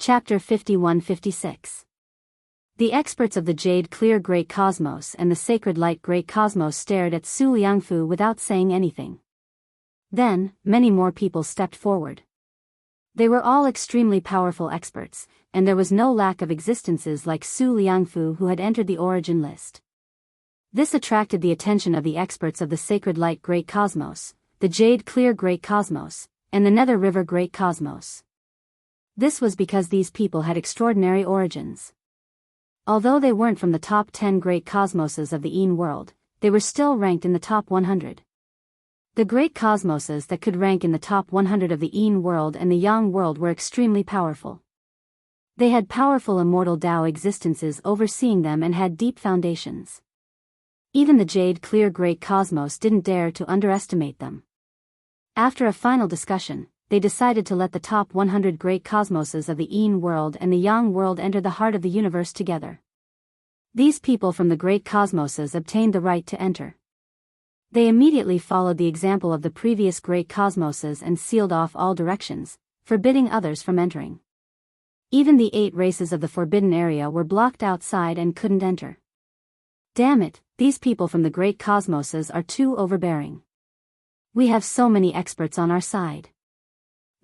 Chapter 51-56. The experts of the Jade Clear Great Cosmos and the Sacred Light Great Cosmos stared at Su Liangfu without saying anything. Then, many more people stepped forward. They were all extremely powerful experts, and there was no lack of existences like Su Liangfu who had entered the origin list. This attracted the attention of the experts of the Sacred Light Great Cosmos, the Jade Clear Great Cosmos, and the Nether River Great Cosmos. This was because these people had extraordinary origins. Although they weren't from the top 10 great cosmoses of the Een world, they were still ranked in the top 100. The great cosmoses that could rank in the top 100 of the Een world and the Yang world were extremely powerful. They had powerful immortal Tao existences overseeing them and had deep foundations. Even the Jade Clear Great Cosmos didn't dare to underestimate them. After a final discussion, they decided to let the top 100 great cosmoses of the Een world and the Yang world enter the heart of the universe together. These people from the great cosmoses obtained the right to enter. They immediately followed the example of the previous great cosmoses and sealed off all directions, forbidding others from entering. Even the 8 races of the forbidden area were blocked outside and couldn't enter. Damn it, these people from the great cosmoses are too overbearing. We have so many experts on our side.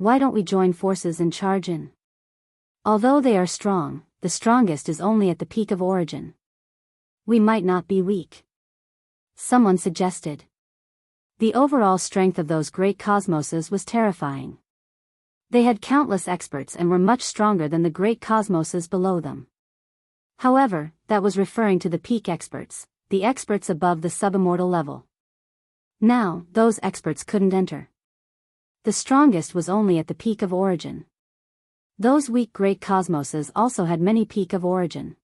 Why don't we join forces and charge in? Although they are strong, the strongest is only at the peak of origin. We might not be weak. Someone suggested. The overall strength of those great cosmoses was terrifying. They had countless experts and were much stronger than the great cosmoses below them. However, that was referring to the peak experts, the experts above the subimmortal level. Now, those experts couldn't enter. The strongest was only at the peak of origin. Those weak great cosmoses also had many peak of origin.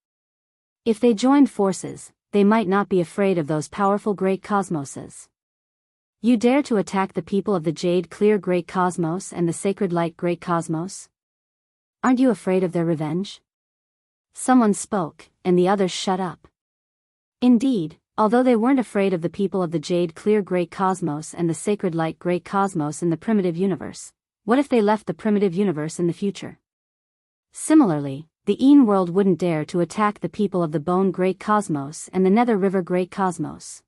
If they joined forces, they might not be afraid of those powerful great cosmoses. You dare to attack the people of the Jade Clear Great Cosmos and the Sacred Light Great Cosmos? Aren't you afraid of their revenge? Someone spoke, and the others shut up. Indeed, although they weren't afraid of the people of the Jade Clear Great Cosmos and the Sacred Light Great Cosmos in the primitive universe, what if they left the primitive universe in the future? Similarly, the Een world wouldn't dare to attack the people of the Bone Great Cosmos and the Nether River Great Cosmos.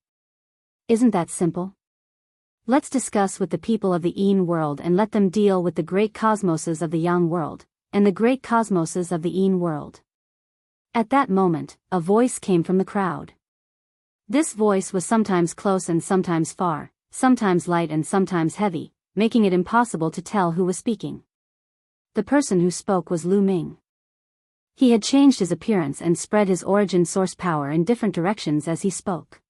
Isn't that simple? Let's discuss with the people of the Een world and let them deal with the great cosmoses of the Yang world, and the great cosmoses of the Een world. At that moment, a voice came from the crowd. This voice was sometimes close and sometimes far, sometimes light and sometimes heavy, making it impossible to tell who was speaking. The person who spoke was Lu Ming. He had changed his appearance and spread his origin source power in different directions as he spoke.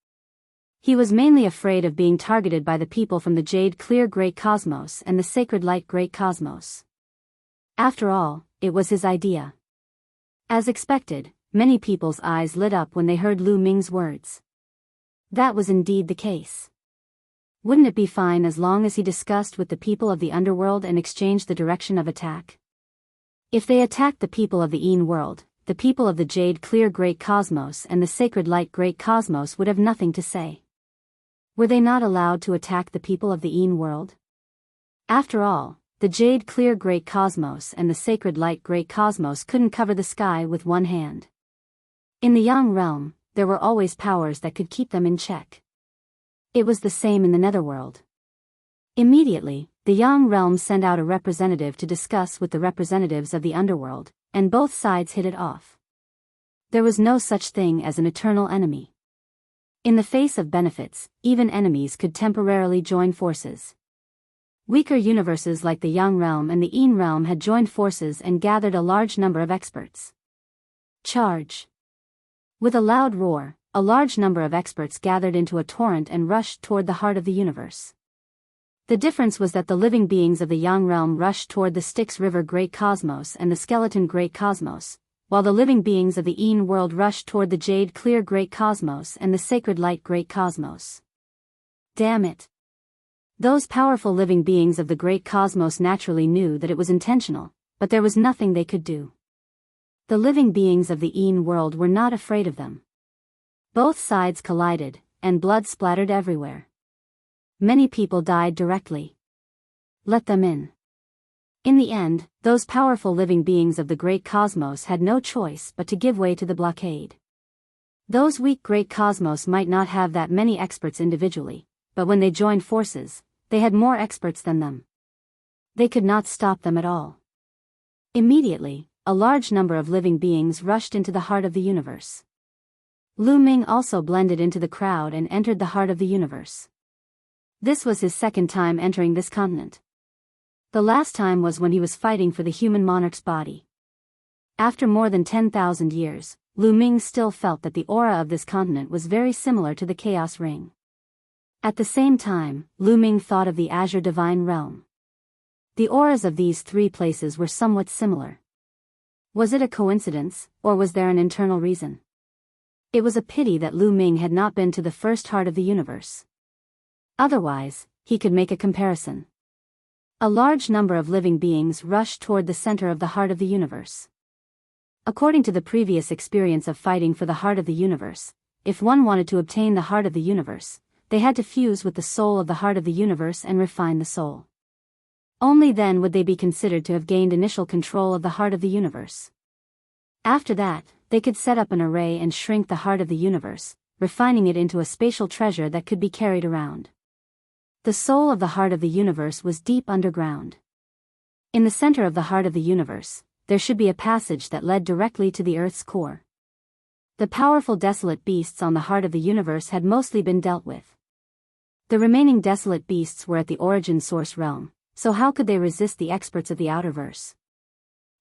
He was mainly afraid of being targeted by the people from the Jade Clear Great Cosmos and the Sacred Light Great Cosmos. After all, it was his idea. As expected, many people's eyes lit up when they heard Lu Ming's words. That was indeed the case. Wouldn't it be fine as long as he discussed with the people of the underworld and exchanged the direction of attack? If they attacked the people of the Een world, the people of the Jade Clear Great Cosmos and the Sacred Light Great Cosmos would have nothing to say. Were they not allowed to attack the people of the Een world? After all, the Jade Clear Great Cosmos and the Sacred Light Great Cosmos couldn't cover the sky with one hand. In the Yang realm, there were always powers that could keep them in check. It was the same in the Netherworld. Immediately, the Yang realm sent out a representative to discuss with the representatives of the underworld, and both sides hit it off. There was no such thing as an eternal enemy. In the face of benefits, even enemies could temporarily join forces. Weaker universes like the Yang realm and the Een realm had joined forces and gathered a large number of experts. Charge! With a loud roar, a large number of experts gathered into a torrent and rushed toward the heart of the universe. The difference was that the living beings of the Yang realm rushed toward the Styx River Great Cosmos and the Skeleton Great Cosmos, while the living beings of the Een world rushed toward the Jade Clear Great Cosmos and the Sacred Light Great Cosmos. Damn it! Those powerful living beings of the Great Cosmos naturally knew that it was intentional, but there was nothing they could do. The living beings of the Een world were not afraid of them. Both sides collided, and blood splattered everywhere. Many people died directly. Let them in. In the end, those powerful living beings of the great cosmos had no choice but to give way to the blockade. Those weak great cosmos might not have that many experts individually, but when they joined forces, they had more experts than them. They could not stop them at all. Immediately, a large number of living beings rushed into the heart of the universe. Lu Ming also blended into the crowd and entered the heart of the universe. This was his second time entering this continent. The last time was when he was fighting for the human monarch's body. After more than 10,000 years, Lu Ming still felt that the aura of this continent was very similar to the Chaos Ring. At the same time, Lu Ming thought of the Azure Divine Realm. The auras of these three places were somewhat similar. Was it a coincidence, or was there an internal reason? It was a pity that Lu Ming had not been to the first heart of the universe. Otherwise, he could make a comparison. A large number of living beings rushed toward the center of the heart of the universe. According to the previous experience of fighting for the heart of the universe, if one wanted to obtain the heart of the universe, they had to fuse with the soul of the heart of the universe and refine the soul. Only then would they be considered to have gained initial control of the heart of the universe. After that, they could set up an array and shrink the heart of the universe, refining it into a spatial treasure that could be carried around. The soul of the heart of the universe was deep underground. In the center of the heart of the universe, there should be a passage that led directly to the Earth's core. The powerful desolate beasts on the heart of the universe had mostly been dealt with. The remaining desolate beasts were at the origin source realm, so how could they resist the experts of the outerverse?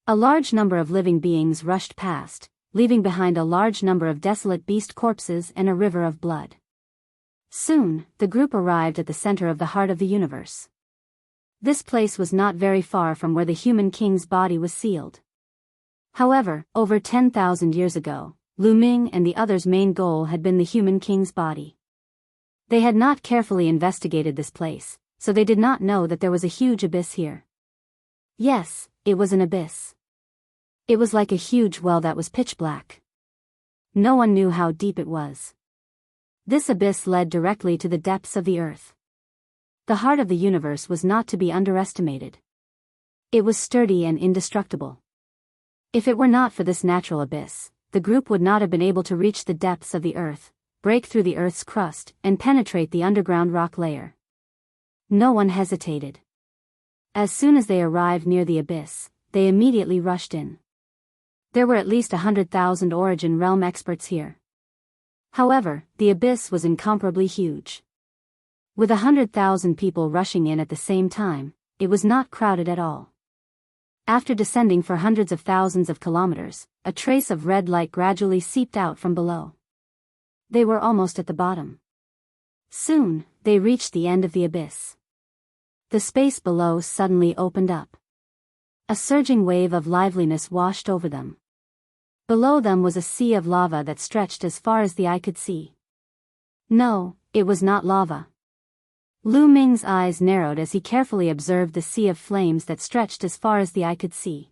A large number of living beings rushed past, leaving behind a large number of desolate beast corpses and a river of blood. Soon, the group arrived at the center of the heart of the universe. This place was not very far from where the human king's body was sealed. However, over 10,000 years ago, Lu Ming and the others' main goal had been the human king's body. They had not carefully investigated this place, so they did not know that there was a huge abyss here. Yes, it was an abyss. It was like a huge well that was pitch black. No one knew how deep it was. This abyss led directly to the depths of the earth. The heart of the universe was not to be underestimated. It was sturdy and indestructible. If it were not for this natural abyss, the group would not have been able to reach the depths of the earth, break through the earth's crust, and penetrate the underground rock layer. No one hesitated. As soon as they arrived near the abyss, they immediately rushed in. There were at least 100,000 Origin Realm experts here. However, the abyss was incomparably huge. With 100,000 people rushing in at the same time, it was not crowded at all. After descending for hundreds of thousands of kilometers, a trace of red light gradually seeped out from below. They were almost at the bottom. Soon, they reached the end of the abyss. The space below suddenly opened up. A surging wave of liveliness washed over them. Below them was a sea of lava that stretched as far as the eye could see. No, it was not lava. Lu Ming's eyes narrowed as he carefully observed the sea of flames that stretched as far as the eye could see.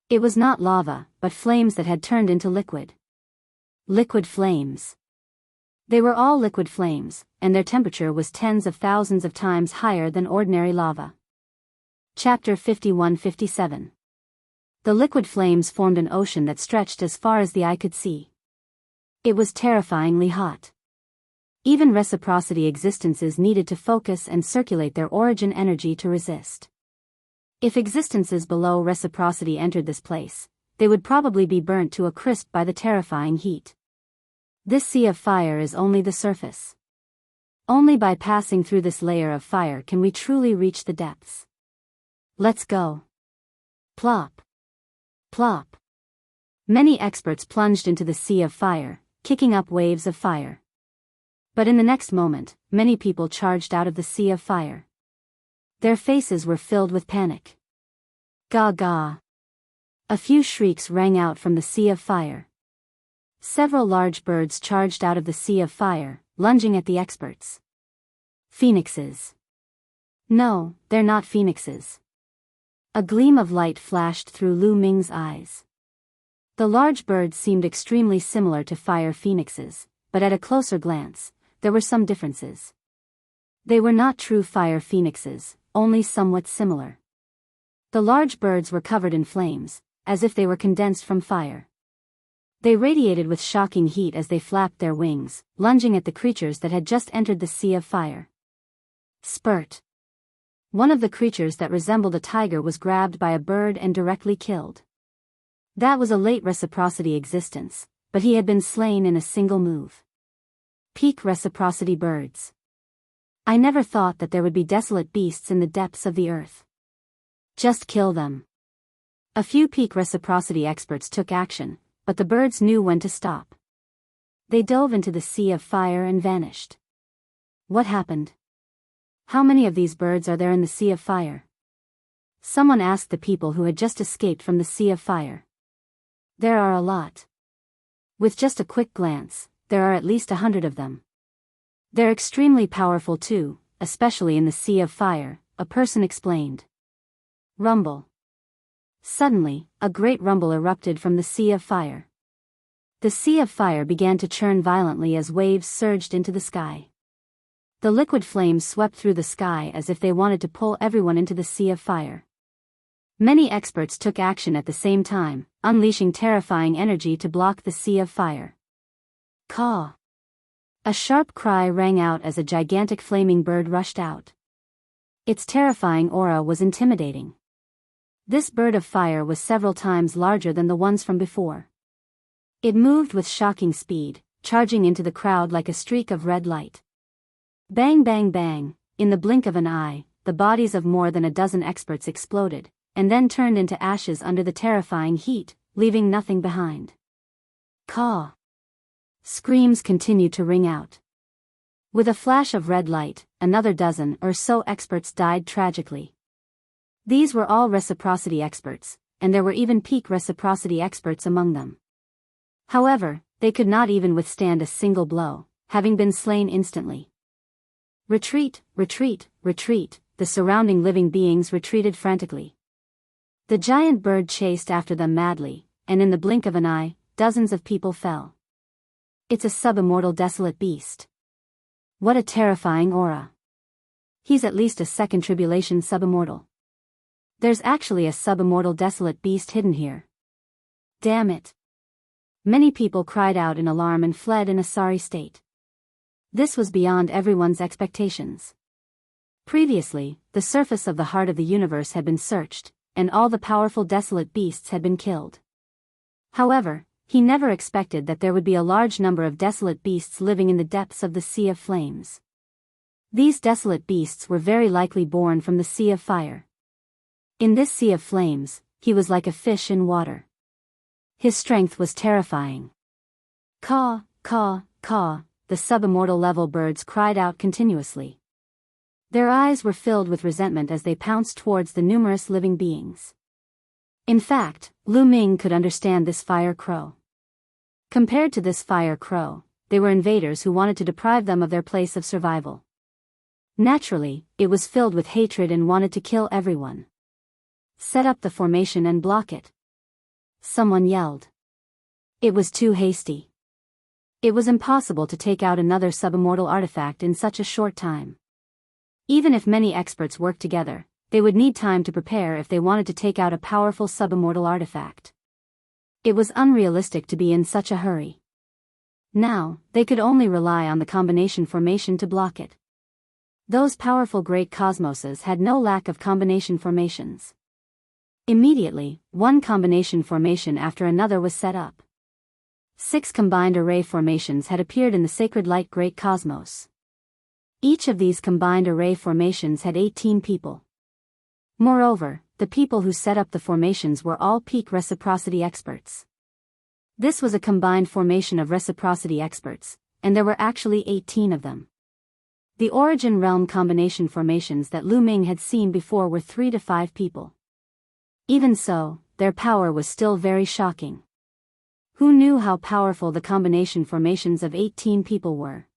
It was not lava, but flames that had turned into liquid. Liquid flames. They were all liquid flames, and their temperature was tens of thousands of times higher than ordinary lava. Chapter 51-57. The liquid flames formed an ocean that stretched as far as the eye could see. It was terrifyingly hot. Even reciprocity existences needed to focus and circulate their origin energy to resist. If existences below reciprocity entered this place, they would probably be burnt to a crisp by the terrifying heat. This sea of fire is only the surface. Only by passing through this layer of fire can we truly reach the depths. Let's go. Plop. Plop. Many experts plunged into the sea of fire, kicking up waves of fire. But in the next moment, many people charged out of the sea of fire. Their faces were filled with panic. Gaga. A few shrieks rang out from the sea of fire. Several large birds charged out of the sea of fire, lunging at the experts. Phoenixes. No, they're not phoenixes. A gleam of light flashed through Lu Ming's eyes. The large birds seemed extremely similar to fire phoenixes, but at a closer glance, there were some differences. They were not true fire phoenixes, only somewhat similar. The large birds were covered in flames, as if they were condensed from fire. They radiated with shocking heat as they flapped their wings, lunging at the creatures that had just entered the sea of fire. Spurt. One of the creatures that resembled a tiger was grabbed by a bird and directly killed. That was a late reciprocity existence, but he had been slain in a single move. Peak reciprocity birds. I never thought that there would be desolate beasts in the depths of the earth. Just kill them. A few peak reciprocity experts took action, but the birds knew when to stop. They dove into the sea of fire and vanished. What happened? How many of these birds are there in the sea of fire? Someone asked the people who had just escaped from the sea of fire. There are a lot. With just a quick glance, there are at least 100 of them. They're extremely powerful too, especially in the sea of fire, a person explained. Rumble. Suddenly, a great rumble erupted from the sea of fire. The sea of fire began to churn violently as waves surged into the sky. The liquid flames swept through the sky as if they wanted to pull everyone into the sea of fire. Many experts took action at the same time, unleashing terrifying energy to block the sea of fire. Caw! A sharp cry rang out as a gigantic flaming bird rushed out. Its terrifying aura was intimidating. This bird of fire was several times larger than the ones from before. It moved with shocking speed, charging into the crowd like a streak of red light. Bang bang bang, in the blink of an eye, the bodies of more than a dozen experts exploded, and then turned into ashes under the terrifying heat, leaving nothing behind. Caw! Screams continued to ring out. With a flash of red light, another dozen or so experts died tragically. These were all reciprocity experts, and there were even peak reciprocity experts among them. However, they could not even withstand a single blow, having been slain instantly. Retreat, retreat, retreat, the surrounding living beings retreated frantically. The giant bird chased after them madly, and in the blink of an eye, dozens of people fell. It's a subimmortal desolate beast. What a terrifying aura. He's at least a second tribulation subimmortal. There's actually a subimmortal desolate beast hidden here. Damn it. Many people cried out in alarm and fled in a sorry state. This was beyond everyone's expectations. Previously, the surface of the heart of the universe had been searched, and all the powerful desolate beasts had been killed. However, he never expected that there would be a large number of desolate beasts living in the depths of the sea of flames. These desolate beasts were very likely born from the sea of fire. In this sea of flames, he was like a fish in water. His strength was terrifying. Caw, caw, caw, the subimmortal level birds cried out continuously. Their eyes were filled with resentment as they pounced towards the numerous living beings. In fact, Lu Ming could understand this fire crow. Compared to this fire crow, they were invaders who wanted to deprive them of their place of survival. Naturally, it was filled with hatred and wanted to kill everyone. Set up the formation and block it. Someone yelled. It was too hasty. It was impossible to take out another subimmortal artifact in such a short time. Even if many experts worked together, they would need time to prepare if they wanted to take out a powerful subimmortal artifact. It was unrealistic to be in such a hurry. Now, they could only rely on the combination formation to block it. Those powerful great cosmoses had no lack of combination formations. Immediately, one combination formation after another was set up. 6 combined array formations had appeared in the sacred light great cosmos. Each of these combined array formations had 18 people. Moreover, the people who set up the formations were all peak reciprocity experts. This was a combined formation of reciprocity experts, and there were actually 18 of them. The origin realm combination formations that Lu Ming had seen before were 3 to 5 people. Even so, their power was still very shocking. Who knew how powerful the combination formations of 18 people were?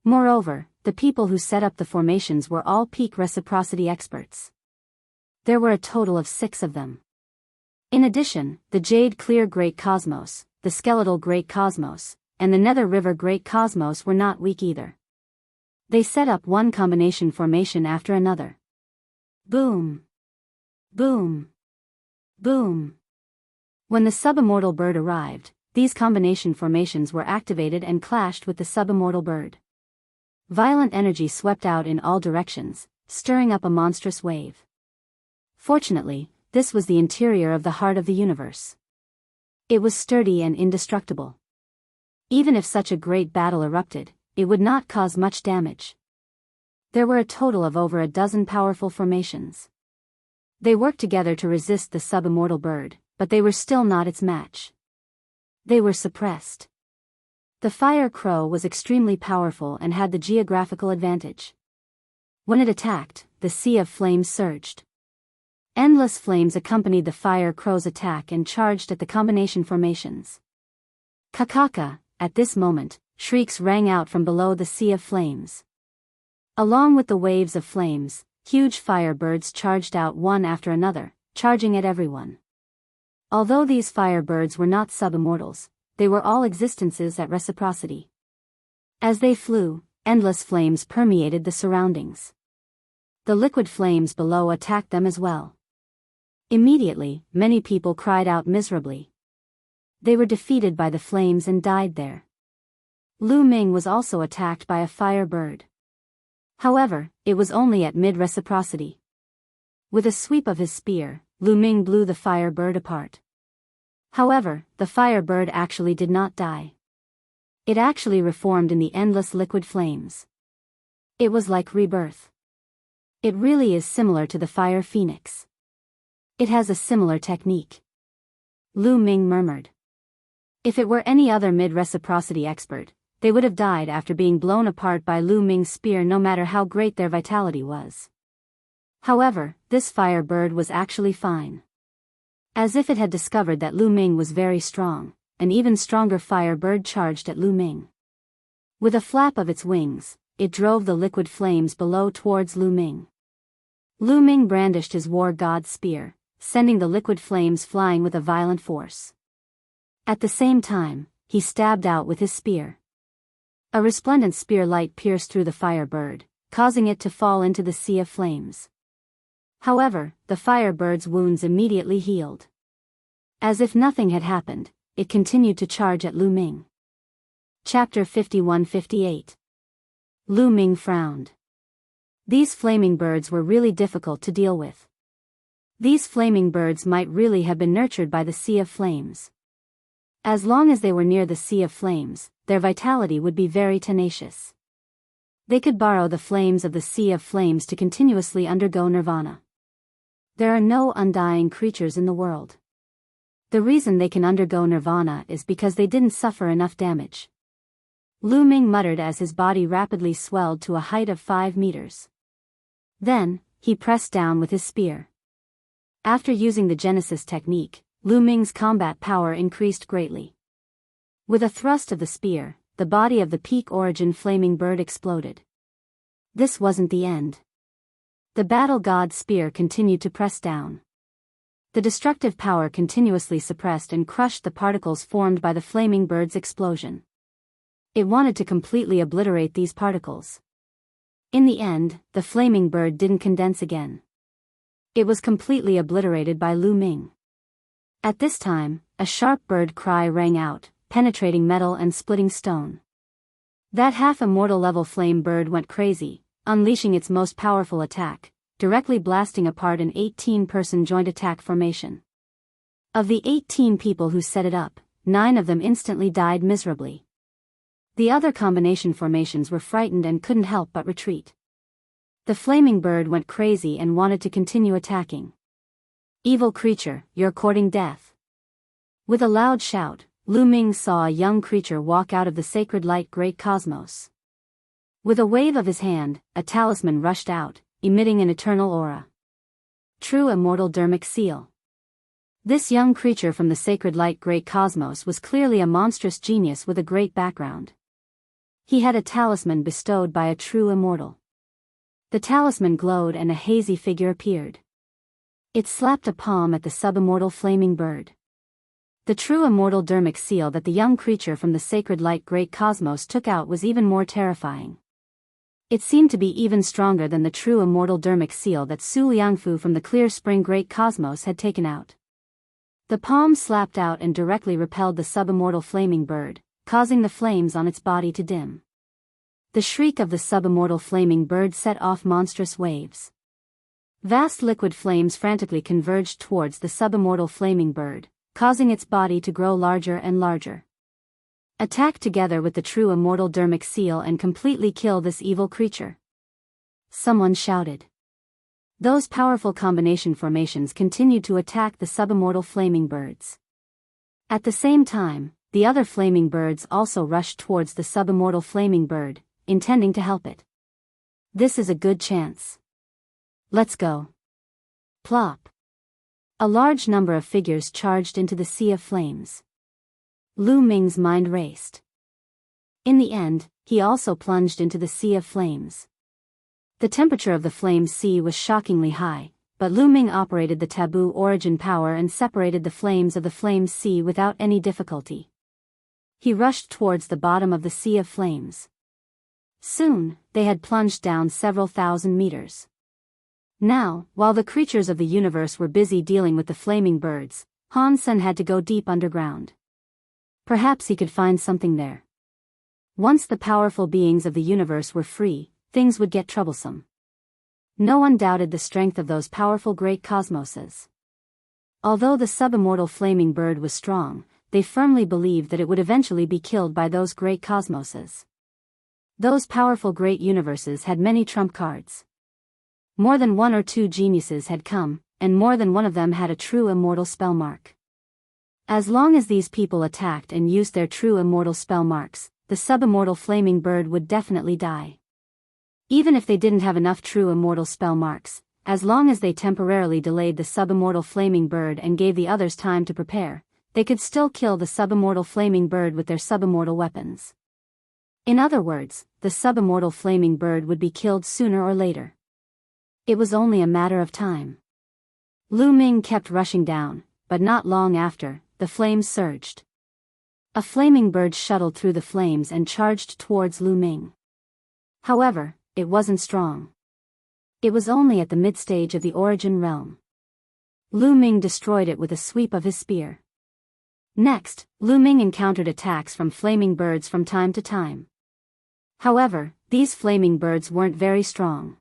Moreover, the people who set up the formations were all peak reciprocity experts. There were a total of 6 of them. In addition, the Jade Clear Great Cosmos, the Skeletal Great Cosmos, and the Nether River Great Cosmos were not weak either. They set up one combination formation after another. Boom! Boom! Boom! When the subimmortal bird arrived, these combination formations were activated and clashed with the subimmortal bird. Violent energy swept out in all directions, stirring up a monstrous wave. Fortunately, this was the interior of the heart of the universe. It was sturdy and indestructible. Even if such a great battle erupted, it would not cause much damage. There were a total of over a dozen powerful formations. They worked together to resist the subimmortal bird, but they were still not its match. They were suppressed. The fire crow was extremely powerful and had the geographical advantage. When it attacked, the sea of flames surged. Endless flames accompanied the fire crow's attack and charged at the combination formations. Kakaka, at this moment, shrieks rang out from below the sea of flames. Along with the waves of flames, huge fire birds charged out one after another, charging at everyone. Although these fire birds were not subimmortals, they were all existences at reciprocity. As they flew, endless flames permeated the surroundings. The liquid flames below attacked them as well. Immediately, many people cried out miserably. They were defeated by the flames and died there. Lu Ming was also attacked by a fire bird. However, it was only at mid-reciprocity. With a sweep of his spear, Lu Ming blew the fire bird apart. However, the fire bird actually did not die. It actually reformed in the endless liquid flames. It was like rebirth. It really is similar to the fire phoenix. It has a similar technique. Lu Ming murmured. If it were any other mid-reciprocity expert, they would have died after being blown apart by Lu Ming's spear no matter how great their vitality was. However, this fire bird was actually fine. As if it had discovered that Lu Ming was very strong, an even stronger fire bird charged at Lu Ming. With a flap of its wings, it drove the liquid flames below towards Lu Ming. Lu Ming brandished his war god's spear, sending the liquid flames flying with a violent force. At the same time, he stabbed out with his spear. A resplendent spear light pierced through the fire bird, causing it to fall into the sea of flames. However, the fire bird's wounds immediately healed. As if nothing had happened, it continued to charge at Lu Ming. Chapter 51-58. Lu Ming frowned. These flaming birds were really difficult to deal with. These flaming birds might really have been nurtured by the sea of flames. As long as they were near the sea of flames, their vitality would be very tenacious. They could borrow the flames of the sea of flames to continuously undergo nirvana. There are no undying creatures in the world. The reason they can undergo nirvana is because they didn't suffer enough damage. Lu Ming muttered as his body rapidly swelled to a height of 5 meters. Then, he pressed down with his spear. After using the Genesis technique, Lu Ming's combat power increased greatly. With a thrust of the spear, the body of the peak origin flaming bird exploded. This wasn't the end. The battle god's spear continued to press down. The destructive power continuously suppressed and crushed the particles formed by the flaming bird's explosion. It wanted to completely obliterate these particles. In the end, the flaming bird didn't condense again. It was completely obliterated by Lu Ming. At this time, a sharp bird cry rang out, penetrating metal and splitting stone. That half-immortal level flame bird went crazy, unleashing its most powerful attack, directly blasting apart an 18-person joint attack formation. Of the 18 people who set it up, 9 of them instantly died miserably. The other combination formations were frightened and couldn't help but retreat. The flaming bird went crazy and wanted to continue attacking. Evil creature, you're courting death. With a loud shout, Lu Ming saw a young creature walk out of the sacred light great cosmos. With a wave of his hand, a talisman rushed out, emitting an eternal aura. True immortal dermic seal. This young creature from the sacred light great cosmos was clearly a monstrous genius with a great background. He had a talisman bestowed by a true immortal. The talisman glowed and a hazy figure appeared. It slapped a palm at the subimmortal flaming bird. The true immortal dermic seal that the young creature from the sacred light great cosmos took out was even more terrifying. It seemed to be even stronger than the true immortal dermic seal that Su Liangfu from the clear spring great cosmos had taken out. The palm slapped out and directly repelled the subimmortal flaming bird, causing the flames on its body to dim. The shriek of the subimmortal flaming bird set off monstrous waves. Vast liquid flames frantically converged towards the subimmortal flaming bird, causing its body to grow larger and larger. Attack together with the true immortal dermic seal and completely kill this evil creature. Someone shouted. Those powerful combination formations continued to attack the subimmortal flaming birds. At the same time, the other flaming birds also rushed towards the subimmortal flaming bird, intending to help it. This is a good chance. Let's go. Plop. A large number of figures charged into the sea of flames. Lu Ming's mind raced. In the end, he also plunged into the sea of flames. The temperature of the flame sea was shockingly high, but Lu Ming operated the taboo origin power and separated the flames of the flame sea without any difficulty. He rushed towards the bottom of the sea of flames. Soon, they had plunged down several thousand meters. Now, while the creatures of the universe were busy dealing with the flaming birds, Han Sen had to go deep underground. Perhaps he could find something there. Once the powerful beings of the universe were free, things would get troublesome. No one doubted the strength of those powerful great cosmoses. Although the subimmortal flaming bird was strong, they firmly believed that it would eventually be killed by those great cosmoses. Those powerful great universes had many trump cards. More than one or two geniuses had come, and more than one of them had a true immortal spell mark. As long as these people attacked and used their true immortal spell marks, the subimmortal flaming bird would definitely die. Even if they didn't have enough true immortal spell marks, as long as they temporarily delayed the subimmortal flaming bird and gave the others time to prepare, they could still kill the subimmortal flaming bird with their subimmortal weapons. In other words, the subimmortal flaming bird would be killed sooner or later. It was only a matter of time. Lu Ming kept rushing down, but not long after, the flames surged. A flaming bird shuttled through the flames and charged towards Lu Ming. However, it wasn't strong. It was only at the mid-stage of the origin realm. Lu Ming destroyed it with a sweep of his spear. Next, Lu Ming encountered attacks from flaming birds from time to time. However, these flaming birds weren't very strong.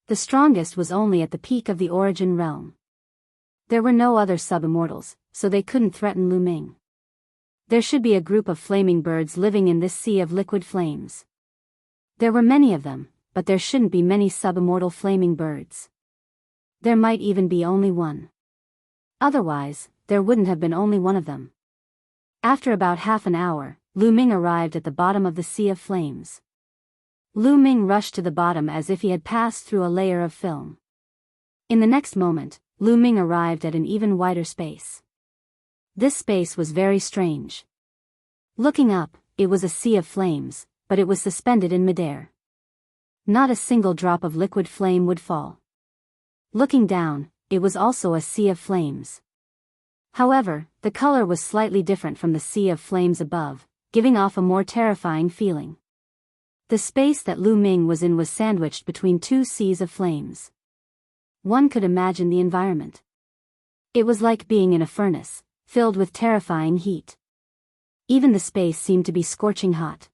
The strongest was only at the peak of the origin realm. There were no other subimmortals, so they couldn't threaten Lu Ming. There should be a group of flaming birds living in this sea of liquid flames. There were many of them, but there shouldn't be many subimmortal flaming birds. There might even be only one. Otherwise, there wouldn't have been only one of them. After about half an hour, Lu Ming arrived at the bottom of the sea of flames. Lu Ming rushed to the bottom as if he had passed through a layer of film. In the next moment, Lu Ming arrived at an even wider space. This space was very strange. Looking up, it was a sea of flames, but it was suspended in midair. Not a single drop of liquid flame would fall. Looking down, it was also a sea of flames. However, the color was slightly different from the sea of flames above, giving off a more terrifying feeling. The space that Lu Ming was in was sandwiched between two seas of flames. One could imagine the environment. It was like being in a furnace, filled with terrifying heat. Even the space seemed to be scorching hot.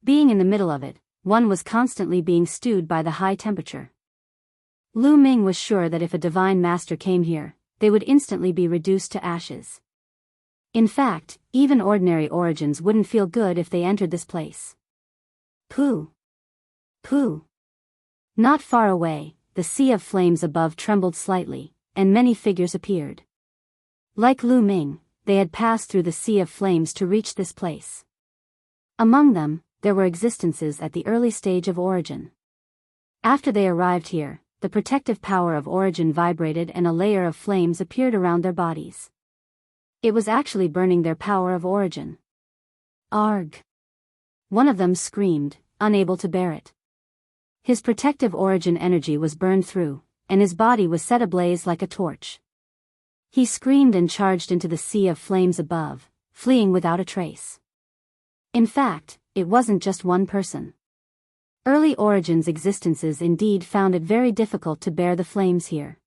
Being in the middle of it, one was constantly being stewed by the high temperature. Lu Ming was sure that if a divine master came here, they would instantly be reduced to ashes. In fact, even ordinary origins wouldn't feel good if they entered this place. Pooh! Pooh! Not far away, the sea of flames above trembled slightly, and many figures appeared. Like Lu Ming, they had passed through the sea of flames to reach this place. Among them, there were existences at the early stage of origin. After they arrived here, the protective power of origin vibrated and a layer of flames appeared around their bodies. It was actually burning their power of origin. Arg! One of them screamed, unable to bear it. His protective origin energy was burned through, and his body was set ablaze like a torch. He screamed and charged into the sea of flames above, fleeing without a trace. In fact, it wasn't just one person. Early Origin's existences indeed found it very difficult to bear the flames here.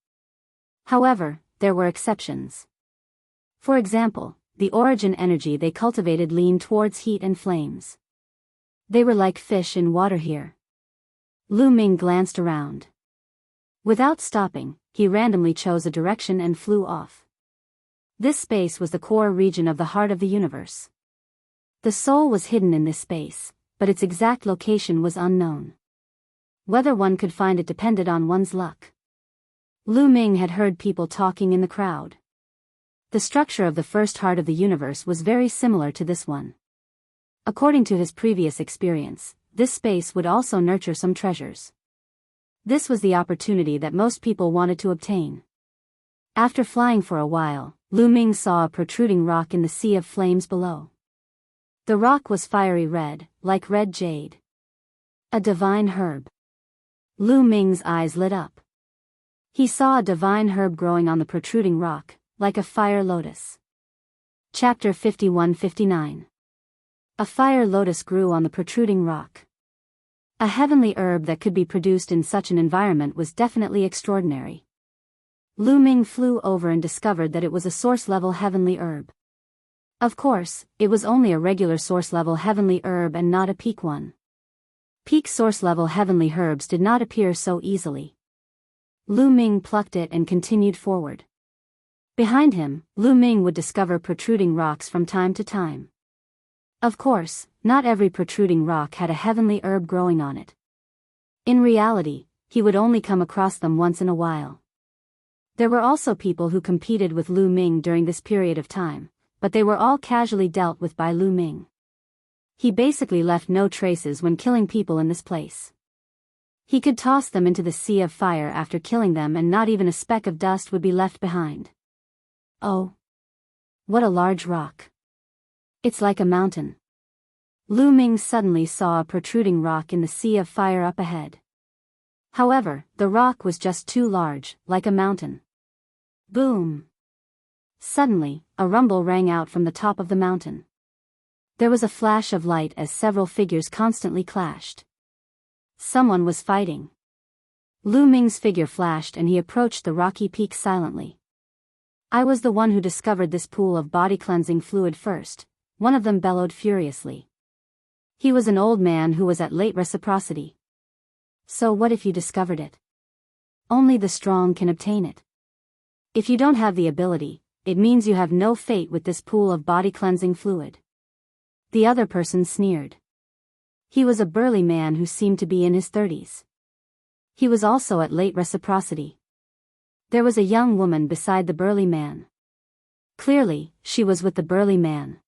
However, there were exceptions. For example, the Origin energy they cultivated leaned towards heat and flames. They were like fish in water here. Lu Ming glanced around. Without stopping, he randomly chose a direction and flew off. This space was the core region of the heart of the universe. The soul was hidden in this space, but its exact location was unknown. Whether one could find it depended on one's luck. Lu Ming had heard people talking in the crowd. The structure of the first heart of the universe was very similar to this one. According to his previous experience, this space would also nurture some treasures. This was the opportunity that most people wanted to obtain. After flying for a while, Lu Ming saw a protruding rock in the sea of flames below. The rock was fiery red, like red jade. A divine herb. Lu Ming's eyes lit up. He saw a divine herb growing on the protruding rock, like a fire lotus. Chapter 51-59. A fire lotus grew on the protruding rock. A heavenly herb that could be produced in such an environment was definitely extraordinary. Lu Ming flew over and discovered that it was a source-level heavenly herb. Of course, it was only a regular source-level heavenly herb and not a peak one. Peak source-level heavenly herbs did not appear so easily. Lu Ming plucked it and continued forward. Behind him, Lu Ming would discover protruding rocks from time to time. Of course, not every protruding rock had a heavenly herb growing on it. In reality, he would only come across them once in a while. There were also people who competed with Lu Ming during this period of time, but they were all casually dealt with by Lu Ming. He basically left no traces when killing people in this place. He could toss them into the sea of fire after killing them and not even a speck of dust would be left behind. Oh! What a large rock! It's like a mountain. Lu Ming suddenly saw a protruding rock in the sea of fire up ahead. However, the rock was just too large, like a mountain. Boom! Suddenly, a rumble rang out from the top of the mountain. There was a flash of light as several figures constantly clashed. Someone was fighting. Lu Ming's figure flashed and he approached the rocky peak silently. I was the one who discovered this pool of body-cleansing fluid first, one of them bellowed furiously. He was an old man who was at late reciprocity. So what if you discovered it? Only the strong can obtain it. If you don't have the ability, it means you have no fate with this pool of body-cleansing fluid. The other person sneered. He was a burly man who seemed to be in his 30s. He was also at late reciprocity. There was a young woman beside the burly man. Clearly, she was with the burly man.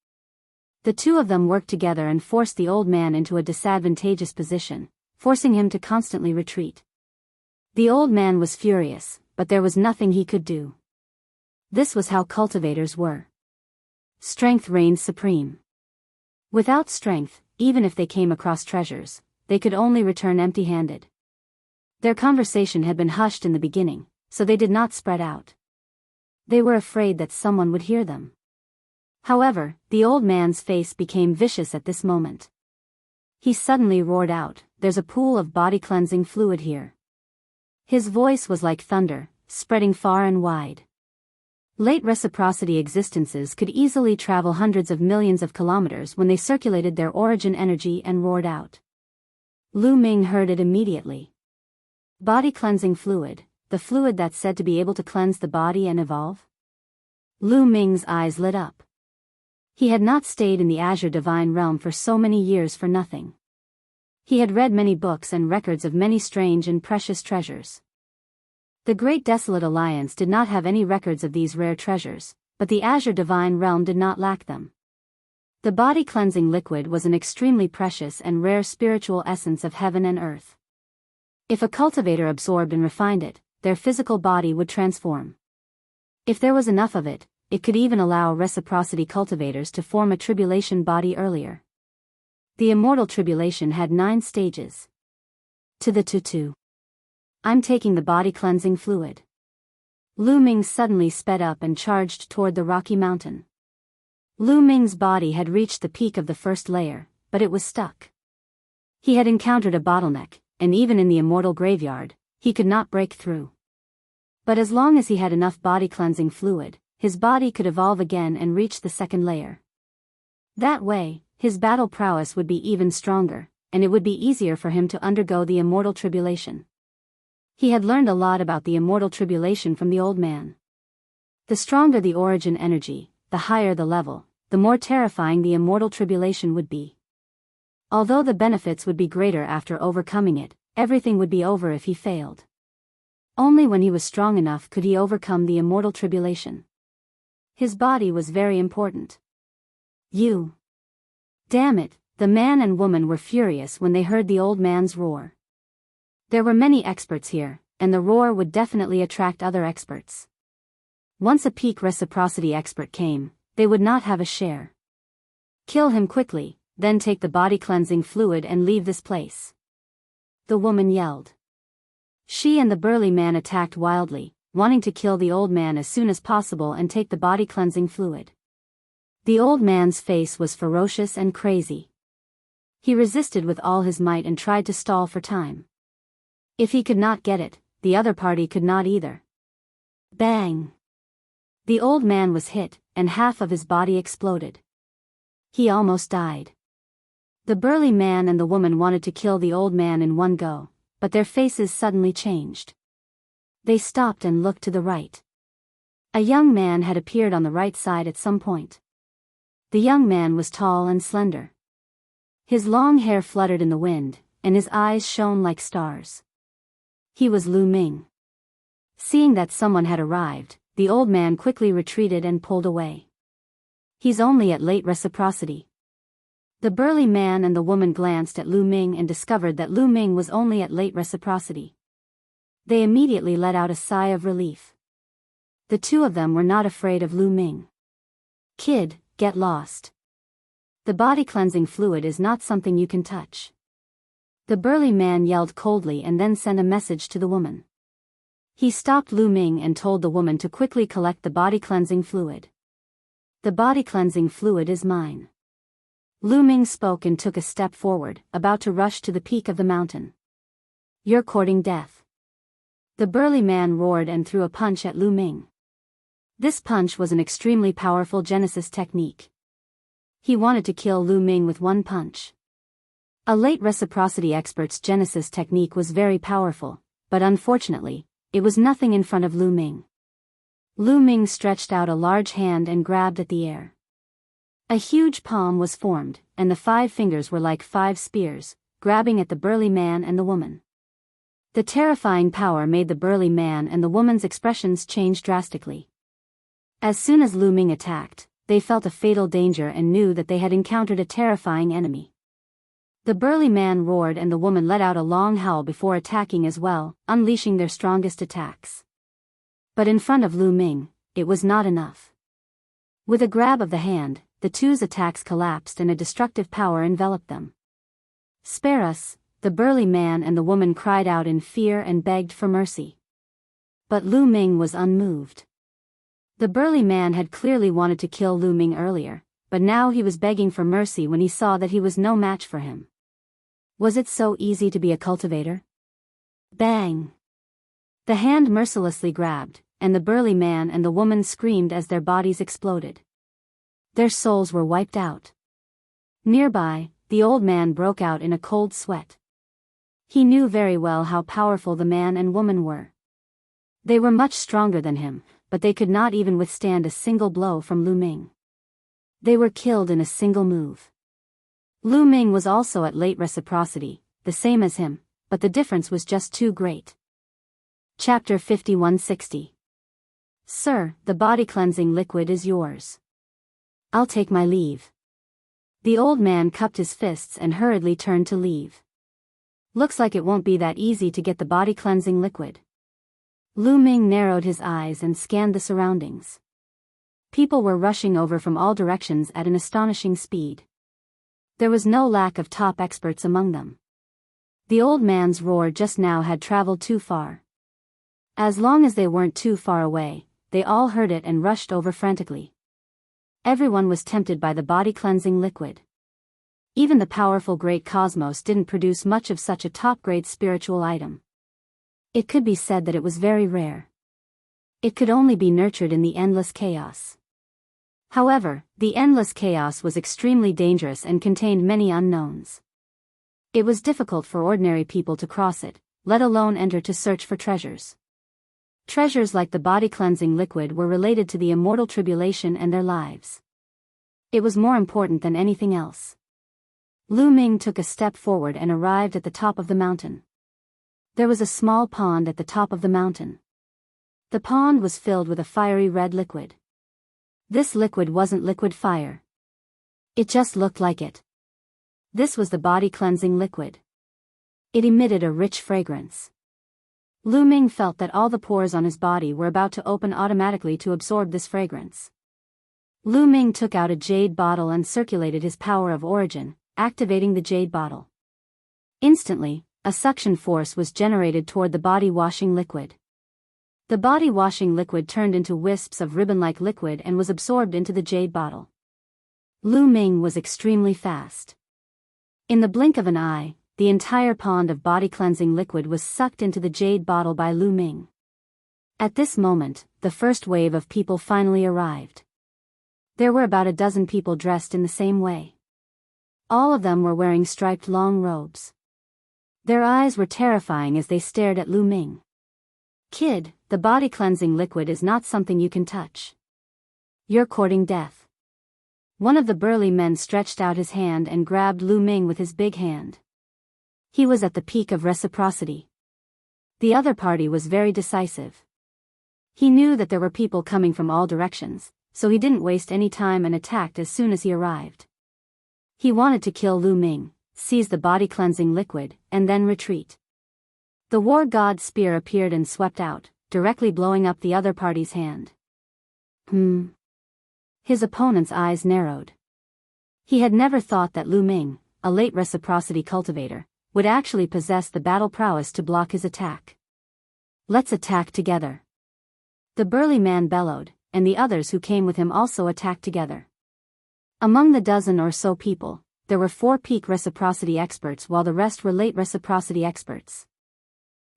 The two of them worked together and forced the old man into a disadvantageous position, forcing him to constantly retreat. The old man was furious, but there was nothing he could do. This was how cultivators were. Strength reigned supreme. Without strength, even if they came across treasures, they could only return empty-handed. Their conversation had been hushed in the beginning, so they did not spread out. They were afraid that someone would hear them. However, the old man's face became vicious at this moment. He suddenly roared out, "There's a pool of body-cleansing fluid here." His voice was like thunder, spreading far and wide. Late reciprocity existences could easily travel hundreds of millions of kilometers when they circulated their origin energy and roared out. Lu Ming heard it immediately. Body-cleansing fluid, the fluid that's said to be able to cleanse the body and evolve? Lu Ming's eyes lit up. He had not stayed in the Azure Divine Realm for so many years for nothing. He had read many books and records of many strange and precious treasures. The Great Desolate Alliance did not have any records of these rare treasures, but the Azure Divine Realm did not lack them. The body-cleansing liquid was an extremely precious and rare spiritual essence of heaven and earth. If a cultivator absorbed and refined it, their physical body would transform. If there was enough of it, it could even allow reciprocity cultivators to form a tribulation body earlier. The immortal tribulation had 9 stages. To the tutu. I'm taking the body-cleansing fluid. Lu Ming suddenly sped up and charged toward the rocky mountain. Lu Ming's body had reached the peak of the first layer, but it was stuck. He had encountered a bottleneck, and even in the immortal graveyard, he could not break through. But as long as he had enough body cleansing fluid, his body could evolve again and reach the second layer. That way, his battle prowess would be even stronger, and it would be easier for him to undergo the immortal tribulation. He had learned a lot about the immortal tribulation from the old man. The stronger the origin energy, the higher the level, the more terrifying the immortal tribulation would be. Although the benefits would be greater after overcoming it, everything would be over if he failed. Only when he was strong enough could he overcome the immortal tribulation. His body was very important. Damn it, the man and woman were furious when they heard the old man's roar. There were many experts here, and the roar would definitely attract other experts. Once a peak reciprocity expert came, they would not have a share. Kill him quickly, then take the body cleansing fluid and leave this place. The woman yelled. She and the burly man attacked wildly, wanting to kill the old man as soon as possible and take the body cleansing fluid. The old man's face was ferocious and crazy. He resisted with all his might and tried to stall for time. If he could not get it, the other party could not either. Bang! The old man was hit, and half of his body exploded. He almost died. The burly man and the woman wanted to kill the old man in one go, but their faces suddenly changed. They stopped and looked to the right. A young man had appeared on the right side at some point. The young man was tall and slender. His long hair fluttered in the wind, and his eyes shone like stars. He was Lu Ming. Seeing that someone had arrived, the old man quickly retreated and pulled away. He's only at late reciprocity. The burly man and the woman glanced at Lu Ming and discovered that Lu Ming was only at late reciprocity. They immediately let out a sigh of relief. The two of them were not afraid of Lu Ming. Kid, get lost. The body cleansing fluid is not something you can touch. The burly man yelled coldly and then sent a message to the woman. He stopped Lu Ming and told the woman to quickly collect the body cleansing fluid. The body cleansing fluid is mine. Lu Ming spoke and took a step forward, about to rush to the peak of the mountain. You're courting death. The burly man roared and threw a punch at Lu Ming. This punch was an extremely powerful Genesis technique. He wanted to kill Lu Ming with one punch. A late reciprocity expert's Genesis technique was very powerful, but unfortunately, it was nothing in front of Lu Ming. Lu Ming stretched out a large hand and grabbed at the air. A huge palm was formed, and the 5 fingers were like 5 spears, grabbing at the burly man and the woman. The terrifying power made the burly man and the woman's expressions change drastically. As soon as Lu Ming attacked, they felt a fatal danger and knew that they had encountered a terrifying enemy. The burly man roared and the woman let out a long howl before attacking as well, unleashing their strongest attacks. But in front of Lu Ming, it was not enough. With a grab of the hand, the two's attacks collapsed and a destructive power enveloped them. Spare us, the burly man and the woman cried out in fear and begged for mercy. But Lu Ming was unmoved. The burly man had clearly wanted to kill Lu Ming earlier, but now he was begging for mercy when he saw that he was no match for him. Was it so easy to be a cultivator? Bang! The hand mercilessly grabbed, and the burly man and the woman screamed as their bodies exploded. Their souls were wiped out. Nearby, the old man broke out in a cold sweat. He knew very well how powerful the man and woman were. They were much stronger than him, but they could not even withstand a single blow from Lu Ming. They were killed in a single move. Lu Ming was also at late reciprocity, the same as him, but the difference was just too great. Chapter 5160. Sir, the body cleansing liquid is yours. I'll take my leave. The old man cupped his fists and hurriedly turned to leave. Looks like it won't be that easy to get the body cleansing liquid. Lu Ming narrowed his eyes and scanned the surroundings. People were rushing over from all directions at an astonishing speed. There was no lack of top experts among them. The old man's roar just now had traveled too far. As long as they weren't too far away, they all heard it and rushed over frantically. Everyone was tempted by the body cleansing liquid. Even the powerful great cosmos didn't produce much of such a top-grade spiritual item. It could be said that it was very rare. It could only be nurtured in the endless chaos. However, the endless chaos was extremely dangerous and contained many unknowns. It was difficult for ordinary people to cross it, let alone enter to search for treasures. Treasures like the body-cleansing liquid were related to the immortal tribulation and their lives. It was more important than anything else. Lu Ming took a step forward and arrived at the top of the mountain. There was a small pond at the top of the mountain. The pond was filled with a fiery red liquid. This liquid wasn't liquid fire. It just looked like it. This was the body-cleansing liquid. It emitted a rich fragrance. Lu Ming felt that all the pores on his body were about to open automatically to absorb this fragrance. Lu Ming took out a jade bottle and circulated his power of origin, activating the jade bottle. Instantly, a suction force was generated toward the body-washing liquid. The body-washing liquid turned into wisps of ribbon-like liquid and was absorbed into the jade bottle. Lu Ming was extremely fast. In the blink of an eye, the entire pond of body-cleansing liquid was sucked into the jade bottle by Lu Ming. At this moment, the first wave of people finally arrived. There were about a dozen people dressed in the same way. All of them were wearing striped long robes. Their eyes were terrifying as they stared at Lu Ming. "Kid, the body-cleansing liquid is not something you can touch. You're courting death." One of the burly men stretched out his hand and grabbed Lu Ming with his big hand. He was at the peak of reciprocity. The other party was very decisive. He knew that there were people coming from all directions, so he didn't waste any time and attacked as soon as he arrived. He wanted to kill Lu Ming, seize the body-cleansing liquid, and then retreat. The war god's spear appeared and swept out, directly blowing up the other party's hand. His opponent's eyes narrowed. He had never thought that Lu Ming, a late reciprocity cultivator, would actually possess the battle prowess to block his attack. "Let's attack together." The burly man bellowed, and the others who came with him also attacked together. Among the dozen or so people, there were 4 peak reciprocity experts while the rest were late reciprocity experts.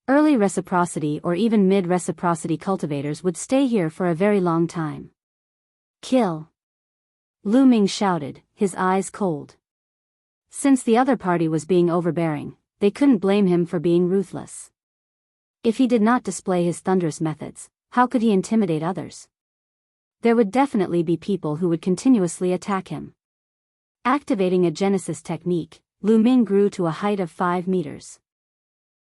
Early reciprocity or even mid-reciprocity cultivators would stay here for a very long time. "Kill!" Lu Ming shouted, his eyes cold. Since the other party was being overbearing, they couldn't blame him for being ruthless. If he did not display his thunderous methods, how could he intimidate others? There would definitely be people who would continuously attack him. Activating a Genesis technique, Lu Ming grew to a height of 5 meters.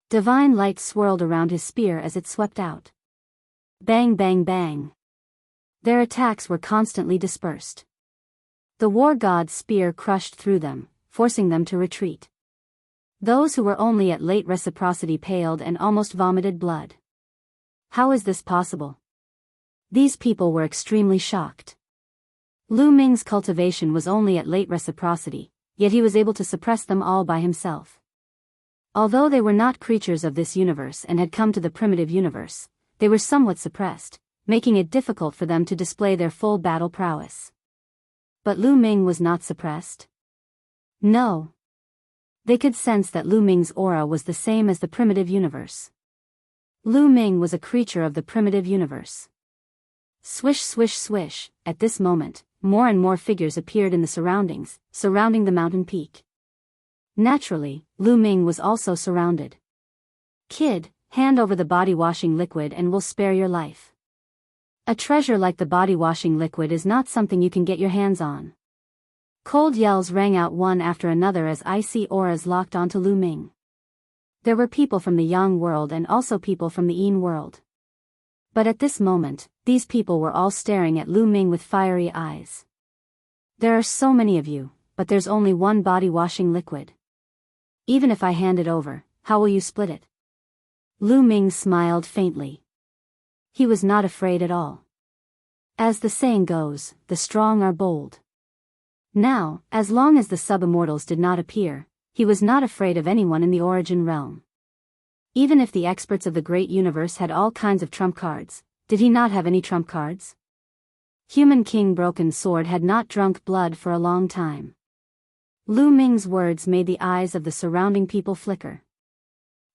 Divine light swirled around his spear as it swept out. Bang bang bang. Their attacks were constantly dispersed. The war god's spear crushed through them, forcing them to retreat. Those who were only at late reciprocity paled and almost vomited blood. How is this possible? These people were extremely shocked. Lu Ming's cultivation was only at late reciprocity, yet he was able to suppress them all by himself. Although they were not creatures of this universe and had come to the primitive universe, they were somewhat suppressed, making it difficult for them to display their full battle prowess. But Lu Ming was not suppressed. No. They could sense that Lu Ming's aura was the same as the primitive universe. Lu Ming was a creature of the primitive universe. Swish swish swish, at this moment, more and more figures appeared in the surroundings, surrounding the mountain peak. Naturally, Lu Ming was also surrounded. "Kid, hand over the body-washing liquid and we'll spare your life." A treasure like the body-washing liquid is not something you can get your hands on. Cold yells rang out one after another as icy auras locked onto Lu Ming. There were people from the Yang world and also people from the Yin world. But at this moment, these people were all staring at Lu Ming with fiery eyes. "There are so many of you, but there's only one body-washing liquid. Even if I hand it over, how will you split it?" Lu Ming smiled faintly. He was not afraid at all. As the saying goes, the strong are bold. Now, as long as the sub-immortals did not appear, he was not afraid of anyone in the origin realm. Even if the experts of the great universe had all kinds of trump cards, did he not have any trump cards? Human King Broken Sword had not drunk blood for a long time. Lu Ming's words made the eyes of the surrounding people flicker.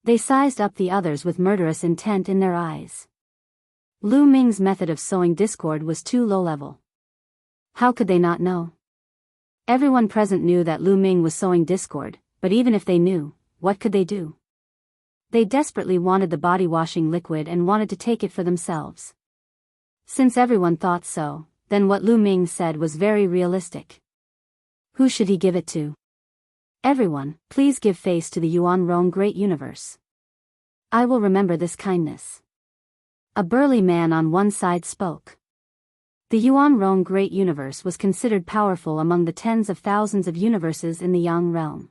They sized up the others with murderous intent in their eyes. Lu Ming's method of sowing discord was too low-level. How could they not know? Everyone present knew that Lu Ming was sowing discord, but even if they knew, what could they do? They desperately wanted the body-washing liquid and wanted to take it for themselves. Since everyone thought so, then what Lu Ming said was very realistic. Who should he give it to? Everyone, please give face to the Yuan Rong Great Universe. I will remember this kindness. A burly man on one side spoke. The Yuan Rong Great Universe was considered powerful among the tens of thousands of universes in the Yang realm.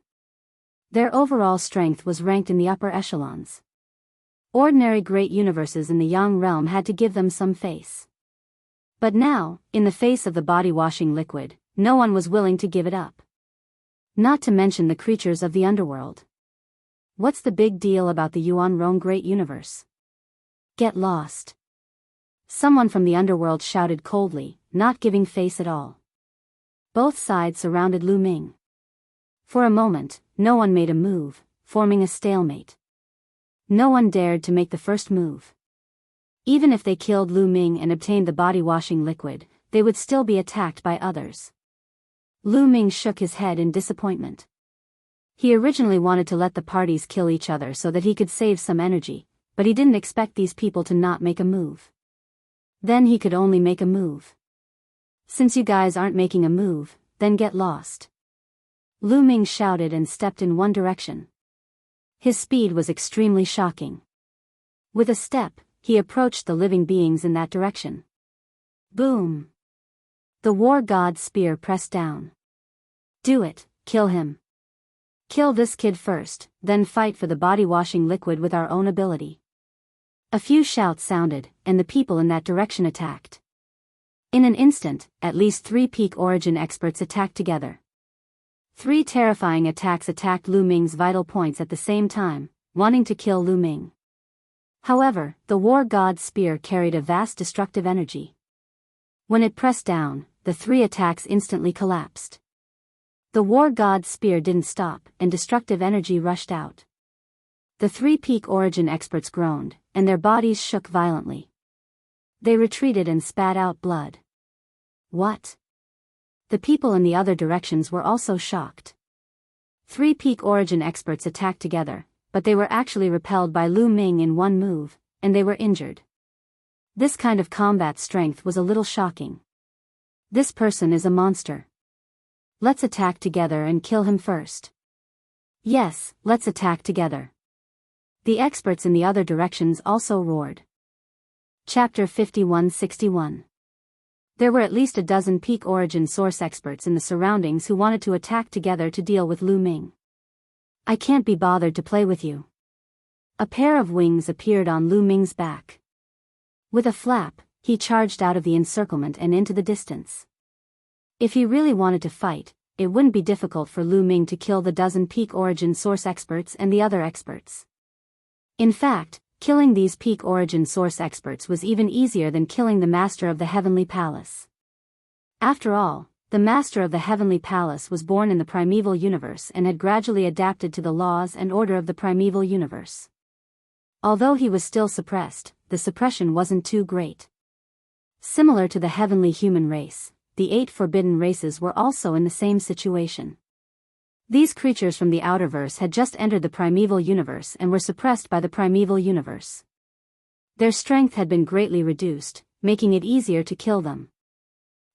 Their overall strength was ranked in the upper echelons. Ordinary great universes in the Yang realm had to give them some face. But now, in the face of the body-washing liquid, no one was willing to give it up. Not to mention the creatures of the underworld. What's the big deal about the Yuan Rong Great Universe? Get lost. Someone from the underworld shouted coldly, not giving face at all. Both sides surrounded Lu Ming. For a moment, no one made a move, forming a stalemate. No one dared to make the first move. Even if they killed Lu Ming and obtained the body-washing liquid, they would still be attacked by others. Lu Ming shook his head in disappointment. He originally wanted to let the parties kill each other so that he could save some energy, but he didn't expect these people to not make a move. Then he could only make a move. Since you guys aren't making a move, then get lost. Lu Ming shouted and stepped in one direction. His speed was extremely shocking. With a step, he approached the living beings in that direction. Boom! The war god's spear pressed down. Do it, kill him. Kill this kid first, then fight for the body-washing liquid with our own ability. A few shouts sounded, and the people in that direction attacked. In an instant, at least 3 peak origin experts attacked together. 3 terrifying attacks attacked Lu Ming's vital points at the same time, wanting to kill Lu Ming. However, the war god's spear carried a vast destructive energy. When it pressed down, the 3 attacks instantly collapsed. The war god's spear didn't stop, and destructive energy rushed out. The 3 peak origin experts groaned, and their bodies shook violently. They retreated and spat out blood. What? The people in the other directions were also shocked. 3 peak origin experts attacked together, but they were actually repelled by Lu Ming in one move, and they were injured. This kind of combat strength was a little shocking. This person is a monster. Let's attack together and kill him first. Yes, let's attack together. The experts in the other directions also roared. Chapter 5161. There were at least a dozen peak origin source experts in the surroundings who wanted to attack together to deal with Lu Ming. I can't be bothered to play with you. A pair of wings appeared on Lu Ming's back. With a flap, he charged out of the encirclement and into the distance. If he really wanted to fight, it wouldn't be difficult for Lu Ming to kill the dozen peak origin source experts and the other experts. In fact, killing these peak origin source experts was even easier than killing the master of the Heavenly Palace. After all, the master of the Heavenly Palace was born in the primeval universe and had gradually adapted to the laws and order of the primeval universe. Although he was still suppressed, the suppression wasn't too great. Similar to the heavenly human race, the 8 forbidden races were also in the same situation. These creatures from the outerverse had just entered the primeval universe and were suppressed by the primeval universe. Their strength had been greatly reduced, making it easier to kill them.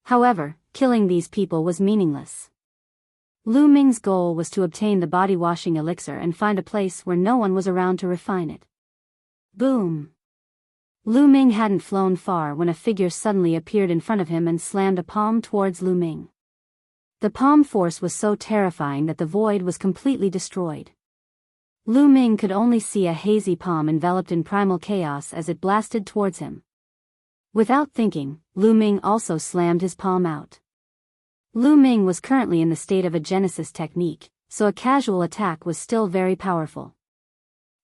However, killing these people was meaningless. Lu Ming's goal was to obtain the body-washing elixir and find a place where no one was around to refine it. Boom! Lu Ming hadn't flown far when a figure suddenly appeared in front of him and slammed a palm towards Lu Ming. The palm force was so terrifying that the void was completely destroyed. Lu Ming could only see a hazy palm enveloped in primal chaos as it blasted towards him. Without thinking, Lu Ming also slammed his palm out. Lu Ming was currently in the state of a Genesis technique, so a casual attack was still very powerful.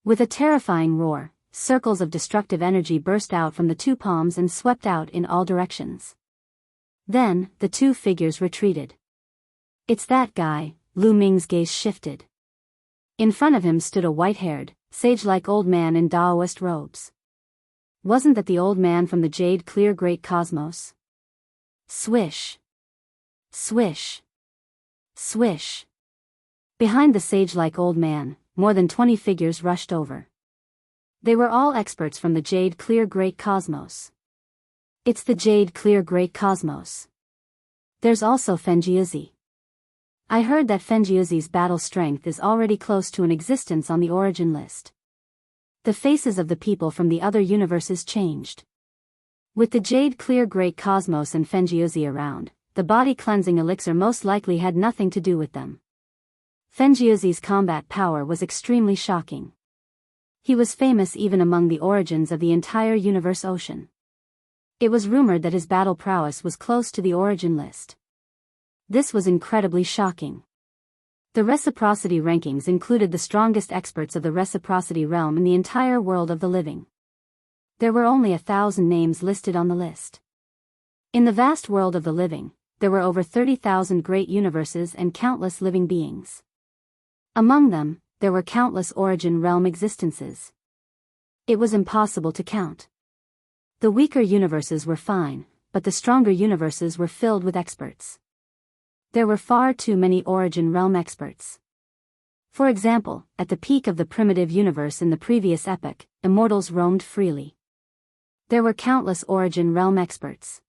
With a terrifying roar, circles of destructive energy burst out from the 2 palms and swept out in all directions. Then, the 2 figures retreated. It's that guy, Lu Ming's gaze shifted. In front of him stood a white-haired, sage-like old man in Taoist robes. Wasn't that the old man from the jade clear great cosmos? Swish. Swish. Swish. Behind the sage-like old man, more than 20 figures rushed over. They were all experts from the jade clear great cosmos. It's the jade clear great cosmos. There's also Fenjiuzi. I heard that Fenjiuzi's battle strength is already close to an existence on the origin list. The faces of the people from the other universes changed. With the jade clear great cosmos and Fenjiuzi around, the body cleansing elixir most likely had nothing to do with them. Fenjiuzi's combat power was extremely shocking. He was famous even among the origins of the entire universe ocean. It was rumored that his battle prowess was close to the origin list. This was incredibly shocking. The reciprocity rankings included the strongest experts of the reciprocity realm in the entire world of the living. There were only 1,000 names listed on the list. In the vast world of the living, there were over 30,000 great universes and countless living beings. Among them, there were countless origin realm existences. It was impossible to count. The weaker universes were fine, but the stronger universes were filled with experts. There were far too many origin realm experts. For example, at the peak of the primitive universe in the previous epoch, immortals roamed freely. There were countless origin realm experts.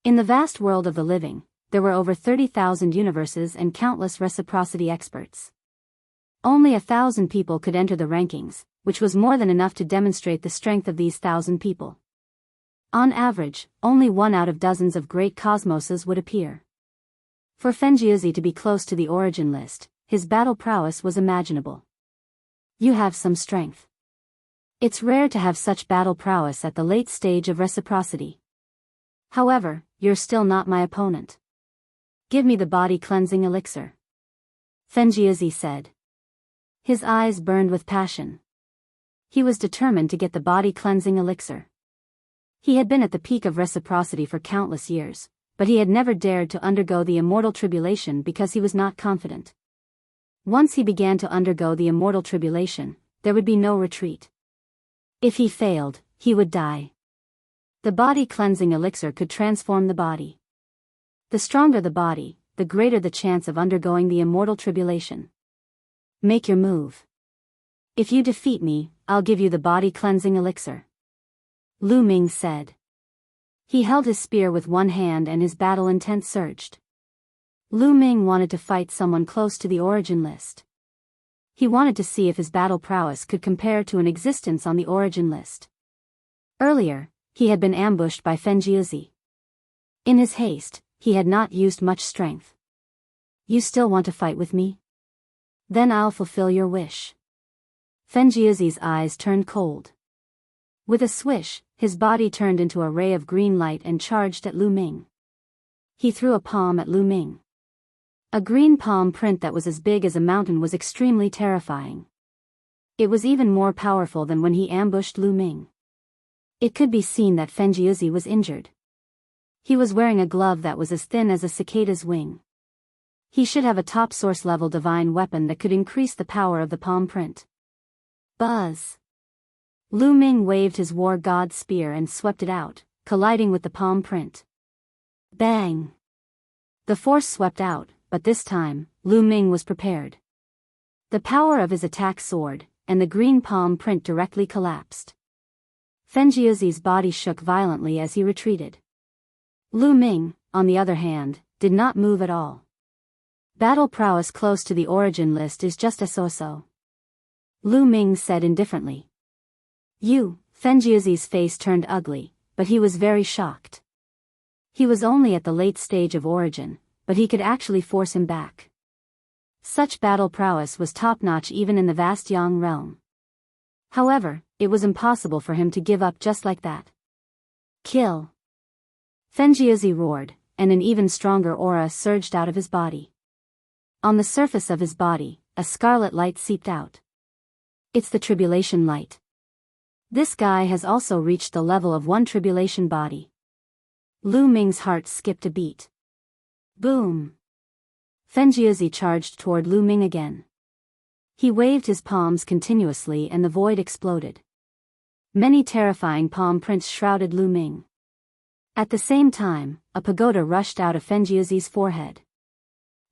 In the vast world of the living, there were over 30,000 universes and countless reciprocity experts. Only 1,000 people could enter the rankings, which was more than enough to demonstrate the strength of these 1,000 people. On average, only one out of dozens of great cosmoses would appear. For Fenjiuzi to be close to the origin list, his battle prowess was imaginable. You have some strength. It's rare to have such battle prowess at the late stage of reciprocity. However, you're still not my opponent. Give me the body cleansing elixir. Fenjiuzi said. His eyes burned with passion. He was determined to get the body cleansing elixir. He had been at the peak of reciprocity for countless years, but he had never dared to undergo the immortal tribulation because he was not confident. Once he began to undergo the immortal tribulation, there would be no retreat. If he failed, he would die. The body cleansing elixir could transform the body. The stronger the body, the greater the chance of undergoing the immortal tribulation. Make your move. If you defeat me, I'll give you the body cleansing elixir. Lu Ming said. He held his spear with one hand and his battle intent surged. Lu Ming wanted to fight someone close to the origin list. He wanted to see if his battle prowess could compare to an existence on the origin list. Earlier, he had been ambushed by Fenjiuzi. In his haste, he had not used much strength. You still want to fight with me? Then I'll fulfill your wish. Fenjiuzi's eyes turned cold. With a swish, his body turned into a ray of green light and charged at Lu Ming. He threw a palm at Lu Ming. A green palm print that was as big as a mountain was extremely terrifying. It was even more powerful than when he ambushed Lu Ming. It could be seen that Fenjiuzi was injured. He was wearing a glove that was as thin as a cicada's wing. He should have a top source level divine weapon that could increase the power of the palm print. Buzz! Lu Ming waved his war god spear and swept it out, colliding with the palm print. Bang! The force swept out, but this time, Lu Ming was prepared. The power of his attack soared, and the green palm print directly collapsed. Fenjiuzi's body shook violently as he retreated. Lu Ming, on the other hand, did not move at all. Battle prowess close to the origin list is just a so-so. Lu Ming said indifferently. Fenjiuzi's face turned ugly, but he was very shocked. He was only at the late stage of origin, but he could actually force him back. Such battle prowess was top-notch even in the vast Yang realm. However, it was impossible for him to give up just like that. Kill! Fenjiuzi roared, and an even stronger aura surged out of his body. On the surface of his body, a scarlet light seeped out. It's the tribulation light. This guy has also reached the level of one tribulation body. Lu Ming's heart skipped a beat. Boom! Fenjiuzi charged toward Lu Ming again. He waved his palms continuously and the void exploded. Many terrifying palm prints shrouded Lu Ming. At the same time, a pagoda rushed out of Fenjiuzi's forehead.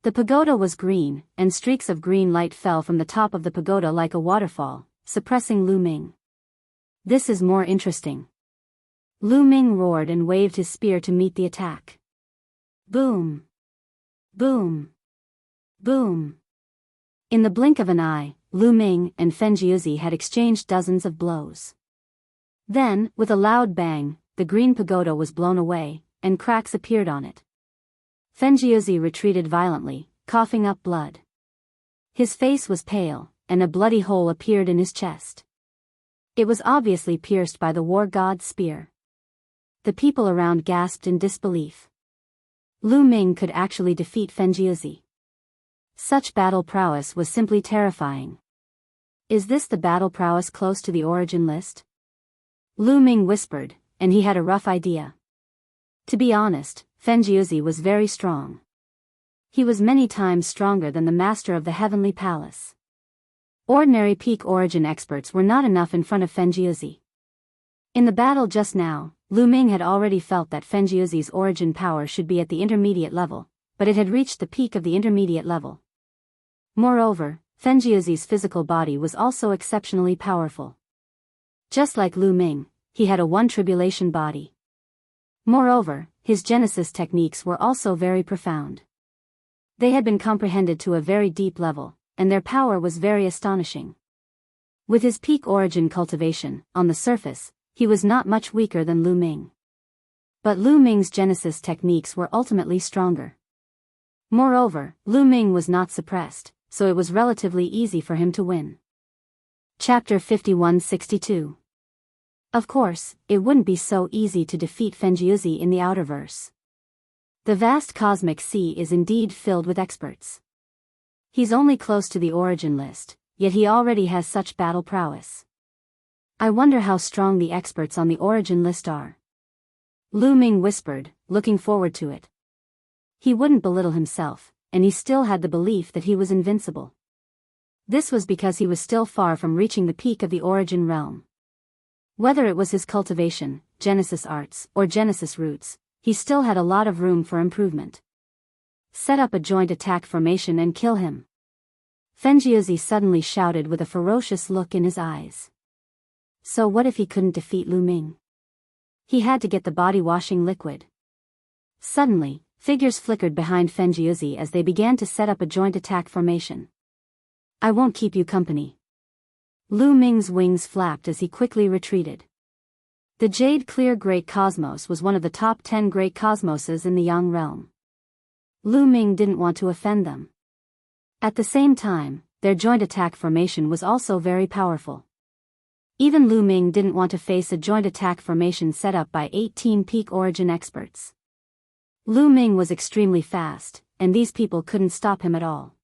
The pagoda was green, and streaks of green light fell from the top of the pagoda like a waterfall, suppressing Lu Ming. This is more interesting. Lu Ming roared and waved his spear to meet the attack. Boom! Boom! Boom! In the blink of an eye, Lu Ming and Fenjiuzi had exchanged dozens of blows. Then, with a loud bang, the green pagoda was blown away, and cracks appeared on it. Fenjiuzi retreated violently, coughing up blood. His face was pale, and a bloody hole appeared in his chest. It was obviously pierced by the war god's spear. The people around gasped in disbelief. Lu Ming could actually defeat Fenjiuzi. Such battle prowess was simply terrifying. Is this the battle prowess close to the origin list? Lu Ming whispered, and he had a rough idea. To be honest, Fenjiuzi was very strong. He was many times stronger than the master of the heavenly palace. Ordinary peak origin experts were not enough in front of Fenjiuzi. In the battle just now, Lu Ming had already felt that Fenjiuzi's origin power should be at the intermediate level, but it had reached the peak of the intermediate level. Moreover, Fenjiuzi's physical body was also exceptionally powerful. Just like Lu Ming, he had a one-tribulation body. Moreover, his Genesis techniques were also very profound. They had been comprehended to a very deep level, and their power was very astonishing. With his peak origin cultivation, on the surface, he was not much weaker than Lu Ming. But Lu Ming's Genesis techniques were ultimately stronger. Moreover, Lu Ming was not suppressed, so it was relatively easy for him to win. Chapter 5162. Of course, it wouldn't be so easy to defeat Fenjiuzi in the Outerverse. The vast cosmic sea is indeed filled with experts. He's only close to the origin list, yet he already has such battle prowess. I wonder how strong the experts on the origin list are. Lu Ming whispered, looking forward to it. He wouldn't belittle himself, and he still had the belief that he was invincible. This was because he was still far from reaching the peak of the origin realm. Whether it was his cultivation, Genesis arts, or Genesis roots, he still had a lot of room for improvement. Set up a joint attack formation and kill him. Fenjiuzi suddenly shouted with a ferocious look in his eyes. So what if he couldn't defeat Lu Ming? He had to get the body-washing liquid. Suddenly, figures flickered behind Fenjiuzi as they began to set up a joint attack formation. I won't keep you company. Lu Ming's wings flapped as he quickly retreated. The Jade Clear Great Cosmos was one of the top 10 Great Cosmoses in the Yang realm. Lu Ming didn't want to offend them. At the same time, their joint attack formation was also very powerful. Even Lu Ming didn't want to face a joint attack formation set up by 18 peak origin experts. Lu Ming was extremely fast, and these people couldn't stop him at all.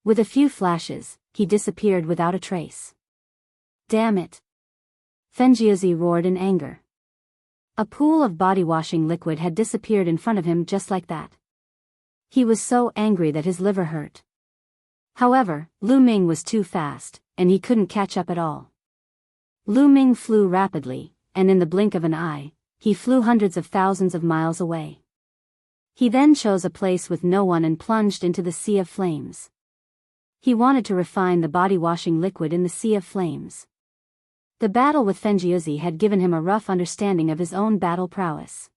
With a few flashes, he disappeared without a trace. Damn it! Fenjiuzi roared in anger. A pool of body-washing liquid had disappeared in front of him just like that. He was so angry that his liver hurt. However, Lu Ming was too fast, and he couldn't catch up at all. Lu Ming flew rapidly, and in the blink of an eye, he flew hundreds of thousands of miles away. He then chose a place with no one and plunged into the sea of flames. He wanted to refine the body-washing liquid in the sea of flames. The battle with Fenjiuzi had given him a rough understanding of his own battle prowess.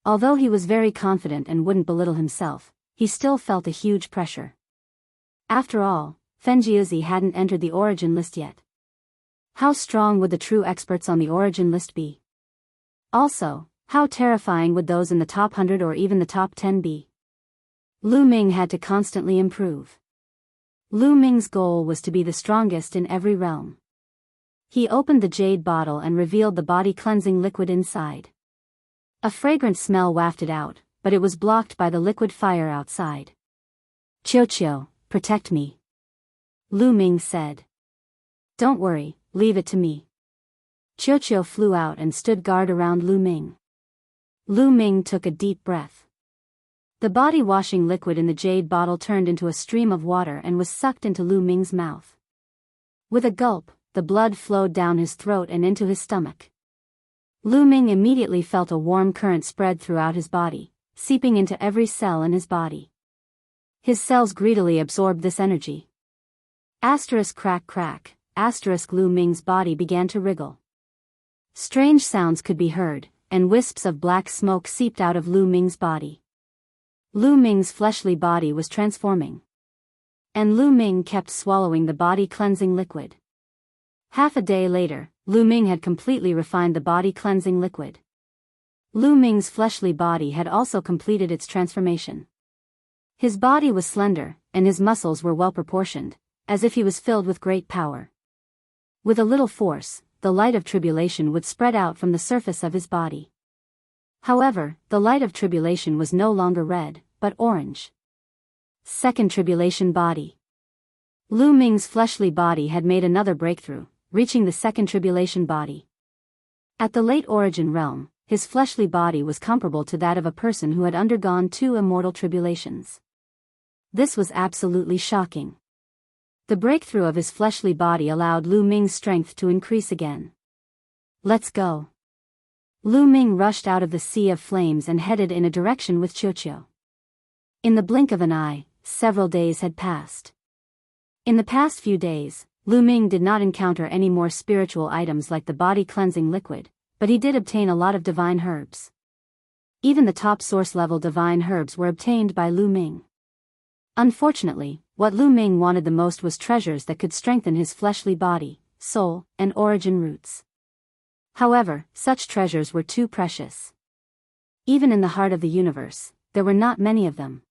Although he was very confident and wouldn't belittle himself, he still felt a huge pressure. After all, Fenjiuzi hadn't entered the origin list yet. How strong would the true experts on the origin list be? Also, how terrifying would those in the top 100 or even the top 10 be? Lu Ming had to constantly improve. Lu Ming's goal was to be the strongest in every realm. He opened the jade bottle and revealed the body-cleansing liquid inside. A fragrant smell wafted out, but it was blocked by the liquid fire outside. "Qiu, protect me," Lu Ming said. "Don't worry, leave it to me." Qiu flew out and stood guard around Lu Ming. Lu Ming took a deep breath. The body-washing liquid in the jade bottle turned into a stream of water and was sucked into Lu Ming's mouth. With a gulp, the blood flowed down his throat and into his stomach. Lu Ming immediately felt a warm current spread throughout his body, seeping into every cell in his body. His cells greedily absorbed this energy. Asterisk crack crack, asterisk Lu Ming's body began to wriggle. Strange sounds could be heard, and wisps of black smoke seeped out of Lu Ming's body. Lu Ming's fleshly body was transforming. And Lu Ming kept swallowing the body-cleansing liquid. Half a day later, Lu Ming had completely refined the body-cleansing liquid. Lu Ming's fleshly body had also completed its transformation. His body was slender, and his muscles were well-proportioned, as if he was filled with great power. With a little force, the light of tribulation would spread out from the surface of his body. However, the light of tribulation was no longer red, but orange. Second tribulation body. Lu Ming's fleshly body had made another breakthrough, reaching the second tribulation body. At the late origin realm, his fleshly body was comparable to that of a person who had undergone 2 immortal tribulations. This was absolutely shocking. The breakthrough of his fleshly body allowed Lu Ming's strength to increase again. Let's go. Lu Ming rushed out of the sea of flames and headed in a direction with Qiuqiu. In the blink of an eye, several days had passed. In the past few days, Lu Ming did not encounter any more spiritual items like the body-cleansing liquid, but he did obtain a lot of divine herbs. Even the top source-level divine herbs were obtained by Lu Ming. Unfortunately, what Lu Ming wanted the most was treasures that could strengthen his fleshly body, soul, and origin roots. However, such treasures were too precious. Even in the heart of the universe, there were not many of them.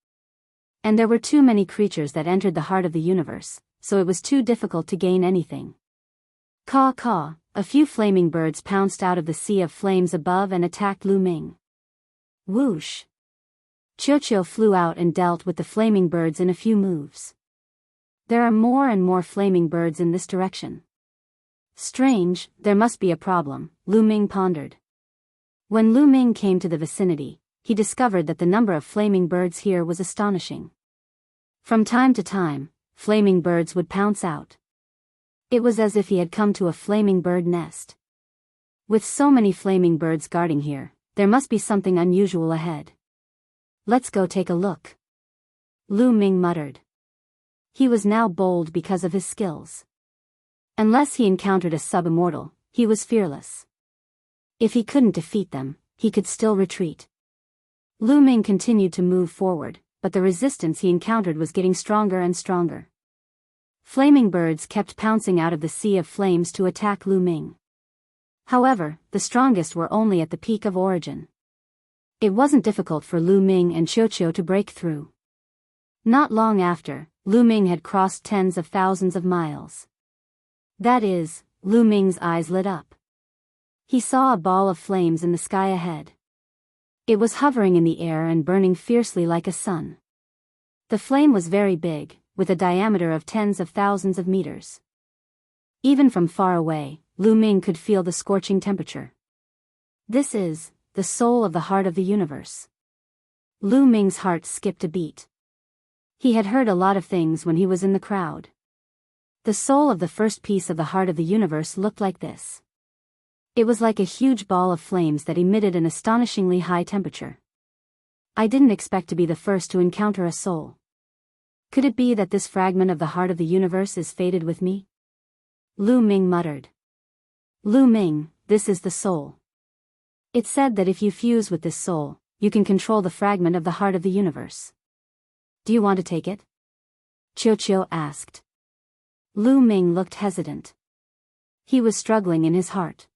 And there were too many creatures that entered the heart of the universe, so it was too difficult to gain anything. Caw caw, a few flaming birds pounced out of the sea of flames above and attacked Lu Ming. Whoosh! Qiuqiu flew out and dealt with the flaming birds in a few moves. There are more and more flaming birds in this direction. Strange, there must be a problem, Lu Ming pondered. When Lu Ming came to the vicinity, he discovered that the number of flaming birds here was astonishing. From time to time, flaming birds would pounce out. It was as if he had come to a flaming bird nest. With so many flaming birds guarding here, there must be something unusual ahead. Let's go take a look. Lu Ming muttered. He was now bold because of his skills. Unless he encountered a sub-immortal, he was fearless. If he couldn't defeat them, he could still retreat. Lu Ming continued to move forward, but the resistance he encountered was getting stronger and stronger. Flaming birds kept pouncing out of the sea of flames to attack Lu Ming. However, the strongest were only at the peak of origin. It wasn't difficult for Lu Ming and Qiuqiu to break through. Not long after, Lu Ming had crossed tens of thousands of miles. That is, Lu Ming's eyes lit up. He saw a ball of flames in the sky ahead. It was hovering in the air and burning fiercely like a sun. The flame was very big, with a diameter of tens of thousands of meters. Even from far away, Lu Ming could feel the scorching temperature. This is the soul of the heart of the universe. Lu Ming's heart skipped a beat. He had heard a lot of things when he was in the crowd. The soul of the first piece of the heart of the universe looked like this. It was like a huge ball of flames that emitted an astonishingly high temperature. I didn't expect to be the first to encounter a soul. Could it be that this fragment of the heart of the universe is fated with me? Lu Ming muttered. Lu Ming, this is the soul. It's said that if you fuse with this soul, you can control the fragment of the heart of the universe. Do you want to take it? Qiuqiu asked. Lu Ming looked hesitant. He was struggling in his heart.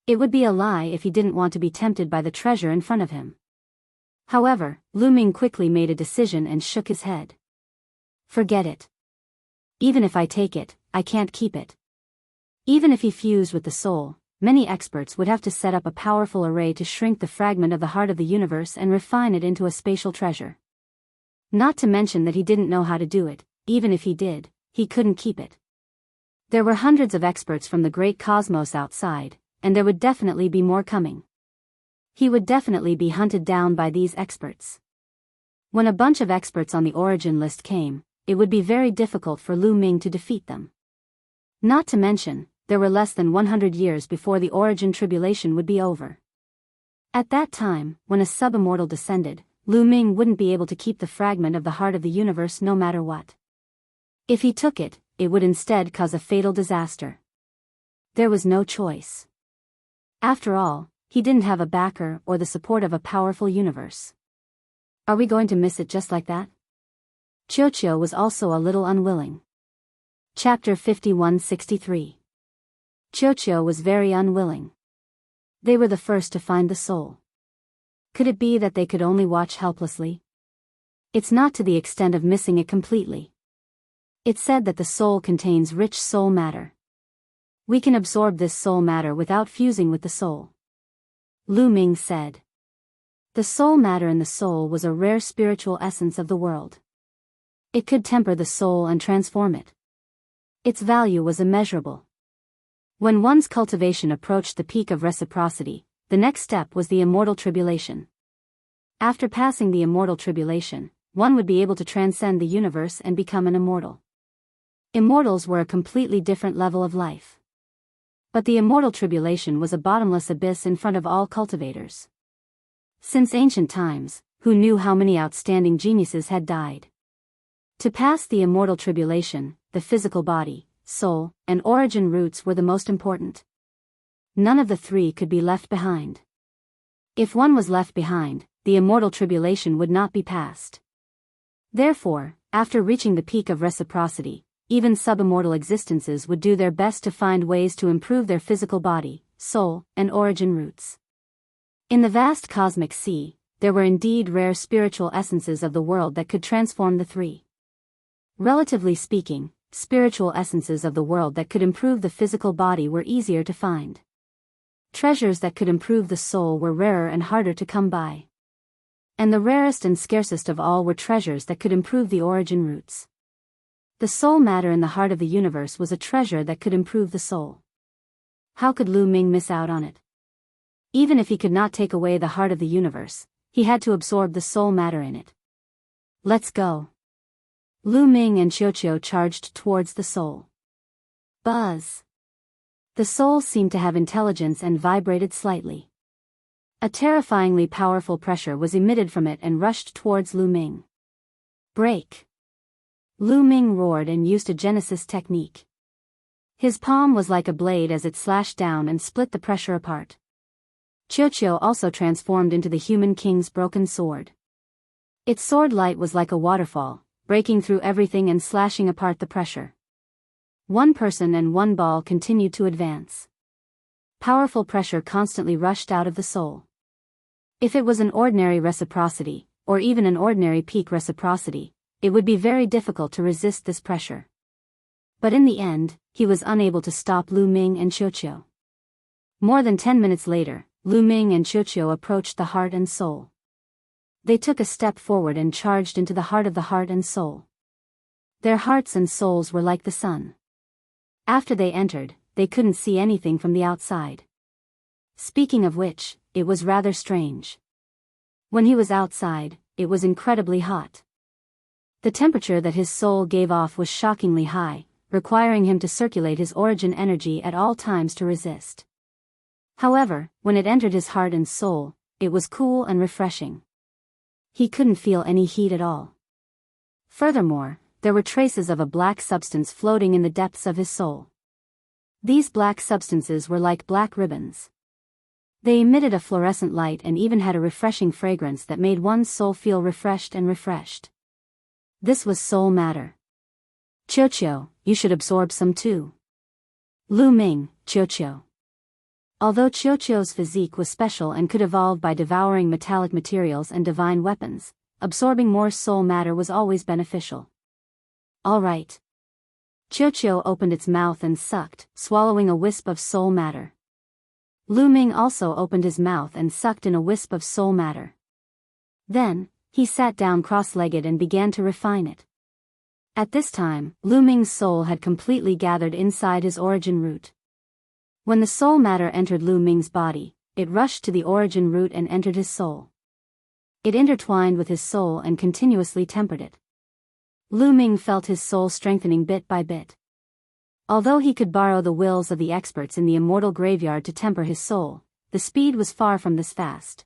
It would be a lie if he didn't want to be tempted by the treasure in front of him. However, Lu Ming quickly made a decision and shook his head. Forget it. Even if I take it, I can't keep it. Even if he fused with the soul, many experts would have to set up a powerful array to shrink the fragment of the heart of the universe and refine it into a spatial treasure. Not to mention that he didn't know how to do it. Even if he did, he couldn't keep it. There were hundreds of experts from the great cosmos outside, and there would definitely be more coming. He would definitely be hunted down by these experts. When a bunch of experts on the origin list came, it would be very difficult for Lu Ming to defeat them. Not to mention, there were less than 100 years before the origin tribulation would be over. At that time, when a sub-immortal descended, Lu Ming wouldn't be able to keep the fragment of the heart of the universe no matter what. If he took it, it would instead cause a fatal disaster. There was no choice. After all, he didn't have a backer or the support of a powerful universe. Are we going to miss it just like that? Qiuqiu was also a little unwilling. Chapter 5163. Qiuqiu was very unwilling. They were the first to find the soul. Could it be that they could only watch helplessly? It's not to the extent of missing it completely. It's said that the soul contains rich soul matter. We can absorb this soul matter without fusing with the soul. Lu Ming said. The soul matter in the soul was a rare spiritual essence of the world. It could temper the soul and transform it. Its value was immeasurable. When one's cultivation approached the peak of reciprocity, the next step was the immortal tribulation. After passing the immortal tribulation, one would be able to transcend the universe and become an immortal. Immortals were a completely different level of life. But the immortal tribulation was a bottomless abyss in front of all cultivators. Since ancient times, who knew how many outstanding geniuses had died? To pass the immortal tribulation, the physical body, soul, and origin roots were the most important. None of the three could be left behind. If one was left behind, the immortal tribulation would not be passed. Therefore, after reaching the peak of reciprocity, even sub-immortal existences would do their best to find ways to improve their physical body, soul, and origin roots. In the vast cosmic sea, there were indeed rare spiritual essences of the world that could transform the three. Relatively speaking, spiritual essences of the world that could improve the physical body were easier to find. Treasures that could improve the soul were rarer and harder to come by. And the rarest and scarcest of all were treasures that could improve the origin roots. The soul matter in the heart of the universe was a treasure that could improve the soul. How could Lu Ming miss out on it? Even if he could not take away the heart of the universe, he had to absorb the soul matter in it. Let's go. Lu Ming and Qiuqiu charged towards the soul. Buzz. The soul seemed to have intelligence and vibrated slightly. A terrifyingly powerful pressure was emitted from it and rushed towards Lu Ming. Break. Lu Ming roared and used a Genesis technique. His palm was like a blade as it slashed down and split the pressure apart. Qiuqiu also transformed into the human king's broken sword. Its sword light was like a waterfall, breaking through everything and slashing apart the pressure. One person and one ball continued to advance. Powerful pressure constantly rushed out of the soul. If it was an ordinary reciprocity, or even an ordinary peak reciprocity, it would be very difficult to resist this pressure. But in the end, he was unable to stop Lu Ming and Qiuqiu. More than 10 minutes later, Lu Ming and Qiuqiu approached the heart and soul. They took a step forward and charged into the heart and soul. Their hearts and souls were like the sun. After they entered, they couldn't see anything from the outside. Speaking of which, it was rather strange. When he was outside, it was incredibly hot. The temperature that his soul gave off was shockingly high, requiring him to circulate his origin energy at all times to resist. However, when it entered his heart and soul, it was cool and refreshing. He couldn't feel any heat at all. Furthermore, there were traces of a black substance floating in the depths of his soul. These black substances were like black ribbons. They emitted a fluorescent light and even had a refreshing fragrance that made one's soul feel refreshed and refreshed. This was soul matter. Qiuqiu, you should absorb some too. Lu Ming, Qiuqiu. Although Qiuqiu's physique was special and could evolve by devouring metallic materials and divine weapons, absorbing more soul matter was always beneficial. All right. Qiuqiu opened its mouth and sucked, swallowing a wisp of soul matter. Lu Ming also opened his mouth and sucked in a wisp of soul matter. Then, he sat down cross-legged and began to refine it. At this time, Lu Ming's soul had completely gathered inside his origin root. When the soul matter entered Lu Ming's body, it rushed to the origin root and entered his soul. It intertwined with his soul and continuously tempered it. Lu Ming felt his soul strengthening bit by bit. Although he could borrow the wills of the experts in the immortal graveyard to temper his soul, the speed was far from this fast.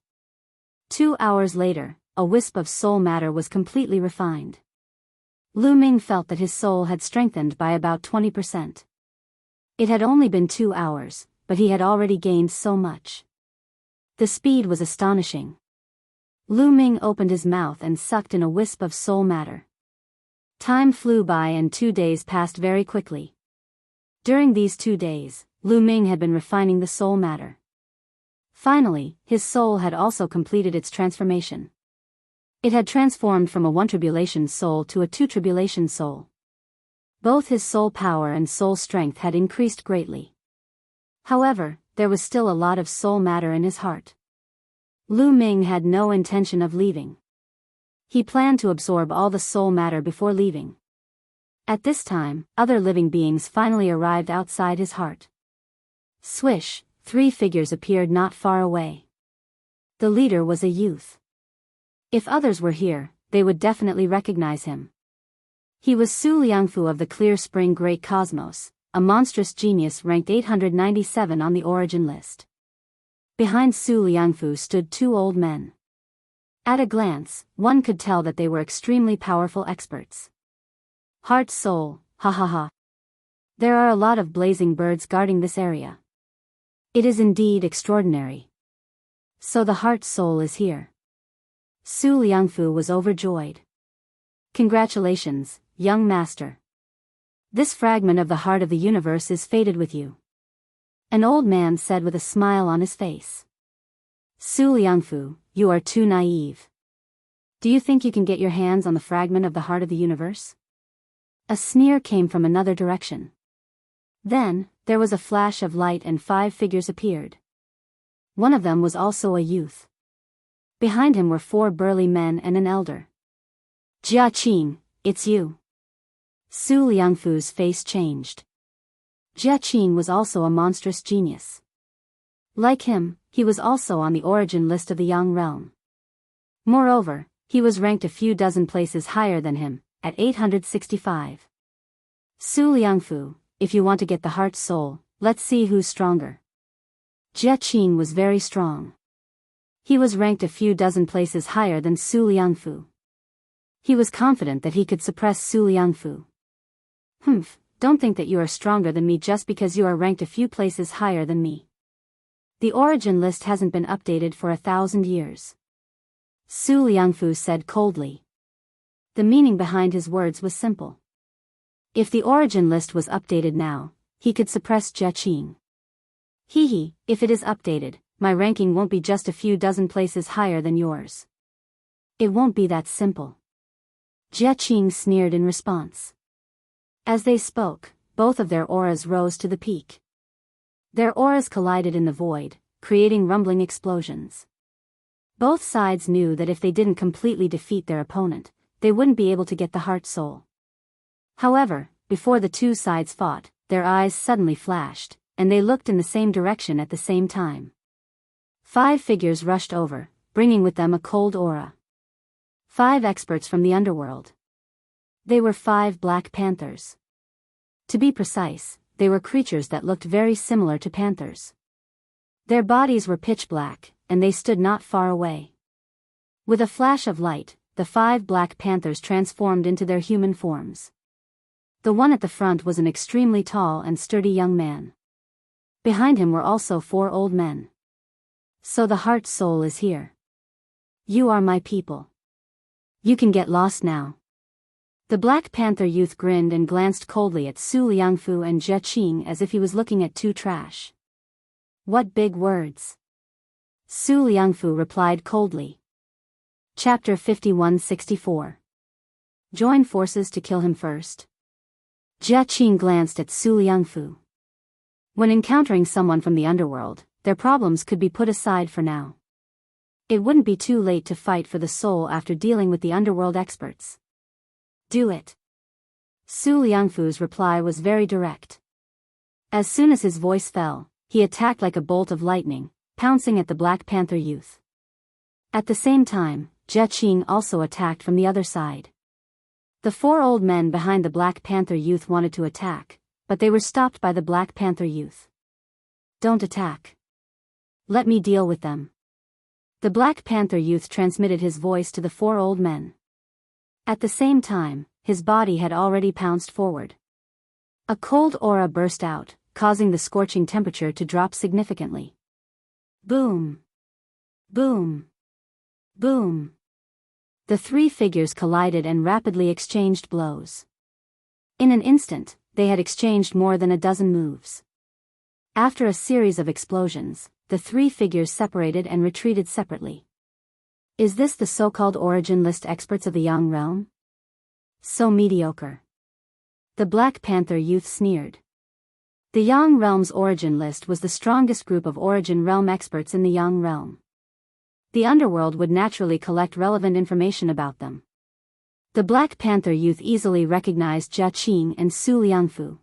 2 hours later, a wisp of soul matter was completely refined. Lu Ming felt that his soul had strengthened by about 20%. It had only been 2 hours, but he had already gained so much. The speed was astonishing. Lu Ming opened his mouth and sucked in a wisp of soul matter. Time flew by and 2 days passed very quickly. During these 2 days, Lu Ming had been refining the soul matter. Finally, his soul had also completed its transformation. It had transformed from a 1 tribulation soul to a 2 tribulation soul. Both his soul power and soul strength had increased greatly. However, there was still a lot of soul matter in his heart. Lu Ming had no intention of leaving. He planned to absorb all the soul matter before leaving. At this time, other living beings finally arrived outside his heart. Swish, 3 figures appeared not far away. The leader was a youth. If others were here, they would definitely recognize him. He was Su Liangfu of the Clear Spring Great Cosmos, a monstrous genius ranked 897 on the origin list. Behind Su Liangfu stood 2 old men. At a glance, one could tell that they were extremely powerful experts. Heart soul, ha ha ha. There are a lot of blazing birds guarding this area. It is indeed extraordinary. So the heart soul is here. Su Liangfu was overjoyed. Congratulations, young master. This fragment of the heart of the universe is fated with you. An old man said with a smile on his face. Su Liangfu, you are too naive. Do you think you can get your hands on the fragment of the heart of the universe? A sneer came from another direction. Then, there was a flash of light and 5 figures appeared. One of them was also a youth. Behind him were 4 burly men and an elder. Jia Qing, it's you. Su Liangfu's face changed. Jia Qing was also a monstrous genius. Like him, he was also on the origin list of the Yang realm. Moreover, he was ranked a few dozen places higher than him, at 865. Su Liangfu, if you want to get the heart soul, let's see who's stronger. Jia Qing was very strong. He was ranked a few dozen places higher than Su Liangfu. He was confident that he could suppress Su Liangfu. Don't think that you are stronger than me just because you are ranked a few places higher than me. The origin list hasn't been updated for 1,000 years. Su Liangfu said coldly. The meaning behind his words was simple. If the origin list was updated now, he could suppress Jia Qing. If it is updated, my ranking won't be just a few dozen places higher than yours. It won't be that simple. Jia Qing sneered in response. As they spoke, both of their auras rose to the peak. Their auras collided in the void, creating rumbling explosions. Both sides knew that if they didn't completely defeat their opponent, they wouldn't be able to get the heart soul. However, before the 2 sides fought, their eyes suddenly flashed, and they looked in the same direction at the same time. 5 figures rushed over, bringing with them a cold aura. 5 experts from the underworld. They were 5 black panthers. To be precise, they were creatures that looked very similar to panthers. Their bodies were pitch black, and they stood not far away. With a flash of light, the 5 black panthers transformed into their human forms. The one at the front was an extremely tall and sturdy young man. Behind him were also 4 old men. So the heart soul is here. You are my people. You can get lost now. The Black Panther youth grinned and glanced coldly at Su Liangfu and Jia Qing as if he was looking at 2 trash. What big words. Su Liangfu replied coldly. Chapter 5164. Join forces to kill him first. Jia Qing glanced at Su Liangfu. When encountering someone from the underworld, their problems could be put aside for now. It wouldn't be too late to fight for the soul after dealing with the underworld experts. Do it. Su Liangfu's reply was very direct. As soon as his voice fell, he attacked like a bolt of lightning, pouncing at the Black Panther youth. At the same time, Jia Qing also attacked from the other side. The four old men behind the Black Panther youth wanted to attack, but they were stopped by the Black Panther youth. Don't attack. Let me deal with them. The Black Panther youth transmitted his voice to the four old men. At the same time, his body had already pounced forward. A cold aura burst out, causing the scorching temperature to drop significantly. Boom! Boom! Boom! The three figures collided and rapidly exchanged blows. In an instant, they had exchanged more than a dozen moves. After a series of explosions, the three figures separated and retreated separately. Is this the so-called origin list experts of the Yang realm? So mediocre. The Black Panther youth sneered. The Yang realm's origin list was the strongest group of origin realm experts in the Yang realm. The underworld would naturally collect relevant information about them. The Black Panther youth easily recognized Jia Qing and Su Liangfu.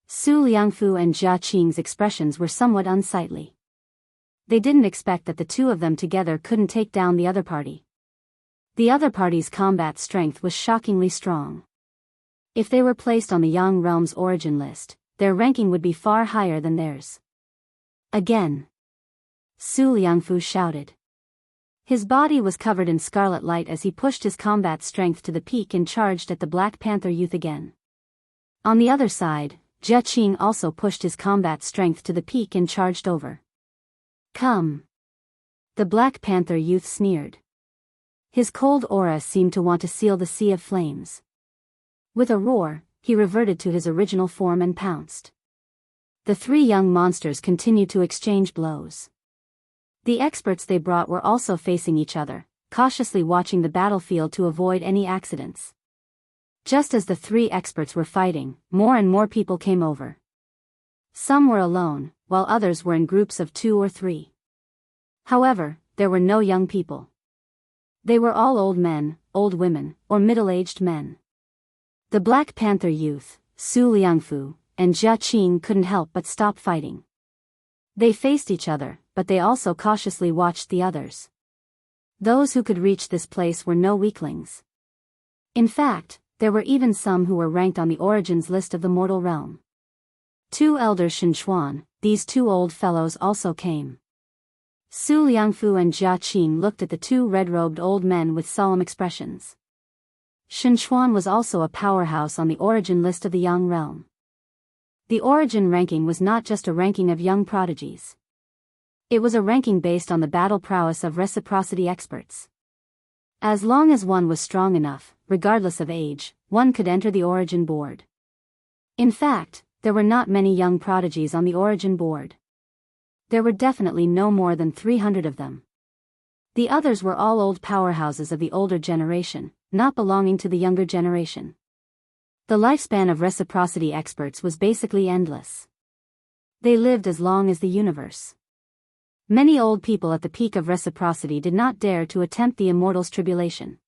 Su Liangfu and Jia Qing's expressions were somewhat unsightly. They didn't expect that the two of them together couldn't take down the other party. The other party's combat strength was shockingly strong. If they were placed on the Yang realm's origin list, their ranking would be far higher than theirs. Again. Su Liangfu shouted. His body was covered in scarlet light as he pushed his combat strength to the peak and charged at the Black Panther youth again. On the other side, Jia Qing also pushed his combat strength to the peak and charged over. Come! The Black Panther youth sneered. His cold aura seemed to want to seal the sea of flames. With a roar, he reverted to his original form and pounced. The three young monsters continued to exchange blows. The experts they brought were also facing each other, cautiously watching the battlefield to avoid any accidents. Just as the three experts were fighting, more and more people came over. Some were alone, while others were in groups of 2 or 3. However, there were no young people. They were all old men, old women, or middle-aged men. The Black Panther youth, Su Liangfu, and Jia Qing couldn't help but stop fighting. They faced each other, but they also cautiously watched the others. Those who could reach this place were no weaklings. In fact, there were even some who were ranked on the origins list of the mortal realm. 2 elders Shinchuan, these 2 old fellows also came. Su Liangfu and Jia Qing looked at the 2 red-robed old men with solemn expressions. Shinchuan was also a powerhouse on the origin list of the Yang realm. The origin ranking was not just a ranking of young prodigies. It was a ranking based on the battle prowess of reciprocity experts. As long as one was strong enough, regardless of age, one could enter the origin board. In fact, there were not many young prodigies on the origin board. There were definitely no more than 300 of them. The others were all old powerhouses of the older generation, not belonging to the younger generation. The lifespan of reciprocity experts was basically endless. They lived as long as the universe. Many old people at the peak of reciprocity did not dare to attempt the immortal's tribulation.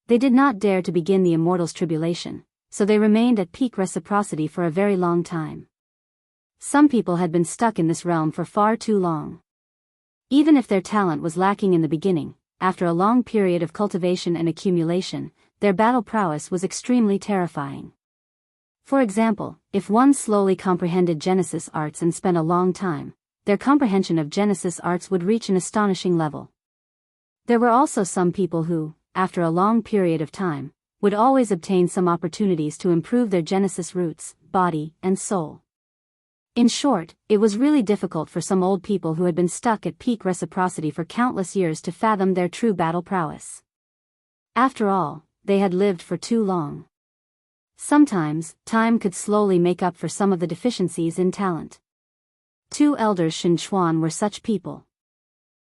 They did not dare to begin the immortal's tribulation, so they remained at peak reciprocity for a very long time. Some people had been stuck in this realm for far too long. Even if their talent was lacking in the beginning, after a long period of cultivation and accumulation, their battle prowess was extremely terrifying. For example, if one slowly comprehended Genesis arts and spent a long time, their comprehension of Genesis arts would reach an astonishing level. There were also some people who, after a long period of time, would always obtain some opportunities to improve their Genesis roots, body, and soul. In short, it was really difficult for some old people who had been stuck at peak reciprocity for countless years to fathom their true battle prowess. After all, they had lived for too long. Sometimes, time could slowly make up for some of the deficiencies in talent. 2 elders Shinchuan were such people.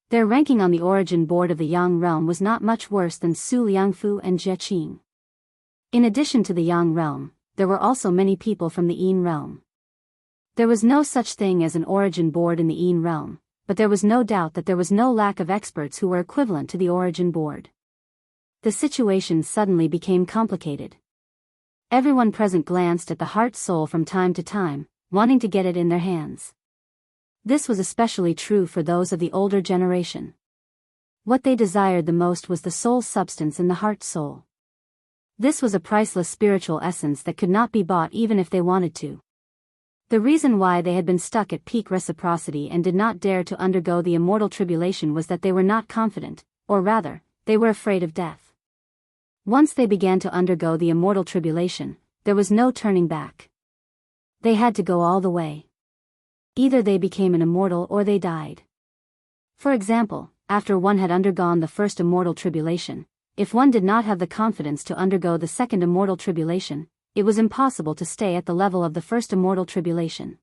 Their ranking on the origin board of the Yang realm was not much worse than Su Liangfu and Jia Qing. In addition to the Yang realm, there were also many people from the Yin realm. There was no such thing as an origin board in the Yin realm, but there was no doubt that there was no lack of experts who were equivalent to the origin board. The situation suddenly became complicated. Everyone present glanced at the heart-soul from time to time, wanting to get it in their hands. This was especially true for those of the older generation. What they desired the most was the soul substance in the heart soul. This was a priceless spiritual essence that could not be bought even if they wanted to. The reason why they had been stuck at peak reciprocity and did not dare to undergo the immortal tribulation was that they were not confident, or rather, they were afraid of death. Once they began to undergo the immortal tribulation, there was no turning back. They had to go all the way. Either they became an immortal or they died. For example, after one had undergone the first immortal tribulation, if one did not have the confidence to undergo the second immortal tribulation, it was impossible to stay at the level of the first immortal tribulation.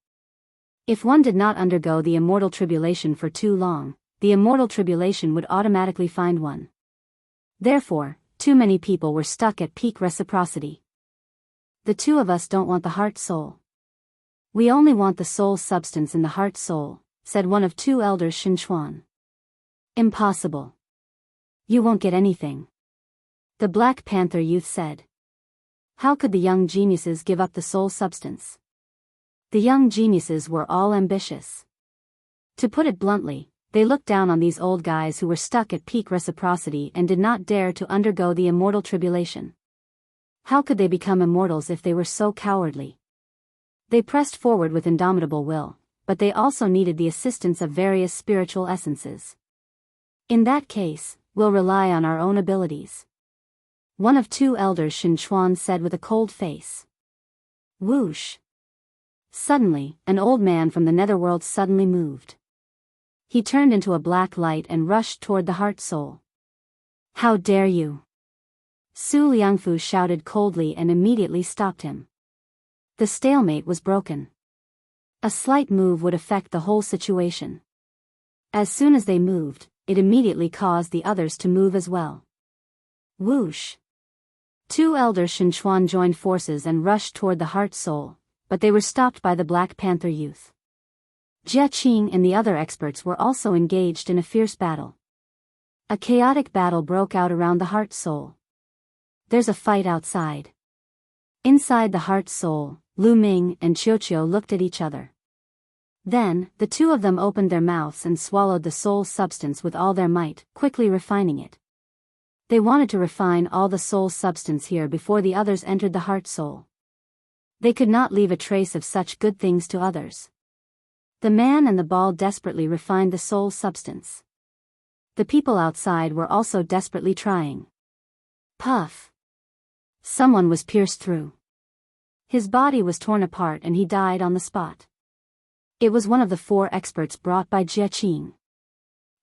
If one did not undergo the immortal tribulation for too long, the immortal tribulation would automatically find one. Therefore, too many people were stuck at peak reciprocity. The two of us don't want the heart soul. We only want the soul substance in the heart soul, said one of two elders Shinchuan. Impossible. You won't get anything. The Black Panther youth said. How could the young geniuses give up the soul substance? The young geniuses were all ambitious. To put it bluntly, they looked down on these old guys who were stuck at peak reciprocity and did not dare to undergo the immortal tribulation. How could they become immortals if they were so cowardly? They pressed forward with indomitable will, but they also needed the assistance of various spiritual essences. In that case, we'll rely on our own abilities. One of two elders Shinchuan said with a cold face. Whoosh! Suddenly, an old man from the netherworld suddenly moved. He turned into a black light and rushed toward the heart soul. How dare you! Su Liangfu shouted coldly and immediately stopped him. The stalemate was broken. A slight move would affect the whole situation. As soon as they moved, it immediately caused the others to move as well. Whoosh! Two elders Shinchuan joined forces and rushed toward the heart soul, but they were stopped by the Black Panther youth. Jia Qing and the other experts were also engaged in a fierce battle. A chaotic battle broke out around the heart soul. There's a fight outside. Inside the heart soul, Lu Ming and Qiuqiu looked at each other. Then, the two of them opened their mouths and swallowed the soul substance with all their might, quickly refining it. They wanted to refine all the soul substance here before the others entered the heart soul. They could not leave a trace of such good things to others. The man and the ball desperately refined the soul substance. The people outside were also desperately trying. Puff! Someone was pierced through. His body was torn apart and he died on the spot. It was one of the four experts brought by Jia Qing.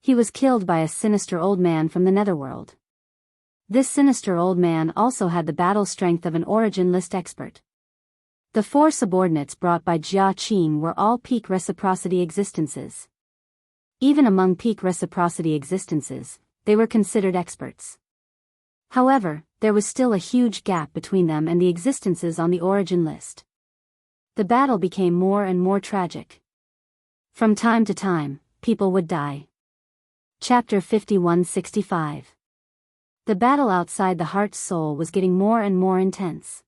He was killed by a sinister old man from the netherworld. This sinister old man also had the battle strength of an origin list expert. The four subordinates brought by Jia Qing were all peak reciprocity existences. Even among peak reciprocity existences, they were considered experts. However, there was still a huge gap between them and the existences on the origin list. The battle became more and more tragic. From time to time, people would die. Chapter 5165. The battle outside the heart's soul was getting more and more intense.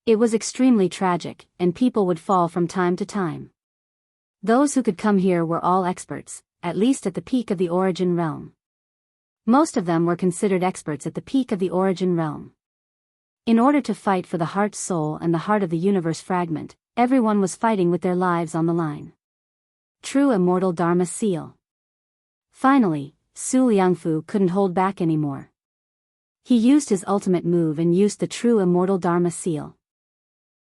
It was extremely tragic, and people would fall from time to time. Those who could come here were all experts, at least at the peak of the origin realm. Most of them were considered experts at the peak of the origin realm. In order to fight for the heart's soul and the heart of the universe fragment, everyone was fighting with their lives on the line. True immortal Dharma seal. Finally, Su Liangfu couldn't hold back anymore. He used his ultimate move and used the true immortal Dharma seal.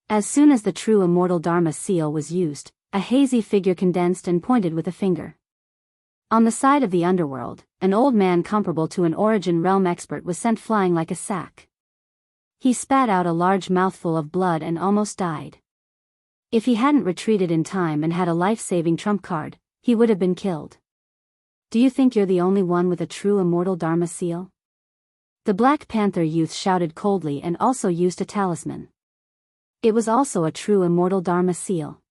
As soon as the true immortal Dharma seal was used, a hazy figure condensed and pointed with a finger. On the side of the underworld, an old man comparable to an origin realm expert was sent flying like a sack. He spat out a large mouthful of blood and almost died. If he hadn't retreated in time and had a life-saving trump card, he would have been killed. Do you think you're the only one with a true immortal Dharma seal? The Black Panther youth shouted coldly and also used a talisman. It was also a true immortal Dharma seal.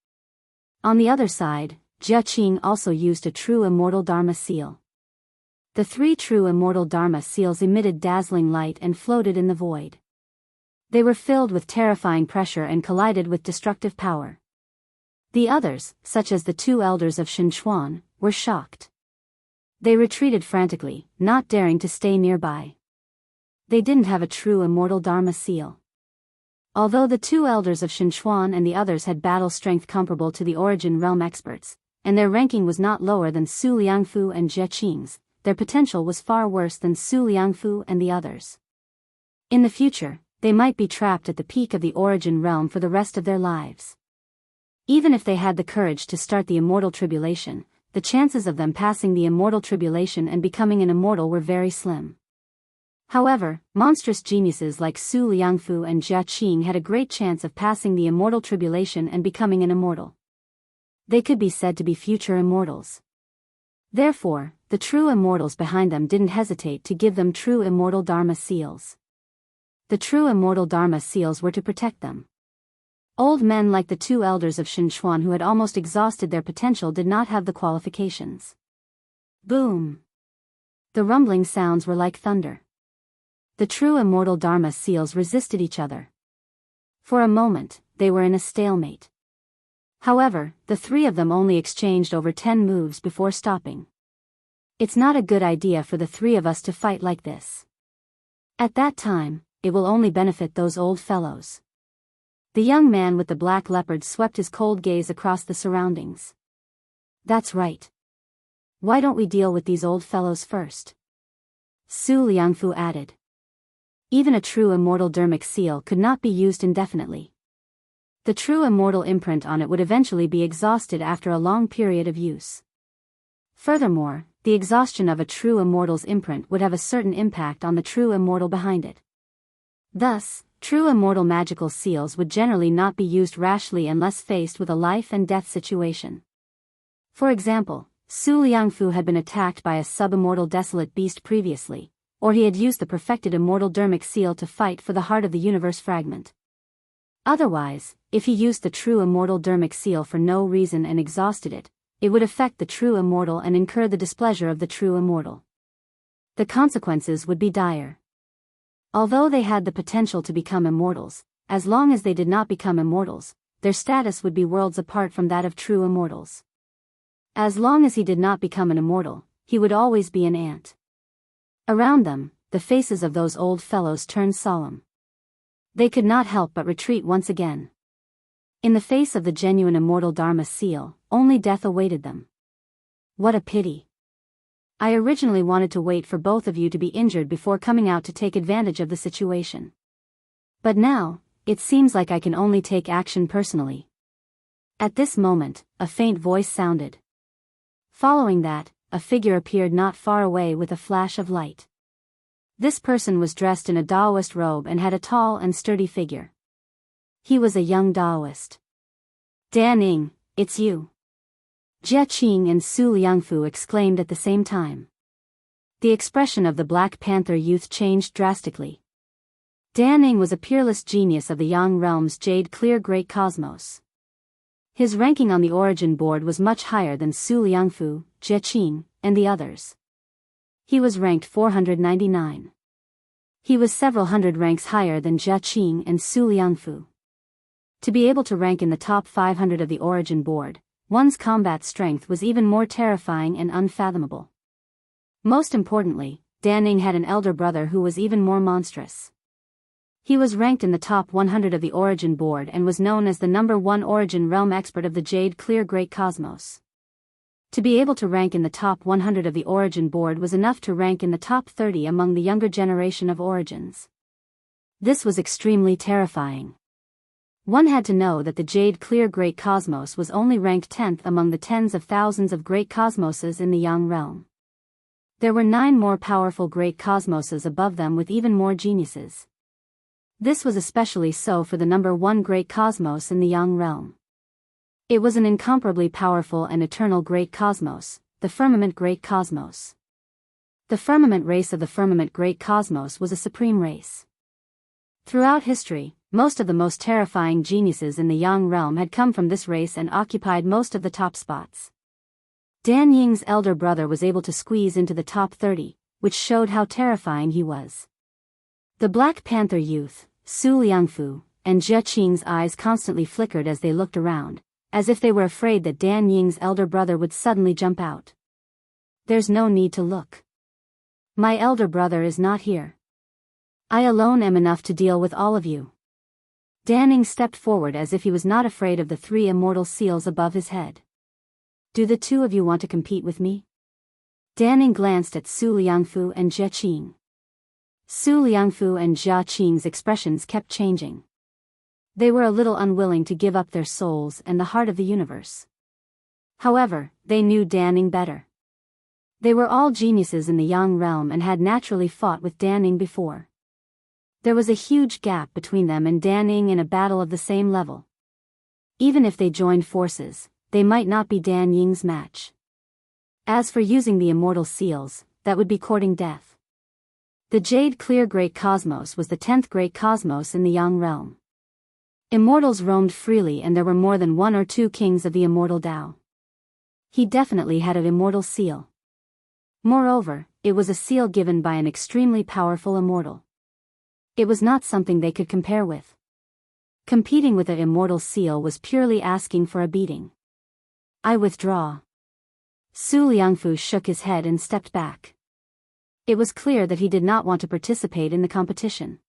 On the other side, Jia Qing also used a true immortal Dharma seal. The three true immortal Dharma seals emitted dazzling light and floated in the void. They were filled with terrifying pressure and collided with destructive power. The others, such as the two elders of Shinchuan, were shocked. They retreated frantically, not daring to stay nearby. They didn't have a true immortal Dharma seal. Although the two elders of Shinchuan and the others had battle strength comparable to the Origin Realm experts, and their ranking was not lower than Su Liangfu and Jie Qing's, their potential was far worse than Su Liangfu and the others. In the future, they might be trapped at the peak of the Origin Realm for the rest of their lives. Even if they had the courage to start the immortal tribulation, the chances of them passing the immortal tribulation and becoming an immortal were very slim. However, monstrous geniuses like Su Liangfu and Jia Qing had a great chance of passing the immortal tribulation and becoming an immortal. They could be said to be future immortals. Therefore, the true immortals behind them didn't hesitate to give them true immortal Dharma seals. The true immortal Dharma seals were to protect them. Old men like the two elders of Shinchuan who had almost exhausted their potential did not have the qualifications. Boom! The rumbling sounds were like thunder. The true immortal Dharma seals resisted each other. For a moment, they were in a stalemate. However, the three of them only exchanged over 10 moves before stopping. It's not a good idea for the three of us to fight like this. At that time, it will only benefit those old fellows. The young man with the black leopard swept his cold gaze across the surroundings. That's right. Why don't we deal with these old fellows first? Su Liangfu added. Even a true immortal dermic seal could not be used indefinitely. The true immortal imprint on it would eventually be exhausted after a long period of use. Furthermore, the exhaustion of a true immortal's imprint would have a certain impact on the true immortal behind it. Thus, true immortal magical seals would generally not be used rashly unless faced with a life and death situation. For example, Su Liangfu had been attacked by a sub-immortal desolate beast previously, or he had used the perfected immortal dermic seal to fight for the heart of the universe fragment. Otherwise, if he used the true immortal dermic seal for no reason and exhausted it, it would affect the true immortal and incur the displeasure of the true immortal. The consequences would be dire. Although they had the potential to become immortals, as long as they did not become immortals, their status would be worlds apart from that of true immortals. As long as he did not become an immortal, he would always be an ant. Around them, the faces of those old fellows turned solemn. They could not help but retreat once again. In the face of the genuine immortal Dharma seal, only death awaited them. What a pity. I originally wanted to wait for both of you to be injured before coming out to take advantage of the situation. But now, it seems like I can only take action personally. At this moment, a faint voice sounded. Following that, a figure appeared not far away with a flash of light. This person was dressed in a Taoist robe and had a tall and sturdy figure. He was a young Taoist. Dan Ning, it's you. Jie Qing and Su Liangfu exclaimed at the same time. The expression of the Black Panther youth changed drastically. Dan Ning was a peerless genius of the Yang Realm's Jade Clear Great Cosmos. His ranking on the Origin board was much higher than Su Liangfu, Jie Qing, and the others. He was ranked 499. He was several hundred ranks higher than Jie Qing and Su Liangfu. To be able to rank in the top 500 of the Origin board, one's combat strength was even more terrifying and unfathomable. Most importantly, Dan Ning had an elder brother who was even more monstrous. He was ranked in the top 100 of the Origin board and was known as the #1 Origin Realm expert of the Jade Clear Great Cosmos. To be able to rank in the top 100 of the Origin board was enough to rank in the top 30 among the younger generation of Origins. This was extremely terrifying. One had to know that the Jade Clear Great Cosmos was only ranked 10th among the tens of thousands of great cosmoses in the Yang Realm. There were 9 more powerful great cosmoses above them with even more geniuses. This was especially so for the #1 great cosmos in the Yang Realm. It was an incomparably powerful and eternal great cosmos, the Firmament Great Cosmos. The Firmament race of the Firmament Great Cosmos was a supreme race. Throughout history, most of the most terrifying geniuses in the Yang Realm had come from this race and occupied most of the top spots. Dan Ying's elder brother was able to squeeze into the top 30, which showed how terrifying he was. The Black Panther youth, Su Liangfu, and Jie Qing's eyes constantly flickered as they looked around, as if they were afraid that Dan Ying's elder brother would suddenly jump out. There's no need to look. My elder brother is not here. I alone am enough to deal with all of you. Danning stepped forward as if he was not afraid of the 3 immortal seals above his head. Do the 2 of you want to compete with me? Danning glanced at Su Liangfu and Jia Qing. Su Liangfu and Jia Qing's expressions kept changing. They were a little unwilling to give up their souls and the heart of the universe. However, they knew Danning better. They were all geniuses in the Yang realm and had naturally fought with Danning before. There was a huge gap between them and Danning in a battle of the same level. Even if they joined forces, they might not be Dan Ying's match. As for using the immortal seals, that would be courting death. The Jade Clear Great Cosmos was the 10th Great Cosmos in the Yang realm. Immortals roamed freely and there were more than 1 or 2 kings of the immortal Tao. He definitely had an immortal seal. Moreover, it was a seal given by an extremely powerful immortal. It was not something they could compare with. Competing with an immortal seal was purely asking for a beating. I withdraw. Su Liangfu shook his head and stepped back. It was clear that he did not want to participate in the competition.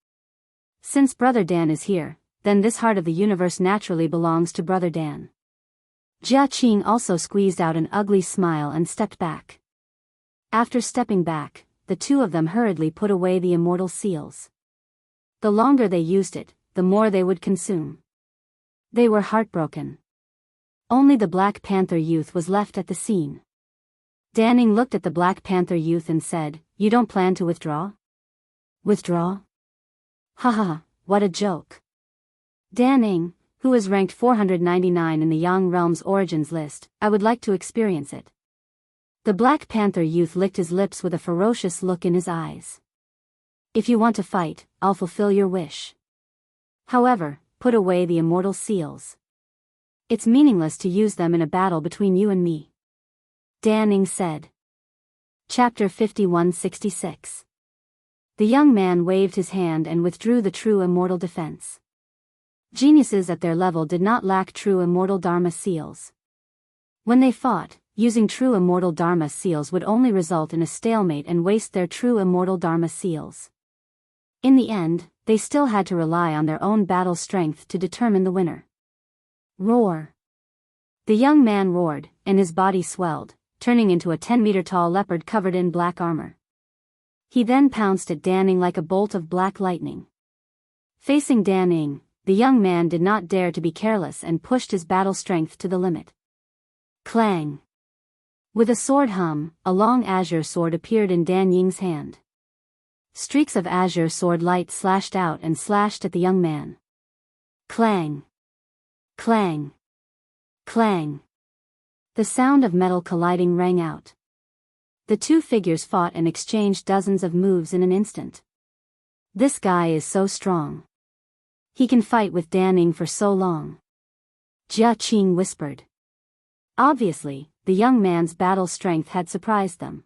Since Brother Dan is here, then this heart of the universe naturally belongs to Brother Dan. Jia Qing also squeezed out an ugly smile and stepped back. After stepping back, the 2 of them hurriedly put away the immortal seals. The longer they used it, the more they would consume. They were heartbroken. Only the Black Panther youth was left at the scene. Danning looked at the Black Panther youth and said, "You don't plan to withdraw?" Withdraw? Haha, what a joke. Danning, who is ranked 499 in the Yang Realm's origins list, I would like to experience it. The Black Panther youth licked his lips with a ferocious look in his eyes. If you want to fight, I'll fulfill your wish. However, put away the immortal seals. It's meaningless to use them in a battle between you and me. Danning said. Chapter 5166. The young man waved his hand and withdrew the true immortal defense. Geniuses at their level did not lack true immortal Dharma seals. When they fought, using true immortal Dharma seals would only result in a stalemate and waste their true immortal Dharma seals. In the end, they still had to rely on their own battle strength to determine the winner. Roar! The young man roared, and his body swelled, turning into a 10-meter-tall leopard covered in black armor. He then pounced at Danning like a bolt of black lightning. Facing Danning, the young man did not dare to be careless and pushed his battle strength to the limit. Clang! With a sword hum, a long azure sword appeared in Dan Ying's hand. Streaks of azure sword light slashed out and slashed at the young man. Clang! Clang! Clang! The sound of metal colliding rang out. The 2 figures fought and exchanged dozens of moves in an instant. This guy is so strong. He can fight with Danning for so long. Jia Qing whispered. Obviously, the young man's battle strength had surprised them.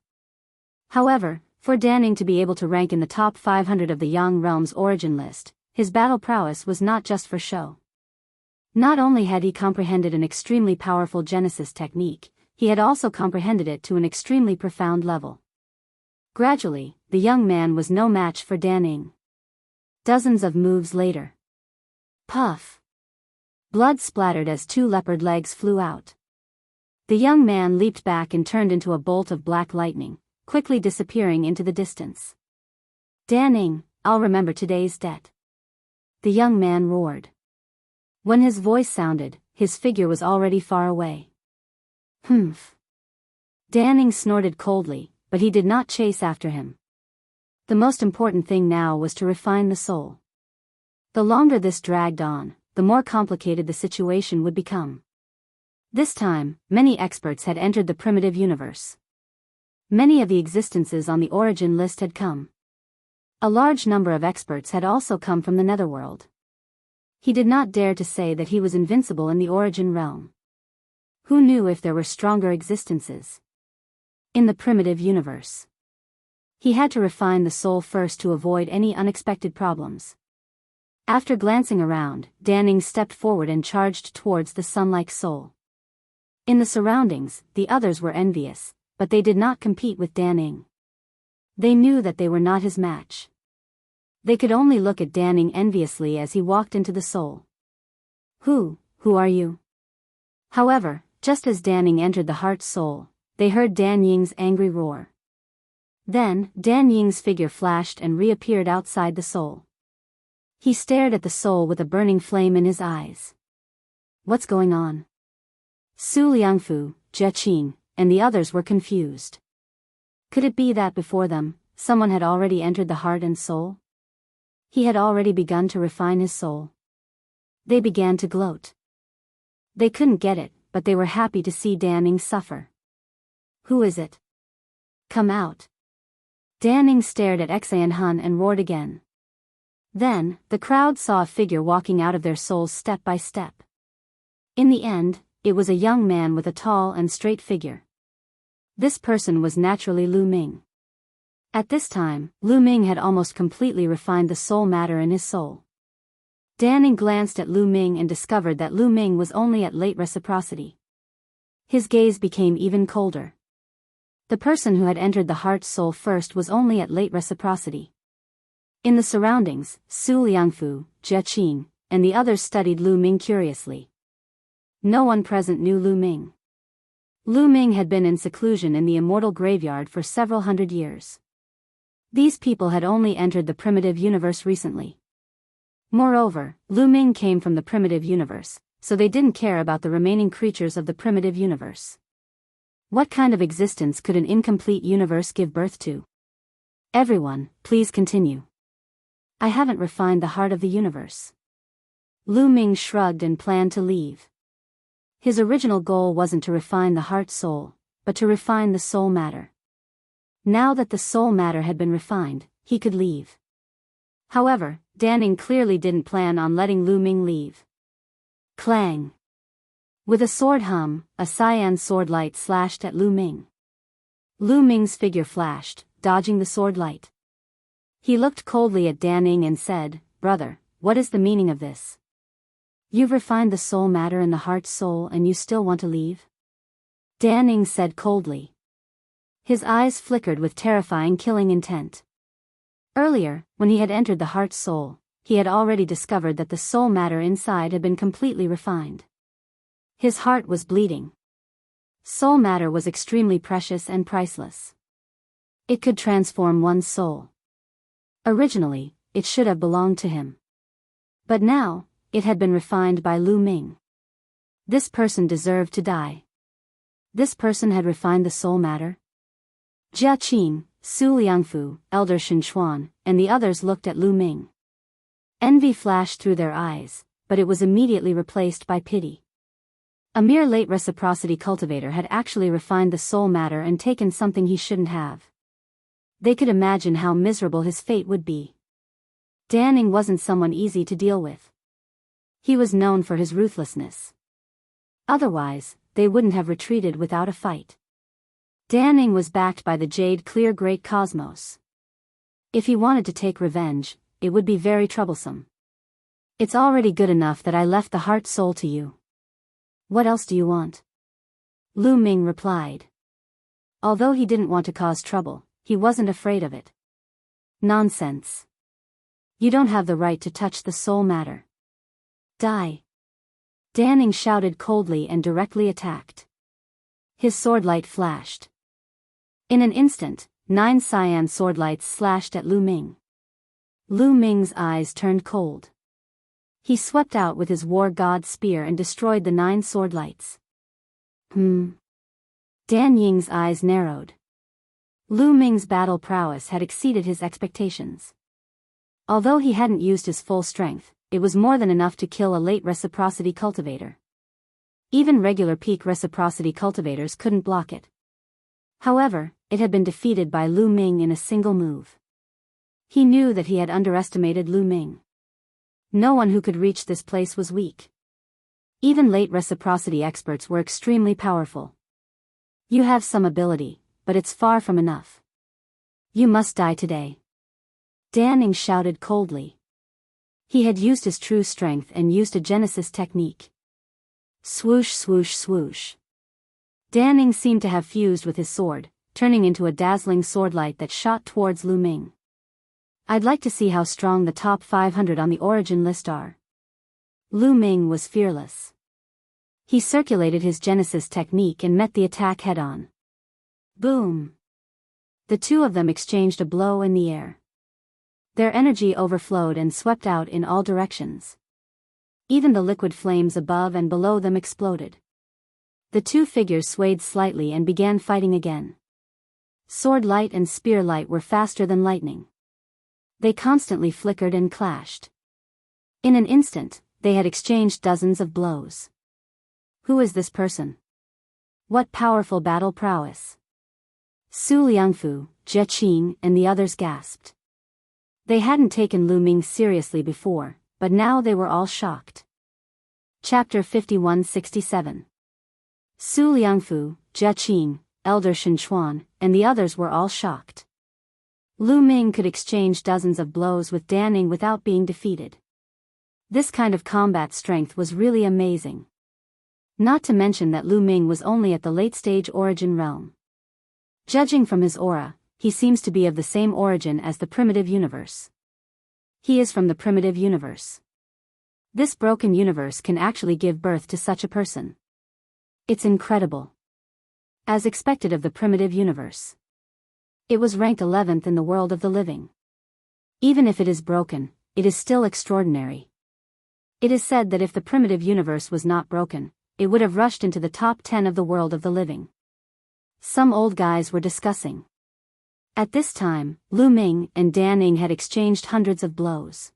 However, for Danning to be able to rank in the top 500 of the Yang Realm's origin list, his battle prowess was not just for show. Not only had he comprehended an extremely powerful Genesis technique, he had also comprehended it to an extremely profound level. Gradually, the young man was no match for Danning. Dozens of moves later. Puff! Blood splattered as 2 leopard legs flew out. The young man leaped back and turned into a bolt of black lightning, quickly disappearing into the distance. Danning, I'll remember today's debt. The young man roared. When his voice sounded, his figure was already far away. Humph. Danning snorted coldly, but he did not chase after him. The most important thing now was to refine the soul. The longer this dragged on, the more complicated the situation would become. This time, many experts had entered the primitive universe. Many of the existences on the origin list had come. A large number of experts had also come from the netherworld. He did not dare to say that he was invincible in the origin realm. Who knew if there were stronger existences in the primitive universe? He had to refine the soul first to avoid any unexpected problems. After glancing around, Danning stepped forward and charged towards the sun-like soul. In the surroundings, the others were envious. but they did not compete with Danning. They knew that they were not his match. They could only look at Danning enviously as he walked into the soul. Who are you? However, just as Danning entered the heart's soul, they heard Dan Ying's angry roar. Then, Dan Ying's figure flashed and reappeared outside the soul. He stared at the soul with a burning flame in his eyes. What's going on? Su Liangfu, Jie Qing, and the others were confused. Could it be that before them, someone had already entered the heart and soul? He had already begun to refine his soul. They began to gloat. They couldn't get it, but they were happy to see Danning suffer. Who is it? Come out. Danning stared at Xian Hun and roared again. Then, the crowd saw a figure walking out of their souls step by step. In the end, it was a young man with a tall and straight figure. This person was naturally Lu Ming. At this time, Lu Ming had almost completely refined the soul matter in his soul. Danning glanced at Lu Ming and discovered that Lu Ming was only at late reciprocity. His gaze became even colder. The person who had entered the heart's soul first was only at late reciprocity. In the surroundings, Su Liangfu, Jie Qing, and the others studied Lu Ming curiously. No one present knew Lu Ming. Lu Ming had been in seclusion in the immortal graveyard for several hundred years. These people had only entered the primitive universe recently. Moreover, Lu Ming came from the primitive universe, so they didn't care about the remaining creatures of the primitive universe. What kind of existence could an incomplete universe give birth to? Everyone, please continue. I haven't refined the heart of the universe. Lu Ming shrugged and planned to leave. His original goal wasn't to refine the heart soul, but to refine the soul matter. Now that the soul matter had been refined, he could leave. However, Danning clearly didn't plan on letting Lu Ming leave. Clang! With a sword hum, a cyan sword light slashed at Lu Ming. Lu Ming's figure flashed, dodging the sword light. He looked coldly at Danning and said, "Brother, what is the meaning of this? You've refined the soul matter in the heart's soul and you still want to leave?" Danning said coldly. His eyes flickered with terrifying killing intent. Earlier, when he had entered the heart's soul, he had already discovered that the soul matter inside had been completely refined. His heart was bleeding. Soul matter was extremely precious and priceless. It could transform one's soul. Originally, it should have belonged to him. But now, it had been refined by Lu Ming. This person deserved to die. This person had refined the soul matter. Jie Qing, Su Liangfu, Elder Shinchuan, and the others looked at Lu Ming. Envy flashed through their eyes, but it was immediately replaced by pity. A mere late reciprocity cultivator had actually refined the soul matter and taken something he shouldn't have. They could imagine how miserable his fate would be. Danning wasn't someone easy to deal with. He was known for his ruthlessness. Otherwise, they wouldn't have retreated without a fight. Danning was backed by the Jade Clear Great Cosmos. If he wanted to take revenge, it would be very troublesome. It's already good enough that I left the heart soul to you. What else do you want? Lu Ming replied. Although he didn't want to cause trouble, he wasn't afraid of it. Nonsense. You don't have the right to touch the soul matter. Die. Danning shouted coldly and directly attacked. His sword light flashed. In an instant, 9 cyan sword lights slashed at Lu Ming. Lu Ming's eyes turned cold. He swept out with his war god spear and destroyed the 9 sword lights. Dan Ying's eyes narrowed. Lu Ming's battle prowess had exceeded his expectations. Although he hadn't used his full strength, it was more than enough to kill a late reciprocity cultivator. Even regular peak reciprocity cultivators couldn't block it. However, it had been defeated by Lu Ming in a single move. He knew that he had underestimated Lu Ming. No one who could reach this place was weak. Even late reciprocity experts were extremely powerful. You have some ability, but it's far from enough. You must die today. Danning shouted coldly. He had used his true strength and used a Genesis technique. Swoosh swoosh swoosh. Danning seemed to have fused with his sword, turning into a dazzling swordlight that shot towards Lu Ming. I'd like to see how strong the top 500 on the origin list are. Lu Ming was fearless. He circulated his Genesis technique and met the attack head-on. Boom! The two of them exchanged a blow in the air. Their energy overflowed and swept out in all directions. Even the liquid flames above and below them exploded. The two figures swayed slightly and began fighting again. Sword light and spear light were faster than lightning. They constantly flickered and clashed. In an instant, they had exchanged dozens of blows. Who is this person? What powerful battle prowess! Su Liangfu, Jie Qing, and the others gasped. They hadn't taken Lu Ming seriously before, but now they were all shocked. Chapter 51-67. Su Liangfu, Jie Qing, Elder Shen Chuan, and the others were all shocked. Lu Ming could exchange dozens of blows with Danning without being defeated. This kind of combat strength was really amazing. Not to mention that Lu Ming was only at the late-stage origin realm. Judging from his aura, he seems to be of the same origin as the primitive universe. He is from the primitive universe. This broken universe can actually give birth to such a person. It's incredible. As expected of the primitive universe. It was ranked 11th in the world of the living. Even if it is broken, it is still extraordinary. It is said that if the primitive universe was not broken, it would have rushed into the top 10 of the world of the living. Some old guys were discussing. At this time, Lu Ming and Danning had exchanged hundreds of blows.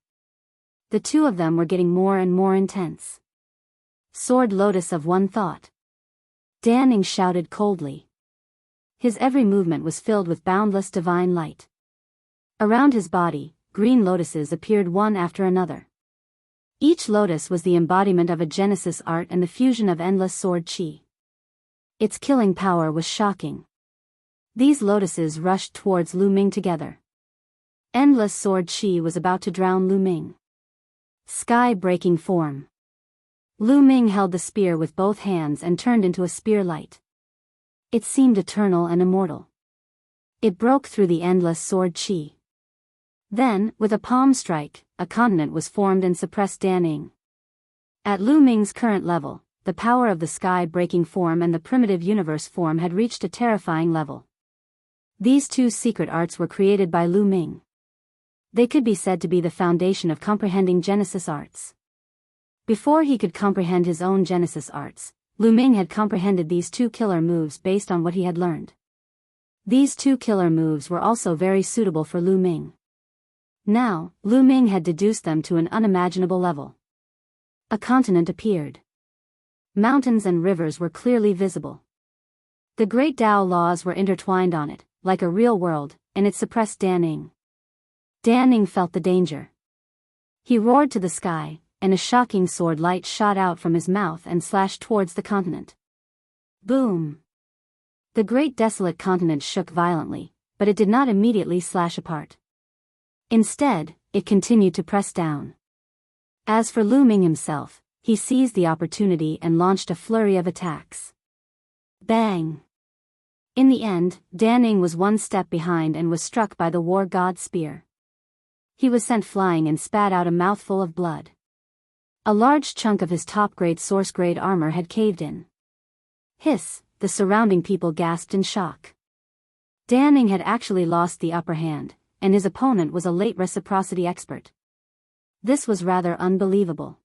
The two of them were getting more and more intense. Sword lotus of one thought. Danning shouted coldly. His every movement was filled with boundless divine light. Around his body, green lotuses appeared one after another. Each lotus was the embodiment of a Genesis art and the fusion of endless sword chi. Its killing power was shocking. These lotuses rushed towards Lu Ming together. Endless sword chi was about to drown Lu Ming. Sky-breaking form. Lu Ming held the spear with both hands and turned into a spear light. It seemed eternal and immortal. It broke through the endless sword chi. Then, with a palm strike, a continent was formed and suppressed Danning. At Lu Ming's current level, the power of the sky-breaking form and the primitive universe form had reached a terrifying level. These two secret arts were created by Lu Ming. They could be said to be the foundation of comprehending Genesis arts. Before he could comprehend his own Genesis arts, Lu Ming had comprehended these two killer moves based on what he had learned. These two killer moves were also very suitable for Lu Ming. Now, Lu Ming had deduced them to an unimaginable level. A continent appeared. Mountains and rivers were clearly visible. The great Tao laws were intertwined on it, like a real world, and it suppressed Danning. Danning felt the danger. He roared to the sky, and a shocking sword light shot out from his mouth and slashed towards the continent. Boom! The great desolate continent shook violently, but it did not immediately slash apart. Instead, it continued to press down. As for Lu Ming himself, he seized the opportunity and launched a flurry of attacks. Bang! In the end, Danning was one step behind and was struck by the war god's spear. He was sent flying and spat out a mouthful of blood. A large chunk of his top-grade source-grade armor had caved in. Hiss! The surrounding people gasped in shock. Danning had actually lost the upper hand, and his opponent was a late reciprocity expert. This was rather unbelievable.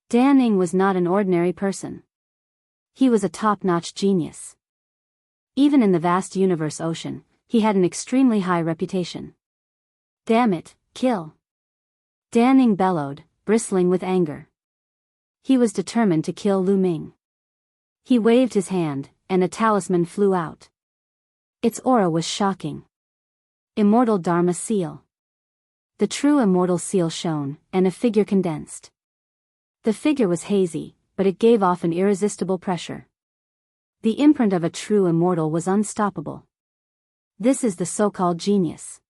Danning was not an ordinary person. He was a top-notch genius. Even in the vast universe ocean, he had an extremely high reputation. Damn it, kill! Danning bellowed, bristling with anger. He was determined to kill Lu Ming. He waved his hand, and a talisman flew out. Its aura was shocking. Immortal Dharma seal. The true immortal seal shone, and a figure condensed. The figure was hazy, but it gave off an irresistible pressure. The imprint of a true immortal was unstoppable. This is the so-called genius.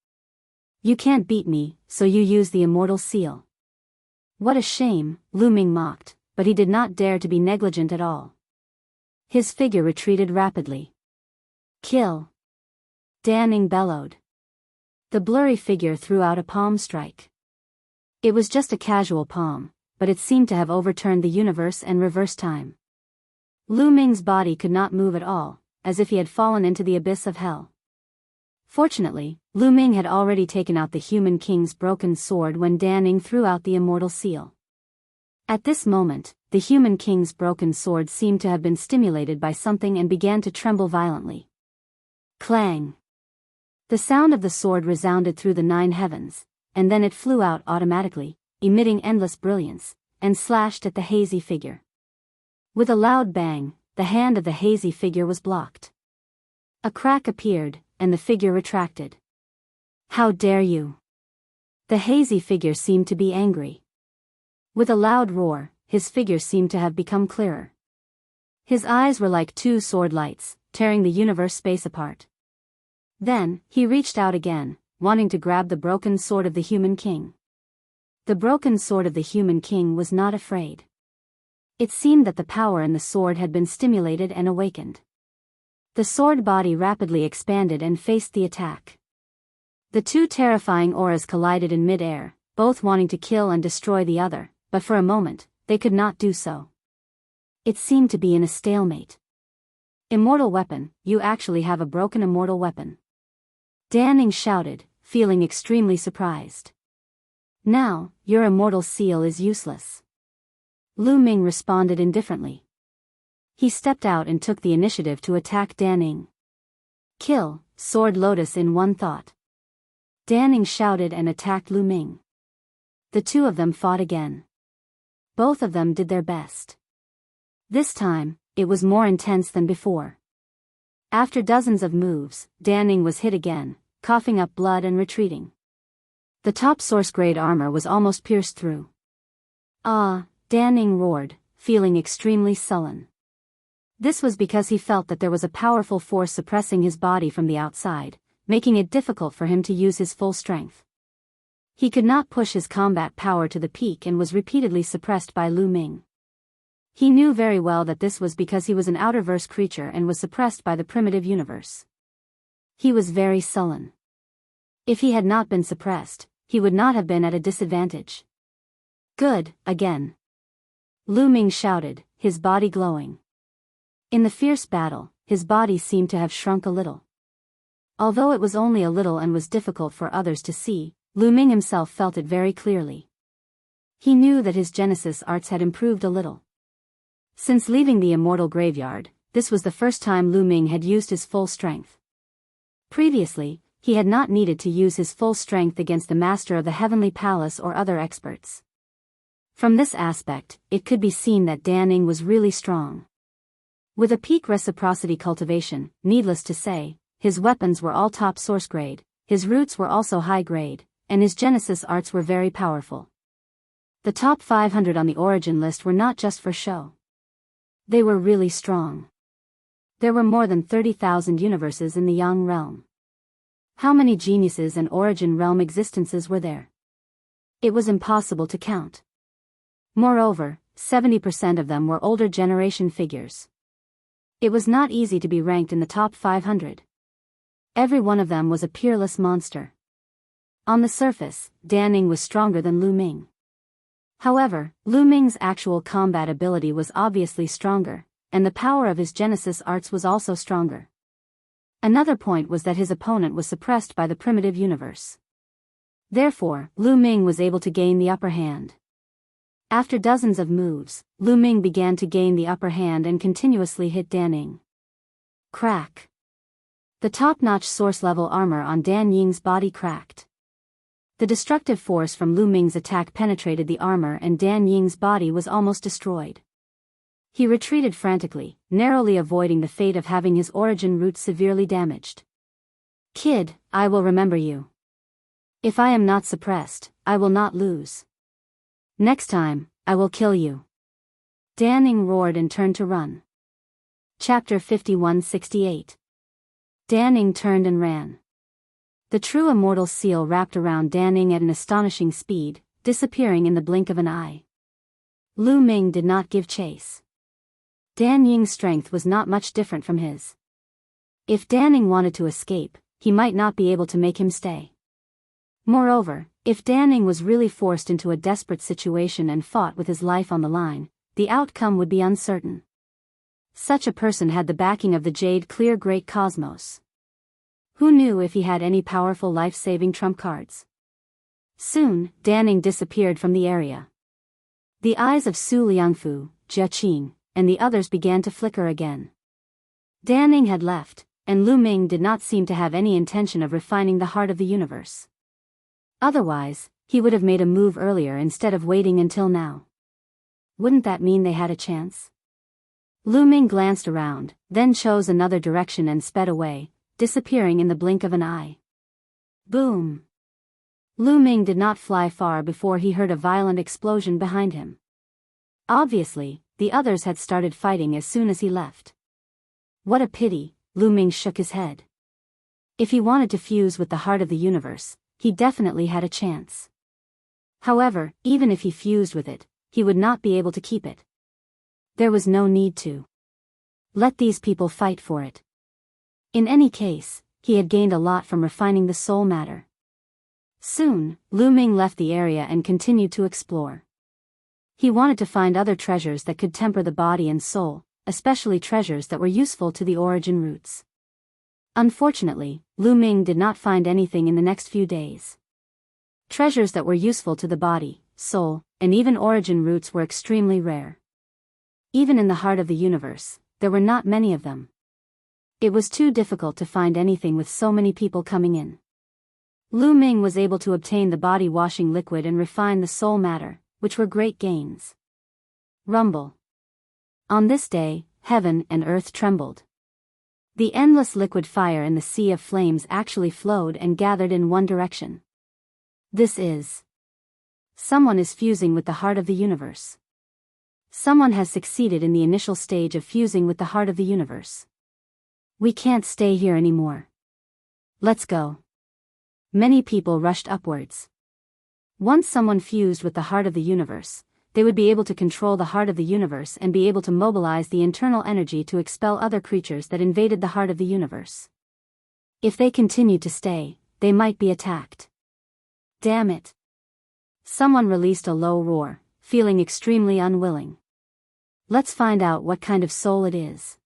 You can't beat me, so you use the immortal seal. What a shame, Lu Ming mocked, but he did not dare to be negligent at all. His figure retreated rapidly. Kill! Dan Ning bellowed. The blurry figure threw out a palm strike. It was just a casual palm, but it seemed to have overturned the universe and reversed time. Lu Ming's body could not move at all, as if he had fallen into the abyss of hell. Fortunately, Lu Ming had already taken out the Human King's broken sword when Dan Ning threw out the immortal seal. At this moment, the Human King's broken sword seemed to have been stimulated by something and began to tremble violently. Clang! The sound of the sword resounded through the 9 heavens, and then it flew out automatically, emitting endless brilliance, and slashed at the hazy figure. With a loud bang, the hand of the hazy figure was blocked. A crack appeared, and the figure retracted. How dare you! The hazy figure seemed to be angry. With a loud roar, his figure seemed to have become clearer. His eyes were like 2 sword lights, tearing the universe space apart. Then, he reached out again, wanting to grab the broken sword of the Human King. The broken sword of the Human King was not afraid. It seemed that the power in the sword had been stimulated and awakened. The sword body rapidly expanded and faced the attack. The 2 terrifying auras collided in mid-air, both wanting to kill and destroy the other, but for a moment, they could not do so. It seemed to be in a stalemate. Immortal weapon, you actually have a broken immortal weapon. Dan Ning shouted, feeling extremely surprised. Now, your immortal seal is useless. Lu Ming responded indifferently. He stepped out and took the initiative to attack Dan Ning. Kill, Sword Lotus in one thought. Dan Ning shouted and attacked Lu Ming. The 2 of them fought again. Both of them did their best. This time, it was more intense than before. After dozens of moves, Dan Ning was hit again, coughing up blood and retreating. The top source-grade armor was almost pierced through. Ah, Dan Ning roared, feeling extremely sullen. This was because he felt that there was a powerful force suppressing his body from the outside, making it difficult for him to use his full strength. He could not push his combat power to the peak and was repeatedly suppressed by Lu Ming. He knew very well that this was because he was an outerverse creature and was suppressed by the primitive universe. He was very sullen. If he had not been suppressed, he would not have been at a disadvantage. Good, again. Lu Ming shouted, his body glowing. In the fierce battle, his body seemed to have shrunk a little. Although it was only a little and was difficult for others to see, Lu Ming himself felt it very clearly. He knew that his Genesis arts had improved a little. Since leaving the immortal graveyard, this was the first time Lu Ming had used his full strength. Previously, he had not needed to use his full strength against the master of the Heavenly Palace or other experts. From this aspect, it could be seen that Dan Ning was really strong. With a peak reciprocity cultivation, needless to say, his weapons were all top source grade, his roots were also high grade, and his Genesis arts were very powerful. The top 500 on the origin list were not just for show. They were really strong. There were more than 30,000 universes in the Yang realm. How many geniuses and origin realm existences were there? It was impossible to count. Moreover, 70% of them were older generation figures. It was not easy to be ranked in the top 500. Every one of them was a peerless monster. On the surface, Dan Ning was stronger than Lu Ming. However, Lu Ming's actual combat ability was obviously stronger, and the power of his Genesis arts was also stronger. Another point was that his opponent was suppressed by the primitive universe. Therefore, Lu Ming was able to gain the upper hand. After dozens of moves, Lu Ming began to gain the upper hand and continuously hit Dan Ning. Crack. The top-notch source-level armor on Dan Ying's body cracked. The destructive force from Lu Ming's attack penetrated the armor and Dan Ying's body was almost destroyed. He retreated frantically, narrowly avoiding the fate of having his origin roots severely damaged. Kid, I will remember you. If I am not suppressed, I will not lose. Next time, I will kill you. Dan Ning roared and turned to run. Chapter 5168. Dan Ning turned and ran. The true immortal seal wrapped around Dan Ning at an astonishing speed, disappearing in the blink of an eye. Lu Ming did not give chase. Dan Ying's strength was not much different from his. If Danning wanted to escape, he might not be able to make him stay. Moreover, if Danning was really forced into a desperate situation and fought with his life on the line, the outcome would be uncertain. Such a person had the backing of the Jade Clear Great Cosmos. Who knew if he had any powerful life-saving trump cards? Soon, Danning disappeared from the area. The eyes of Su Liangfu, Jia Qing, and the others began to flicker again. Danning had left, and Lu Ming did not seem to have any intention of refining the heart of the universe. Otherwise, he would have made a move earlier instead of waiting until now. Wouldn't that mean they had a chance? Lu Ming glanced around, then chose another direction and sped away, disappearing in the blink of an eye. Boom! Lu Ming did not fly far before he heard a violent explosion behind him. Obviously, the others had started fighting as soon as he left. What a pity, Lu Ming shook his head. If he wanted to fuse with the heart of the universe, he definitely had a chance. However, even if he fused with it, he would not be able to keep it. There was no need to. Let these people fight for it. In any case, he had gained a lot from refining the soul matter. Soon, Lu Ming left the area and continued to explore. He wanted to find other treasures that could temper the body and soul, especially treasures that were useful to the origin roots. Unfortunately, Lu Ming did not find anything in the next few days. Treasures that were useful to the body, soul, and even origin roots were extremely rare. Even in the heart of the universe, there were not many of them. It was too difficult to find anything with so many people coming in. Lu Ming was able to obtain the body-washing liquid and refine the soul matter, which were great gains. Rumble. On this day, heaven and earth trembled. The endless liquid fire in the sea of flames actually flowed and gathered in one direction. This is. Someone is fusing with the heart of the universe. Someone has succeeded in the initial stage of fusing with the heart of the universe. We can't stay here anymore. Let's go. Many people rushed upwards. Once someone fused with the heart of the universe, they would be able to control the heart of the universe and be able to mobilize the internal energy to expel other creatures that invaded the heart of the universe. If they continued to stay, they might be attacked. Damn it. Someone released a low roar, feeling extremely unwilling. Let's find out what kind of soul it is.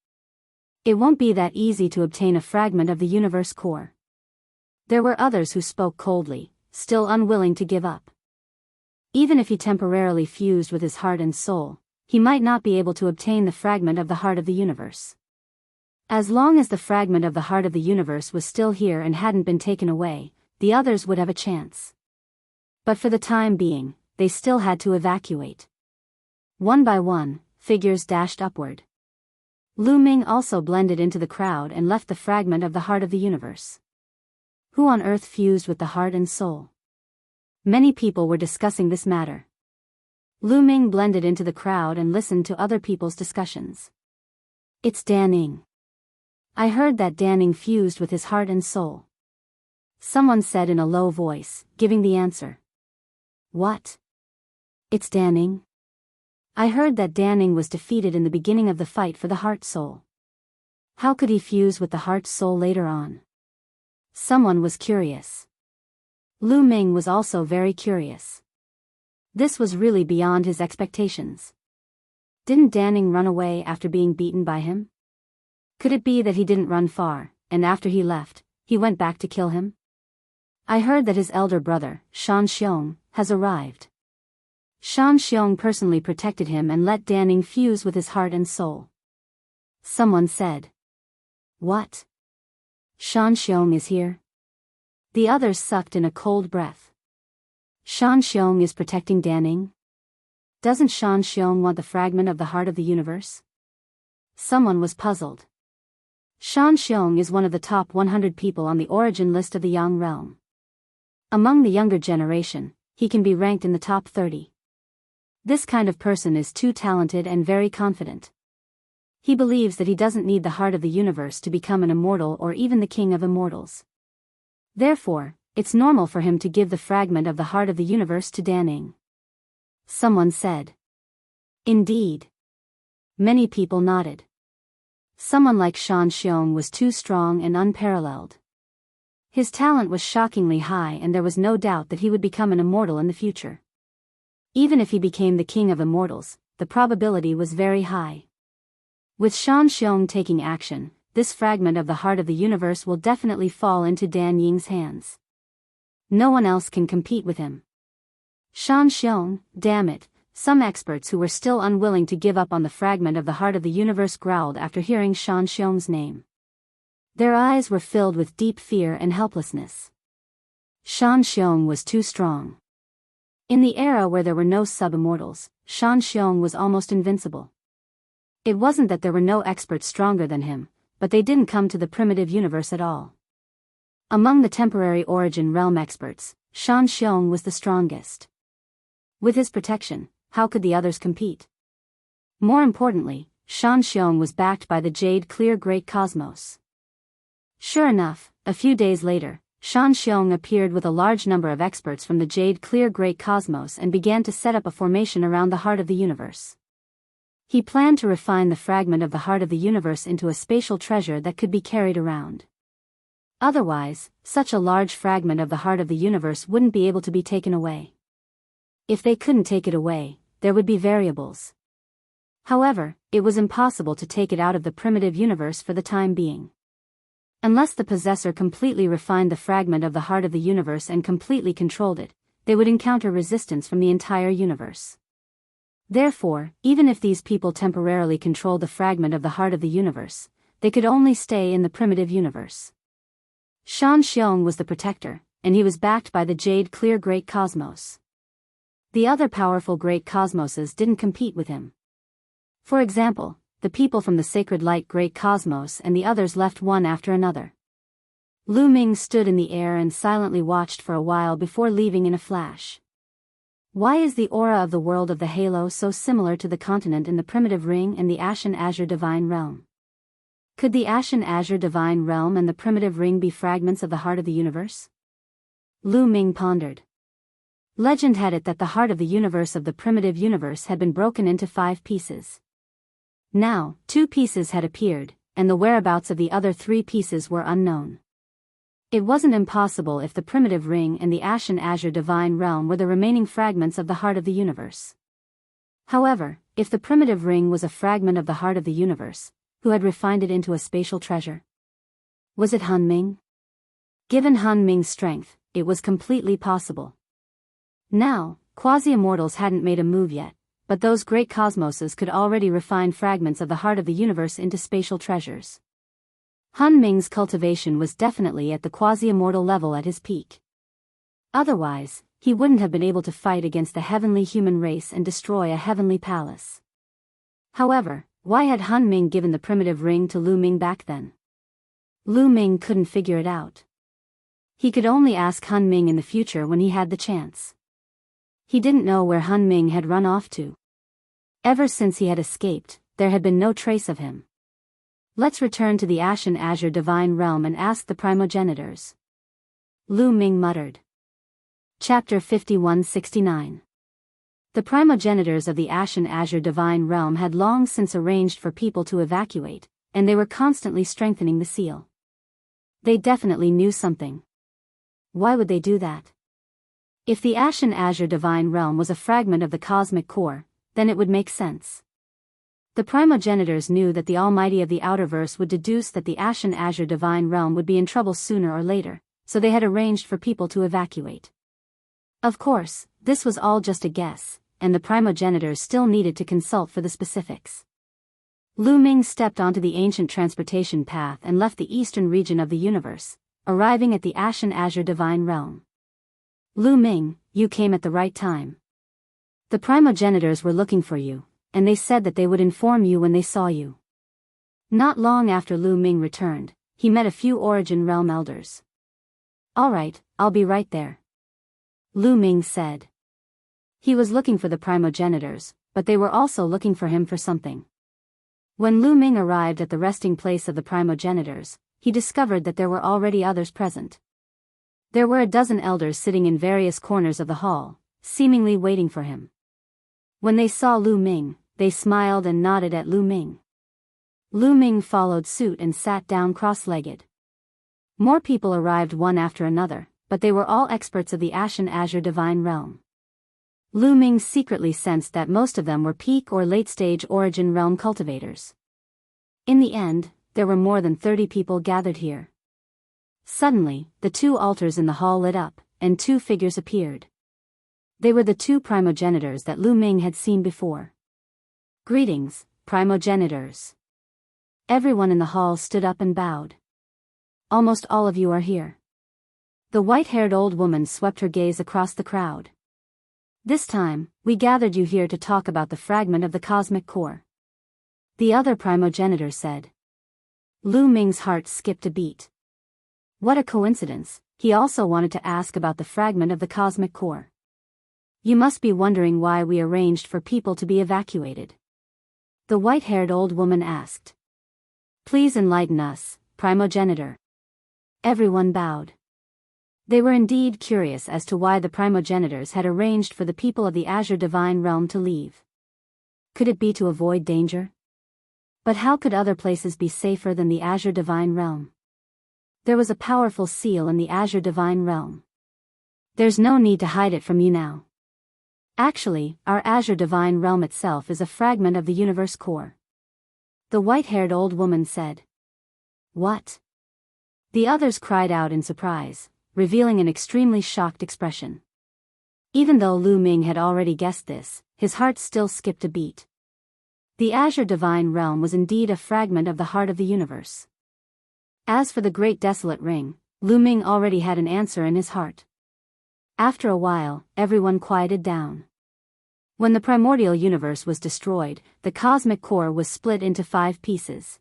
It won't be that easy to obtain a fragment of the universe core. There were others who spoke coldly, still unwilling to give up. Even if he temporarily fused with his heart and soul, he might not be able to obtain the fragment of the heart of the universe. As long as the fragment of the heart of the universe was still here and hadn't been taken away, the others would have a chance. But for the time being, they still had to evacuate. One by one, figures dashed upward. Lu Ming also blended into the crowd and left the fragment of the heart of the universe. Who on earth fused with the heart and soul? Many people were discussing this matter. Lu Ming blended into the crowd and listened to other people's discussions. It's Danning. I heard that Danning fused with his heart and soul. Someone said in a low voice, giving the answer. What? It's Danning? I heard that Danning was defeated in the beginning of the fight for the heart-soul. How could he fuse with the heart-soul later on? Someone was curious. Lu Ming was also very curious. This was really beyond his expectations. Didn't Danning run away after being beaten by him? Could it be that he didn't run far, and after he left, he went back to kill him? I heard that his elder brother, Shan Xiong, has arrived. Shan Xiong personally protected him and let Danning fuse with his heart and soul. Someone said. What? Shan Xiong is here? The others sucked in a cold breath. Shan Xiong is protecting Danning? Doesn't Shan Xiong want the fragment of the heart of the universe? Someone was puzzled. Shan Xiong is one of the top 100 people on the origin list of the Yang realm. Among the younger generation, he can be ranked in the top 30. This kind of person is too talented and very confident. He believes that he doesn't need the heart of the universe to become an immortal or even the king of immortals. Therefore, it's normal for him to give the fragment of the heart of the universe to Danning. Someone said. Indeed. Many people nodded. Someone like Shan Xiong was too strong and unparalleled. His talent was shockingly high, and there was no doubt that he would become an immortal in the future. Even if he became the king of immortals, the probability was very high. With Shan Xiong taking action, this fragment of the heart of the universe will definitely fall into Dan Ying's hands. No one else can compete with him. Shan Xiong, damn it, some experts who were still unwilling to give up on the fragment of the heart of the universe growled after hearing Shan Xiong's name. Their eyes were filled with deep fear and helplessness. Shan Xiong was too strong. In the era where there were no sub-immortals, Shan Xiong was almost invincible. It wasn't that there were no experts stronger than him, but they didn't come to the primitive universe at all. Among the temporary origin realm experts, Shan Xiong was the strongest. With his protection, how could the others compete? More importantly, Shan Xiong was backed by the Jade Clear Great Cosmos. Sure enough, a few days later, Shan Xiong appeared with a large number of experts from the Jade Clear Great Cosmos and began to set up a formation around the heart of the universe. He planned to refine the fragment of the heart of the universe into a spatial treasure that could be carried around. Otherwise, such a large fragment of the heart of the universe wouldn't be able to be taken away. If they couldn't take it away, there would be variables. However, it was impossible to take it out of the primitive universe for the time being. Unless the possessor completely refined the fragment of the heart of the universe and completely controlled it, they would encounter resistance from the entire universe. Therefore, even if these people temporarily controlled the fragment of the heart of the universe, they could only stay in the primitive universe. Shan Xiong was the protector, and he was backed by the Jade Clear Great Cosmos. The other powerful Great Cosmoses didn't compete with him. For example, the people from the Sacred Light Great Cosmos and the others left one after another. Lu Ming stood in the air and silently watched for a while before leaving in a flash. Why is the aura of the world of the halo so similar to the continent in the primitive ring and the Ashen Azure Divine Realm? Could the Ashen Azure Divine Realm and the primitive ring be fragments of the heart of the universe? Lu Ming pondered. Legend had it that the heart of the universe of the primitive universe had been broken into 5 pieces. Now, 2 pieces had appeared, and the whereabouts of the other 3 pieces were unknown. It wasn't impossible if the primitive ring and the Ashen Azure Divine Realm were the remaining fragments of the heart of the universe. However, if the primitive ring was a fragment of the heart of the universe, who had refined it into a spatial treasure? Was it Han Ming? Given Han Ming's strength, it was completely possible. Now, quasi-immortals hadn't made a move yet, but those great cosmoses could already refine fragments of the heart of the universe into spatial treasures. Han Ming's cultivation was definitely at the quasi-immortal level at his peak. Otherwise, he wouldn't have been able to fight against the heavenly human race and destroy a heavenly palace. However, why had Han Ming given the primitive ring to Lu Ming back then? Lu Ming couldn't figure it out. He could only ask Han Ming in the future when he had the chance. He didn't know where Han Ming had run off to. Ever since he had escaped, there had been no trace of him. Let's return to the Ashen Azure Divine Realm and ask the primogenitors. Lu Ming muttered. Chapter 5169. The primogenitors of the Ashen Azure Divine Realm had long since arranged for people to evacuate, and they were constantly strengthening the seal. They definitely knew something. Why would they do that? If the Ashen Azure Divine Realm was a fragment of the cosmic core, then it would make sense. The primogenitors knew that the Almighty of the Outerverse would deduce that the Ashen Azure Divine Realm would be in trouble sooner or later, so they had arranged for people to evacuate. Of course, this was all just a guess, and the primogenitors still needed to consult for the specifics. Lu Ming stepped onto the ancient transportation path and left the eastern region of the universe, arriving at the Ashen Azure Divine Realm. Lu Ming, you came at the right time. The primogenitors were looking for you, and they said that they would inform you when they saw you. Not long after Lu Ming returned, he met a few Origin Realm elders. All right, I'll be right there. Lu Ming said. He was looking for the primogenitors, but they were also looking for him for something. When Lu Ming arrived at the resting place of the primogenitors, he discovered that there were already others present. There were a dozen elders sitting in various corners of the hall, seemingly waiting for him. When they saw Lu Ming, they smiled and nodded at Lu Ming. Lu Ming followed suit and sat down cross-legged. More people arrived one after another, but they were all experts of the Ashen Azure Divine Realm. Lu Ming secretly sensed that most of them were peak or late-stage Origin Realm cultivators. In the end, there were more than 30 people gathered here. Suddenly, the two altars in the hall lit up, and two figures appeared. They were the two primogenitors that Lu Ming had seen before. "Greetings, primogenitors." Everyone in the hall stood up and bowed. "Almost all of you are here." The white-haired old woman swept her gaze across the crowd. "This time, we gathered you here to talk about the fragment of the cosmic core." The other primogenitor said. Lu Ming's heart skipped a beat. What a coincidence, he also wanted to ask about the fragment of the cosmic core. "You must be wondering why we arranged for people to be evacuated," the white-haired old woman asked. "Please enlighten us, primogenitor." Everyone bowed. They were indeed curious as to why the primogenitors had arranged for the people of the Azure Divine Realm to leave. Could it be to avoid danger? But how could other places be safer than the Azure Divine Realm? There was a powerful seal in the Azure Divine Realm. "There's no need to hide it from you now. Actually, our Azure Divine Realm itself is a fragment of the universe core," the white-haired old woman said. "What?" The others cried out in surprise, revealing an extremely shocked expression. Even though Lu Ming had already guessed this, his heart still skipped a beat. The Azure Divine Realm was indeed a fragment of the heart of the universe. As for the Great Desolate Ring, Lu Ming already had an answer in his heart. After a while, everyone quieted down. When the primordial universe was destroyed, the cosmic core was split into 5 pieces.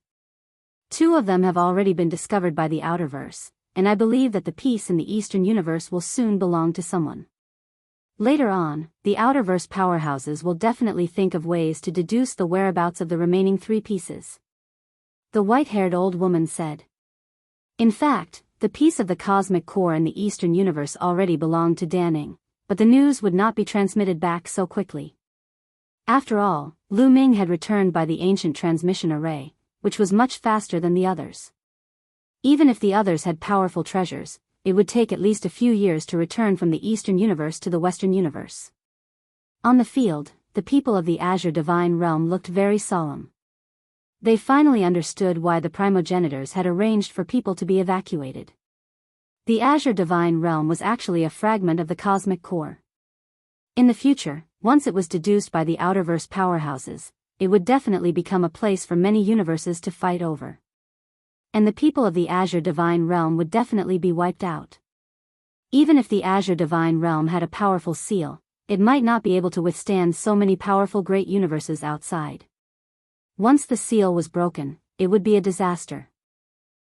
2 of them have already been discovered by the Outerverse, and I believe that the piece in the Eastern universe will soon belong to someone. Later on, the Outerverse powerhouses will definitely think of ways to deduce the whereabouts of the remaining 3 pieces. The white-haired old woman said. In fact, the piece of the cosmic core in the Eastern universe already belonged to Danning, but the news would not be transmitted back so quickly. After all, Lu Ming had returned by the ancient transmission array, which was much faster than the others. Even if the others had powerful treasures, it would take at least a few years to return from the Eastern universe to the Western universe. On the field, the people of the Azure Divine Realm looked very solemn. They finally understood why the primogenitors had arranged for people to be evacuated. The Azure Divine Realm was actually a fragment of the cosmic core. In the future, once it was deduced by the Outerverse powerhouses, it would definitely become a place for many universes to fight over. And the people of the Azure Divine Realm would definitely be wiped out. Even if the Azure Divine Realm had a powerful seal, it might not be able to withstand so many powerful great universes outside. Once the seal was broken, it would be a disaster.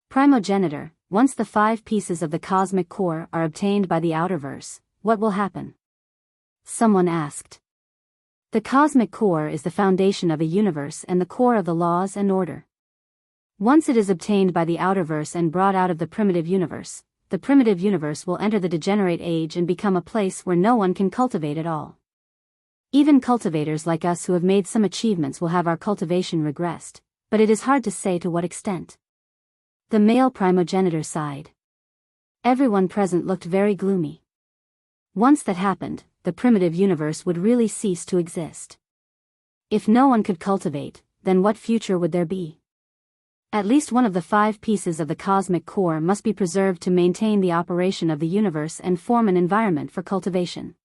Primogenitor, once the 5 pieces of the cosmic core are obtained by the Outerverse, what will happen? Someone asked. The cosmic core is the foundation of a universe and the core of the laws and order. Once it is obtained by the Outerverse and brought out of the primitive universe will enter the degenerate age and become a place where no one can cultivate at all. Even cultivators like us who have made some achievements will have our cultivation regressed, but it is hard to say to what extent. The male primogenitor sighed. Everyone present looked very gloomy. Once that happened, the primitive universe would really cease to exist. If no one could cultivate, then what future would there be? At least one of the 5 pieces of the cosmic core must be preserved to maintain the operation of the universe and form an environment for cultivation.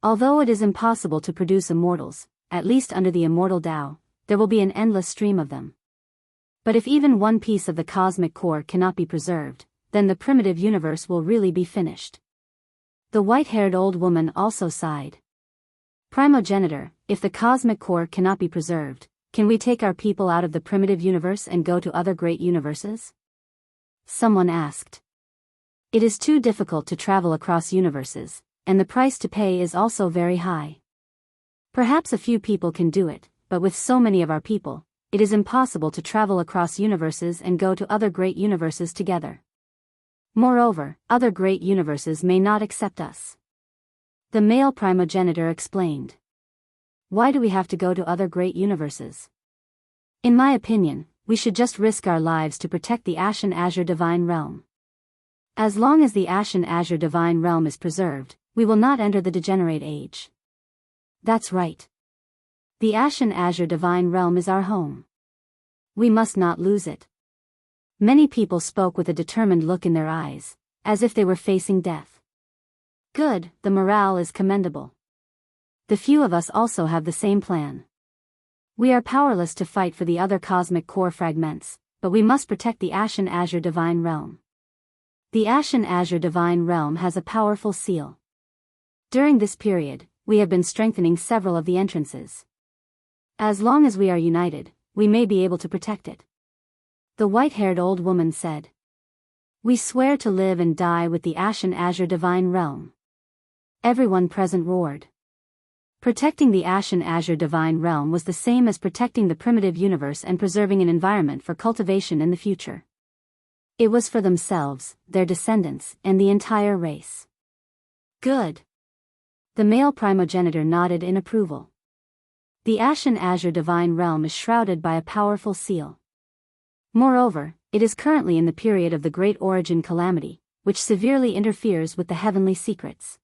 Although it is impossible to produce immortals, at least under the immortal Tao, there will be an endless stream of them. But if even one piece of the cosmic core cannot be preserved, then the primitive universe will really be finished. The white-haired old woman also sighed. Primogenitor, if the cosmic core cannot be preserved, can we take our people out of the primitive universe and go to other great universes? Someone asked. It is too difficult to travel across universes, and the price to pay is also very high. Perhaps a few people can do it, but with so many of our people, it is impossible to travel across universes and go to other great universes together. Moreover, other great universes may not accept us. The male primogenitor explained. Why do we have to go to other great universes? In my opinion, we should just risk our lives to protect the Ashen Azure Divine Realm. As long as the Ashen Azure Divine Realm is preserved, we will not enter the degenerate age. That's right. The Ashen Azure Divine Realm is our home. We must not lose it. Many people spoke with a determined look in their eyes, as if they were facing death. Good, the morale is commendable. The few of us also have the same plan. We are powerless to fight for the other cosmic core fragments, but we must protect the Ashen Azure Divine Realm. The Ashen Azure Divine Realm has a powerful seal. During this period, we have been strengthening several of the entrances. As long as we are united, we may be able to protect it. The white-haired old woman said. We swear to live and die with the Ashen Azure Divine Realm. Everyone present roared. Protecting the Ashen Azure Divine Realm was the same as protecting the primitive universe and preserving an environment for cultivation in the future. It was for themselves, their descendants, and the entire race. Good. The male primogenitor nodded in approval. The Ashen Azure Divine Realm is shrouded by a powerful seal. Moreover, it is currently in the period of the Great Origin Calamity, which severely interferes with the heavenly secrets.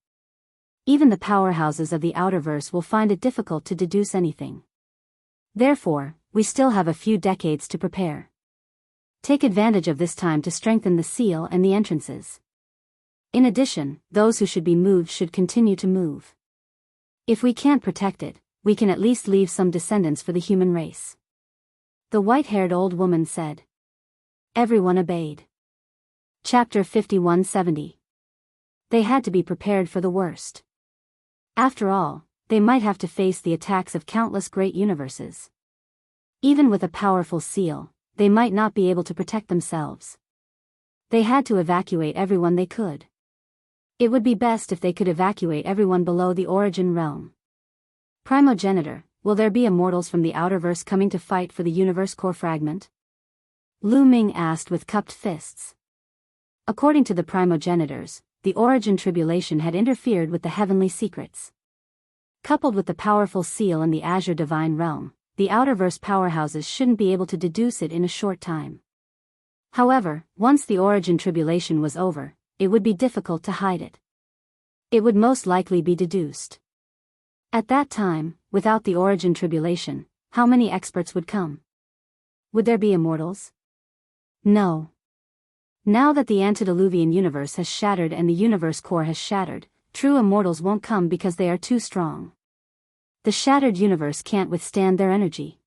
Even the powerhouses of the outerverse will find it difficult to deduce anything. Therefore, we still have a few decades to prepare. Take advantage of this time to strengthen the seal and the entrances. In addition, those who should be moved should continue to move. If we can't protect it, we can at least leave some descendants for the human race. The white-haired old woman said. Everyone obeyed. Chapter 5170. They had to be prepared for the worst. After all, they might have to face the attacks of countless great universes. Even with a powerful seal, they might not be able to protect themselves. They had to evacuate everyone they could. It would be best if they could evacuate everyone below the origin realm. Primogenitor, will there be immortals from the outerverse coming to fight for the universe core fragment? Lu Ming asked with cupped fists. According to the primogenitors, the origin tribulation had interfered with the heavenly secrets. Coupled with the powerful seal in the Azure Divine Realm, the outerverse powerhouses shouldn't be able to deduce it in a short time. However, once the origin tribulation was over, it would be difficult to hide it. It would most likely be deduced. At that time, without the origin tribulation, how many experts would come? Would there be immortals? No. Now that the antediluvian universe has shattered and the universe core has shattered, true immortals won't come because they are too strong. The shattered universe can't withstand their energy.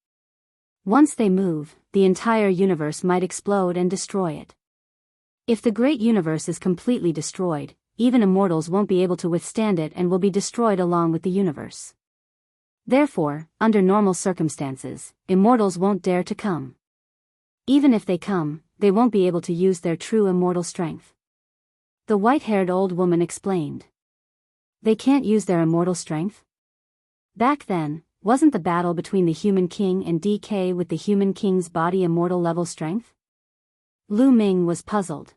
Once they move, the entire universe might explode and destroy it. If the great universe is completely destroyed, even immortals won't be able to withstand it and will be destroyed along with the universe. Therefore, under normal circumstances, immortals won't dare to come. Even if they come, they won't be able to use their true immortal strength. The white-haired old woman explained. They can't use their immortal strength? Back then, wasn't the battle between the human king and DK with the human king's body immortal level strength? Lu Ming was puzzled.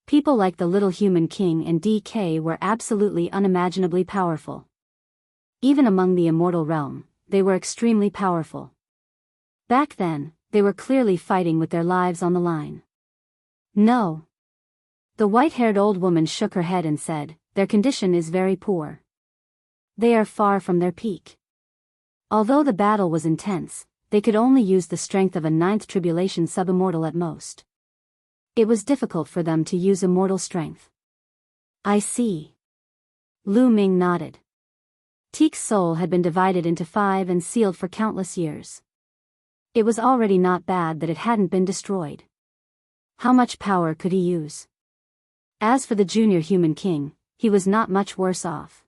People like the little human king and DK were absolutely unimaginably powerful. Even among the immortal realm, they were extremely powerful. Back then, they were clearly fighting with their lives on the line. No. The white-haired old woman shook her head and said, their condition is very poor. They are far from their peak. Although the battle was intense, they could only use the strength of a ninth tribulation sub-immortal at most. It was difficult for them to use immortal strength. I see. Lu Ming nodded. Teek's soul had been divided into 5 and sealed for countless years. It was already not bad that it hadn't been destroyed. How much power could he use? As for the junior human king, he was not much worse off.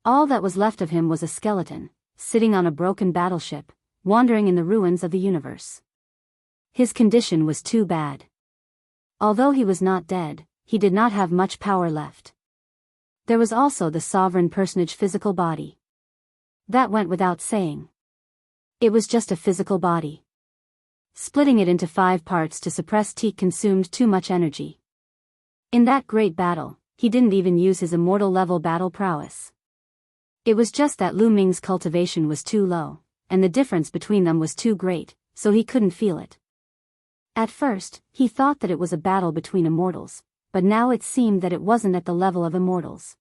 All that was left of him was a skeleton, sitting on a broken battleship, wandering in the ruins of the universe. His condition was too bad. Although he was not dead, he did not have much power left. There was also the sovereign personage physical body. That went without saying. It was just a physical body. Splitting it into 5 parts to suppress Teek consumed too much energy. In that great battle, he didn't even use his immortal level battle prowess. It was just that Lu Ming's cultivation was too low, and the difference between them was too great, so he couldn't feel it. At first, he thought that it was a battle between immortals, but now it seemed that it wasn't at the level of immortals.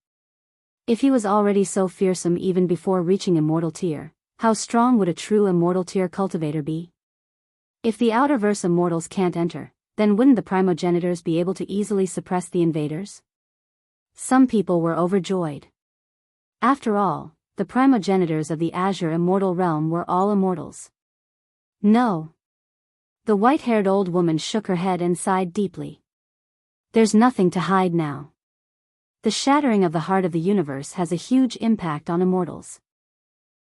If he was already so fearsome even before reaching immortal tier, how strong would a true immortal tier cultivator be? If the outerverse immortals can't enter, then wouldn't the primogenitors be able to easily suppress the invaders? Some people were overjoyed. After all, the primogenitors of the Azure Immortal Realm were all immortals. No. The white-haired old woman shook her head and sighed deeply. There's nothing to hide now. The shattering of the heart of the universe has a huge impact on immortals.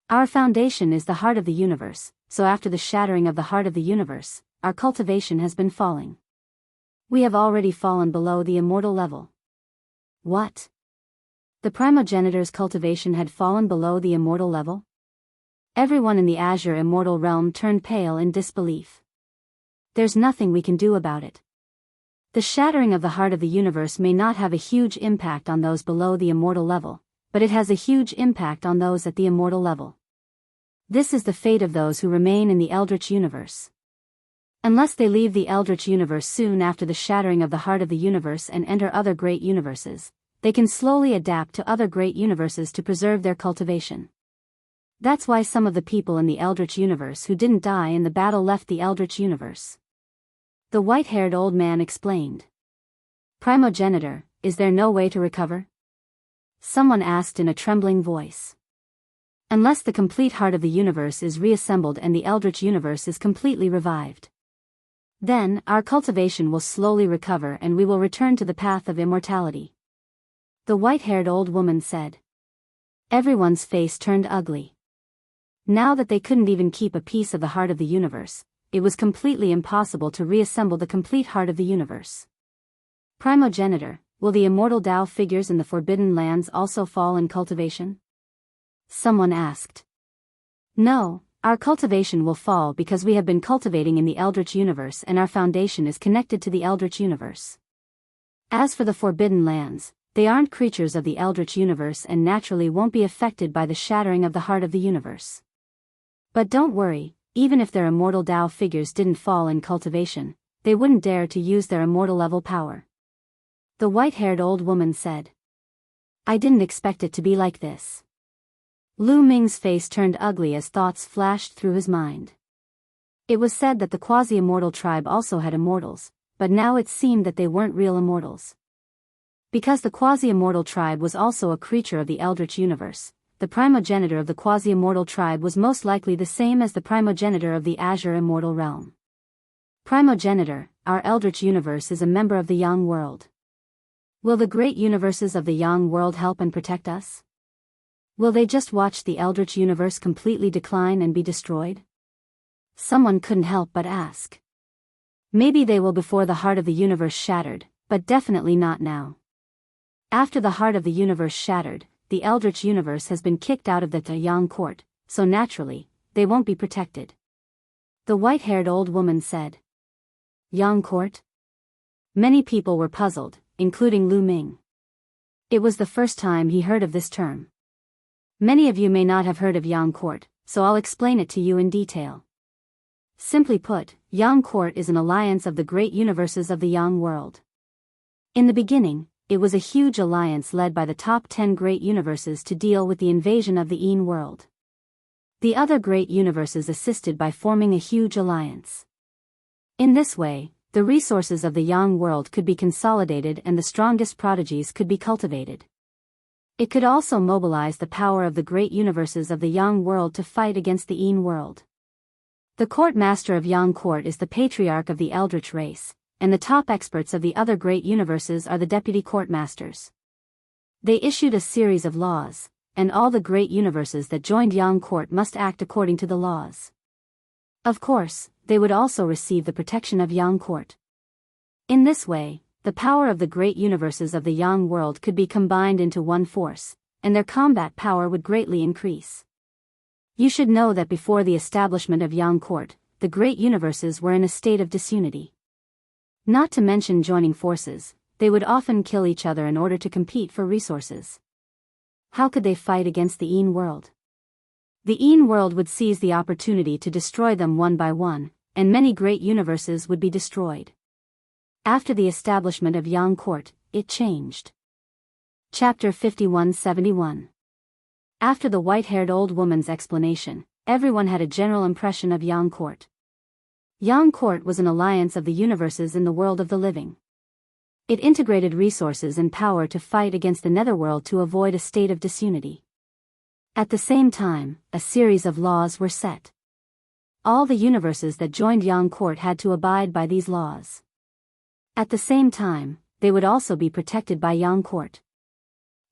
Our foundation is the heart of the universe, so after the shattering of the heart of the universe, our cultivation has been falling. We have already fallen below the immortal level. What? The primogenitor's cultivation had fallen below the immortal level? Everyone in the Azure Immortal Realm turned pale in disbelief. There's nothing we can do about it. The shattering of the heart of the universe may not have a huge impact on those below the immortal level, but it has a huge impact on those at the immortal level. This is the fate of those who remain in the Eldritch universe. Unless they leave the Eldritch universe soon after the shattering of the heart of the universe and enter other great universes, they can slowly adapt to other great universes to preserve their cultivation. That's why some of the people in the Eldritch universe who didn't die in the battle left the Eldritch universe. The white-haired old man explained. Primogenitor, is there no way to recover? Someone asked in a trembling voice. Unless the complete heart of the universe is reassembled and the Eldritch universe is completely revived. Then, our cultivation will slowly recover and we will return to the path of immortality. The white-haired old woman said. Everyone's face turned ugly. Now that they couldn't even keep a piece of the heart of the universe, it was completely impossible to reassemble the complete heart of the universe. Primogenitor, will the immortal Tao figures in the Forbidden Lands also fall in cultivation? Someone asked. No, our cultivation will fall because we have been cultivating in the Eldritch universe and our foundation is connected to the Eldritch universe. As for the Forbidden Lands, they aren't creatures of the Eldritch universe and naturally won't be affected by the shattering of the heart of the universe. But don't worry, even if their immortal Tao figures didn't fall in cultivation, they wouldn't dare to use their immortal level power. The white-haired old woman said. I didn't expect it to be like this. Lu Ming's face turned ugly as thoughts flashed through his mind. It was said that the quasi-immortal tribe also had immortals, but now it seemed that they weren't real immortals. Because the quasi-immortal tribe was also a creature of the Eldritch universe, the primogenitor of the quasi-immortal tribe was most likely the same as the primogenitor of the Azure Immortal Realm. Primogenitor, our Eldritch universe is a member of the Yang world. Will the great universes of the Yang world help and protect us? Will they just watch the Eldritch universe completely decline and be destroyed? Someone couldn't help but ask. Maybe they will before the heart of the universe shattered, but definitely not now. After the heart of the universe shattered, the Eldritch universe has been kicked out of the Yang court, so naturally, they won't be protected. The white-haired old woman said. Yang court? Many people were puzzled, including Lu Ming. It was the first time he heard of this term. Many of you may not have heard of Yang court, so I'll explain it to you in detail. Simply put, Yang court is an alliance of the great universes of the Yang world. In the beginning, it was a huge alliance led by the top 10 great universes to deal with the invasion of the Een world. The other great universes assisted by forming a huge alliance. In this way, the resources of the Yang world could be consolidated and the strongest prodigies could be cultivated. It could also mobilize the power of the great universes of the Yang world to fight against the Een world. The court master of Yang court is the patriarch of the Eldritch race, and the top experts of the other great universes are the deputy court masters. They issued a series of laws, and all the great universes that joined Yang court must act according to the laws. Of course, they would also receive the protection of Yang court. In this way, the power of the great universes of the Yang world could be combined into one force, and their combat power would greatly increase. You should know that before the establishment of Yang court, the great universes were in a state of disunity. Not to mention joining forces, they would often kill each other in order to compete for resources. how could they fight against the Een world? The Een world would seize the opportunity to destroy them one by one, and many great universes would be destroyed. After the establishment of Yang Court, it changed. Chapter 5171. After the white-haired old woman's explanation, everyone had a general impression of Yang Court. Yang Court was an alliance of the universes in the world of the living. It integrated resources and power to fight against the netherworld to avoid a state of disunity. At the same time, a series of laws were set. All the universes that joined Yang Court had to abide by these laws. At the same time, they would also be protected by Yang Court.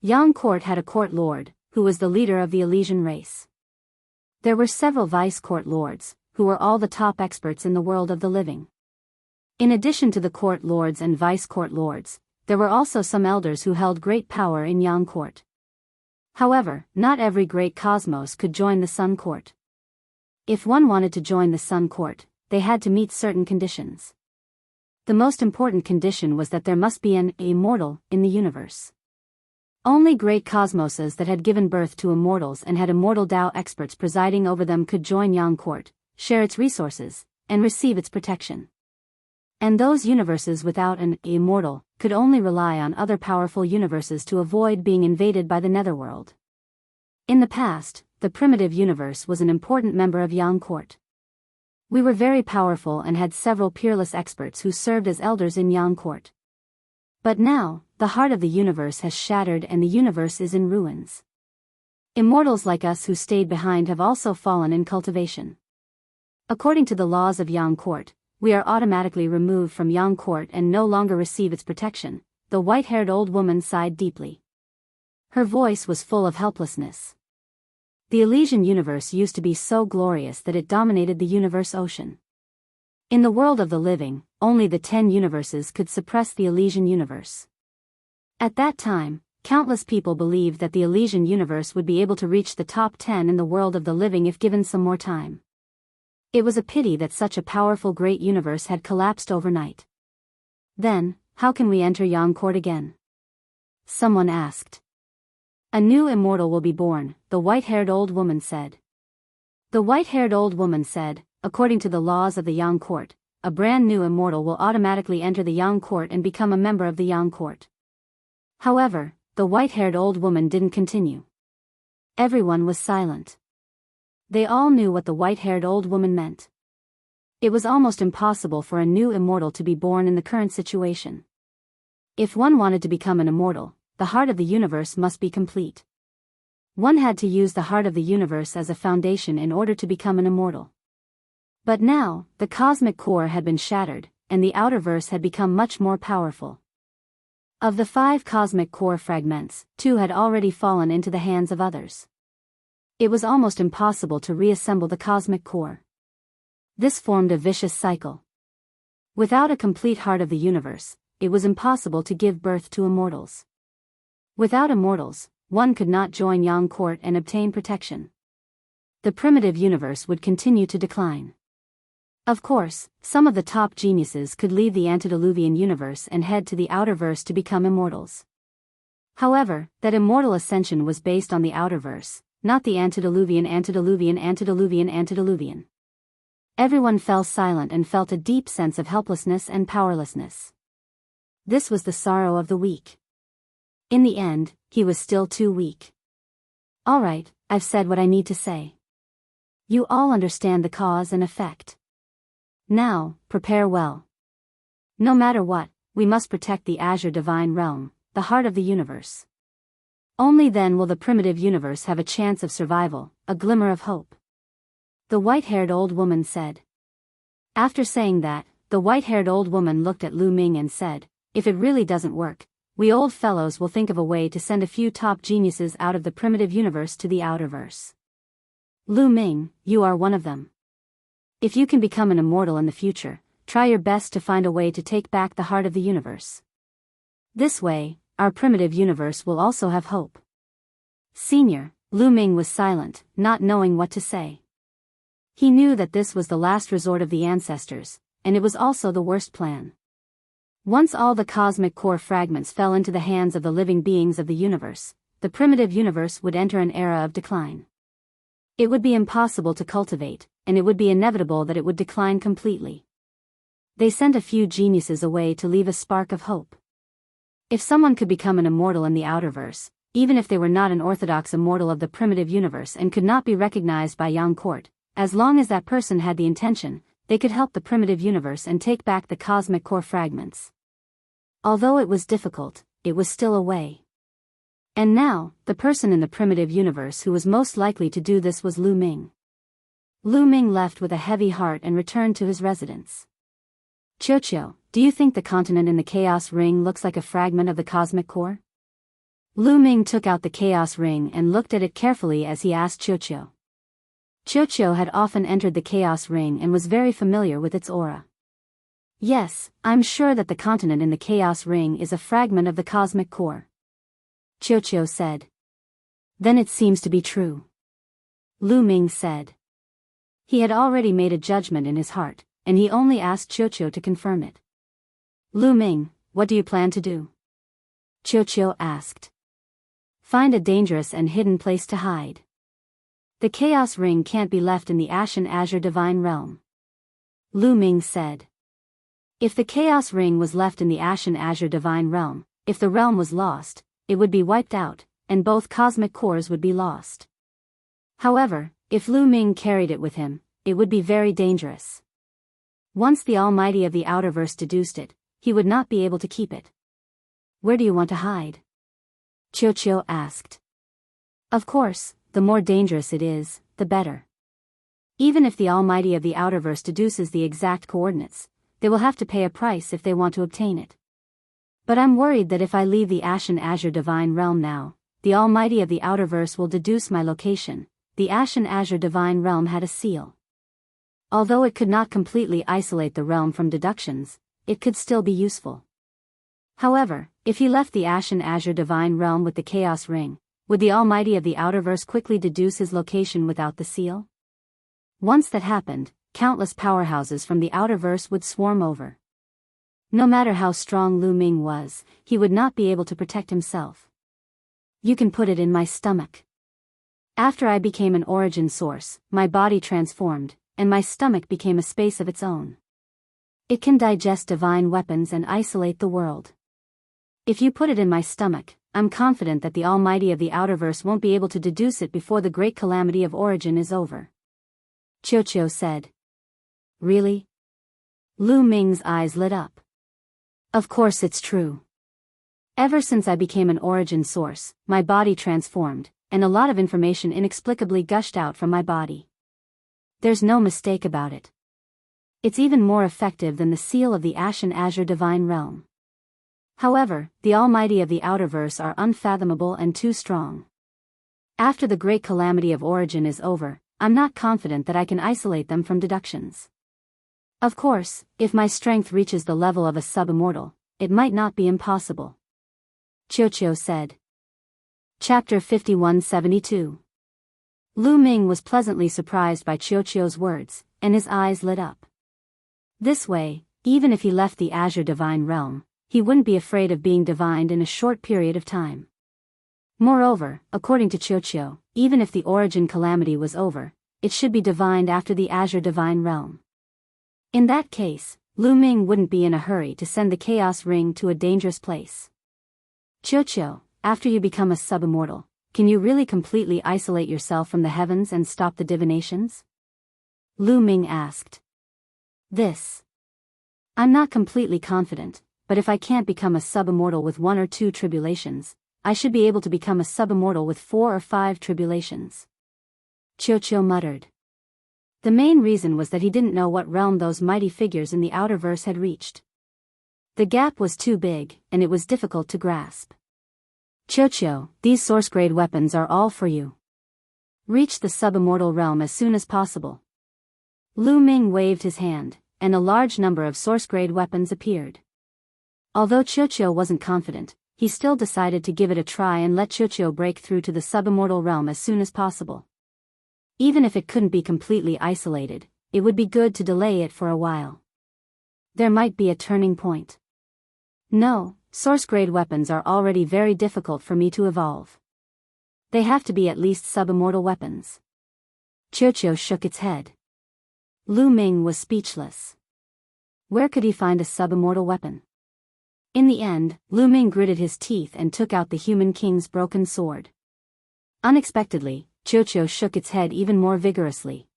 Yang Court had a court lord, who was the leader of the Elysian race. There were several vice court lords, who were all the top experts in the world of the living. In addition to the court lords and vice court lords, there were also some elders who held great power in Yang Court. However, not every great cosmos could join the Sun Court. If one wanted to join the Sun Court, they had to meet certain conditions. The most important condition was that there must be an immortal in the universe. Only great cosmoses that had given birth to immortals and had immortal Tao experts presiding over them could join Yang Court, share its resources, and receive its protection. And those universes without an immortal could only rely on other powerful universes to avoid being invaded by the netherworld. In the past, the primitive universe was an important member of Yang Court. We were very powerful and had several peerless experts who served as elders in Yang Court. But now, the heart of the universe has shattered and the universe is in ruins. Immortals like us who stayed behind have also fallen in cultivation. According to the laws of Yang Court, we are automatically removed from Yang Court and no longer receive its protection. The white-haired old woman sighed deeply. Her voice was full of helplessness. The Elysian universe used to be so glorious that it dominated the universe ocean. In the world of the living, only the 10 universes could suppress the Elysian universe. At that time, countless people believed that the Elysian universe would be able to reach the top 10 in the world of the living if given some more time. It was a pity that such a powerful great universe had collapsed overnight. Then, how can we enter Yang Court again? Someone asked. A new immortal will be born, the white-haired old woman said. The white-haired old woman said, according to the laws of the Yang Court, a brand new immortal will automatically enter the Yang Court and become a member of the Yang Court. However, the white-haired old woman didn't continue. Everyone was silent. They all knew what the white-haired old woman meant. It was almost impossible for a new immortal to be born in the current situation. If one wanted to become an immortal, the heart of the universe must be complete. One had to use the heart of the universe as a foundation in order to become an immortal. But now, the cosmic core had been shattered, and the outer verse had become much more powerful. Of the 5 cosmic core fragments, 2 had already fallen into the hands of others. It was almost impossible to reassemble the cosmic core. This formed a vicious cycle. Without a complete heart of the universe, it was impossible to give birth to immortals. Without immortals, one could not join Yang Court and obtain protection. The primitive universe would continue to decline. Of course, some of the top geniuses could leave the antediluvian universe and head to the outer verse to become immortals. However, that immortal ascension was based on the outer verse, not the antediluvian. Everyone fell silent and felt a deep sense of helplessness and powerlessness. This was the sorrow of the weak. In the end, he was still too weak. All right, I've said what I need to say. You all understand the cause and effect. Now, prepare well. No matter what, we must protect the Azure Divine Realm, the heart of the universe. Only then will the primitive universe have a chance of survival, a glimmer of hope. The white-haired old woman said. After saying that, the white-haired old woman looked at Lu Ming and said, if it really doesn't work, we old fellows will think of a way to send a few top geniuses out of the primitive universe to the outer verse. Lu Ming, you are one of them. If you can become an immortal in the future, try your best to find a way to take back the heart of the universe. This way, our primitive universe will also have hope. Senior, Lu Ming was silent, not knowing what to say. He knew that this was the last resort of the ancestors, and it was also the worst plan. Once all the cosmic core fragments fell into the hands of the living beings of the universe, the primitive universe would enter an era of decline. It would be impossible to cultivate, and it would be inevitable that it would decline completely. They sent a few geniuses away to leave a spark of hope. If someone could become an immortal in the outerverse, even if they were not an orthodox immortal of the primitive universe and could not be recognized by Yang Court, as long as that person had the intention, they could help the primitive universe and take back the cosmic core fragments. Although it was difficult, it was still a way. And now, the person in the primitive universe who was most likely to do this was Lu Ming. Lu Ming left with a heavy heart and returned to his residence. Qiuqiu, do you think the continent in the Chaos Ring looks like a fragment of the cosmic core? Lu Ming took out the Chaos Ring and looked at it carefully as he asked Qiuqiu. Qiuqiu had often entered the Chaos Ring and was very familiar with its aura. Yes, I'm sure that the continent in the Chaos Ring is a fragment of the cosmic core. Qiuqiu said. Then it seems to be true. Lu Ming said. He had already made a judgment in his heart, and he only asked Qiuqiu to confirm it. Lu Ming, what do you plan to do? Qiuqiu asked. Find a dangerous and hidden place to hide. The Chaos Ring can't be left in the Ashen Azure Divine Realm. Lu Ming said. If the Chaos Ring was left in the Ashen Azure Divine Realm, if the realm was lost, it would be wiped out, and both cosmic cores would be lost. However, if Lu Ming carried it with him, it would be very dangerous. Once the Almighty of the Outerverse deduced it, he would not be able to keep it. Where do you want to hide? Qiuqiu asked. Of course, the more dangerous it is, the better. Even if the Almighty of the Outerverse deduces the exact coordinates, they will have to pay a price if they want to obtain it. But I'm worried that if I leave the Ashen Azure Divine Realm now, the Almighty of the Outerverse will deduce my location. The Ashen Azure Divine Realm had a seal. Although it could not completely isolate the realm from deductions, it could still be useful. However, if he left the Ashen Azure Divine Realm with the Chaos Ring, would the Almighty of the Outerverse quickly deduce his location without the seal? Once that happened, countless powerhouses from the Outerverse would swarm over. No matter how strong Lu Ming was, he would not be able to protect himself. You can put it in my stomach. After I became an origin source, my body transformed, and my stomach became a space of its own. It can digest divine weapons and isolate the world. If you put it in my stomach, I'm confident that the Almighty of the Outerverse won't be able to deduce it before the great calamity of origin is over. Qiuqiu said. Really? Lu Ming's eyes lit up. Of course it's true. Ever since I became an origin source, my body transformed, and a lot of information inexplicably gushed out from my body. There's no mistake about it. It's even more effective than the seal of the Ashen Azure Divine Realm. However, the Almighty of the Outerverse are unfathomable and too strong. After the great calamity of origin is over, I'm not confident that I can isolate them from deductions. Of course, if my strength reaches the level of a sub-immortal, it might not be impossible. Qiuqiu said. Chapter 5172. Lu Ming was pleasantly surprised by Qiuqiu's words, and his eyes lit up. This way, even if he left the Azure Divine Realm, he wouldn't be afraid of being divined in a short period of time. Moreover, according to Qiuqiu, even if the origin calamity was over, it should be divined after the Azure Divine Realm. In that case, Lu Ming wouldn't be in a hurry to send the Chaos Ring to a dangerous place. Qiuqiu, after you become a sub-immortal, can you really completely isolate yourself from the heavens and stop the divinations? Lu Ming asked. I'm not completely confident, but if I can't become a sub-immortal with 1 or 2 tribulations, I should be able to become a sub-immortal with 4 or 5 tribulations. Qiuqiu muttered. The main reason was that he didn't know what realm those mighty figures in the Outerverse had reached. The gap was too big, and it was difficult to grasp. Qiuqiu, these source-grade weapons are all for you. Reach the sub-immortal realm as soon as possible. Lu Ming waved his hand, and a large number of source-grade weapons appeared. Although Qiuqiu wasn't confident, he still decided to give it a try and let Qiuqiu break through to the sub-immortal realm as soon as possible. Even if it couldn't be completely isolated, it would be good to delay it for a while. There might be a turning point. No, source-grade weapons are already very difficult for me to evolve. They have to be at least sub-immortal weapons. Qiuqiu shook its head. Lu Ming was speechless. Where could he find a sub-immortal weapon? In the end, Lu Ming gritted his teeth and took out the human king's broken sword. Unexpectedly, Qiuqiu shook its head even more vigorously.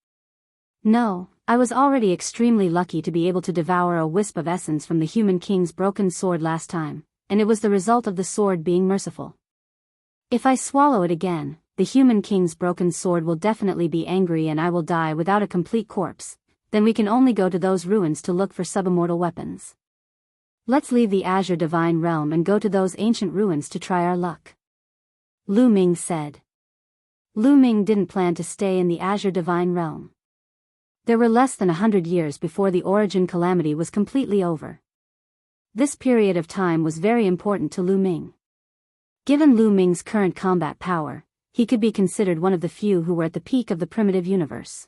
No, I was already extremely lucky to be able to devour a wisp of essence from the human king's broken sword last time, and it was the result of the sword being merciful. If I swallow it again, the human king's broken sword will definitely be angry and I will die without a complete corpse. Then we can only go to those ruins to look for sub-immortal weapons. Let's leave the Azure Divine Realm and go to those ancient ruins to try our luck. Lu Ming said. Lu Ming didn't plan to stay in the Azure Divine Realm. There were less than 100 years before the Origin Calamity was completely over. This period of time was very important to Lu Ming. Given Lu Ming's current combat power, he could be considered one of the few who were at the peak of the primitive universe.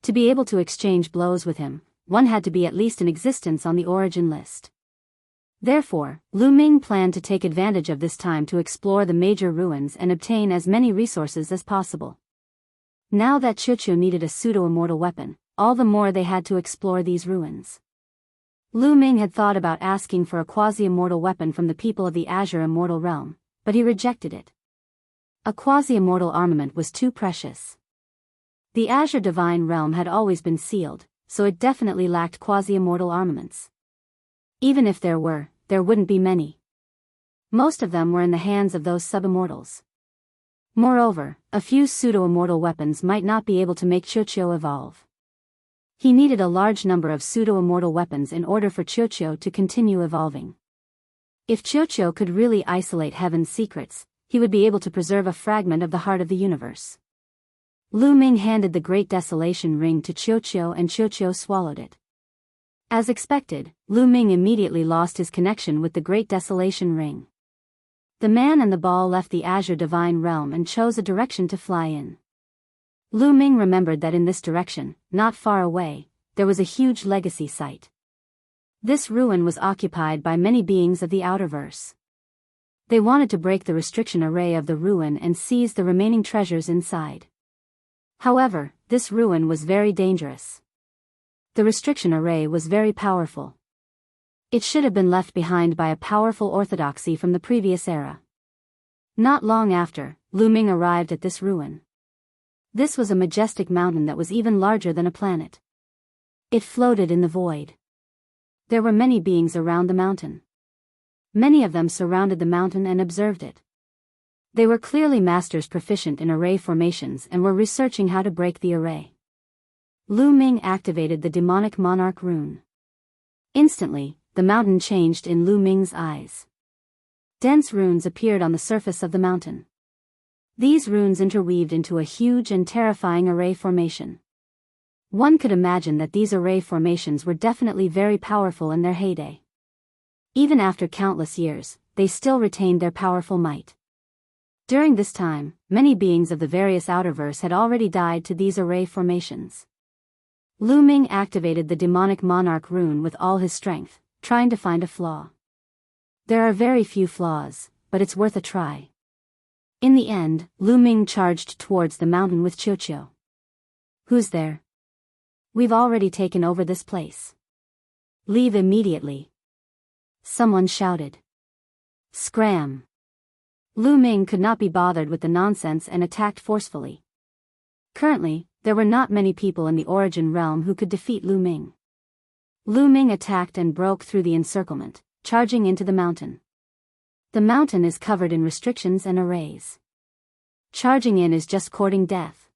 To be able to exchange blows with him, one had to be at least in existence on the origin list. Therefore, Lu Ming planned to take advantage of this time to explore the major ruins and obtain as many resources as possible. Now that Qiuqiu needed a pseudo-immortal weapon, all the more they had to explore these ruins. Lu Ming had thought about asking for a quasi-immortal weapon from the people of the Azure Immortal Realm, but he rejected it. A quasi-immortal armament was too precious. The Azure Divine Realm had always been sealed, so it definitely lacked quasi-immortal armaments. Even if there were, there wouldn't be many. Most of them were in the hands of those sub-immortals. Moreover, a few pseudo-immortal weapons might not be able to make Qiuqiu evolve. He needed a large number of pseudo-immortal weapons in order for Qiuqiu to continue evolving. If Qiuqiu could really isolate heaven's secrets, he would be able to preserve a fragment of the heart of the universe. Lu Ming handed the Great Desolation Ring to Qiuqiu and Qiuqiu swallowed it. As expected, Lu Ming immediately lost his connection with the Great Desolation Ring. The man and the ball left the Azure Divine Realm and chose a direction to fly in. Lu Ming remembered that in this direction, not far away, there was a huge legacy site. This ruin was occupied by many beings of the Outerverse. They wanted to break the restriction array of the ruin and seize the remaining treasures inside. However, this ruin was very dangerous. The restriction array was very powerful. It should have been left behind by a powerful orthodoxy from the previous era. Not long after, Lu Ming arrived at this ruin. This was a majestic mountain that was even larger than a planet. It floated in the void. There were many beings around the mountain. Many of them surrounded the mountain and observed it. They were clearly masters proficient in array formations and were researching how to break the array. Lu Ming activated the demonic monarch rune. Instantly, the mountain changed in Lu Ming's eyes. Dense runes appeared on the surface of the mountain. These runes interweaved into a huge and terrifying array formation. One could imagine that these array formations were definitely very powerful in their heyday. Even after countless years, they still retained their powerful might. During this time, many beings of the various Outerverse had already died to these array formations. Lu Ming activated the demonic monarch rune with all his strength, trying to find a flaw. There are very few flaws, but it's worth a try. In the end, Lu Ming charged towards the mountain with Qiuqiu. Who's there? We've already taken over this place. Leave immediately. Someone shouted. Scram! Lu Ming could not be bothered with the nonsense and attacked forcefully. Currently, there were not many people in the Origin Realm who could defeat Lu Ming. Lu Ming attacked and broke through the encirclement, charging into the mountain. The mountain is covered in restrictions and arrays. Charging in is just courting death.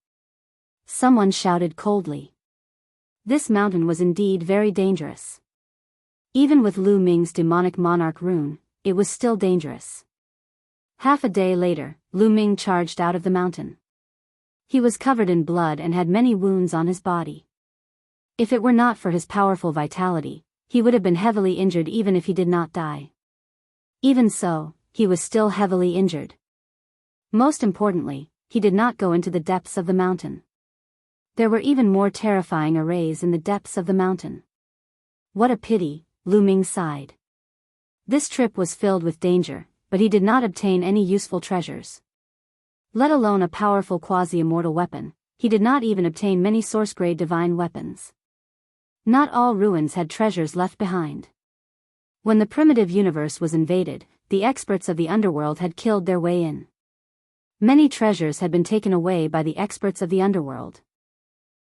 Someone shouted coldly. This mountain was indeed very dangerous. Even with Lu Ming's demonic monarch rune, it was still dangerous. Half a day later, Lu Ming charged out of the mountain. He was covered in blood and had many wounds on his body. If it were not for his powerful vitality, he would have been heavily injured even if he did not die. Even so, he was still heavily injured. Most importantly, he did not go into the depths of the mountain. There were even more terrifying arrays in the depths of the mountain. What a pity, Lu Ming sighed. This trip was filled with danger, but he did not obtain any useful treasures. Let alone a powerful quasi-immortal weapon, he did not even obtain many source-grade divine weapons. Not all ruins had treasures left behind. When the primitive universe was invaded, the experts of the underworld had killed their way in. Many treasures had been taken away by the experts of the underworld.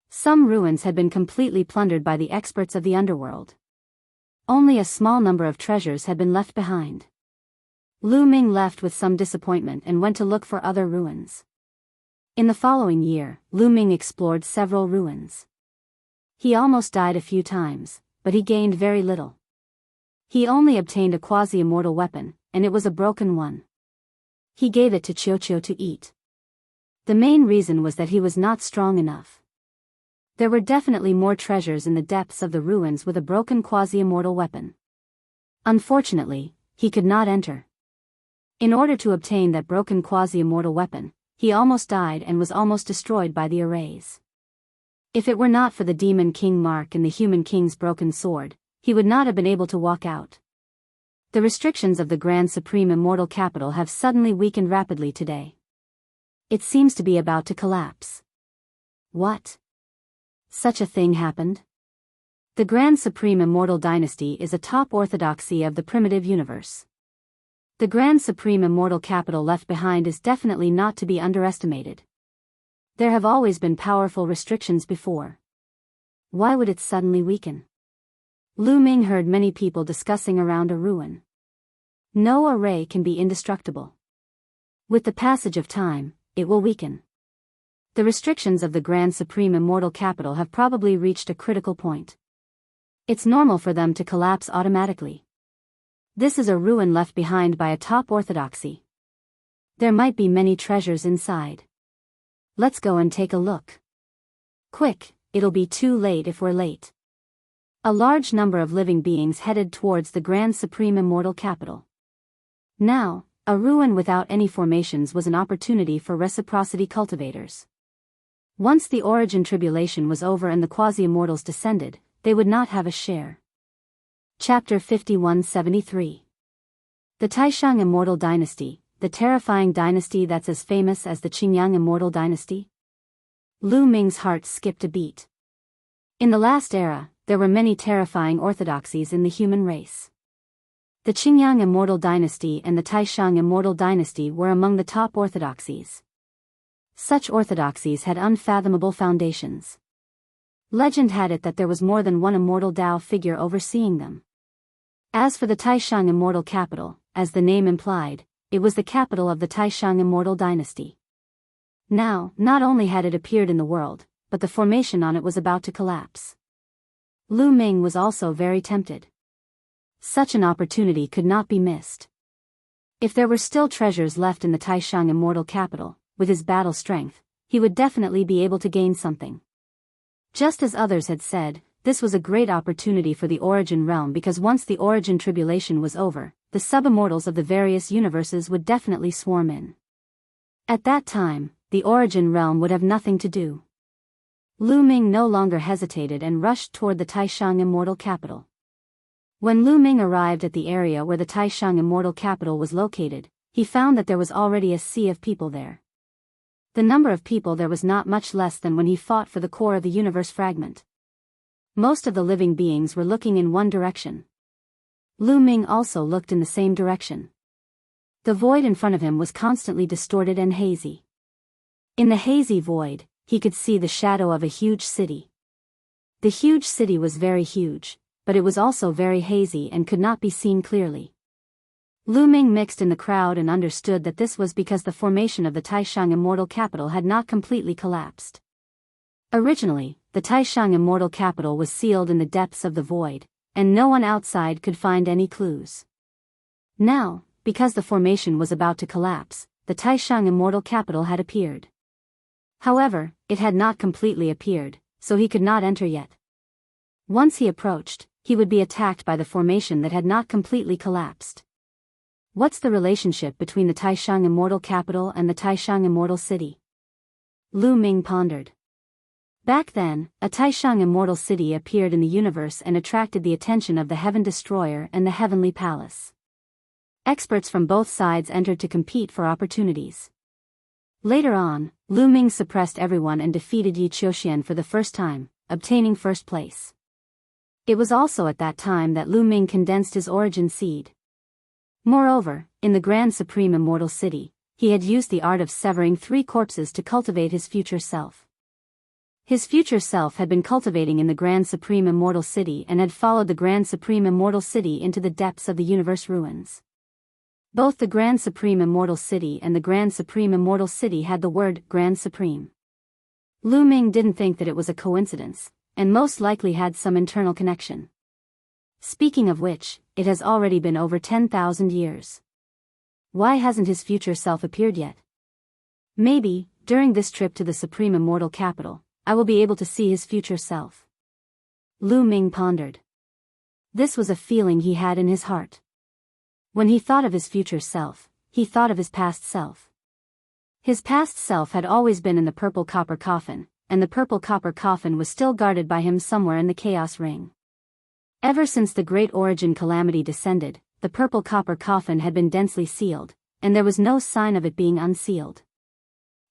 Some ruins had been completely plundered by the experts of the underworld. Only a small number of treasures had been left behind. Lu Ming left with some disappointment and went to look for other ruins. In the following year, Lu Ming explored several ruins. He almost died a few times, but he gained very little. He only obtained a quasi-immortal weapon, and it was a broken one. He gave it to Qiuqiu to eat. The main reason was that he was not strong enough. There were definitely more treasures in the depths of the ruins with a broken quasi-immortal weapon. Unfortunately, he could not enter. In order to obtain that broken quasi-immortal weapon, he almost died and was almost destroyed by the arrays. If it were not for the Demon King Mark and the Human King's broken sword, he would not have been able to walk out. The restrictions of the Grand Supreme Immortal Capital have suddenly weakened rapidly today. It seems to be about to collapse. What? Such a thing happened? The Grand Supreme Immortal Dynasty is a top orthodoxy of the primitive universe. The Grand Supreme Immortal Capital left behind is definitely not to be underestimated. There have always been powerful restrictions before. Why would it suddenly weaken? Lu Ming heard many people discussing around a ruin. No array can be indestructible. With the passage of time, it will weaken. The restrictions of the Grand Supreme Immortal Capital have probably reached a critical point. It's normal for them to collapse automatically. This is a ruin left behind by a top orthodoxy. There might be many treasures inside. Let's go and take a look. Quick, it'll be too late if we're late. A large number of living beings headed towards the Grand Supreme Immortal Capital. Now, a ruin without any formations was an opportunity for reciprocity cultivators. Once the origin tribulation was over and the quasi-immortals descended, they would not have a share. Chapter 5173. The Taishang Immortal Dynasty, the terrifying dynasty that's as famous as the Qingyang Immortal Dynasty? Lu Ming's heart skipped a beat. In the last era, there were many terrifying orthodoxies in the human race. The Qingyang Immortal Dynasty and the Taishang Immortal Dynasty were among the top orthodoxies. Such orthodoxies had unfathomable foundations. Legend had it that there was more than one immortal Tao figure overseeing them. As for the Taishang Immortal Capital, as the name implied, it was the capital of the Taishang Immortal Dynasty. Now, not only had it appeared in the world, but the formation on it was about to collapse. Lu Ming was also very tempted. Such an opportunity could not be missed. If there were still treasures left in the Taishang Immortal Capital, with his battle strength, he would definitely be able to gain something. Just as others had said, this was a great opportunity for the Origin Realm because once the Origin Tribulation was over, the sub-immortals of the various universes would definitely swarm in. At that time, the Origin Realm would have nothing to do. Lu Ming no longer hesitated and rushed toward the Taishang Immortal Capital. When Lu Ming arrived at the area where the Taishang Immortal Capital was located, he found that there was already a sea of people there. The number of people there was not much less than when he fought for the core of the universe fragment. Most of the living beings were looking in one direction. Lu Ming also looked in the same direction. The void in front of him was constantly distorted and hazy. In the hazy void, he could see the shadow of a huge city. The huge city was very huge, but it was also very hazy and could not be seen clearly. Lu Ming mixed in the crowd and understood that this was because the formation of the Taishang Immortal Capital had not completely collapsed. Originally, the Taishang Immortal Capital was sealed in the depths of the void, and no one outside could find any clues. Now, because the formation was about to collapse, the Taishang Immortal Capital had appeared. However, it had not completely appeared, so he could not enter yet. Once he approached, he would be attacked by the formation that had not completely collapsed. What's the relationship between the Taishang Immortal Capital and the Taishang Immortal City? Lu Ming pondered. Back then, a Taishang Immortal City appeared in the universe and attracted the attention of the Heaven Destroyer and the Heavenly Palace. Experts from both sides entered to compete for opportunities. Later on, Lu Ming suppressed everyone and defeated Yi Qiuxian for the first time, obtaining first place. It was also at that time that Lu Ming condensed his origin seed. Moreover, in the Grand Supreme Immortal City, he had used the art of severing 3 corpses to cultivate his future self. His future self had been cultivating in the Grand Supreme Immortal City and had followed the Grand Supreme Immortal City into the depths of the universe ruins. Both the Grand Supreme Immortal City and the Grand Supreme Immortal City had the word Grand Supreme. Lu Ming didn't think that it was a coincidence, and most likely had some internal connection. Speaking of which, it has already been over 10,000 years. Why hasn't his future self appeared yet? Maybe, during this trip to the Supreme Immortal Capital, I will be able to see his future self. Lu Ming pondered. This was a feeling he had in his heart. When he thought of his future self, he thought of his past self. His past self had always been in the purple copper coffin, and the purple copper coffin was still guarded by him somewhere in the Chaos Ring. Ever since the Great Origin Calamity descended, the purple copper coffin had been densely sealed, and there was no sign of it being unsealed.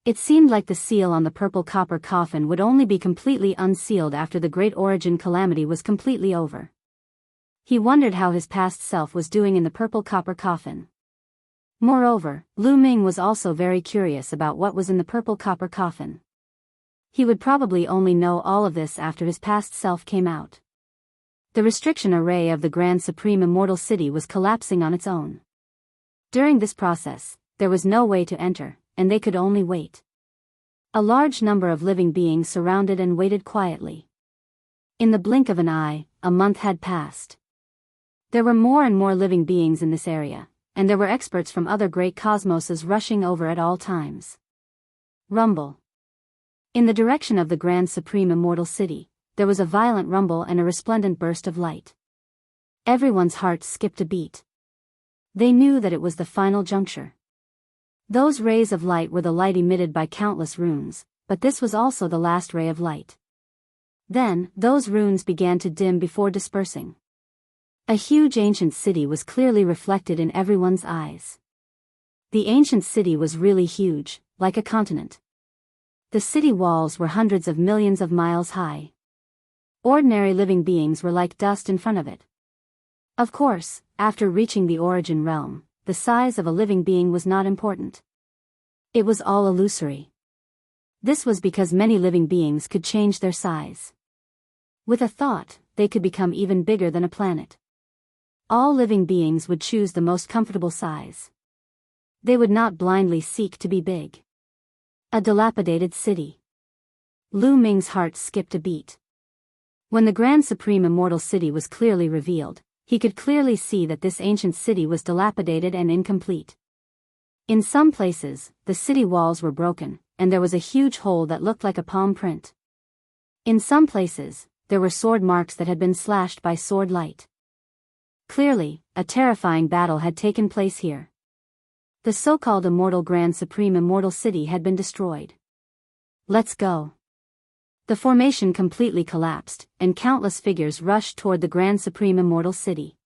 It seemed like the seal on the purple copper coffin would only be completely unsealed after the Great Origin Calamity was completely over. He wondered how his past self was doing in the purple copper coffin. Moreover, Lu Ming was also very curious about what was in the purple copper coffin. He would probably only know all of this after his past self came out. The restriction array of the Grand Supreme Immortal City was collapsing on its own. During this process, there was no way to enter, and they could only wait. A large number of living beings surrounded and waited quietly. In the blink of an eye, a month had passed. There were more and more living beings in this area, and there were experts from other great cosmoses rushing over at all times. Rumble. In the direction of the Grand Supreme Immortal City, there was a violent rumble and a resplendent burst of light. Everyone's heart skipped a beat. They knew that it was the final juncture. Those rays of light were the light emitted by countless runes, but this was also the last ray of light. Then, those runes began to dim before dispersing. A huge ancient city was clearly reflected in everyone's eyes. The ancient city was really huge, like a continent. The city walls were hundreds of millions of miles high. Ordinary living beings were like dust in front of it. Of course, after reaching the origin realm, the size of a living being was not important. It was all illusory. This was because many living beings could change their size. With a thought, they could become even bigger than a planet. All living beings would choose the most comfortable size. They would not blindly seek to be big. A dilapidated city. Lu Ming's heart skipped a beat. When the Grand Supreme Immortal City was clearly revealed, he could clearly see that this ancient city was dilapidated and incomplete. In some places, the city walls were broken, and there was a huge hole that looked like a palm print. In some places, there were sword marks that had been slashed by sword light. Clearly, a terrifying battle had taken place here. The so-called immortal Grand Supreme Immortal City had been destroyed. Let's go. The formation completely collapsed, and countless figures rushed toward the Grand Supreme Immortal City.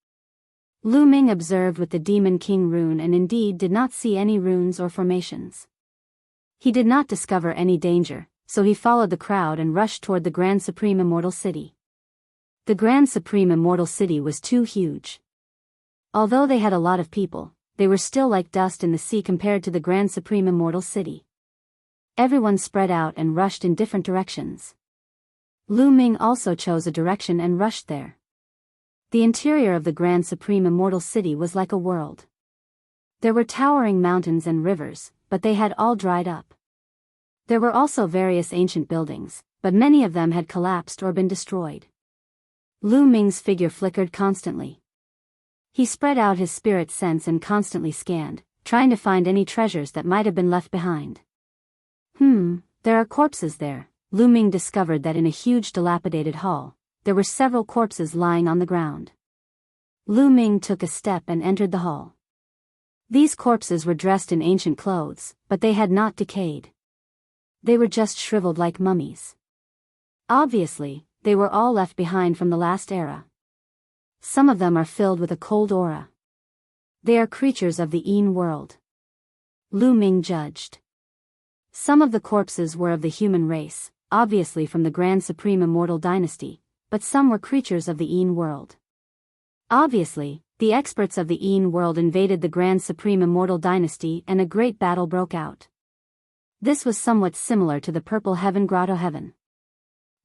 Lu Ming observed with the Demon King rune and indeed did not see any runes or formations. He did not discover any danger, so he followed the crowd and rushed toward the Grand Supreme Immortal City. The Grand Supreme Immortal City was too huge. Although they had a lot of people, they were still like dust in the sea compared to the Grand Supreme Immortal City. Everyone spread out and rushed in different directions. Lu Ming also chose a direction and rushed there. The interior of the Grand Supreme Immortal City was like a world. There were towering mountains and rivers, but they had all dried up. There were also various ancient buildings, but many of them had collapsed or been destroyed. Lu Ming's figure flickered constantly. He spread out his spirit sense and constantly scanned, trying to find any treasures that might have been left behind. There are corpses there. Lu Ming discovered that in a huge dilapidated hall, there were several corpses lying on the ground. Lu Ming took a step and entered the hall. These corpses were dressed in ancient clothes, but they had not decayed. They were just shriveled like mummies. Obviously, they were all left behind from the last era. Some of them are filled with a cold aura. They are creatures of the Een world. Lu Ming judged. Some of the corpses were of the human race, obviously from the Grand Supreme Immortal Dynasty, but some were creatures of the Een world. Obviously, the experts of the Een world invaded the Grand Supreme Immortal Dynasty and a great battle broke out. This was somewhat similar to the Purple Heaven Grotto Heaven.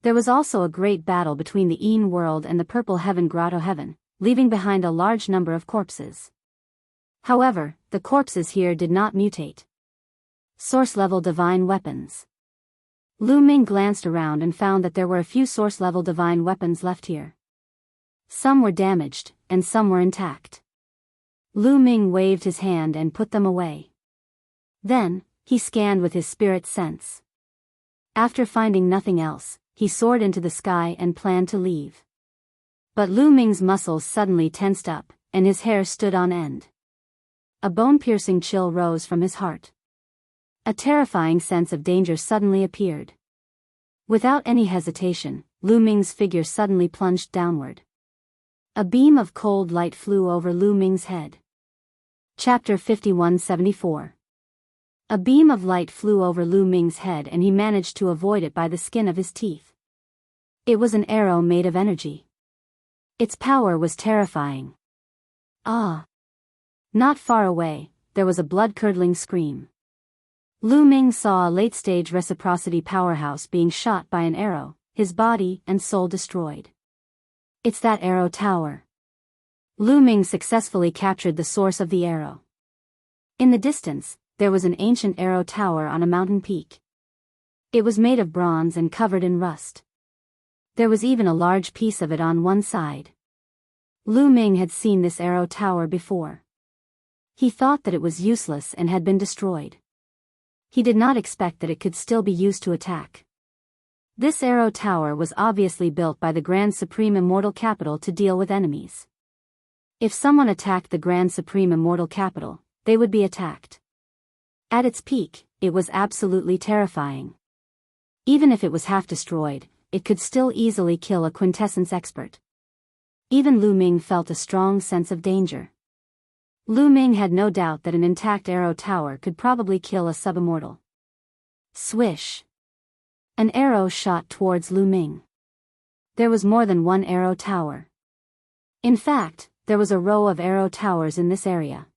There was also a great battle between the Een world and the Purple Heaven Grotto Heaven, leaving behind a large number of corpses. However, the corpses here did not mutate. Source-level divine weapons. Lu Ming glanced around and found that there were a few source-level divine weapons left here. Some were damaged, and some were intact. Lu Ming waved his hand and put them away. Then, he scanned with his spirit sense. After finding nothing else, he soared into the sky and planned to leave. But Lu Ming's muscles suddenly tensed up, and his hair stood on end. A bone-piercing chill rose from his heart. A terrifying sense of danger suddenly appeared. Without any hesitation, Lu Ming's figure suddenly plunged downward. A beam of cold light flew over Lu Ming's head. Chapter 5174. A beam of light flew over Lu Ming's head and he managed to avoid it by the skin of his teeth. It was an arrow made of energy. Its power was terrifying. Ah! Not far away, there was a blood-curdling scream. Lu Ming saw a late-stage reciprocity powerhouse being shot by an arrow, his body and soul destroyed. It's that arrow tower. Lu Ming successfully captured the source of the arrow. In the distance, there was an ancient arrow tower on a mountain peak. It was made of bronze and covered in rust. There was even a large piece of it on one side. Lu Ming had seen this arrow tower before. He thought that it was useless and had been destroyed. He did not expect that it could still be used to attack. This arrow tower was obviously built by the Grand Supreme Immortal Capital to deal with enemies. If someone attacked the Grand Supreme Immortal Capital, they would be attacked. At its peak, it was absolutely terrifying. Even if it was half destroyed, it could still easily kill a quintessence expert. Even Lu Ming felt a strong sense of danger. Lu Ming had no doubt that an intact arrow tower could probably kill a subimmortal. Swish! An arrow shot towards Lu Ming. There was more than one arrow tower. In fact, there was a row of arrow towers in this area.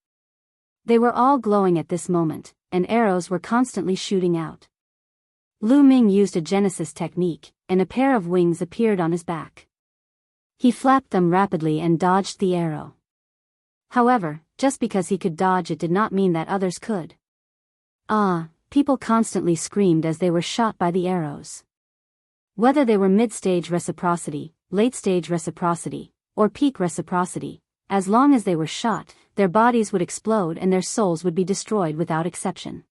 They were all glowing at this moment, and arrows were constantly shooting out. Lu Ming used a Genesis technique, and a pair of wings appeared on his back. He flapped them rapidly and dodged the arrow. However, just because he could dodge it did not mean that others could. People constantly screamed as they were shot by the arrows. Whether they were mid-stage reciprocity, late-stage reciprocity, or peak reciprocity, as long as they were shot, their bodies would explode and their souls would be destroyed without exception.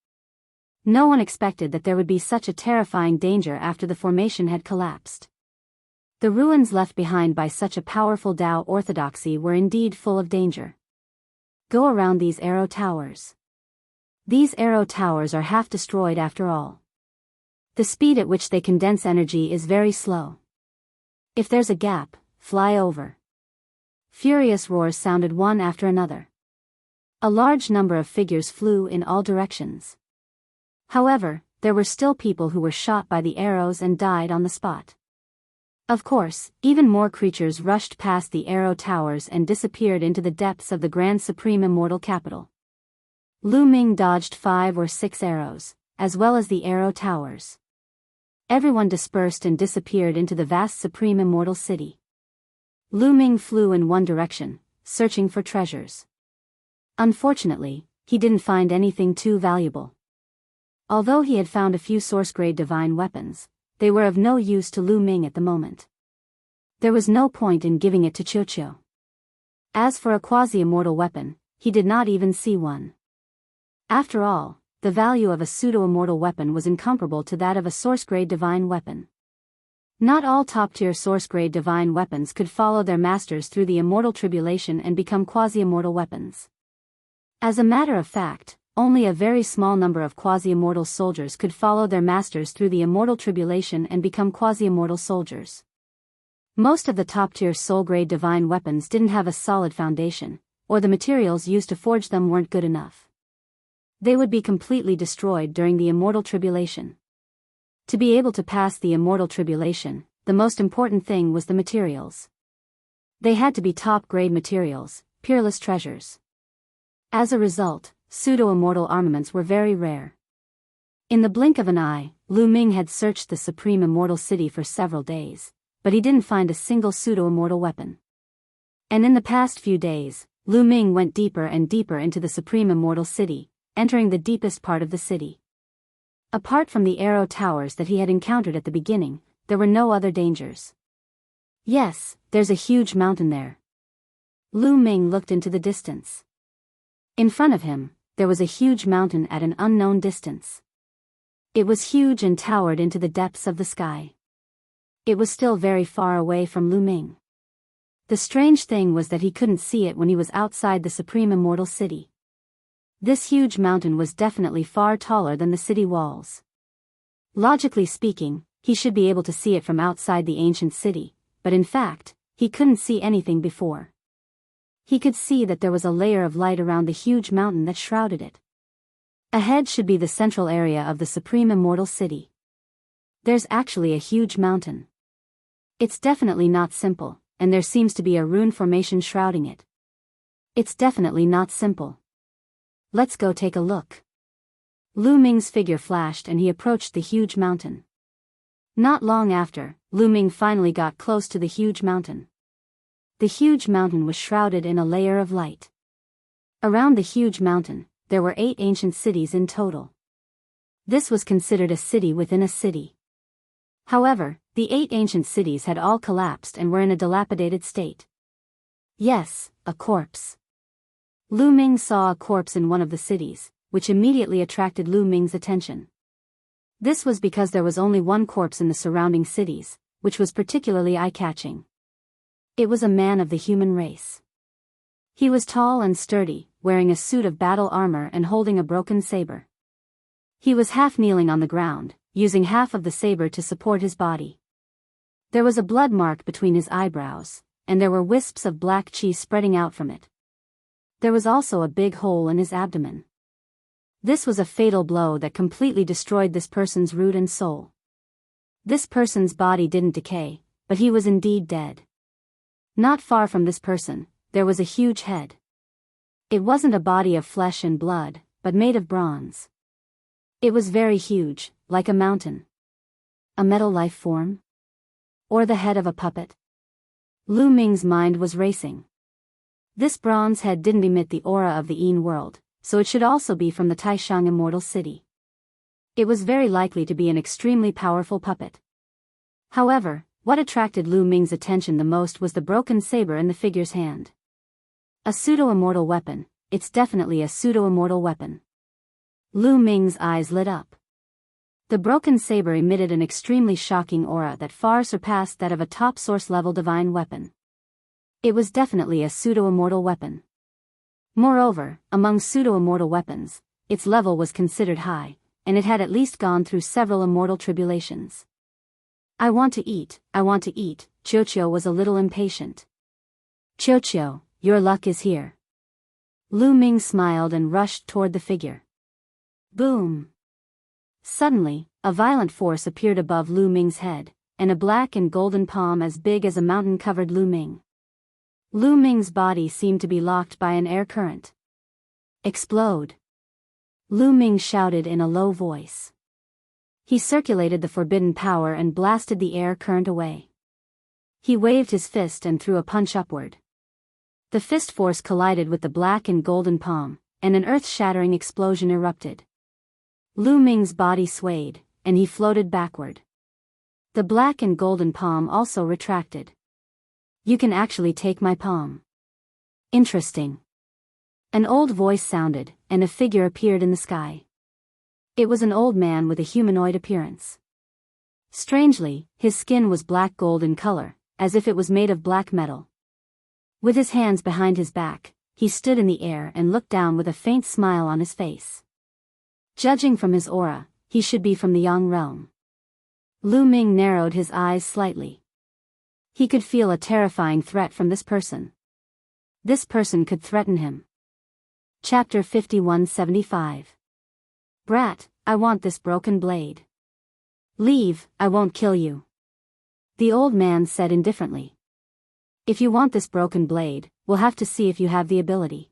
No one expected that there would be such a terrifying danger after the formation had collapsed. The ruins left behind by such a powerful Tao orthodoxy were indeed full of danger. Go around these arrow towers. These arrow towers are half destroyed after all. The speed at which they condense energy is very slow. If there's a gap, fly over. Furious roars sounded one after another. A large number of figures flew in all directions. However, there were still people who were shot by the arrows and died on the spot. Of course, even more creatures rushed past the arrow towers and disappeared into the depths of the Grand Supreme Immortal Capital. Lu Ming dodged 5 or 6 arrows, as well as the arrow towers. Everyone dispersed and disappeared into the vast Supreme Immortal City. Lu Ming flew in one direction, searching for treasures. Unfortunately, he didn't find anything too valuable. Although he had found a few source-grade divine weapons, they were of no use to Lu Ming at the moment. There was no point in giving it to Qiu. As for a quasi-immortal weapon, he did not even see one. After all, the value of a pseudo-immortal weapon was incomparable to that of a source-grade divine weapon. Not all top-tier source-grade divine weapons could follow their masters through the immortal tribulation and become quasi-immortal weapons. As a matter of fact, only a very small number of quasi-immortal soldiers could follow their masters through the immortal tribulation and become quasi-immortal soldiers. Most of the top-tier soul-grade divine weapons didn't have a solid foundation, or the materials used to forge them weren't good enough. They would be completely destroyed during the immortal tribulation. To be able to pass the immortal tribulation, the most important thing was the materials. They had to be top-grade materials, peerless treasures. As a result, pseudo-immortal armaments were very rare. In the blink of an eye, Lu Ming had searched the supreme immortal city for several days, but he didn't find a single pseudo-immortal weapon. And in the past few days, Lu Ming went deeper and deeper into the supreme immortal city, entering the deepest part of the city. Apart from the arrow towers that he had encountered at the beginning, there were no other dangers. Yes, there's a huge mountain there. Lu Ming looked into the distance. In front of him, there was a huge mountain at an unknown distance. It was huge and towered into the depths of the sky. It was still very far away from Lu Ming. The strange thing was that he couldn't see it when he was outside the supreme immortal city. This huge mountain was definitely far taller than the city walls. Logically speaking, he should be able to see it from outside the ancient city, but in fact, he couldn't see anything before. He could see that there was a layer of light around the huge mountain that shrouded it. Ahead should be the central area of the supreme immortal city. There's actually a huge mountain. It's definitely not simple, and there seems to be a rune formation shrouding it. It's definitely not simple. Let's go take a look. Lu Ming's figure flashed and he approached the huge mountain. Not long after, Lu Ming finally got close to the huge mountain. The huge mountain was shrouded in a layer of light. Around the huge mountain, there were 8 ancient cities in total. This was considered a city within a city. However, the 8 ancient cities had all collapsed and were in a dilapidated state. Yes, a corpse. Lu Ming saw a corpse in one of the cities, which immediately attracted Lu Ming's attention. This was because there was only one corpse in the surrounding cities, which was particularly eye-catching. It was a man of the human race. He was tall and sturdy, wearing a suit of battle armor and holding a broken saber. He was half kneeling on the ground, using half of the saber to support his body. There was a blood mark between his eyebrows, and there were wisps of black chi spreading out from it. There was also a big hole in his abdomen. This was a fatal blow that completely destroyed this person's root and soul. This person's body didn't decay, but he was indeed dead. Not far from this person, there was a huge head. It wasn't a body of flesh and blood, but made of bronze. It was very huge, like a mountain. A metal life form? Or the head of a puppet? Lu Ming's mind was racing. This bronze head didn't emit the aura of the Yin world, so it should also be from the Taishang immortal city. It was very likely to be an extremely powerful puppet. However, what attracted Lu Ming's attention the most was the broken saber in the figure's hand. A pseudo-immortal weapon, it's definitely a pseudo-immortal weapon. Lu Ming's eyes lit up. The broken saber emitted an extremely shocking aura that far surpassed that of a top source-level divine weapon. It was definitely a pseudo-immortal weapon. Moreover, among pseudo-immortal weapons, its level was considered high, and it had at least gone through several immortal tribulations. I want to eat, Qiuqiu was a little impatient. Qiuqiu, your luck is here. Lu Ming smiled and rushed toward the figure. Boom! Suddenly, a violent force appeared above Lu Ming's head, and a black and golden palm as big as a mountain covered Lu Ming. Lu Ming's body seemed to be locked by an air current. Explode! Lu Ming shouted in a low voice. He circulated the forbidden power and blasted the air current away. He waved his fist and threw a punch upward. The fist force collided with the black and golden palm, and an earth-shattering explosion erupted. Lu Ming's body swayed, and he floated backward. The black and golden palm also retracted. You can actually take my palm. Interesting. An old voice sounded, and a figure appeared in the sky. It was an old man with a humanoid appearance. Strangely, his skin was black gold in color, as if it was made of black metal. With his hands behind his back, he stood in the air and looked down with a faint smile on his face. Judging from his aura, he should be from the Yang realm. Lu Ming narrowed his eyes slightly. He could feel a terrifying threat from this person. This person could threaten him. Chapter 5175. Brat, I want this broken blade. Leave, I won't kill you. The old man said indifferently. If you want this broken blade, we'll have to see if you have the ability.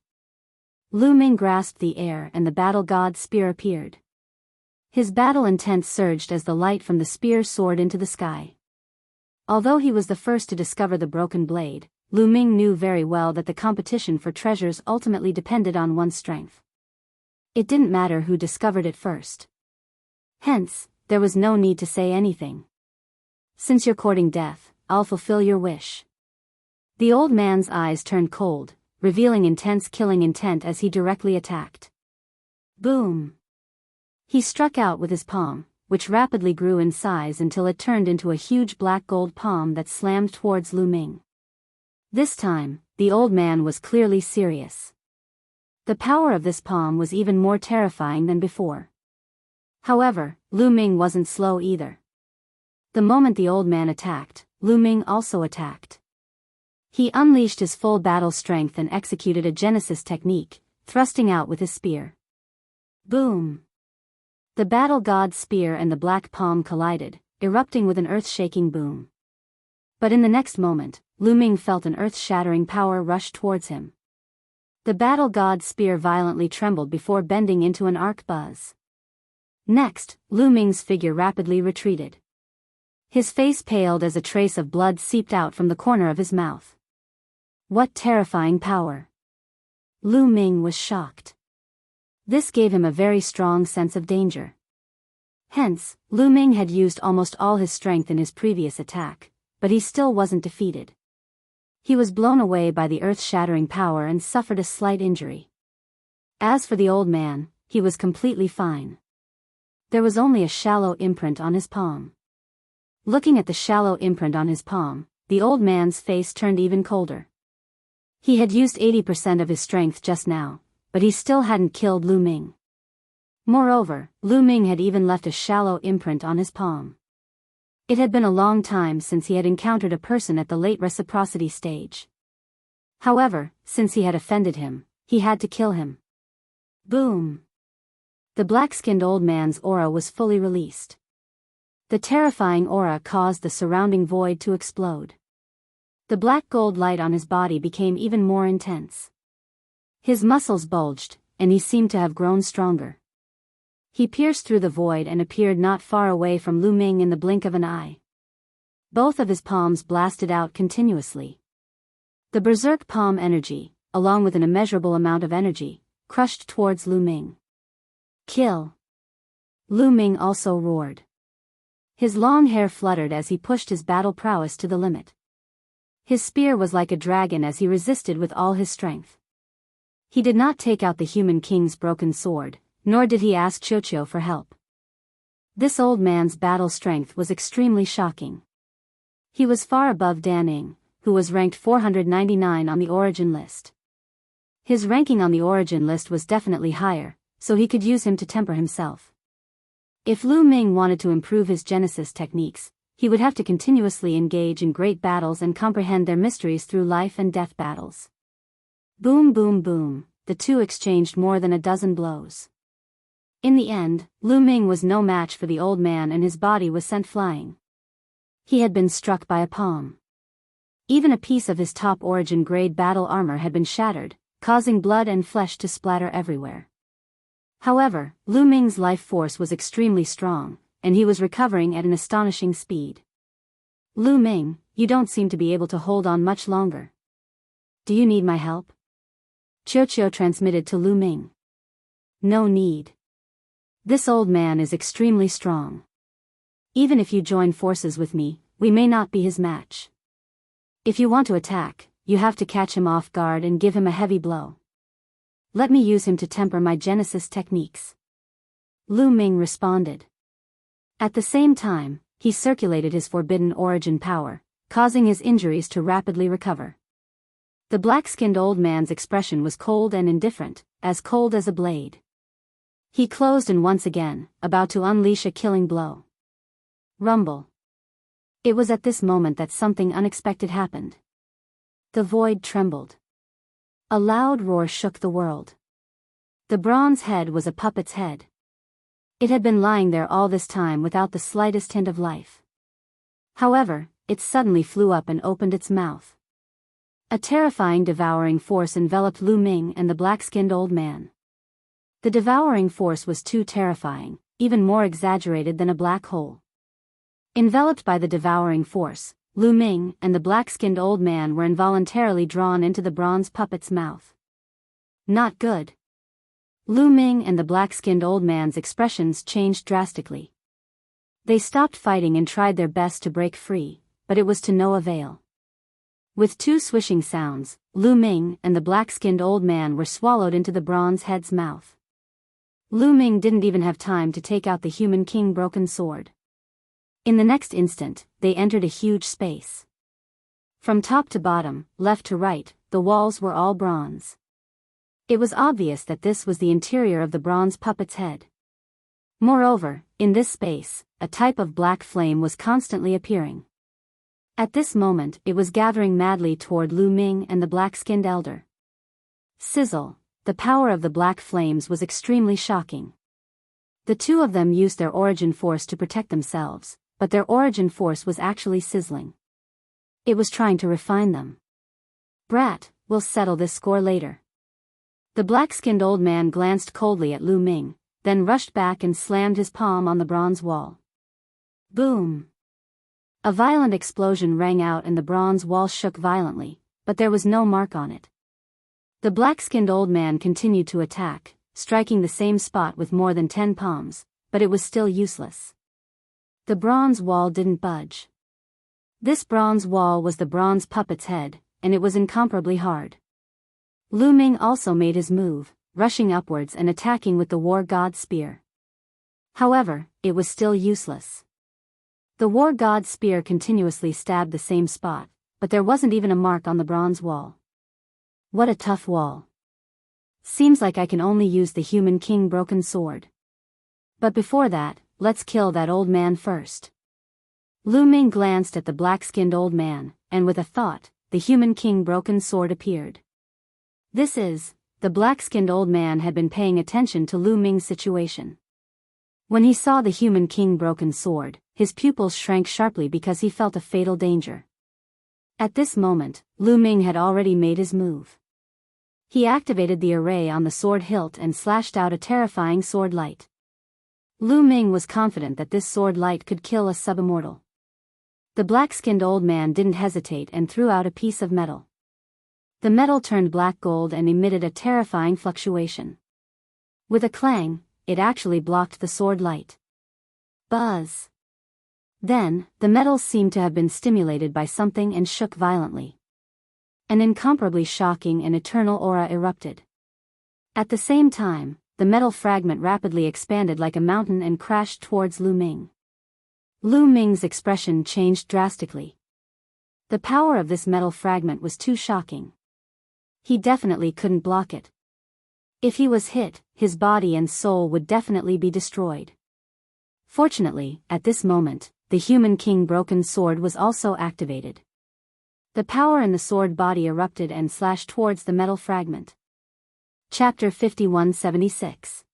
Lu Ming grasped the air and the battle god's spear appeared. His battle intent surged as the light from the spear soared into the sky. Although he was the first to discover the broken blade, Lu Ming knew very well that the competition for treasures ultimately depended on one's strength. It didn't matter who discovered it first. Hence, there was no need to say anything. Since you're courting death, I'll fulfill your wish. The old man's eyes turned cold, revealing intense killing intent as he directly attacked. Boom! He struck out with his palm, which rapidly grew in size until it turned into a huge black gold palm that slammed towards Lu Ming. This time, the old man was clearly serious. The power of this palm was even more terrifying than before. However, Lu Ming wasn't slow either. The moment the old man attacked, Lu Ming also attacked. He unleashed his full battle strength and executed a Genesis technique, thrusting out with his spear. Boom! The battle god's spear and the black palm collided, erupting with an earth-shaking boom. But in the next moment, Lu Ming felt an earth-shattering power rush towards him. The battle god's spear violently trembled before bending into an arc buzz. Next, Lu Ming's figure rapidly retreated. His face paled as a trace of blood seeped out from the corner of his mouth. What terrifying power! Lu Ming was shocked. This gave him a very strong sense of danger. Hence, Lu Ming had used almost all his strength in his previous attack, but he still wasn't defeated. He was blown away by the earth-shattering power and suffered a slight injury. As for the old man, he was completely fine. There was only a shallow imprint on his palm. Looking at the shallow imprint on his palm, the old man's face turned even colder. He had used 80% of his strength just now, but he still hadn't killed Lu Ming. Moreover, Lu Ming had even left a shallow imprint on his palm. It had been a long time since he had encountered a person at the late reciprocity stage. However, since he had offended him, he had to kill him. Boom! The black-skinned old man's aura was fully released. The terrifying aura caused the surrounding void to explode. The black gold light on his body became even more intense. His muscles bulged, and he seemed to have grown stronger. He pierced through the void and appeared not far away from Lu Ming in the blink of an eye. Both of his palms blasted out continuously. The berserk palm energy, along with an immeasurable amount of energy, crushed towards Lu Ming. Kill! Lu Ming also roared. His long hair fluttered as he pushed his battle prowess to the limit. His spear was like a dragon as he resisted with all his strength. He did not take out the human king's broken sword, nor did he ask Qiuqiu for help. This old man's battle strength was extremely shocking. He was far above Dan Ing, who was ranked 499 on the origin list. His ranking on the origin list was definitely higher, so he could use him to temper himself. If Lu Ming wanted to improve his Genesis techniques, he would have to continuously engage in great battles and comprehend their mysteries through life and death battles. Boom boom boom, the two exchanged more than a dozen blows. In the end, Lu Ming was no match for the old man and his body was sent flying. He had been struck by a palm. Even a piece of his top origin grade battle armor had been shattered, causing blood and flesh to splatter everywhere. However, Lu Ming's life force was extremely strong, and he was recovering at an astonishing speed. Lu Ming, you don't seem to be able to hold on much longer. Do you need my help? Qiuqiu transmitted to Lu Ming. No need. This old man is extremely strong. Even if you join forces with me, we may not be his match. If you want to attack, you have to catch him off guard and give him a heavy blow. Let me use him to temper my Genesis techniques. Lu Ming responded. At the same time, he circulated his forbidden origin power, causing his injuries to rapidly recover. The black-skinned old man's expression was cold and indifferent, as cold as a blade. He closed and once again, about to unleash a killing blow. Rumble. It was at this moment that something unexpected happened. The void trembled. A loud roar shook the world. The bronze head was a puppet's head. It had been lying there all this time without the slightest hint of life. However, it suddenly flew up and opened its mouth. A terrifying devouring force enveloped Lu Ming and the black-skinned old man. The devouring force was too terrifying, even more exaggerated than a black hole. Enveloped by the devouring force, Lu Ming and the black-skinned old man were involuntarily drawn into the bronze puppet's mouth. Not good. Lu Ming and the black-skinned old man's expressions changed drastically. They stopped fighting and tried their best to break free, but it was to no avail. With two swishing sounds, Lu Ming and the black-skinned old man were swallowed into the bronze head's mouth. Lu Ming didn't even have time to take out the human king broken sword. In the next instant, they entered a huge space. From top to bottom, left to right, the walls were all bronze. It was obvious that this was the interior of the bronze puppet's head. Moreover, in this space, a type of black flame was constantly appearing. At this moment, it was gathering madly toward Lu Ming and the black-skinned elder. Sizzle, the power of the black flames was extremely shocking. The two of them used their origin force to protect themselves, but their origin force was actually sizzling. It was trying to refine them. Brat, we'll settle this score later. The black-skinned old man glanced coldly at Lu Ming, then rushed back and slammed his palm on the bronze wall. Boom! A violent explosion rang out and the bronze wall shook violently, but there was no mark on it. The black-skinned old man continued to attack, striking the same spot with more than 10 palms, but it was still useless. The bronze wall didn't budge. This bronze wall was the bronze puppet's head, and it was incomparably hard. Lu Ming also made his move, rushing upwards and attacking with the war god's spear. However, it was still useless. The war god's spear continuously stabbed the same spot, but there wasn't even a mark on the bronze wall. What a tough wall. Seems like I can only use the human king broken sword. But before that, let's kill that old man first. Lu Ming glanced at the black-skinned old man, and with a thought, the human king broken sword appeared. The black-skinned old man had been paying attention to Lu Ming's situation. When he saw the human king broken sword, his pupils shrank sharply because he felt a fatal danger. At this moment, Lu Ming had already made his move. He activated the array on the sword hilt and slashed out a terrifying sword light. Lu Ming was confident that this sword light could kill a subimmortal. The black-skinned old man didn't hesitate and threw out a piece of metal. The metal turned black gold and emitted a terrifying fluctuation. With a clang, it actually blocked the sword light. Buzz! Then, the metal seemed to have been stimulated by something and shook violently. An incomparably shocking and eternal aura erupted. At the same time, the metal fragment rapidly expanded like a mountain and crashed towards Lu Ming. Lu Ming's expression changed drastically. The power of this metal fragment was too shocking. He definitely couldn't block it. If he was hit, his body and soul would definitely be destroyed. Fortunately, at this moment, the human king broken sword was also activated. The power in the sword body erupted and slashed towards the metal fragment. Chapter 5176.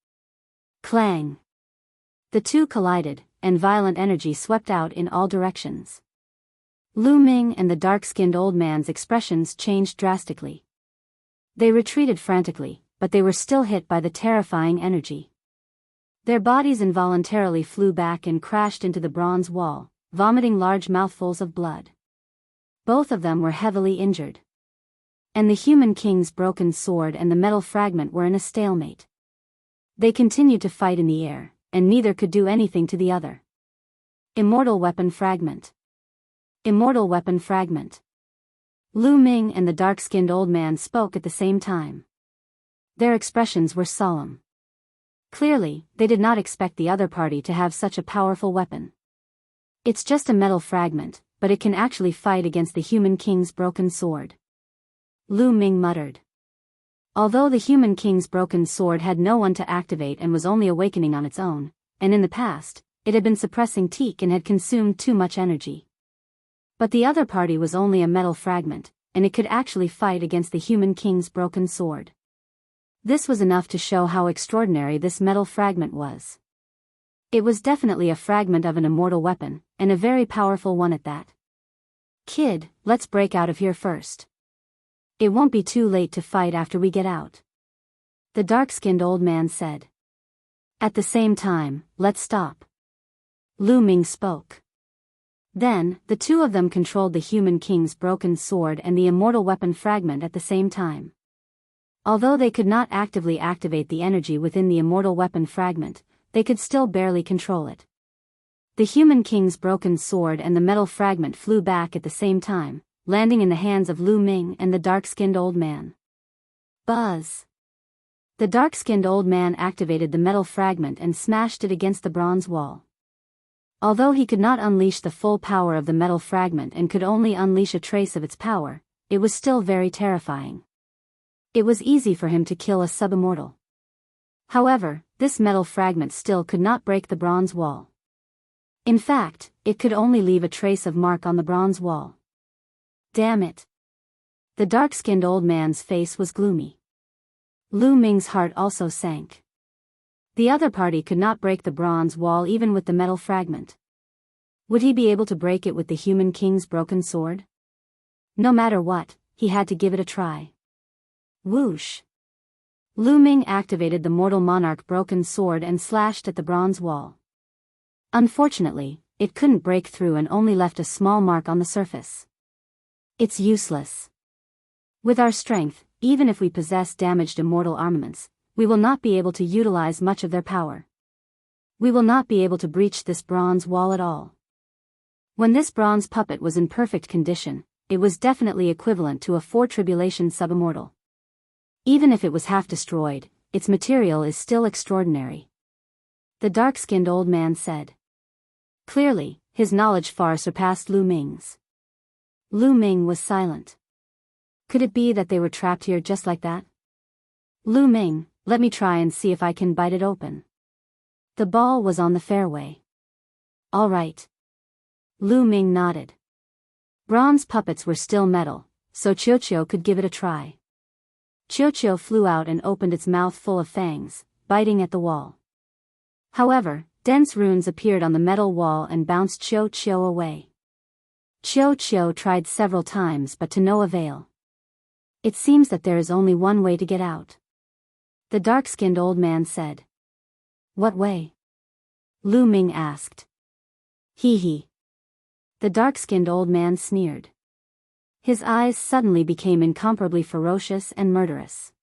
Clang. The two collided, and violent energy swept out in all directions. Lu Ming and the dark-skinned old man's expressions changed drastically. They retreated frantically, but they were still hit by the terrifying energy. Their bodies involuntarily flew back and crashed into the bronze wall, vomiting large mouthfuls of blood. Both of them were heavily injured. And the human king's broken sword and the metal fragment were in a stalemate. They continued to fight in the air, and neither could do anything to the other. Immortal weapon fragment. Immortal weapon fragment. Lu Ming and the dark-skinned old man spoke at the same time. Their expressions were solemn. Clearly, they did not expect the other party to have such a powerful weapon. It's just a metal fragment, but it can actually fight against the human king's broken sword. Lu Ming muttered. Although the human king's broken sword had no one to activate and was only awakening on its own, and in the past, it had been suppressing teak and had consumed too much energy. But the other party was only a metal fragment, and it could actually fight against the human king's broken sword. This was enough to show how extraordinary this metal fragment was. It was definitely a fragment of an immortal weapon, and a very powerful one at that. Kid, let's break out of here first. It won't be too late to fight after we get out. The dark-skinned old man said. At the same time, let's stop. Lu Ming spoke. Then, the two of them controlled the human king's broken sword and the immortal weapon fragment at the same time. Although they could not actively activate the energy within the immortal weapon fragment, they could still barely control it. The human king's broken sword and the metal fragment flew back at the same time, landing in the hands of Lu Ming and the dark-skinned old man. Buzz! The dark-skinned old man activated the metal fragment and smashed it against the bronze wall. Although he could not unleash the full power of the metal fragment and could only unleash a trace of its power, it was still very terrifying. It was easy for him to kill a sub-immortal. However, this metal fragment still could not break the bronze wall. In fact, it could only leave a trace of mark on the bronze wall. Damn it! The dark-skinned old man's face was gloomy. Lu Ming's heart also sank. The other party could not break the bronze wall even with the metal fragment. Would he be able to break it with the human king's broken sword? No matter what, he had to give it a try. Whoosh! Lu Ming activated the mortal monarch broken sword and slashed at the bronze wall. Unfortunately, it couldn't break through and only left a small mark on the surface. It's useless. With our strength, even if we possess damaged immortal armaments, we will not be able to utilize much of their power. We will not be able to breach this bronze wall at all. When this bronze puppet was in perfect condition, it was definitely equivalent to a 4 tribulation sub-immortal. Even if it was half destroyed, its material is still extraordinary. The dark-skinned old man said. Clearly, his knowledge far surpassed Lu Ming's. Lu Ming was silent. Could it be that they were trapped here just like that? Lu Ming, let me try and see if I can bite it open. The ball was on the fairway. All right. Lu Ming nodded. Bronze puppets were still metal, so Qiuqiu could give it a try. Qiuqiu flew out and opened its mouth full of fangs, biting at the wall. However, dense runes appeared on the metal wall and bounced Qiuqiu away. Qiuqiu tried several times but to no avail. It seems that there is only one way to get out. The dark-skinned old man said. What way? Lu Ming asked. Hee hee. The dark-skinned old man sneered. His eyes suddenly became incomparably ferocious and murderous.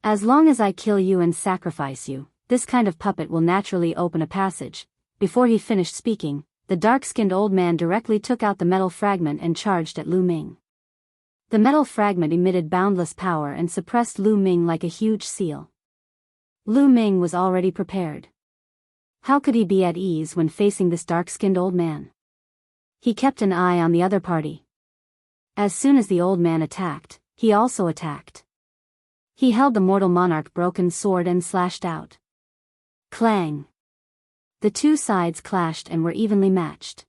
As long as I kill you and sacrifice you, this kind of puppet will naturally open a passage. Before he finished speaking, the dark-skinned old man directly took out the metal fragment and charged at Lu Ming. The metal fragment emitted boundless power and suppressed Lu Ming like a huge seal. Lu Ming was already prepared. How could he be at ease when facing this dark-skinned old man? He kept an eye on the other party. As soon as the old man attacked, he also attacked. He held the mortal monarch broken sword and slashed out. Clang! The two sides clashed and were evenly matched.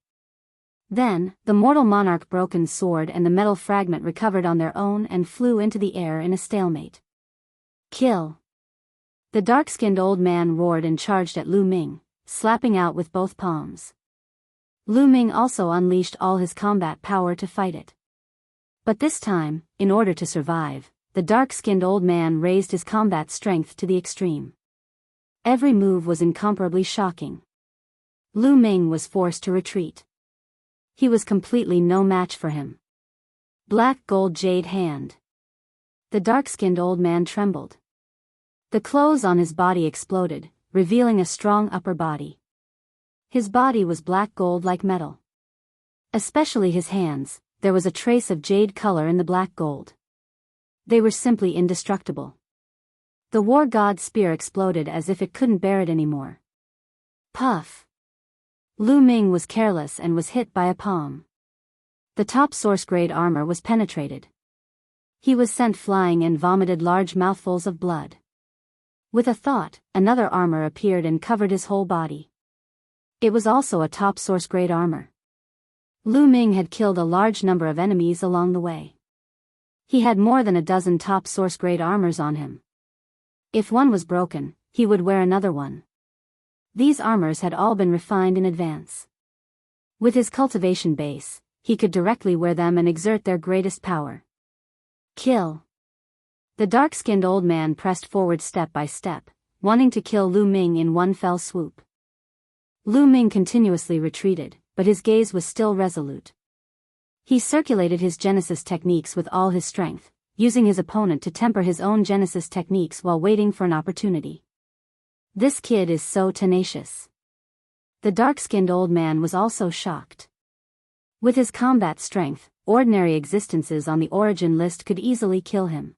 Then, the mortal monarch broken sword and the metal fragment recovered on their own and flew into the air in a stalemate. Kill! The dark-skinned old man roared and charged at Lu Ming, slapping out with both palms. Lu Ming also unleashed all his combat power to fight it. But this time, in order to survive, the dark-skinned old man raised his combat strength to the extreme. Every move was incomparably shocking. Lu Ming was forced to retreat. He was completely no match for him. Black gold jade hand. The dark-skinned old man trembled. The clothes on his body exploded, revealing a strong upper body. His body was black gold like metal. Especially his hands, there was a trace of jade color in the black gold. They were simply indestructible. The war god's spear exploded as if it couldn't bear it anymore. Puff! Lu Ming was careless and was hit by a palm. The top source-grade armor was penetrated. He was sent flying and vomited large mouthfuls of blood. With a thought, another armor appeared and covered his whole body. It was also a top source-grade armor. Lu Ming had killed a large number of enemies along the way. He had more than a dozen top source-grade armors on him. If one was broken, he would wear another one. These armors had all been refined in advance. With his cultivation base, he could directly wear them and exert their greatest power. Kill. The dark-skinned old man pressed forward step by step, wanting to kill Lu Ming in one fell swoop. Lu Ming continuously retreated, but his gaze was still resolute. He circulated his Genesis techniques with all his strength, using his opponent to temper his own Genesis techniques while waiting for an opportunity. This kid is so tenacious. The dark-skinned old man was also shocked. With his combat strength, ordinary existences on the origin list could easily kill him.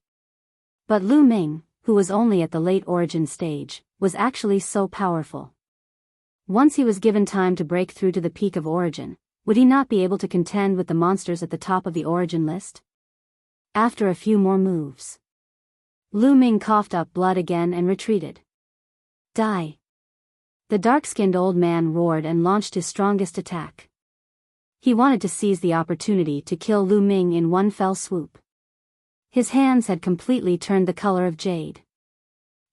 But Lu Ming, who was only at the late origin stage, was actually so powerful. Once he was given time to break through to the peak of origin, would he not be able to contend with the monsters at the top of the origin list? After a few more moves, Lu Ming coughed up blood again and retreated. Die! The dark-skinned old man roared and launched his strongest attack. He wanted to seize the opportunity to kill Lu Ming in one fell swoop. His hands had completely turned the color of jade.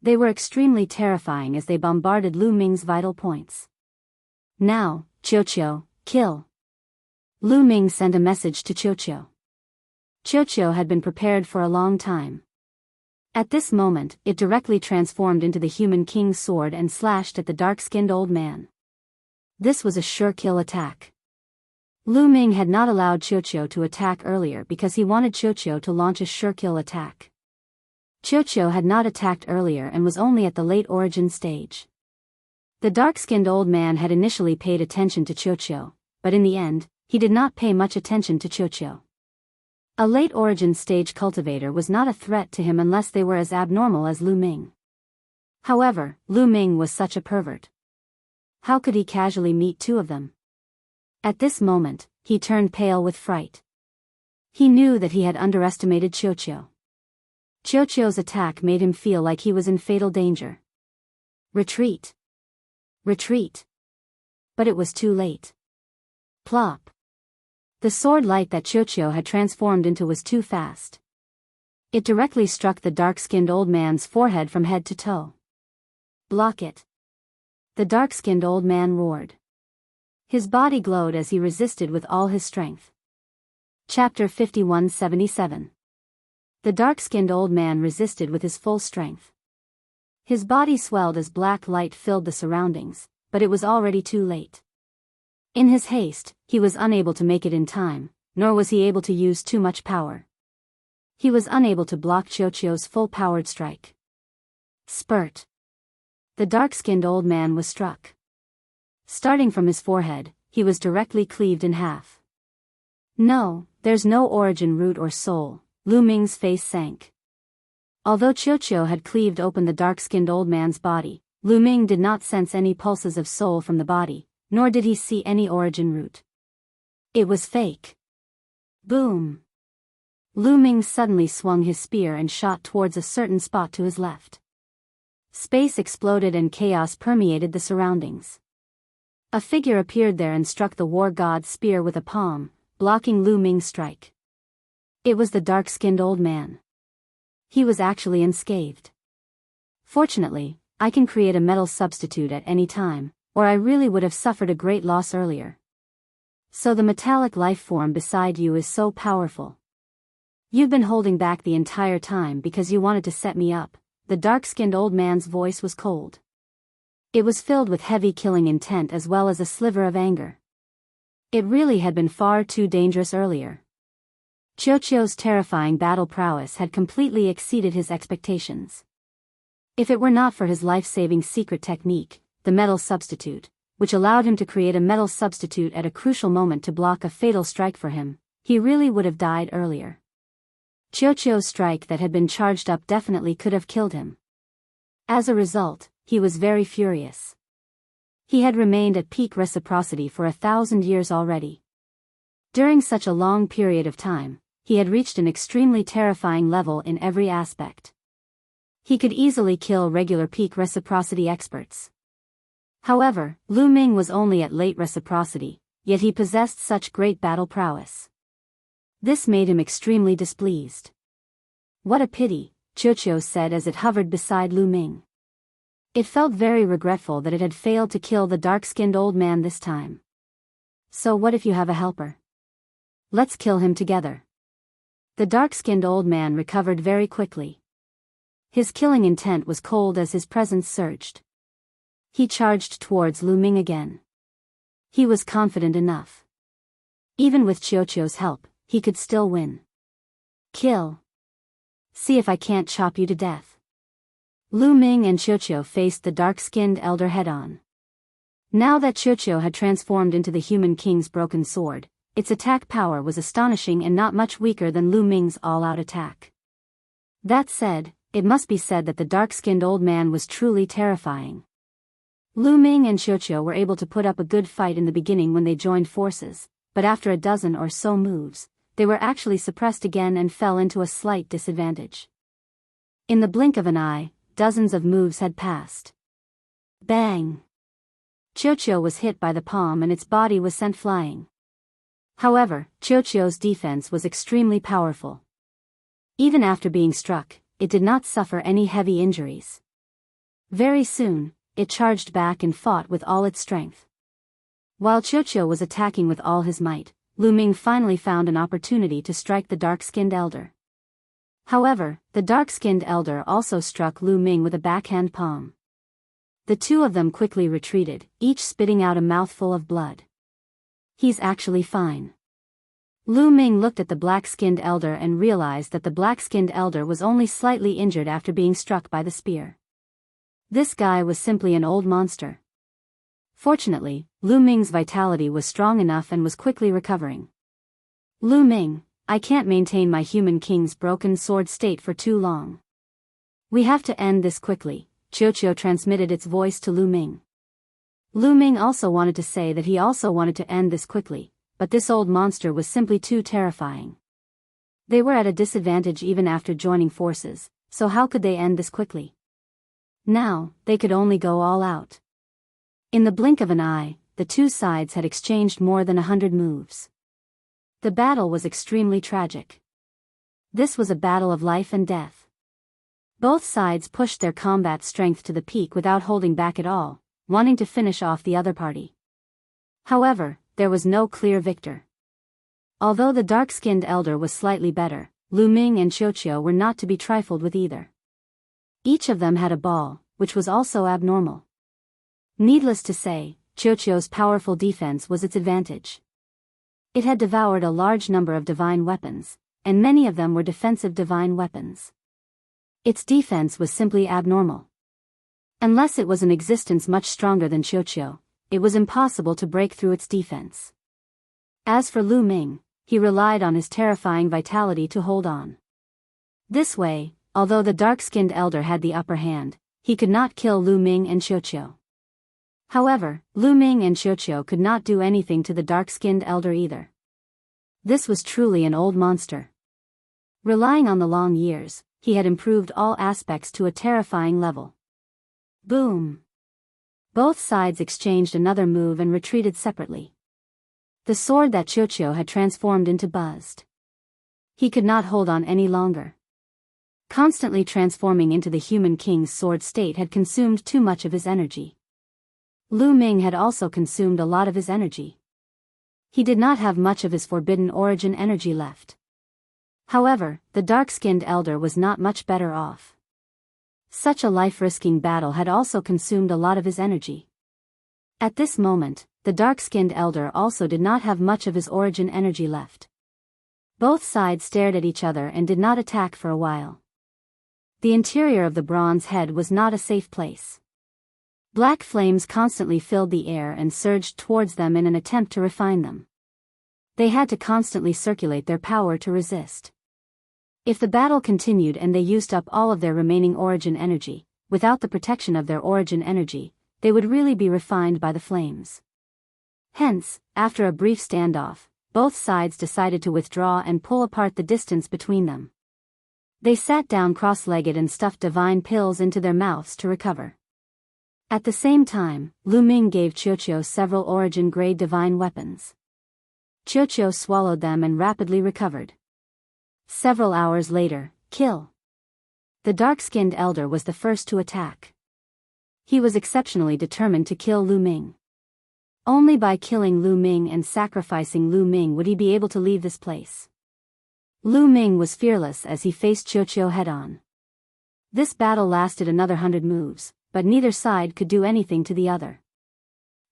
They were extremely terrifying as they bombarded Lu Ming's vital points. Now, Qiuqiu, kill! Lu Ming sent a message to Qiuqiu. Qiuqiu had been prepared for a long time. At this moment, it directly transformed into the human king's sword and slashed at the dark-skinned old man. This was a sure kill attack. Lu Ming had not allowed Qiuqiu to attack earlier because he wanted Qiuqiu to launch a sure kill attack. Qiuqiu had not attacked earlier and was only at the late origin stage. The dark-skinned old man had initially paid attention to Qiuqiu, but in the end, he did not pay much attention to Qiuqiu. A late origin stage cultivator was not a threat to him unless they were as abnormal as Lu Ming. However, Lu Ming was such a pervert. How could he casually meet two of them? At this moment, he turned pale with fright. He knew that he had underestimated Qiuqiu. Qiuqiu's attack made him feel like he was in fatal danger. Retreat! Retreat! But it was too late. Plop! The sword light that Qiuqiu had transformed into was too fast. It directly struck the dark-skinned old man's forehead from head to toe. Block it! The dark-skinned old man roared. His body glowed as he resisted with all his strength. Chapter 5177. The dark-skinned old man resisted with his full strength. His body swelled as black light filled the surroundings, but it was already too late. In his haste, he was unable to make it in time, nor was he able to use too much power. He was unable to block Qiuqiu's full-powered strike. Spurt! The dark-skinned old man was struck. Starting from his forehead, he was directly cleaved in half. No, there's no origin root or soul, Lu Ming's face sank. Although Qiuqiu had cleaved open the dark-skinned old man's body, Lu Ming did not sense any pulses of soul from the body, nor did he see any origin root. It was fake. Boom! Lu Ming suddenly swung his spear and shot towards a certain spot to his left. Space exploded and chaos permeated the surroundings. A figure appeared there and struck the war god's spear with a palm, blocking Lu Ming's strike. It was the dark-skinned old man. He was actually unscathed. Fortunately, I can create a metal substitute at any time, or I really would have suffered a great loss earlier. So the metallic life form beside you is so powerful. You've been holding back the entire time because you wanted to set me up. The dark-skinned old man's voice was cold. It was filled with heavy killing intent as well as a sliver of anger. It really had been far too dangerous earlier. Qiuqiu's terrifying battle prowess had completely exceeded his expectations. If it were not for his life-saving secret technique, the metal substitute, which allowed him to create a metal substitute at a crucial moment to block a fatal strike for him, he really would have died earlier. Qiuqiu's strike that had been charged up definitely could have killed him. As a result, he was very furious. He had remained at peak reciprocity for 1,000 years already. During such a long period of time, he had reached an extremely terrifying level in every aspect. He could easily kill regular peak reciprocity experts. However, Lu Ming was only at late reciprocity, yet he possessed such great battle prowess. This made him extremely displeased. What a pity, Qiuqiu said as it hovered beside Lu Ming. It felt very regretful that it had failed to kill the dark-skinned old man this time. So what if you have a helper? Let's kill him together. The dark-skinned old man recovered very quickly. His killing intent was cold as his presence surged. He charged towards Lu Ming again. He was confident enough. Even with Qiuqiu's help, he could still win. Kill. See if I can't chop you to death. Lu Ming and Qiuqiu faced the dark-skinned elder head-on. Now that Qiuqiu had transformed into the human king's broken sword, its attack power was astonishing and not much weaker than Lu Ming's all-out attack. That said, it must be said that the dark-skinned old man was truly terrifying. Lu Ming and Qiuqiu were able to put up a good fight in the beginning when they joined forces, but after a dozen or so moves, they were actually suppressed again and fell into a slight disadvantage. In the blink of an eye, dozens of moves had passed. Bang! Qiuqiu was hit by the palm and its body was sent flying. However, Qiuqiu's defense was extremely powerful. Even after being struck, it did not suffer any heavy injuries. Very soon, it charged back and fought with all its strength. While Qiuqiu was attacking with all his might, Lu Ming finally found an opportunity to strike the dark-skinned elder. However, the dark-skinned elder also struck Lu Ming with a backhand palm. The two of them quickly retreated, each spitting out a mouthful of blood. He's actually fine. Lu Ming looked at the black-skinned elder and realized that the black-skinned elder was only slightly injured after being struck by the spear. This guy was simply an old monster. Fortunately, Lu Ming's vitality was strong enough and was quickly recovering. Lu Ming, I can't maintain my human king's broken sword state for too long. We have to end this quickly, Qiuqiu transmitted its voice to Lu Ming. Lu Ming also wanted to say that he also wanted to end this quickly, but this old monster was simply too terrifying. They were at a disadvantage even after joining forces, so how could they end this quickly? Now, they could only go all out. In the blink of an eye, the two sides had exchanged more than 100 moves. The battle was extremely tragic. This was a battle of life and death. Both sides pushed their combat strength to the peak without holding back at all, wanting to finish off the other party. However, there was no clear victor. Although the dark-skinned elder was slightly better, Lu Ming and Qiuqiu were not to be trifled with either. Each of them had a ball, which was also abnormal. Needless to say, Qiuqiu's powerful defense was its advantage. It had devoured a large number of divine weapons, and many of them were defensive divine weapons. Its defense was simply abnormal. Unless it was an existence much stronger than Qiuqiu, it was impossible to break through its defense. As for Lu Ming, he relied on his terrifying vitality to hold on. This way, although the dark-skinned elder had the upper hand, he could not kill Lu Ming and Qiuqiu. However, Lu Ming and Qiuqiu could not do anything to the dark-skinned elder either. This was truly an old monster. Relying on the long years, he had improved all aspects to a terrifying level. Boom! Both sides exchanged another move and retreated separately. The sword that Qiuqiu had transformed into buzzed. He could not hold on any longer. Constantly transforming into the human king's sword state had consumed too much of his energy. Lu Ming had also consumed a lot of his energy. He did not have much of his forbidden origin energy left. However, the dark-skinned elder was not much better off. Such a life-risking battle had also consumed a lot of his energy. At this moment, the dark-skinned elder also did not have much of his origin energy left. Both sides stared at each other and did not attack for a while. The interior of the bronze head was not a safe place. Black flames constantly filled the air and surged towards them in an attempt to refine them. They had to constantly circulate their power to resist. If the battle continued and they used up all of their remaining origin energy, without the protection of their origin energy, they would really be refined by the flames. Hence, after a brief standoff, both sides decided to withdraw and pull apart the distance between them. They sat down cross-legged and stuffed divine pills into their mouths to recover. At the same time, Lu Ming gave Qiuqiu several origin-grade divine weapons. Qiuqiu swallowed them and rapidly recovered. Several hours later, kill. The dark-skinned elder was the first to attack. He was exceptionally determined to kill Lu Ming. Only by killing Lu Ming and sacrificing Lu Ming would he be able to leave this place. Lu Ming was fearless as he faced Qiuqiu head-on. This battle lasted another 100 moves, but neither side could do anything to the other.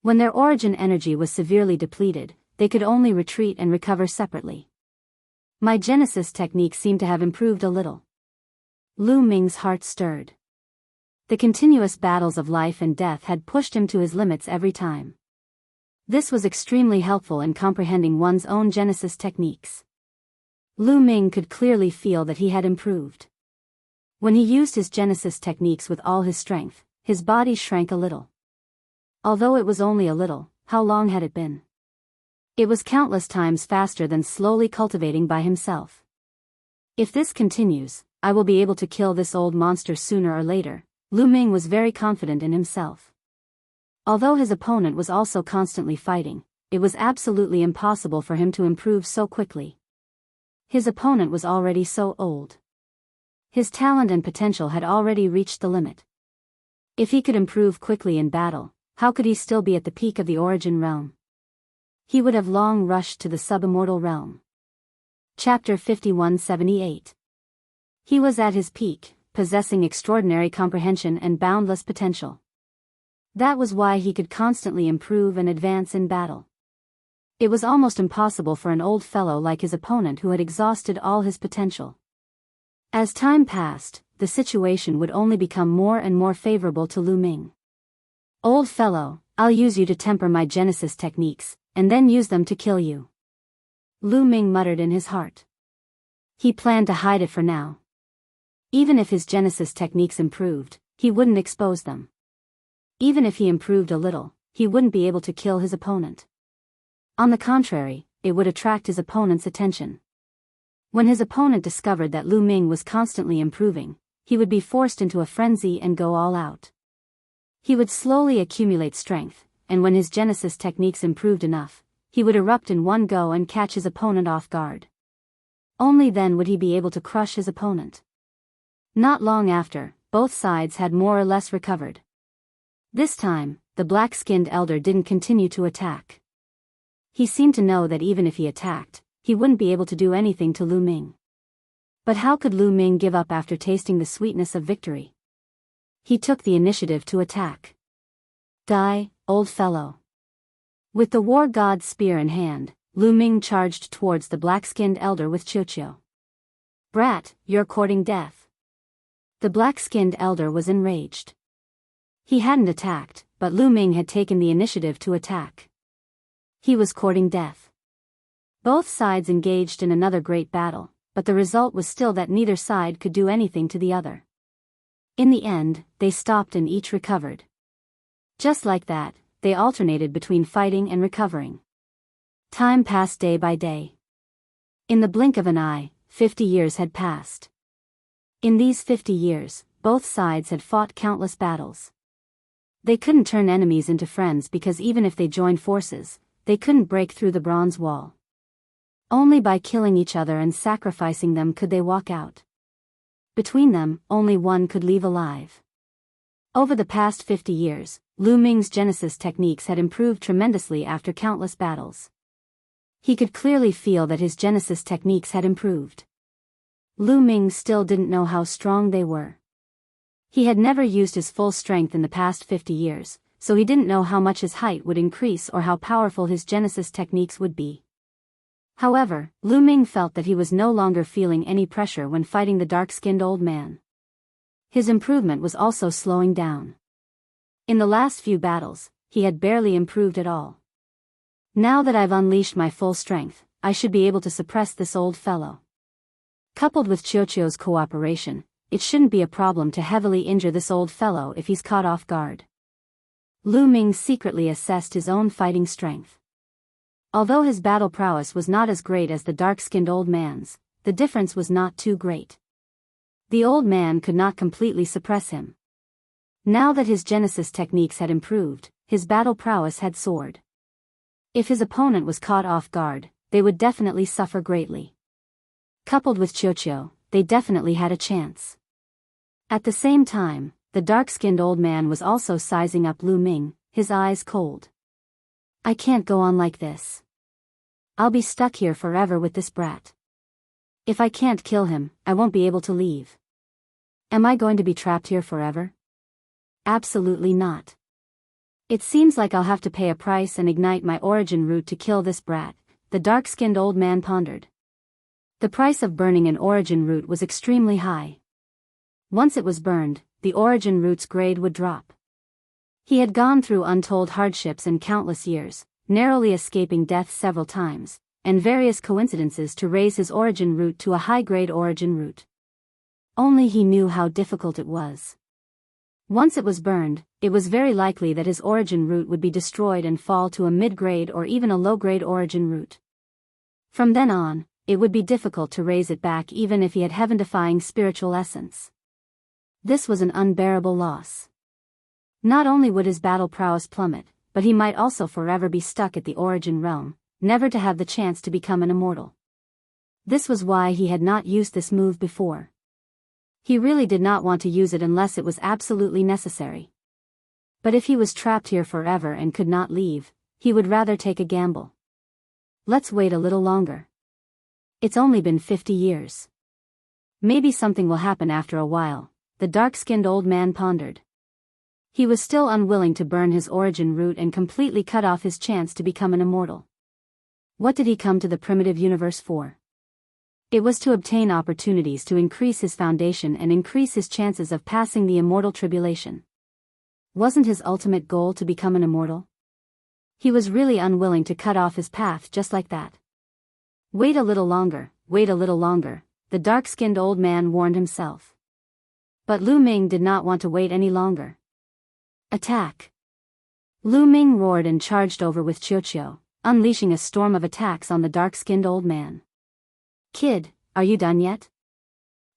When their origin energy was severely depleted, they could only retreat and recover separately. My Genesis technique seemed to have improved a little. Lu Ming's heart stirred. The continuous battles of life and death had pushed him to his limits every time. This was extremely helpful in comprehending one's own Genesis techniques. Lu Ming could clearly feel that he had improved. When he used his Genesis techniques with all his strength, his body shrank a little. Although it was only a little, how long had it been? It was countless times faster than slowly cultivating by himself. If this continues, I will be able to kill this old monster sooner or later. Lu Ming was very confident in himself. Although his opponent was also constantly fighting, it was absolutely impossible for him to improve so quickly. His opponent was already so old. His talent and potential had already reached the limit. If he could improve quickly in battle, how could he still be at the peak of the origin realm? He would have long rushed to the subimmortal realm. Chapter 5178. He was at his peak, possessing extraordinary comprehension and boundless potential. That was why he could constantly improve and advance in battle. It was almost impossible for an old fellow like his opponent who had exhausted all his potential. As time passed, the situation would only become more and more favorable to Lu Ming. Old fellow, I'll use you to temper my Genesis techniques, and then use them to kill you. Lu Ming muttered in his heart. He planned to hide it for now. Even if his Genesis techniques improved, he wouldn't expose them. Even if he improved a little, he wouldn't be able to kill his opponent. On the contrary, it would attract his opponent's attention. When his opponent discovered that Lu Ming was constantly improving, he would be forced into a frenzy and go all out. He would slowly accumulate strength, and when his Genesis techniques improved enough, he would erupt in one go and catch his opponent off guard. Only then would he be able to crush his opponent. Not long after, both sides had more or less recovered. This time, the black-skinned elder didn't continue to attack. He seemed to know that even if he attacked, he wouldn't be able to do anything to Lu Ming. But how could Lu Ming give up after tasting the sweetness of victory? He took the initiative to attack. Die, old fellow. With the war god's spear in hand, Lu Ming charged towards the black-skinned elder with Qiuqiu. Brat, you're courting death. The black-skinned elder was enraged. He hadn't attacked, but Lu Ming had taken the initiative to attack. He was courting death. Both sides engaged in another great battle, but the result was still that neither side could do anything to the other. In the end, they stopped and each recovered. Just like that, they alternated between fighting and recovering. Time passed day by day. In the blink of an eye, 50 years had passed. In these 50 years, both sides had fought countless battles. They couldn't turn enemies into friends because even if they joined forces, they couldn't break through the bronze wall. Only by killing each other and sacrificing them could they walk out. Between them, only one could leave alive. Over the past 50 years, Lu Ming's Genesis techniques had improved tremendously after countless battles. He could clearly feel that his Genesis techniques had improved. Lu Ming still didn't know how strong they were. He had never used his full strength in the past 50 years, so he didn't know how much his height would increase or how powerful his Genesis techniques would be. However, Lu Ming felt that he was no longer feeling any pressure when fighting the dark-skinned old man. His improvement was also slowing down. In the last few battles, he had barely improved at all. Now that I've unleashed my full strength, I should be able to suppress this old fellow. Coupled with Qiuqiu's cooperation, it shouldn't be a problem to heavily injure this old fellow if he's caught off guard. Lu Ming secretly assessed his own fighting strength. Although his battle prowess was not as great as the dark-skinned old man's, the difference was not too great. The old man could not completely suppress him. Now that his Genesis techniques had improved, his battle prowess had soared. If his opponent was caught off guard, they would definitely suffer greatly. Coupled with Qiuqiu, they definitely had a chance. At the same time, the dark-skinned old man was also sizing up Lu Ming, his eyes cold. I can't go on like this. I'll be stuck here forever with this brat. If I can't kill him, I won't be able to leave. Am I going to be trapped here forever? Absolutely not. It seems like I'll have to pay a price and ignite my origin root to kill this brat, the dark-skinned old man pondered. The price of burning an origin root was extremely high. Once it was burned, the origin root's grade would drop. He had gone through untold hardships and countless years, narrowly escaping death several times, and various coincidences to raise his origin root to a high-grade origin root. Only he knew how difficult it was. Once it was burned, it was very likely that his origin root would be destroyed and fall to a mid-grade or even a low-grade origin root. From then on, it would be difficult to raise it back even if he had heaven-defying spiritual essence. This was an unbearable loss. Not only would his battle prowess plummet, but he might also forever be stuck at the origin realm, never to have the chance to become an immortal. This was why he had not used this move before. He really did not want to use it unless it was absolutely necessary. But if he was trapped here forever and could not leave, he would rather take a gamble. Let's wait a little longer. It's only been 50 years. Maybe something will happen after a while, the dark-skinned old man pondered. He was still unwilling to burn his origin root and completely cut off his chance to become an immortal. What did he come to the primitive universe for? It was to obtain opportunities to increase his foundation and increase his chances of passing the immortal tribulation. Wasn't his ultimate goal to become an immortal? He was really unwilling to cut off his path just like that. Wait a little longer, the dark-skinned old man warned himself. But Lu Ming did not want to wait any longer. Attack! Lu Ming roared and charged over with Qiuqiu, unleashing a storm of attacks on the dark-skinned old man. Kid, are you done yet?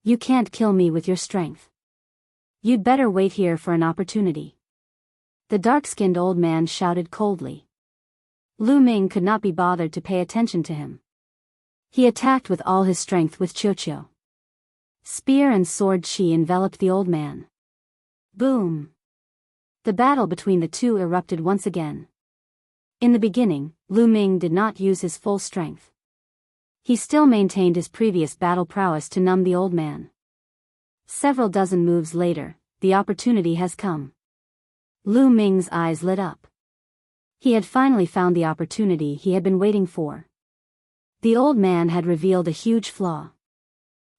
You can't kill me with your strength. You'd better wait here for an opportunity. The dark-skinned old man shouted coldly. Lu Ming could not be bothered to pay attention to him. He attacked with all his strength with Qiuqiu. Spear and sword chi enveloped the old man. Boom! The battle between the two erupted once again. In the beginning, Lu Ming did not use his full strength. He still maintained his previous battle prowess to numb the old man. Several dozen moves later, the opportunity has come. Lu Ming's eyes lit up. He had finally found the opportunity he had been waiting for. The old man had revealed a huge flaw.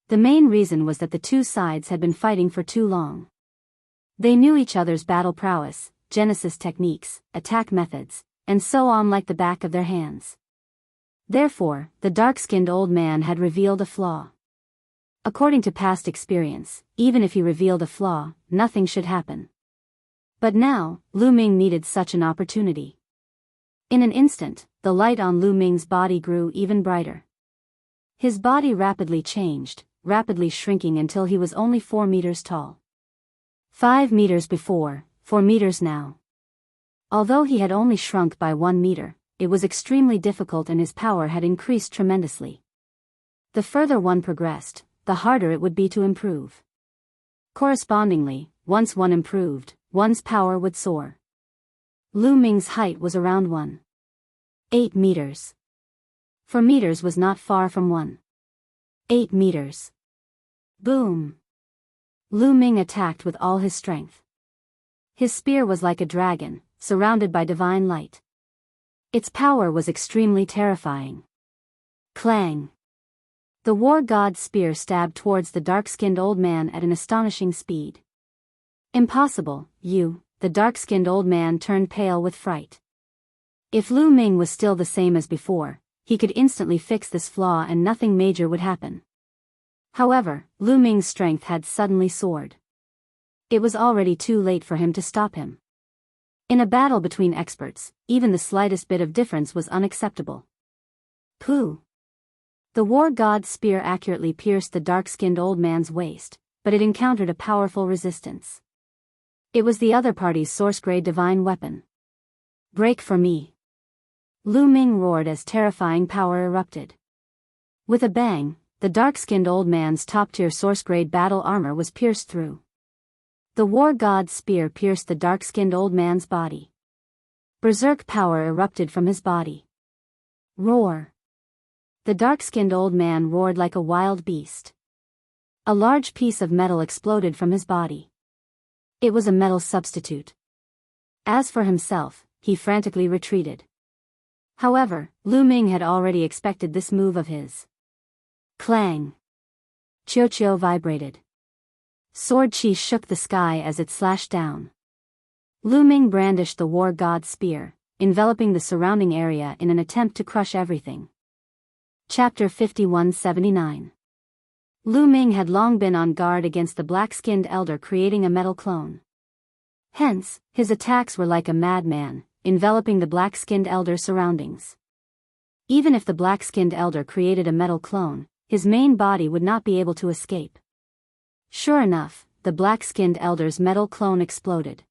The main reason was that the two sides had been fighting for too long. They knew each other's battle prowess, genesis techniques, attack methods, and so on like the back of their hands. Therefore, the dark-skinned old man had revealed a flaw. According to past experience, even if he revealed a flaw, nothing should happen. But now, Lu Ming needed such an opportunity. In an instant, the light on Lu Ming's body grew even brighter. His body rapidly changed, rapidly shrinking until he was only 4 meters tall. 5 meters before, 4 meters now. Although he had only shrunk by 1 meter, it was extremely difficult and his power had increased tremendously. The further one progressed, the harder it would be to improve. Correspondingly, once one improved, one's power would soar. Lu Ming's height was around 1.8 meters. 4 meters was not far from 1.8 meters. Boom! Lu Ming attacked with all his strength. His spear was like a dragon, surrounded by divine light. Its power was extremely terrifying. Clang! The war god's spear stabbed towards the dark-skinned old man at an astonishing speed. Impossible, the dark-skinned old man turned pale with fright. If Lu Ming was still the same as before, he could instantly fix this flaw and nothing major would happen. However, Lu Ming's strength had suddenly soared. It was already too late for him to stop him. In a battle between experts, even the slightest bit of difference was unacceptable. Pooh! The war god's spear accurately pierced the dark-skinned old man's waist, but it encountered a powerful resistance. It was the other party's source-grade divine weapon. Break for me! Lu Ming roared as terrifying power erupted. With a bang, the dark-skinned old man's top-tier source-grade battle armor was pierced through. The war god's spear pierced the dark-skinned old man's body. Berserk power erupted from his body. Roar! The dark-skinned old man roared like a wild beast. A large piece of metal exploded from his body. It was a metal substitute. As for himself, he frantically retreated. However, Lu Ming had already expected this move of his. Clang! Qiu vibrated. Sword chi shook the sky as it slashed down. Lu Ming brandished the war god's spear, enveloping the surrounding area in an attempt to crush everything. Chapter 5179. Lu Ming had long been on guard against the black-skinned elder creating a metal clone. Hence, his attacks were like a madman, enveloping the black-skinned elder's surroundings. Even if the black-skinned elder created a metal clone, his main body would not be able to escape. Sure enough, the black-skinned elder's metal clone exploded.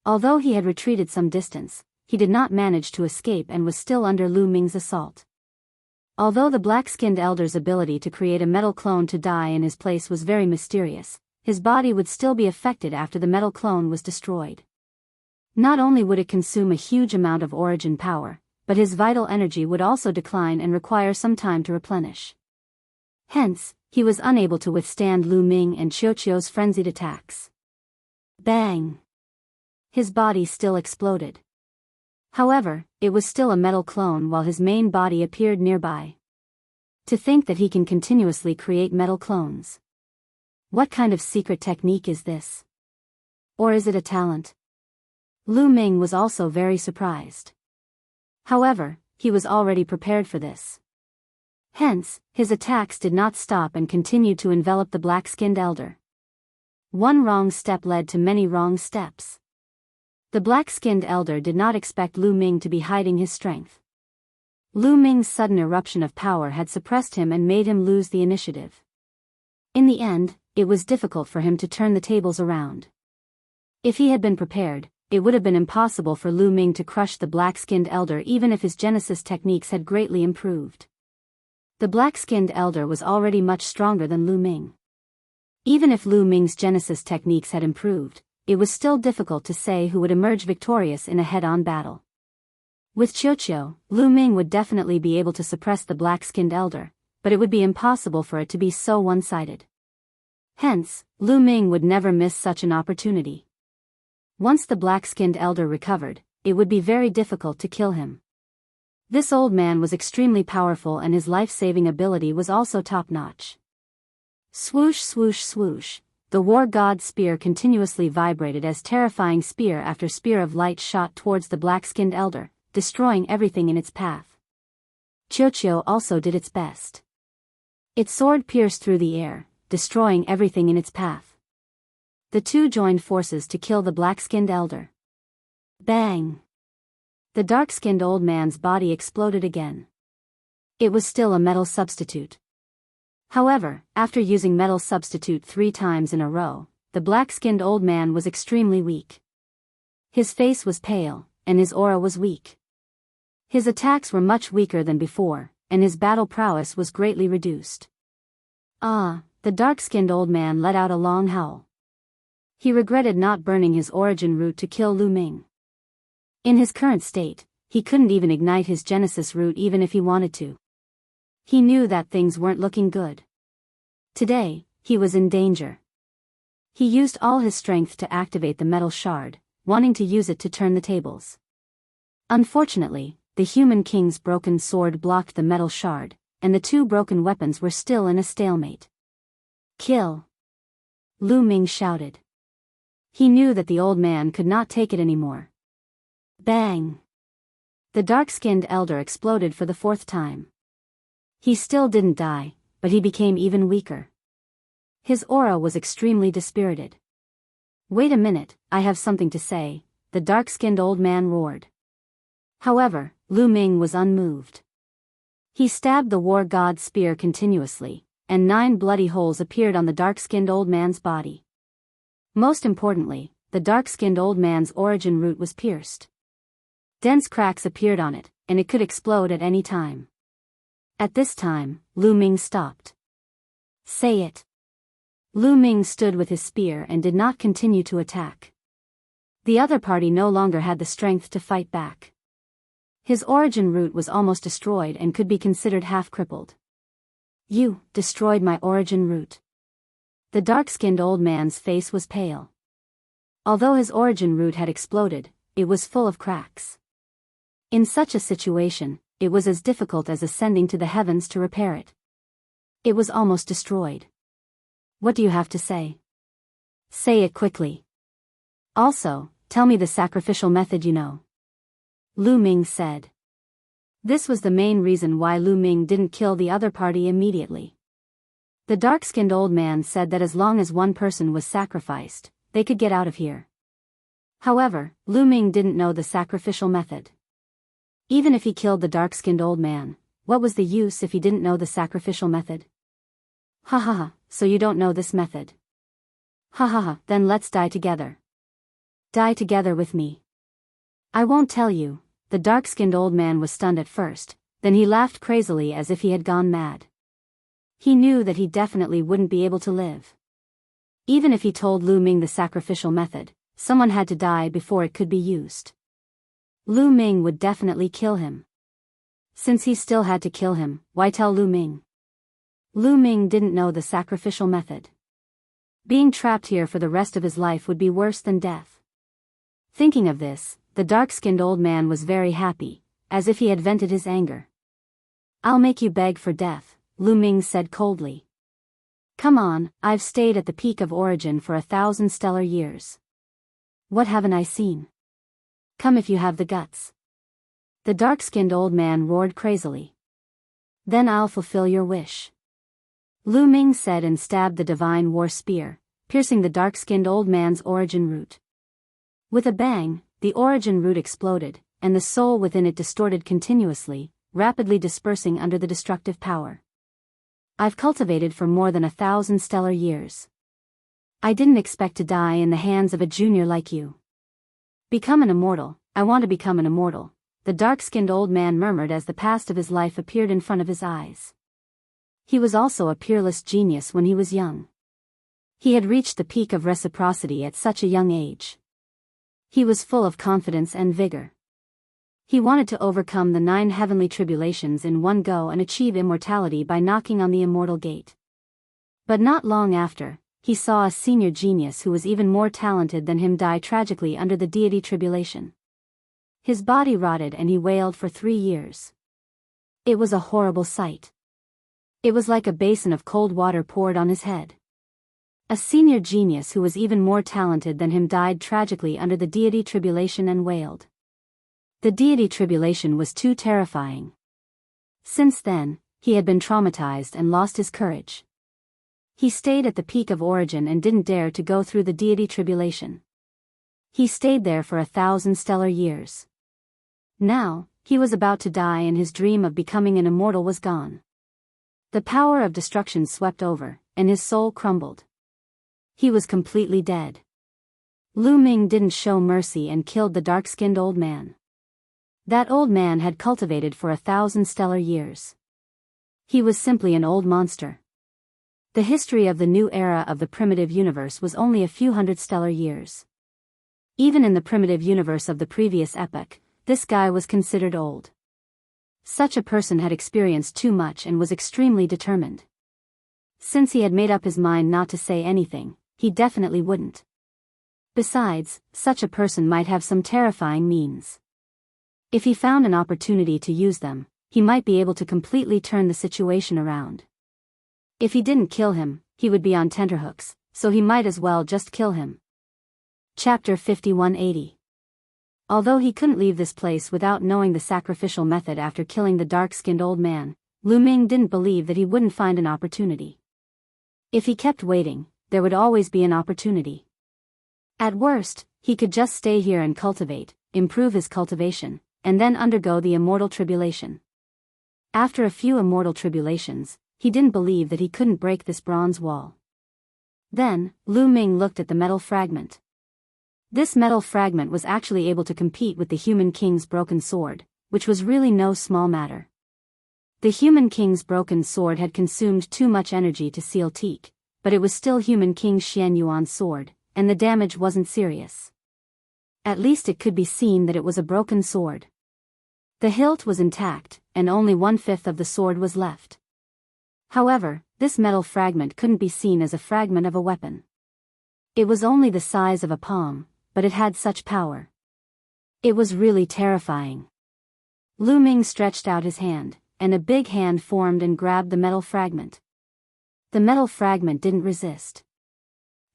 Although he had retreated some distance, he did not manage to escape and was still under Lu Ming's assault. Although the black-skinned elder's ability to create a metal clone to die in his place was very mysterious, his body would still be affected after the metal clone was destroyed. Not only would it consume a huge amount of origin power, but his vital energy would also decline and require some time to replenish. Hence, he was unable to withstand Lu Ming and Qiu's frenzied attacks. Bang! His body still exploded. However, it was still a metal clone while his main body appeared nearby. To think that he can continuously create metal clones. What kind of secret technique is this? Or is it a talent? Lu Ming was also very surprised. However, he was already prepared for this. Hence, his attacks did not stop and continued to envelop the black-skinned elder. One wrong step led to many wrong steps. The black-skinned elder did not expect Lu Ming to be hiding his strength. Lu Ming's sudden eruption of power had suppressed him and made him lose the initiative. In the end, it was difficult for him to turn the tables around. If he had been prepared, it would have been impossible for Lu Ming to crush the black-skinned elder even if his genesis techniques had greatly improved. The black-skinned elder was already much stronger than Lu Ming. Even if Lu Ming's genesis techniques had improved, it was still difficult to say who would emerge victorious in a head-on battle. With Qiu, Lu Ming would definitely be able to suppress the black-skinned elder, but it would be impossible for it to be so one-sided. Hence, Lu Ming would never miss such an opportunity. Once the black-skinned elder recovered, it would be very difficult to kill him. This old man was extremely powerful and his life-saving ability was also top-notch. Swoosh swoosh swoosh. The war god's spear continuously vibrated as terrifying spear after spear of light shot towards the black-skinned elder, destroying everything in its path. Qiu also did its best. Its sword pierced through the air, destroying everything in its path. The two joined forces to kill the black-skinned elder. Bang! The dark-skinned old man's body exploded again. It was still a metal substitute. However, after using metal substitute 3 times in a row, the black-skinned old man was extremely weak. His face was pale, and his aura was weak. His attacks were much weaker than before, and his battle prowess was greatly reduced. Ah, the dark-skinned old man let out a long howl. He regretted not burning his origin root to kill Lu Ming. In his current state, he couldn't even ignite his genesis root even if he wanted to. He knew that things weren't looking good. Today, he was in danger. He used all his strength to activate the metal shard, wanting to use it to turn the tables. Unfortunately, the human king's broken sword blocked the metal shard, and the 2 broken weapons were still in a stalemate. Kill! Lu Ming shouted. He knew that the old man could not take it anymore. Bang! The dark-skinned elder exploded for the 4th time. He still didn't die, but he became even weaker. His aura was extremely dispirited. Wait a minute, I have something to say, the dark-skinned old man roared. However, Lu Ming was unmoved. He stabbed the war god's spear continuously, and 9 bloody holes appeared on the dark-skinned old man's body. Most importantly, the dark-skinned old man's origin root was pierced. Dense cracks appeared on it, and it could explode at any time. At this time, Lu Ming stopped. Say it. Lu Ming stood with his spear and did not continue to attack. The other party no longer had the strength to fight back. His origin root was almost destroyed and could be considered half-crippled. You destroyed my origin root. The dark-skinned old man's face was pale. Although his origin root had exploded, it was full of cracks. In such a situation, it was as difficult as ascending to the heavens to repair it. It was almost destroyed. What do you have to say? Say it quickly. Also, tell me the sacrificial method you know. Lu Ming said. This was the main reason why Lu Ming didn't kill the other party immediately. The dark-skinned old man said that as long as one person was sacrificed, they could get out of here. However, Lu Ming didn't know the sacrificial method. Even if he killed the dark-skinned old man, what was the use if he didn't know the sacrificial method? Ha ha ha, so you don't know this method. Ha ha ha, then let's die together. Die together with me. I won't tell you. The dark-skinned old man was stunned at first, then he laughed crazily as if he had gone mad. He knew that he definitely wouldn't be able to live. Even if he told Lu Ming the sacrificial method, someone had to die before it could be used. Lu Ming would definitely kill him. Since he still had to kill him, why tell Lu Ming? Lu Ming didn't know the sacrificial method. Being trapped here for the rest of his life would be worse than death. Thinking of this, the dark-skinned old man was very happy, as if he had vented his anger. I'll make you beg for death, Lu Ming said coldly. Come on, I've stayed at the peak of origin for 1,000 stellar years. What haven't I seen? Come if you have the guts. The dark-skinned old man roared crazily. Then I'll fulfill your wish. Lu Ming said and stabbed the divine war spear, piercing the dark-skinned old man's origin root. With a bang, the origin root exploded, and the soul within it distorted continuously, rapidly dispersing under the destructive power. I've cultivated for more than 1,000 stellar years. I didn't expect to die in the hands of a junior like you. Become an immortal, I want to become an immortal, the dark-skinned old man murmured as the past of his life appeared in front of his eyes. He was also a peerless genius when he was young. He had reached the peak of reciprocity at such a young age. He was full of confidence and vigor. He wanted to overcome the 9 heavenly tribulations in one go and achieve immortality by knocking on the immortal gate. But not long after, he saw a senior genius who was even more talented than him die tragically under the deity tribulation. His body rotted and he wailed for 3 years. It was a horrible sight. It was like a basin of cold water poured on his head. A senior genius who was even more talented than him died tragically under the deity tribulation and wailed. The deity tribulation was too terrifying. Since then, he had been traumatized and lost his courage. He stayed at the peak of origin and didn't dare to go through the deity tribulation. He stayed there for 1,000 stellar years. Now, he was about to die and his dream of becoming an immortal was gone. The power of destruction swept over, and his soul crumbled. He was completely dead. Lu Ming didn't show mercy and killed the dark-skinned old man. That old man had cultivated for 1,000 stellar years. He was simply an old monster. The history of the new era of the primitive universe was only a few hundred stellar years. Even in the primitive universe of the previous epoch, this guy was considered old. Such a person had experienced too much and was extremely determined. Since he had made up his mind not to say anything, he definitely wouldn't. Besides, such a person might have some terrifying means. If he found an opportunity to use them, he might be able to completely turn the situation around. If he didn't kill him, he would be on tenterhooks, so he might as well just kill him. Chapter 5180. Although he couldn't leave this place without knowing the sacrificial method after killing the dark-skinned old man, Lu Ming didn't believe that he wouldn't find an opportunity. If he kept waiting, there would always be an opportunity. At worst, he could just stay here and cultivate, improve his cultivation, and then undergo the immortal tribulation. After a few immortal tribulations, he didn't believe that he couldn't break this bronze wall. Then, Lu Ming looked at the metal fragment. This metal fragment was actually able to compete with the human king's broken sword, which was really no small matter. The human king's broken sword had consumed too much energy to seal teak, but it was still Human King Xian Yuan's sword, and the damage wasn't serious. At least it could be seen that it was a broken sword. The hilt was intact, and only 1/5 of the sword was left. However, this metal fragment couldn't be seen as a fragment of a weapon. It was only the size of a palm, but it had such power. It was really terrifying. Lu Ming stretched out his hand, and a big hand formed and grabbed the metal fragment. The metal fragment didn't resist.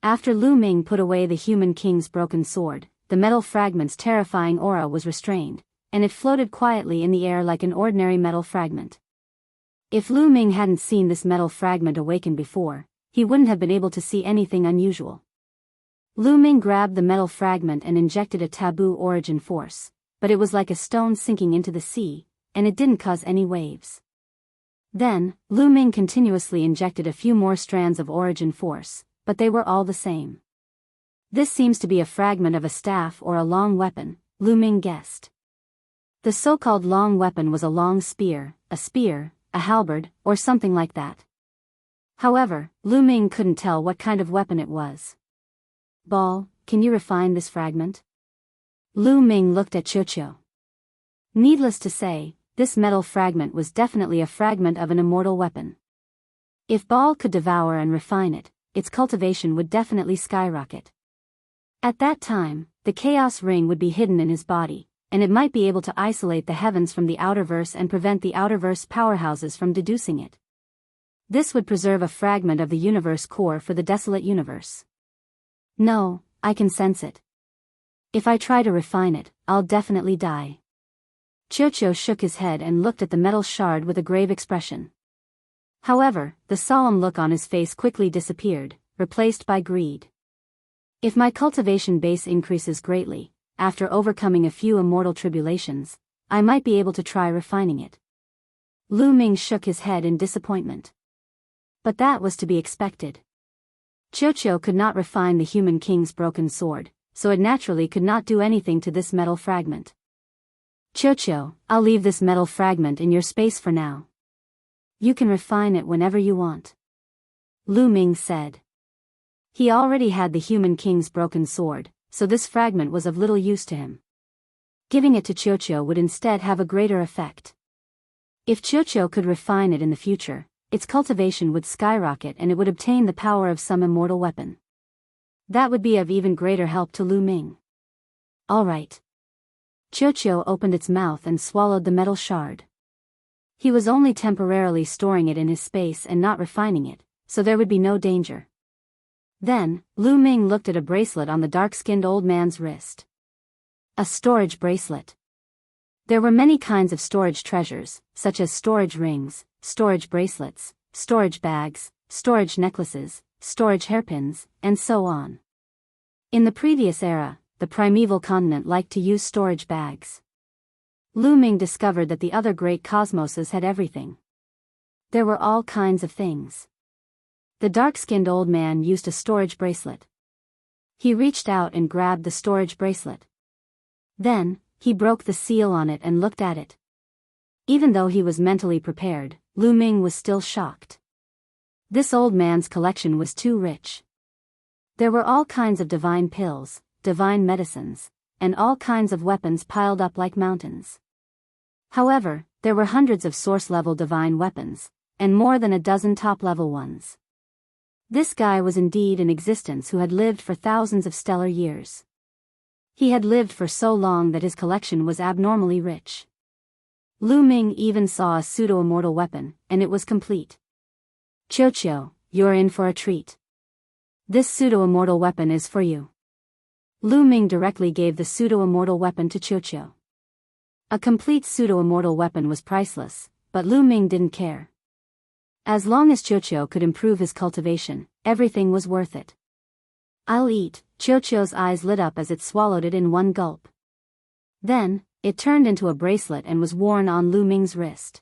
After Lu Ming put away the Human King's broken sword, the metal fragment's terrifying aura was restrained, and it floated quietly in the air like an ordinary metal fragment. If Lu Ming hadn't seen this metal fragment awaken before, he wouldn't have been able to see anything unusual. Lu Ming grabbed the metal fragment and injected a taboo origin force, but it was like a stone sinking into the sea, and it didn't cause any waves. Then, Lu Ming continuously injected a few more strands of origin force, but they were all the same. This seems to be a fragment of a staff or a long weapon, Lu Ming guessed. The so-called long weapon was a long spear, a halberd, or something like that. However, Lu Ming couldn't tell what kind of weapon it was. Ball, can you refine this fragment? Lu Ming looked at Qiuqiu. Needless to say, this metal fragment was definitely a fragment of an immortal weapon. If Ball could devour and refine it, its cultivation would definitely skyrocket. At that time, the Chaos Ring would be hidden in his body, and it might be able to isolate the heavens from the outerverse and prevent the outerverse powerhouses from deducing it. This would preserve a fragment of the universe core for the desolate universe. No, I can sense it. If I try to refine it, I'll definitely die. Qiuqiu shook his head and looked at the metal shard with a grave expression. However, the solemn look on his face quickly disappeared, replaced by greed. If my cultivation base increases greatly, after overcoming a few immortal tribulations, I might be able to try refining it. Lu Ming shook his head in disappointment. But that was to be expected. Qiuqiu could not refine the Human King's broken sword, so it naturally could not do anything to this metal fragment. Qiuqiu, I'll leave this metal fragment in your space for now. You can refine it whenever you want. Lu Ming said. He already had the Human King's broken sword, so this fragment was of little use to him. Giving it to Qiuqiu would instead have a greater effect. If Qiuqiu could refine it in the future, its cultivation would skyrocket and it would obtain the power of some immortal weapon. That would be of even greater help to Lu Ming. All right. Qiuqiu opened its mouth and swallowed the metal shard. He was only temporarily storing it in his space and not refining it, so there would be no danger. Then, Lu Ming looked at a bracelet on the dark-skinned old man's wrist. A storage bracelet. There were many kinds of storage treasures, such as storage rings, storage bracelets, storage bags, storage necklaces, storage hairpins, and so on. In the previous era, the primeval continent liked to use storage bags. Lu Ming discovered that the other great cosmoses had everything. There were all kinds of things. The dark-skinned old man used a storage bracelet. He reached out and grabbed the storage bracelet. Then, he broke the seal on it and looked at it. Even though he was mentally prepared, Lu Ming was still shocked. This old man's collection was too rich. There were all kinds of divine pills, divine medicines, and all kinds of weapons piled up like mountains. However, there were hundreds of source-level divine weapons, and more than a dozen top-level ones. This guy was indeed in existence who had lived for thousands of stellar years. He had lived for so long that his collection was abnormally rich. Lu Ming even saw a pseudo-immortal weapon, and it was complete. Qiuqiu, you're in for a treat. This pseudo-immortal weapon is for you. Lu Ming directly gave the pseudo-immortal weapon to Qiuqiu. A complete pseudo-immortal weapon was priceless, but Lu Ming didn't care. As long as Qiuqiu could improve his cultivation, everything was worth it. I'll eat. Qiuqiu's eyes lit up as it swallowed it in one gulp. Then, it turned into a bracelet and was worn on Lu Ming's wrist.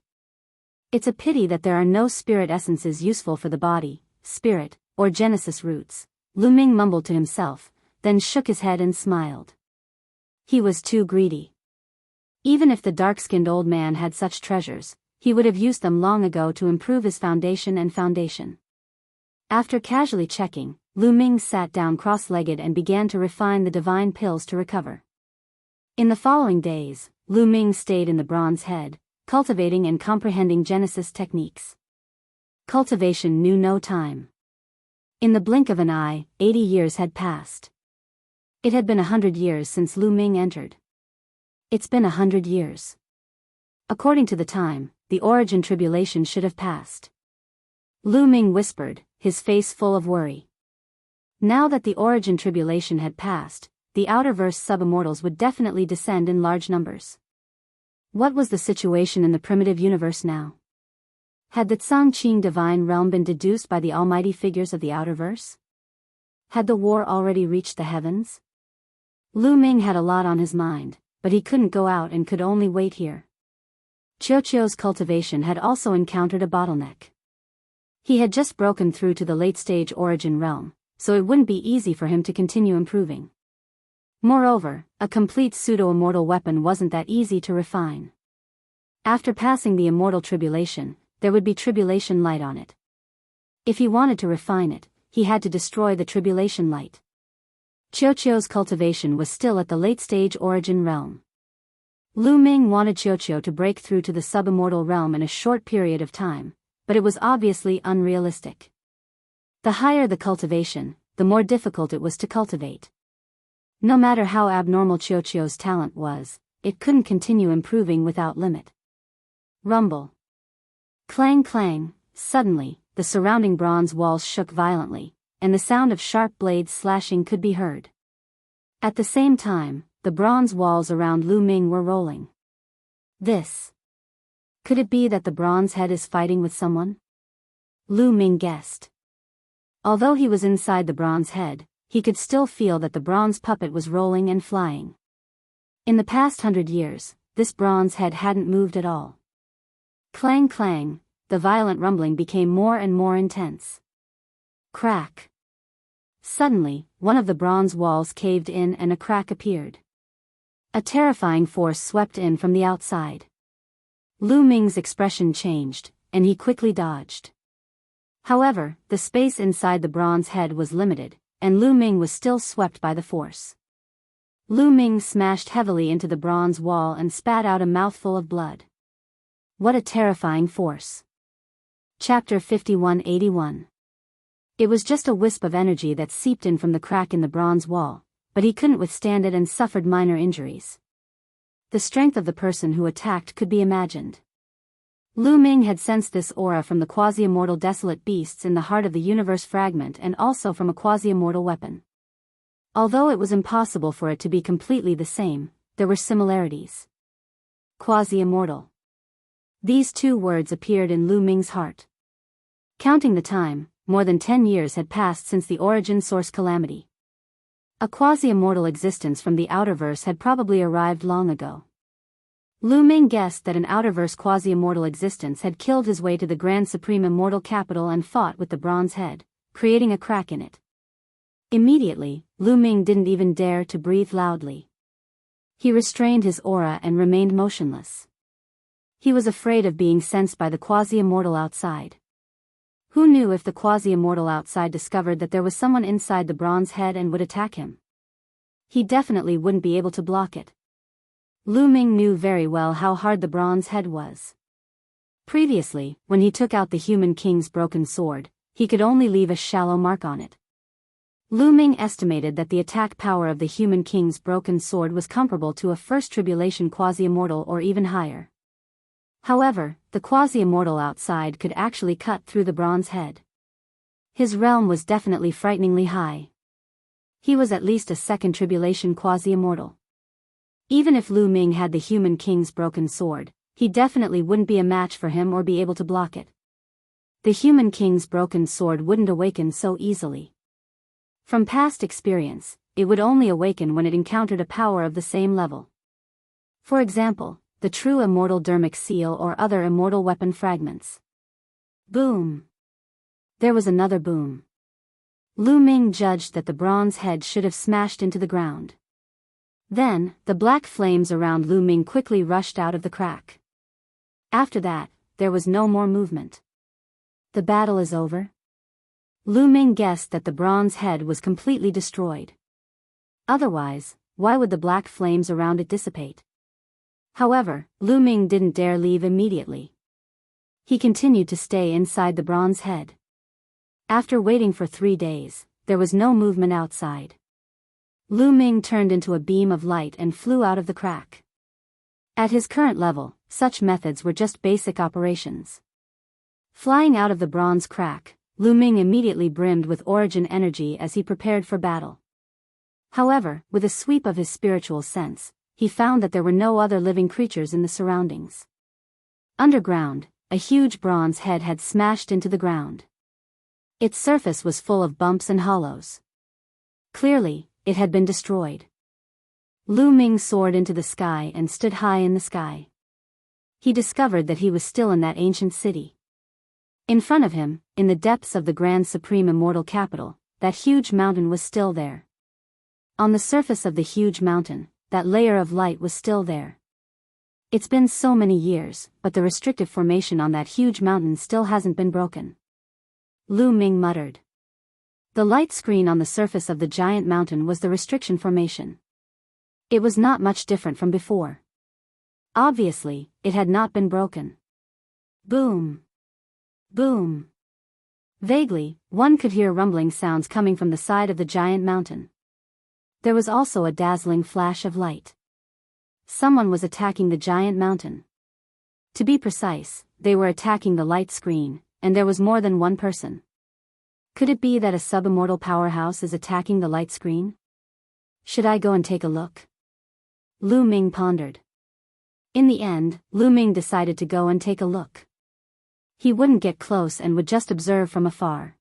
It's a pity that there are no spirit essences useful for the body, spirit, or genesis roots, Lu Ming mumbled to himself, then shook his head and smiled. He was too greedy. Even if the dark-skinned old man had such treasures, he would have used them long ago to improve his foundation and foundation. After casually checking, Lu Ming sat down cross-legged and began to refine the divine pills to recover. In the following days, Lu Ming stayed in the bronze head, cultivating and comprehending Genesis techniques. Cultivation knew no time. In the blink of an eye, 80 years had passed. It had been 100 years since Lu Ming entered. It's been 100 years. According to the time, the origin tribulation should have passed. Lu Ming whispered, his face full of worry. Now that the origin tribulation had passed, the outerverse sub-immortals would definitely descend in large numbers. What was the situation in the primitive universe now? Had the Tsangqing divine realm been deduced by the almighty figures of the outerverse? Had the war already reached the heavens? Lu Ming had a lot on his mind, but he couldn't go out and could only wait here. Qiuqiu's cultivation had also encountered a bottleneck. He had just broken through to the late-stage origin realm, so it wouldn't be easy for him to continue improving. Moreover, a complete pseudo-immortal weapon wasn't that easy to refine. After passing the immortal tribulation, there would be tribulation light on it. If he wanted to refine it, he had to destroy the tribulation light. Qiuqiu's cultivation was still at the late-stage origin realm. Lu Ming wanted Qiuqiu to break through to the sub-immortal realm in a short period of time, but it was obviously unrealistic. The higher the cultivation, the more difficult it was to cultivate. No matter how abnormal Qiuqiu's talent was, it couldn't continue improving without limit. Rumble. Clang clang, suddenly, the surrounding bronze walls shook violently, and the sound of sharp blades slashing could be heard. At the same time, the bronze walls around Lu Ming were rolling. Could it be that the bronze head is fighting with someone? Lu Ming guessed. Although he was inside the bronze head, he could still feel that the bronze puppet was rolling and flying. In the past 100 years, this bronze head hadn't moved at all. Clang clang, the violent rumbling became more and more intense. Crack. Suddenly, one of the bronze walls caved in and a crack appeared. A terrifying force swept in from the outside. Lu Ming's expression changed, and he quickly dodged. However, the space inside the bronze head was limited, and Lu Ming was still swept by the force. Lu Ming smashed heavily into the bronze wall and spat out a mouthful of blood. What a terrifying force. Chapter 5181. It was just a wisp of energy that seeped in from the crack in the bronze wall, but he couldn't withstand it and suffered minor injuries. The strength of the person who attacked could be imagined. Lu Ming had sensed this aura from the quasi-immortal desolate beasts in the heart of the universe fragment and also from a quasi-immortal weapon. Although it was impossible for it to be completely the same, there were similarities. Quasi-immortal. These two words appeared in Lu Ming's heart. Counting the time, more than 10 years had passed since the origin source calamity. A quasi-immortal existence from the outerverse had probably arrived long ago. Lu Ming guessed that an outerverse quasi-immortal existence had killed his way to the Grand Supreme Immortal Capital and fought with the bronze head, creating a crack in it. Immediately, Lu Ming didn't even dare to breathe loudly. He restrained his aura and remained motionless. He was afraid of being sensed by the quasi-immortal outside. Who knew if the quasi-immortal outside discovered that there was someone inside the bronze head and would attack him? He definitely wouldn't be able to block it. Lu Ming knew very well how hard the bronze head was. Previously, when he took out the human king's broken sword, he could only leave a shallow mark on it. Lu Ming estimated that the attack power of the human king's broken sword was comparable to a first tribulation quasi-immortal or even higher. However, the quasi-immortal outside could actually cut through the bronze head. His realm was definitely frighteningly high. He was at least a second tribulation quasi-immortal. Even if Lu Ming had the human king's broken sword, he definitely wouldn't be a match for him or be able to block it. The human king's broken sword wouldn't awaken so easily. From past experience, it would only awaken when it encountered a power of the same level. For example, the true immortal dermic seal or other immortal weapon fragments. Boom! There was another boom. Lu Ming judged that the bronze head should have smashed into the ground. Then, the black flames around Lu Ming quickly rushed out of the crack. After that, there was no more movement. The battle is over? Lu Ming guessed that the bronze head was completely destroyed. Otherwise, why would the black flames around it dissipate? However, Lu Ming didn't dare leave immediately. He continued to stay inside the bronze head. After waiting for 3 days, there was no movement outside. Lu Ming turned into a beam of light and flew out of the crack. At his current level, such methods were just basic operations. Flying out of the bronze crack, Lu Ming immediately brimmed with origin energy as he prepared for battle. However, with a sweep of his spiritual sense, he found that there were no other living creatures in the surroundings. Underground, a huge bronze head had smashed into the ground. Its surface was full of bumps and hollows. Clearly, it had been destroyed. Lu Ming soared into the sky and stood high in the sky. He discovered that he was still in that ancient city. In front of him, in the depths of the grand supreme immortal capital, that huge mountain was still there. On the surface of the huge mountain, that layer of light was still there. It's been so many years, but the restrictive formation on that huge mountain still hasn't been broken. Lu Ming muttered. The light screen on the surface of the giant mountain was the restriction formation. It was not much different from before. Obviously, it had not been broken. Boom. Boom. Vaguely, one could hear rumbling sounds coming from the side of the giant mountain. There was also a dazzling flash of light. Someone was attacking the giant mountain. To be precise, they were attacking the light screen, and there was more than one person. Could it be that a sub-immortal powerhouse is attacking the light screen? Should I go and take a look? Lu Ming pondered. In the end, Lu Ming decided to go and take a look. He wouldn't get close and would just observe from afar.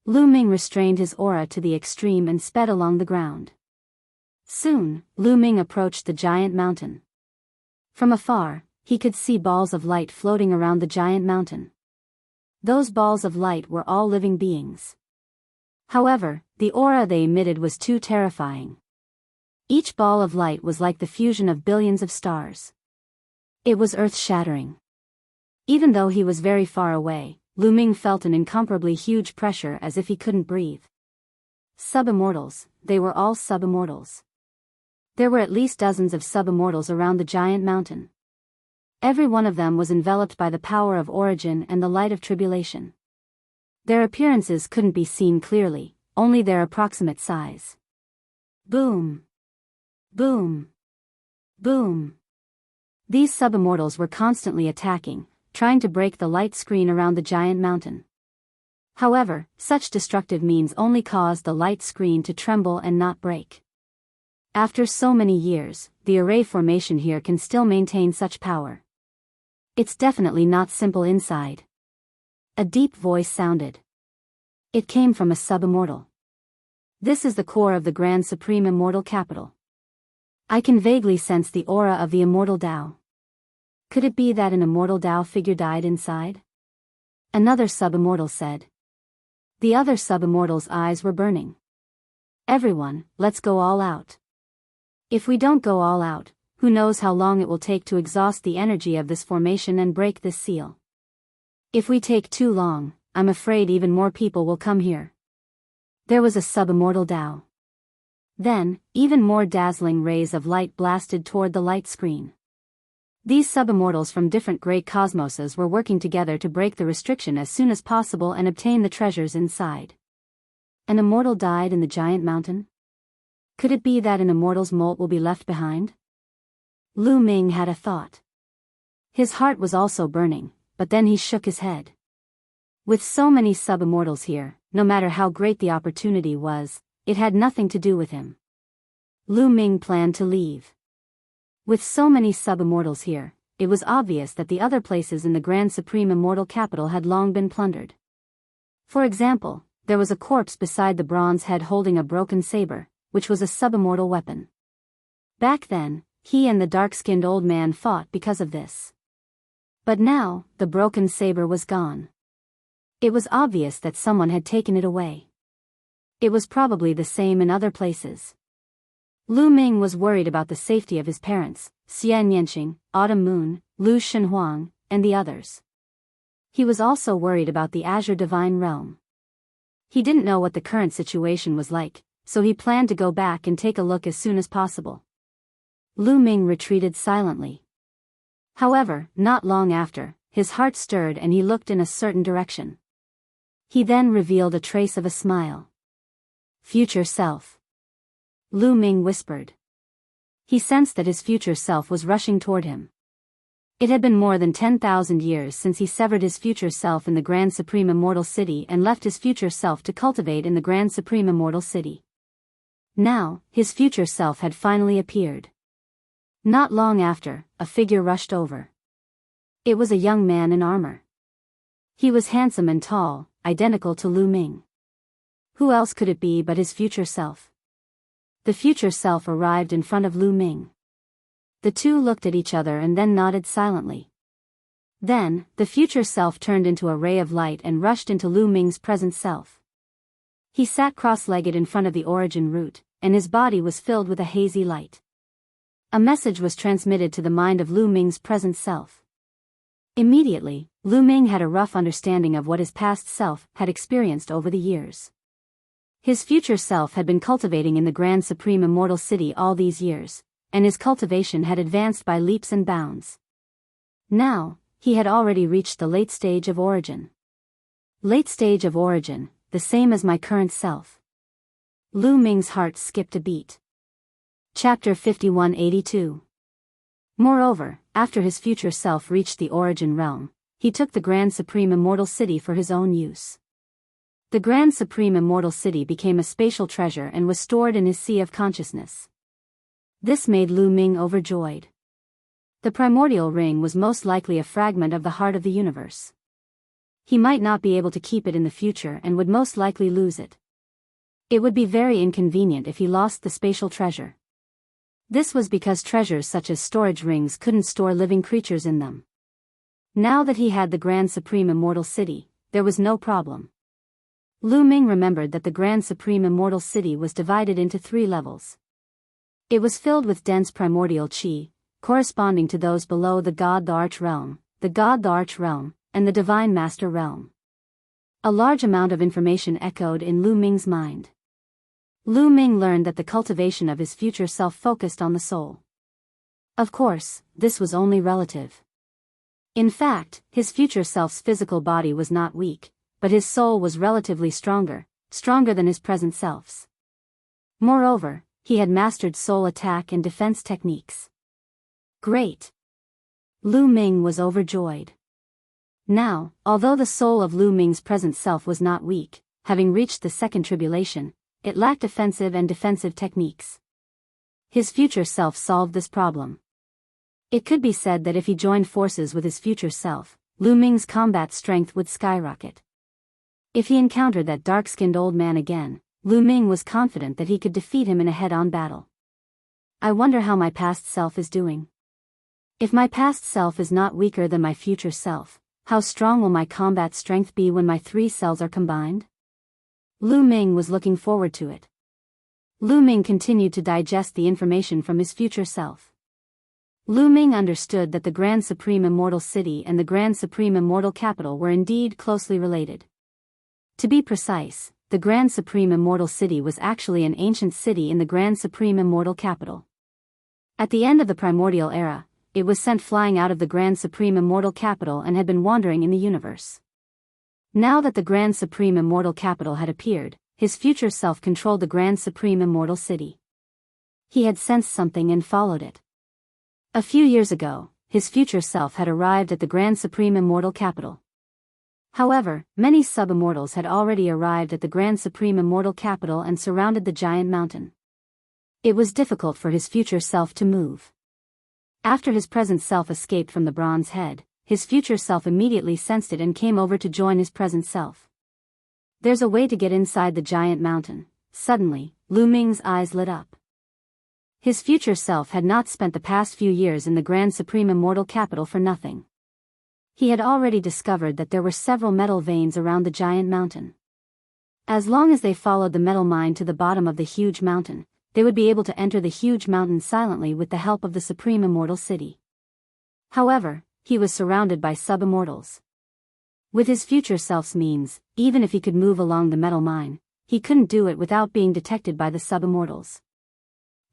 Lu Ming restrained his aura to the extreme and sped along the ground. Soon, Lu Ming approached the giant mountain. From afar, he could see balls of light floating around the giant mountain. Those balls of light were all living beings. However, the aura they emitted was too terrifying. Each ball of light was like the fusion of billions of stars. It was earth-shattering. Even though he was very far away, Lu Ming felt an incomparably huge pressure as if he couldn't breathe. Sub-immortals, they were all sub-immortals. There were at least dozens of sub-immortals around the giant mountain. Every one of them was enveloped by the power of origin and the light of tribulation. Their appearances couldn't be seen clearly, only their approximate size. Boom. Boom. Boom. These sub-immortals were constantly attacking, trying to break the light screen around the giant mountain. However, such destructive means only caused the light screen to tremble and not break. After so many years, the array formation here can still maintain such power. It's definitely not simple inside. A deep voice sounded. It came from a sub-immortal. This is the core of the Grand Supreme Immortal Capital. I can vaguely sense the aura of the immortal Tao. Could it be that an immortal Tao figure died inside? Another sub-immortal said. The other sub-immortal's eyes were burning. Everyone, let's go all out. If we don't go all out, who knows how long it will take to exhaust the energy of this formation and break this seal. If we take too long, I'm afraid even more people will come here. There was a sub-immortal Tao. Then, even more dazzling rays of light blasted toward the light screen. These sub-immortals from different great cosmoses were working together to break the restriction as soon as possible and obtain the treasures inside. An immortal died in the giant mountain? Could it be that an immortal's molt will be left behind? Lu Ming had a thought. His heart was also burning, but then he shook his head. With so many sub-immortals here, no matter how great the opportunity was, it had nothing to do with him. Lu Ming planned to leave. With so many sub-immortals here, it was obvious that the other places in the Grand Supreme Immortal Capital had long been plundered. For example, there was a corpse beside the bronze head holding a broken saber, which was a sub-immortal weapon. Back then, he and the dark-skinned old man fought because of this. But now, the broken saber was gone. It was obvious that someone had taken it away. It was probably the same in other places. Lu Ming was worried about the safety of his parents, Xian Yanqing, Autumn Moon, Lu Shenhuang, and the others. He was also worried about the Azure Divine Realm. He didn't know what the current situation was like, so he planned to go back and take a look as soon as possible. Lu Ming retreated silently. However, not long after, his heart stirred and he looked in a certain direction. He then revealed a trace of a smile. Future self. Lu Ming whispered. He sensed that his future self was rushing toward him. It had been more than 10,000 years since he severed his future self in the Grand Supreme Immortal City and left his future self to cultivate in the Grand Supreme Immortal City. Now, his future self had finally appeared. Not long after, a figure rushed over. It was a young man in armor. He was handsome and tall, identical to Lu Ming. Who else could it be but his future self? The future self arrived in front of Lu Ming. The two looked at each other and then nodded silently. Then, the future self turned into a ray of light and rushed into Lu Ming's present self. He sat cross-legged in front of the origin root, and his body was filled with a hazy light. A message was transmitted to the mind of Lu Ming's present self. Immediately, Lu Ming had a rough understanding of what his past self had experienced over the years. His future self had been cultivating in the Grand Supreme Immortal City all these years, and his cultivation had advanced by leaps and bounds. Now, he had already reached the late stage of origin. Late stage of origin, the same as my current self. Lu Ming's heart skipped a beat. Chapter 5182. Moreover, after his future self reached the origin realm, he took the Grand Supreme Immortal City for his own use. The Grand Supreme Immortal City became a spatial treasure and was stored in his sea of consciousness. This made Lu Ming overjoyed. The primordial ring was most likely a fragment of the heart of the universe. He might not be able to keep it in the future and would most likely lose it. It would be very inconvenient if he lost the spatial treasure. This was because treasures such as storage rings couldn't store living creatures in them. Now that he had the Grand Supreme Immortal City, there was no problem. Lu Ming remembered that the Grand Supreme Immortal City was divided into 3 levels. It was filled with dense primordial qi, corresponding to those below the God the Arch Realm, the God the Arch Realm, and the Divine Master Realm. A large amount of information echoed in Lu Ming's mind. Lu Ming learned that the cultivation of his future self focused on the soul. Of course, this was only relative. In fact, his future self's physical body was not weak, but his soul was relatively stronger than his present self's. Moreover, he had mastered soul attack and defense techniques. Great! Lu Ming was overjoyed. Now, although the soul of Lu Ming's present self was not weak, having reached the second tribulation, it lacked offensive and defensive techniques. His future self solved this problem. It could be said that if he joined forces with his future self, Lu Ming's combat strength would skyrocket. If he encountered that dark-skinned old man again, Lu Ming was confident that he could defeat him in a head-on battle. I wonder how my past self is doing. If my past self is not weaker than my future self, how strong will my combat strength be when my 3 cells are combined? Lu Ming was looking forward to it. Lu Ming continued to digest the information from his future self. Lu Ming understood that the Grand Supreme Immortal City and the Grand Supreme Immortal Capital were indeed closely related. To be precise, the Grand Supreme Immortal City was actually an ancient city in the Grand Supreme Immortal Capital. At the end of the primordial era, it was sent flying out of the Grand Supreme Immortal Capital and had been wandering in the universe. Now that the Grand Supreme Immortal Capital had appeared, his future self controlled the Grand Supreme Immortal City. He had sensed something and followed it. A few years ago, his future self had arrived at the Grand Supreme Immortal Capital. However, many sub-immortals had already arrived at the Grand Supreme Immortal Capital and surrounded the giant mountain. It was difficult for his future self to move. After his present self escaped from the bronze head, his future self immediately sensed it and came over to join his present self. There's a way to get inside the giant mountain. Suddenly, Lu Ming's eyes lit up. His future self had not spent the past few years in the Grand Supreme Immortal Capital for nothing. He had already discovered that there were several metal veins around the giant mountain. As long as they followed the metal mine to the bottom of the huge mountain, they would be able to enter the huge mountain silently with the help of the Supreme Immortal City. However, he was surrounded by sub-immortals. With his future self's means, even if he could move along the metal mine, he couldn't do it without being detected by the sub-immortals.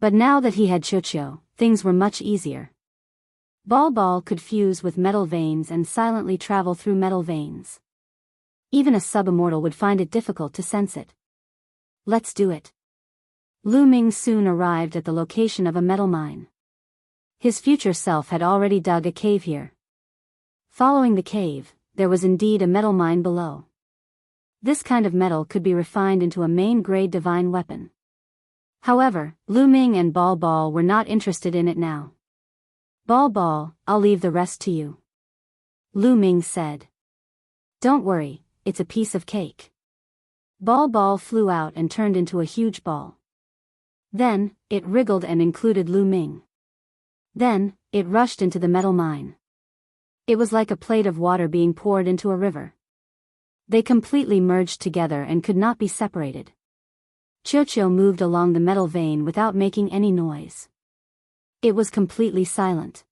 But now that he had Chocho, things were much easier. Ball could fuse with metal veins and silently travel through metal veins. Even a sub-immortal would find it difficult to sense it. Let's do it. Lu Ming soon arrived at the location of a metal mine. His future self had already dug a cave here. Following the cave, there was indeed a metal mine below. This kind of metal could be refined into a main-grade divine weapon. However, Lu Ming and Ball were not interested in it now. Ball, I'll leave the rest to you. Lu Ming said. Don't worry, it's a piece of cake. Ball flew out and turned into a huge ball. Then, it wriggled and included Lu Ming. Then, it rushed into the metal mine. It was like a plate of water being poured into a river. They completely merged together and could not be separated. Chocho moved along the metal vein without making any noise. It was completely silent.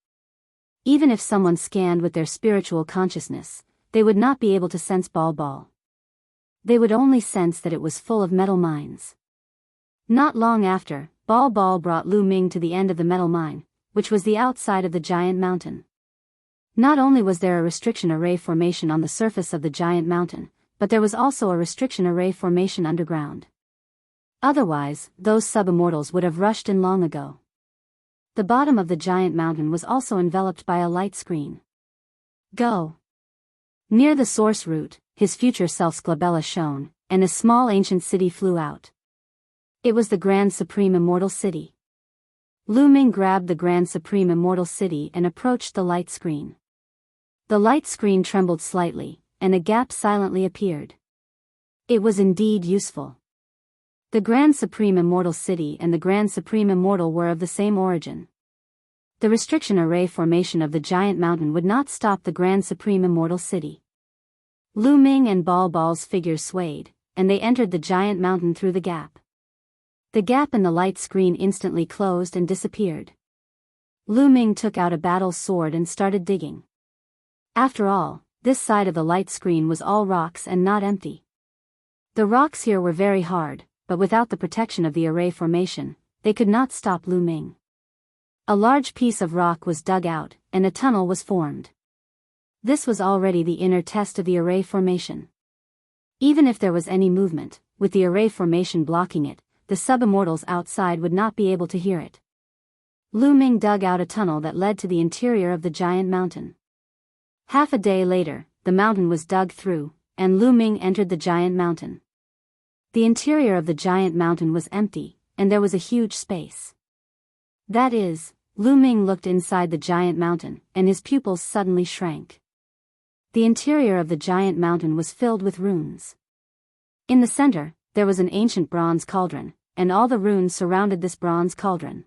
Even if someone scanned with their spiritual consciousness, they would not be able to sense Ball. They would only sense that it was full of metal mines. Not long after, Ball brought Lu Ming to the end of the metal mine, which was the outside of the giant mountain. Not only was there a restriction array formation on the surface of the giant mountain, but there was also a restriction array formation underground. Otherwise, those sub-immortals would have rushed in long ago. The bottom of the giant mountain was also enveloped by a light screen. Go! Near the source root, his future self's glabella shone, and a small ancient city flew out. It was the Grand Supreme Immortal City. Lu Ming grabbed the Grand Supreme Immortal City and approached the light screen. The light screen trembled slightly, and a gap silently appeared. It was indeed useful. The Grand Supreme Immortal City and the Grand Supreme Immortal were of the same origin. The restriction array formation of the giant mountain would not stop the Grand Supreme Immortal City. Lu Ming and Ball's figures swayed, and they entered the giant mountain through the gap. The gap in the light screen instantly closed and disappeared. Lu Ming took out a battle sword and started digging. After all, this side of the light screen was all rocks and not empty. The rocks here were very hard, but without the protection of the array formation, they could not stop Lu Ming. A large piece of rock was dug out, and a tunnel was formed. This was already the inner test of the array formation. Even if there was any movement, with the array formation blocking it, the sub-immortals outside would not be able to hear it. Lu Ming dug out a tunnel that led to the interior of the giant mountain. Half a day later, the mountain was dug through, and Lu Ming entered the giant mountain. The interior of the giant mountain was empty, and there was a huge space. That is, Lu Ming looked inside the giant mountain, and his pupils suddenly shrank. The interior of the giant mountain was filled with runes. In the center, there was an ancient bronze cauldron, and all the runes surrounded this bronze cauldron.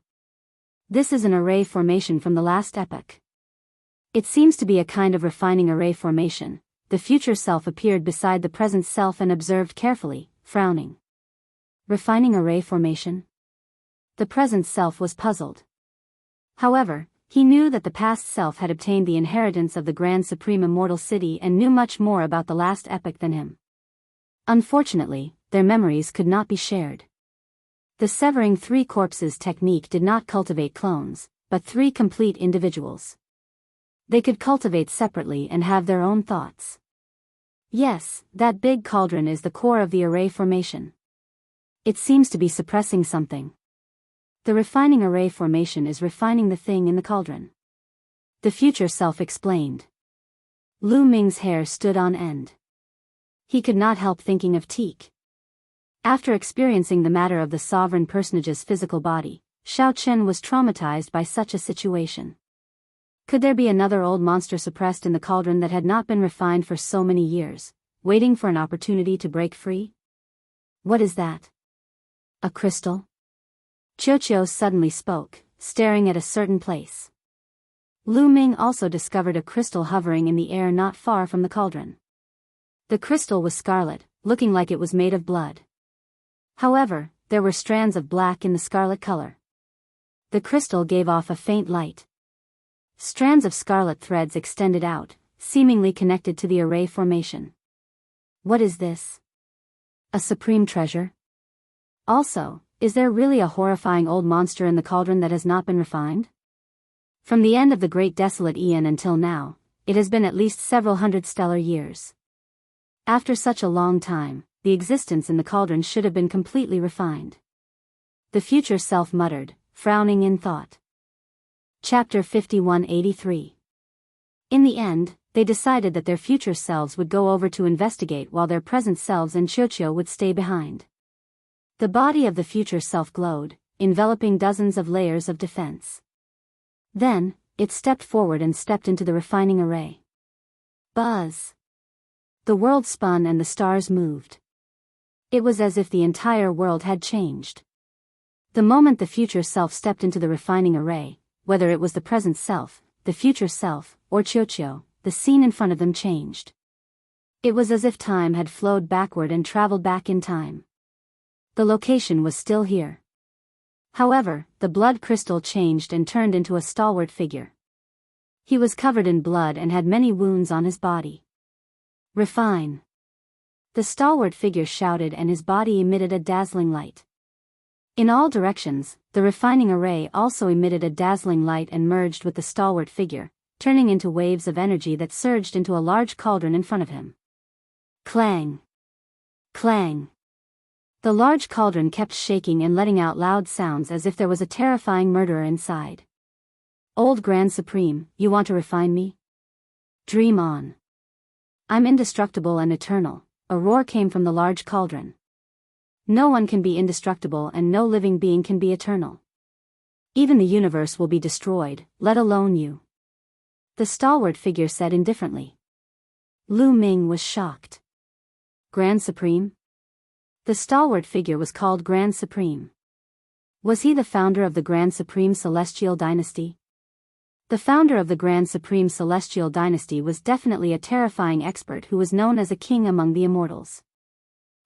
This is an array formation from the last epoch. It seems to be a kind of refining array formation. The future self appeared beside the present self and observed carefully, frowning. Refining array formation? The present self was puzzled. However, he knew that the past self had obtained the inheritance of the Grand Supreme Immortal City and knew much more about the last epoch than him. Unfortunately, their memories could not be shared. The severing three corpses technique did not cultivate clones, but three complete individuals. They could cultivate separately and have their own thoughts. Yes, that big cauldron is the core of the array formation. It seems to be suppressing something. The refining array formation is refining the thing in the cauldron. The future self explained. Lu Ming's hair stood on end. He could not help thinking of Teak. After experiencing the matter of the sovereign personage's physical body, Xiao Chen was traumatized by such a situation. Could there be another old monster suppressed in the cauldron that had not been refined for so many years, waiting for an opportunity to break free? What is that? A crystal? Chocho suddenly spoke, staring at a certain place. Lu Ming also discovered a crystal hovering in the air not far from the cauldron. The crystal was scarlet, looking like it was made of blood. However, there were strands of black in the scarlet color. The crystal gave off a faint light. Strands of scarlet threads extended out, seemingly connected to the array formation. What is this? A supreme treasure? Also, is there really a horrifying old monster in the cauldron that has not been refined? From the end of the great desolate eon until now, it has been at least several hundred stellar years. After such a long time, the existence in the cauldron should have been completely refined. The future self muttered, frowning in thought. Chapter 5183. In the end, they decided that their future selves would go over to investigate while their present selves and Chocho would stay behind. The body of the future self glowed, enveloping dozens of layers of defense. Then, it stepped forward and stepped into the refining array. Buzz! The world spun and the stars moved. It was as if the entire world had changed. The moment the future self stepped into the refining array, whether it was the present self, the future self, or Chocho, the scene in front of them changed. It was as if time had flowed backward and traveled back in time. The location was still here. However, the blood crystal changed and turned into a stalwart figure. He was covered in blood and had many wounds on his body. Refine! The stalwart figure shouted and his body emitted a dazzling light. In all directions, the refining array also emitted a dazzling light and merged with the stalwart figure, turning into waves of energy that surged into a large cauldron in front of him. Clang! Clang! The large cauldron kept shaking and letting out loud sounds as if there was a terrifying murderer inside. Old Grand Supreme, you want to refine me? Dream on. I'm indestructible and eternal, a roar came from the large cauldron. No one can be indestructible and no living being can be eternal. Even the universe will be destroyed, let alone you. The stalwart figure said indifferently. Lu Ming was shocked. Grand Supreme? The stalwart figure was called Grand Supreme. Was he the founder of the Grand Supreme Celestial Dynasty? The founder of the Grand Supreme Celestial Dynasty was definitely a terrifying expert who was known as a king among the immortals.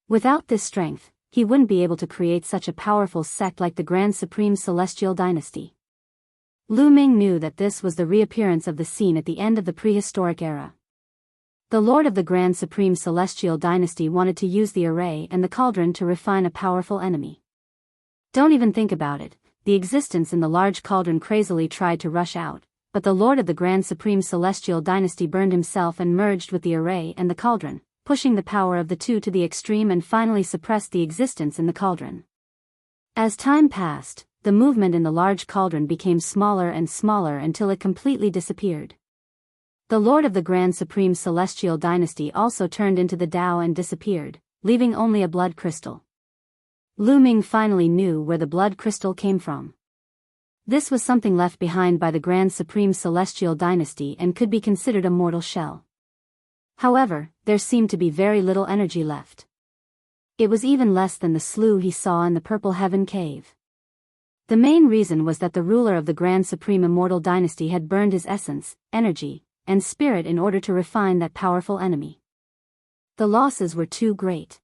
Without this strength, he wouldn't be able to create such a powerful sect like the Grand Supreme Celestial Dynasty. Lu Ming knew that this was the reappearance of the scene at the end of the prehistoric era. The Lord of the Grand Supreme Celestial Dynasty wanted to use the array and the cauldron to refine a powerful enemy. Don't even think about it, the existence in the large cauldron crazily tried to rush out, but the Lord of the Grand Supreme Celestial Dynasty burned himself and merged with the array and the cauldron, pushing the power of the two to the extreme and finally suppressed the existence in the cauldron. As time passed, the movement in the large cauldron became smaller and smaller until it completely disappeared. The Lord of the Grand Supreme Celestial Dynasty also turned into the Tao and disappeared, leaving only a blood crystal. Lu Ming finally knew where the blood crystal came from. This was something left behind by the Grand Supreme Celestial Dynasty and could be considered a mortal shell. However, there seemed to be very little energy left. It was even less than the slough he saw in the Purple Heaven Cave. The main reason was that the ruler of the Grand Supreme Immortal Dynasty had burned his essence, energy, and spirit in order to refine that powerful enemy. The losses were too great.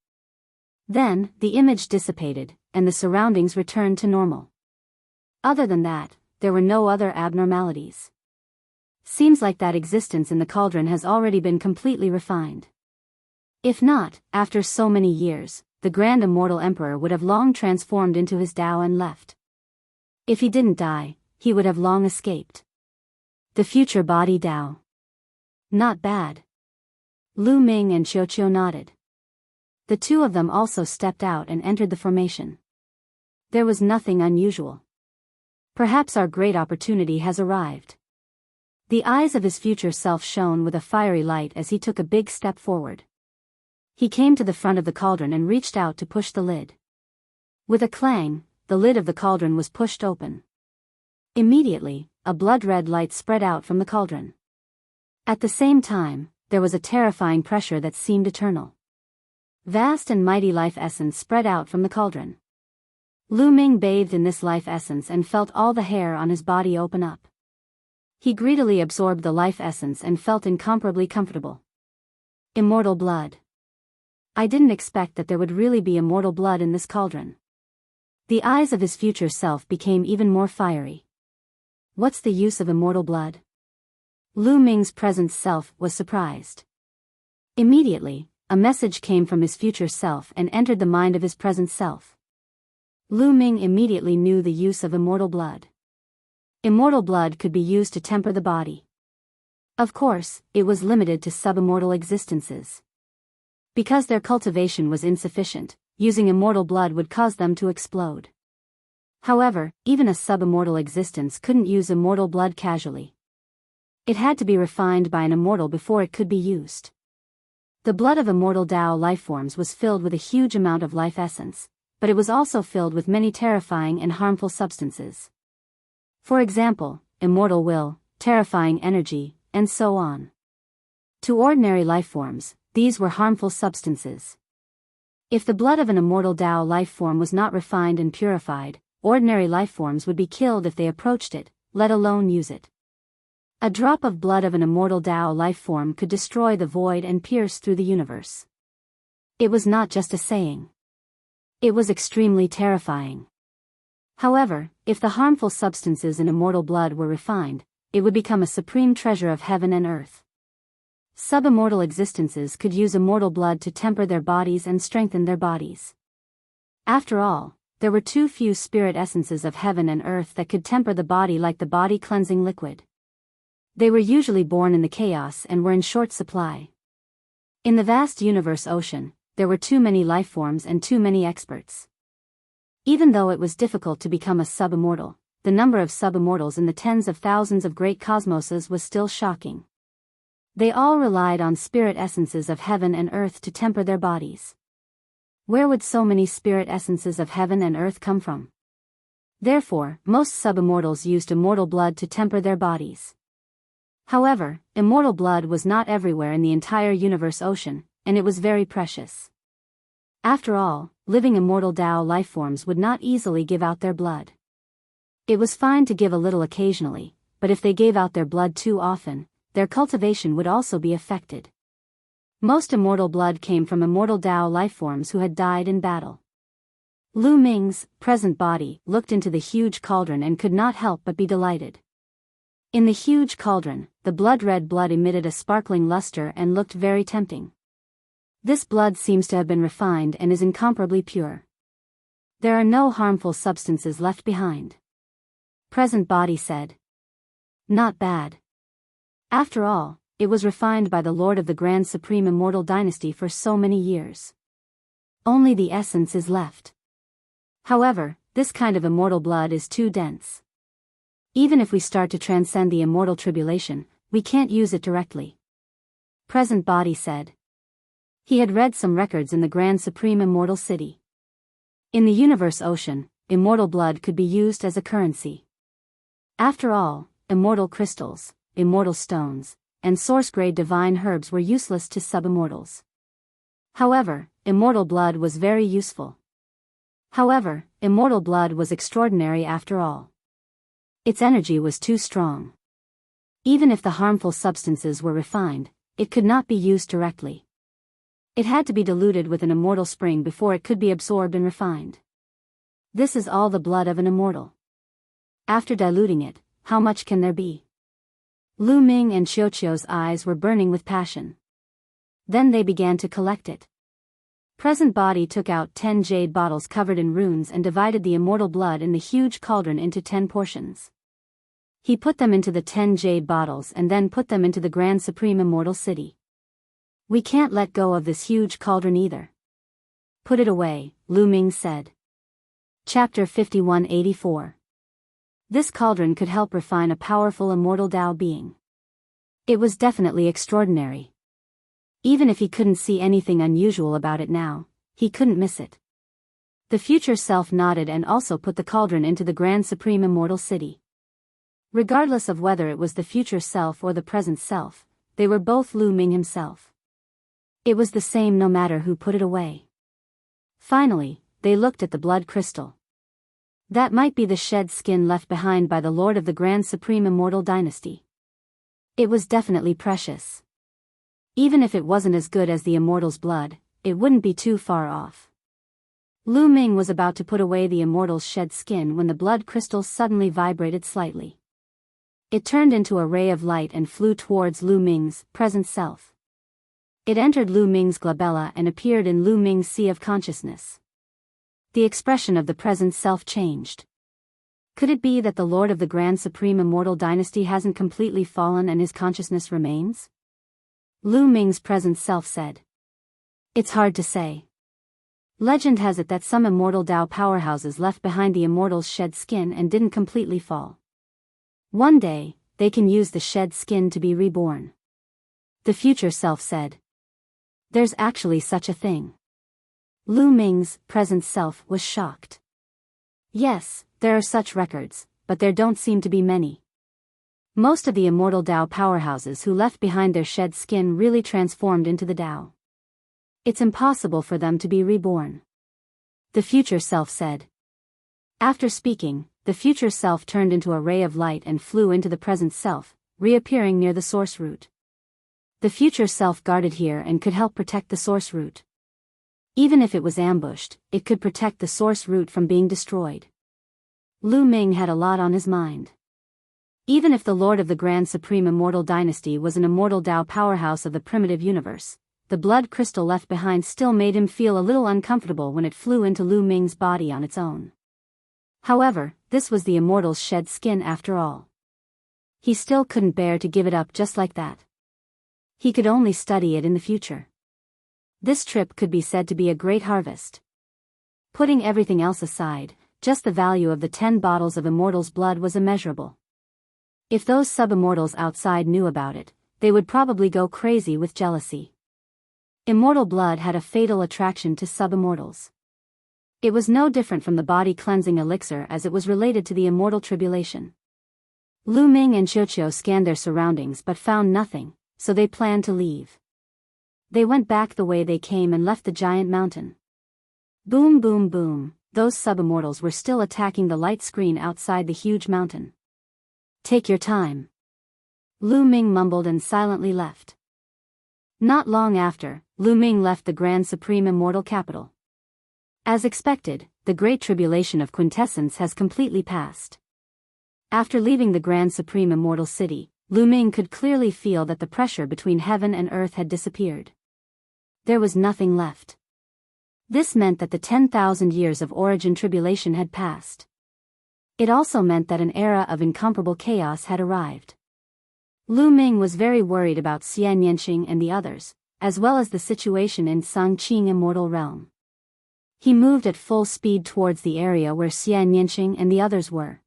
Then, the image dissipated, and the surroundings returned to normal. Other than that, there were no other abnormalities. Seems like that existence in the cauldron has already been completely refined. If not, after so many years, the Grand Immortal Emperor would have long transformed into his Tao and left. If he didn't die, he would have long escaped. The future body Tao. Not bad. Lu Ming and Chocho nodded. The two of them also stepped out and entered the formation. There was nothing unusual. Perhaps our great opportunity has arrived. The eyes of his future self shone with a fiery light as he took a big step forward. He came to the front of the cauldron and reached out to push the lid. With a clang, the lid of the cauldron was pushed open. Immediately, a blood-red light spread out from the cauldron. At the same time, there was a terrifying pressure that seemed eternal. Vast and mighty life essence spread out from the cauldron. Lu Ming bathed in this life essence and felt all the hair on his body open up. He greedily absorbed the life essence and felt incomparably comfortable. Immortal blood. I didn't expect that there would really be immortal blood in this cauldron. The eyes of his future self became even more fiery. What's the use of immortal blood? Lu Ming's present self was surprised. Immediately, a message came from his future self and entered the mind of his present self. Lu Ming immediately knew the use of immortal blood. Immortal blood could be used to temper the body. Of course, it was limited to subimmortal existences. Because their cultivation was insufficient, using immortal blood would cause them to explode. However, even a subimmortal existence couldn't use immortal blood casually. It had to be refined by an immortal before it could be used. The blood of immortal Tao lifeforms was filled with a huge amount of life essence, but it was also filled with many terrifying and harmful substances. For example, immortal will, terrifying energy, and so on. To ordinary lifeforms, these were harmful substances. If the blood of an immortal Tao lifeform was not refined and purified, ordinary lifeforms would be killed if they approached it, let alone use it. A drop of blood of an immortal Tao lifeform could destroy the void and pierce through the universe. It was not just a saying. It was extremely terrifying. However, if the harmful substances in immortal blood were refined, it would become a supreme treasure of heaven and earth. Subimmortal existences could use immortal blood to temper their bodies and strengthen their bodies. After all, there were too few spirit essences of heaven and earth that could temper the body like the body-cleansing liquid. They were usually born in the chaos and were in short supply. In the vast universe ocean, there were too many lifeforms and too many experts. Even though it was difficult to become a subimmortal, the number of subimmortals in the tens of thousands of great cosmoses was still shocking. They all relied on spirit essences of heaven and earth to temper their bodies. Where would so many spirit essences of heaven and earth come from? Therefore, most subimmortals used immortal blood to temper their bodies. However, immortal blood was not everywhere in the entire universe ocean, and it was very precious. After all, living immortal Tao lifeforms would not easily give out their blood. It was fine to give a little occasionally, but if they gave out their blood too often, their cultivation would also be affected. Most immortal blood came from immortal Tao lifeforms who had died in battle. Lu Ming's present body looked into the huge cauldron and could not help but be delighted. In the huge cauldron, the blood-red blood emitted a sparkling luster and looked very tempting. This blood seems to have been refined and is incomparably pure. There are no harmful substances left behind. Present body said. Not bad. After all, it was refined by the Lord of the Grand Supreme Immortal Dynasty for so many years. Only the essence is left. However, this kind of immortal blood is too dense. Even if we start to transcend the immortal tribulation, we can't use it directly. Present body said. He had read some records in the Grand Supreme Immortal City. In the universe ocean, immortal blood could be used as a currency. After all, immortal crystals, immortal stones, and source-grade divine herbs were useless to subimmortals. However, immortal blood was very useful. However, immortal blood was extraordinary after all. Its energy was too strong. Even if the harmful substances were refined, it could not be used directly. It had to be diluted with an immortal spring before it could be absorbed and refined. This is all the blood of an immortal. After diluting it, how much can there be? Lu Ming and Xiuqiu's eyes were burning with passion. Then they began to collect it. Present body took out 10 jade bottles covered in runes and divided the immortal blood in the huge cauldron into 10 portions. He put them into the 10 jade bottles and then put them into the Grand Supreme Immortal City. We can't let go of this huge cauldron either. Put it away, Lu Ming said. Chapter 5184. This cauldron could help refine a powerful immortal Tao being. It was definitely extraordinary. Even if he couldn't see anything unusual about it now, he couldn't miss it. The future self nodded and also put the cauldron into the Grand Supreme Immortal City. Regardless of whether it was the future self or the present self, they were both Lu Ming himself. It was the same no matter who put it away. Finally, they looked at the blood crystal. That might be the shed skin left behind by the Lord of the Grand Supreme Immortal Dynasty. It was definitely precious. Even if it wasn't as good as the immortal's blood, it wouldn't be too far off. Lu Ming was about to put away the immortal's shed skin when the blood crystal suddenly vibrated slightly. It turned into a ray of light and flew towards Lu Ming's present self. It entered Lu Ming's glabella and appeared in Lu Ming's sea of consciousness. The expression of the present self changed. Could it be that the Lord of the Grand Supreme Immortal Dynasty hasn't completely fallen and his consciousness remains? Lu Ming's present self said. It's hard to say. Legend has it that some immortal Tao powerhouses left behind the immortals' shed skin and didn't completely fall. One day, they can use the shed skin to be reborn. The future self said. There's actually such a thing. Lu Ming's present self was shocked. Yes, there are such records, but there don't seem to be many. Most of the immortal Tao powerhouses who left behind their shed skin really transformed into the Tao. It's impossible for them to be reborn. The future self said. After speaking, the future self turned into a ray of light and flew into the present self, reappearing near the source root. The future self guarded here and could help protect the source root. Even if it was ambushed, it could protect the source root from being destroyed. Lu Ming had a lot on his mind. Even if the Lord of the Grand Supreme Immortal Dynasty was an immortal Tao powerhouse of the primitive universe, the blood crystal left behind still made him feel a little uncomfortable when it flew into Lu Ming's body on its own. However, this was the immortal's shed skin after all. He still couldn't bear to give it up just like that. He could only study it in the future. This trip could be said to be a great harvest. Putting everything else aside, just the value of the 10 bottles of immortal's blood was immeasurable. If those sub-immortals outside knew about it, they would probably go crazy with jealousy. Immortal blood had a fatal attraction to sub-immortals. It was no different from the body-cleansing elixir as it was related to the immortal tribulation. Lu Ming and Qiuqiu scanned their surroundings but found nothing, so they planned to leave. They went back the way they came and left the giant mountain. Boom boom boom, those sub-immortals were still attacking the light screen outside the huge mountain. Take your time. Lu Ming mumbled and silently left. Not long after, Lu Ming left the Grand Supreme Immortal Capital. As expected, the Great Tribulation of Quintessence has completely passed. After leaving the Grand Supreme Immortal City, Lu Ming could clearly feel that the pressure between heaven and earth had disappeared. There was nothing left. This meant that the 10,000 years of origin tribulation had passed. It also meant that an era of incomparable chaos had arrived. Lu Ming was very worried about Xian Yanqing and the others, as well as the situation in Sangqing Immortal Realm. He moved at full speed towards the area where Xian Yanqing and the others were.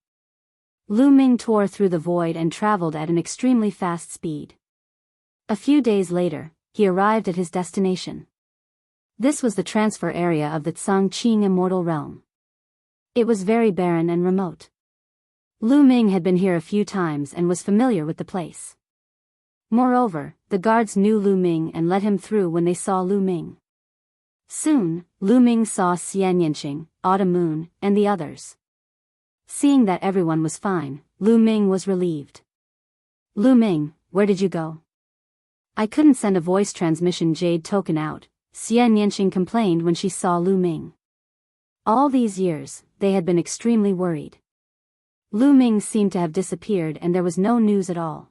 Lu Ming tore through the void and traveled at an extremely fast speed. A few days later, he arrived at his destination. This was the transfer area of the Sangqing Immortal Realm. It was very barren and remote. Lu Ming had been here a few times and was familiar with the place. Moreover, the guards knew Lu Ming and let him through when they saw Lu Ming. Soon, Lu Ming saw Xian Yanqing, Autumn Moon, and the others. Seeing that everyone was fine, Lu Ming was relieved. Lu Ming, where did you go? I couldn't send a voice transmission jade token out, Xian Yanqing complained when she saw Lu Ming. All these years, they had been extremely worried. Lu Ming seemed to have disappeared and there was no news at all.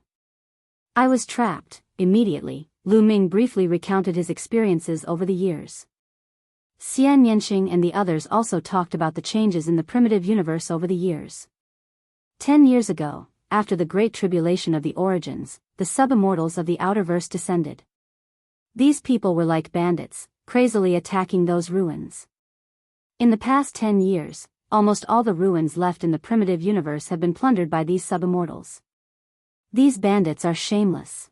I was trapped. Immediately, Lu Ming briefly recounted his experiences over the years. Xian Yanqing and the others also talked about the changes in the primitive universe over the years. 10 years ago, after the Great Tribulation of the Origins, the sub-immortals of the Outerverse descended. These people were like bandits, crazily attacking those ruins. In the past 10 years, almost all the ruins left in the primitive universe have been plundered by these sub-immortals. These bandits are shameless.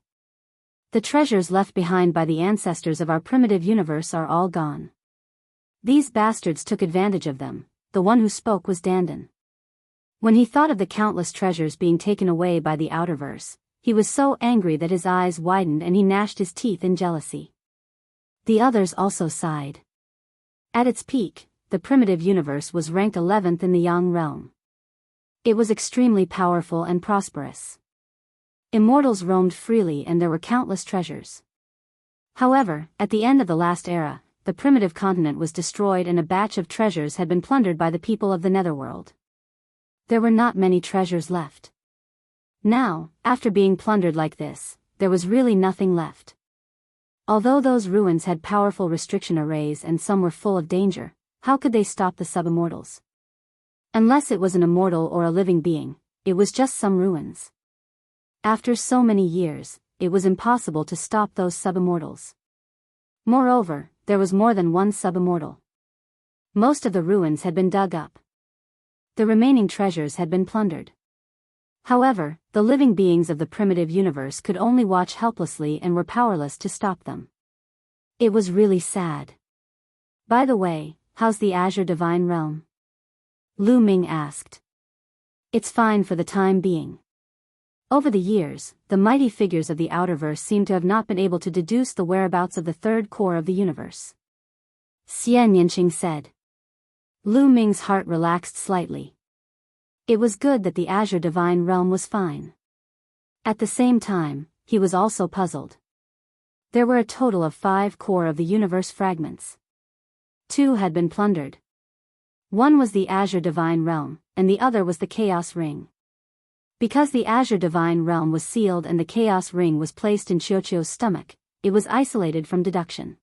The treasures left behind by the ancestors of our primitive universe are all gone. These bastards took advantage of them. The one who spoke was Dandan. When he thought of the countless treasures being taken away by the Outerverse, he was so angry that his eyes widened and he gnashed his teeth in jealousy. The others also sighed. At its peak, the primitive universe was ranked 11th in the Yang realm. It was extremely powerful and prosperous. Immortals roamed freely and there were countless treasures. However, at the end of the last era, the primitive continent was destroyed and a batch of treasures had been plundered by the people of the Netherworld. There were not many treasures left. Now, after being plundered like this, there was really nothing left. Although those ruins had powerful restriction arrays and some were full of danger, how could they stop the sub-immortals? Unless it was an immortal or a living being, it was just some ruins. After so many years, it was impossible to stop those sub-immortals. Moreover, there was more than one sub-immortal. Most of the ruins had been dug up. The remaining treasures had been plundered. However, the living beings of the primitive universe could only watch helplessly and were powerless to stop them. It was really sad. By the way, how's the Azure Divine Realm? Lu Ming asked. It's fine for the time being. Over the years, the mighty figures of the Outerverse seem to have not been able to deduce the whereabouts of the third core of the universe. Xian Yinqing said. Lu Ming's heart relaxed slightly. It was good that the Azure Divine Realm was fine. At the same time, he was also puzzled. There were a total of 5 core of the universe fragments. 2 had been plundered. One was the Azure Divine Realm, and the other was the Chaos Ring. Because the Azure Divine Realm was sealed and the Chaos Ring was placed in Qiuqiu's stomach, it was isolated from deduction.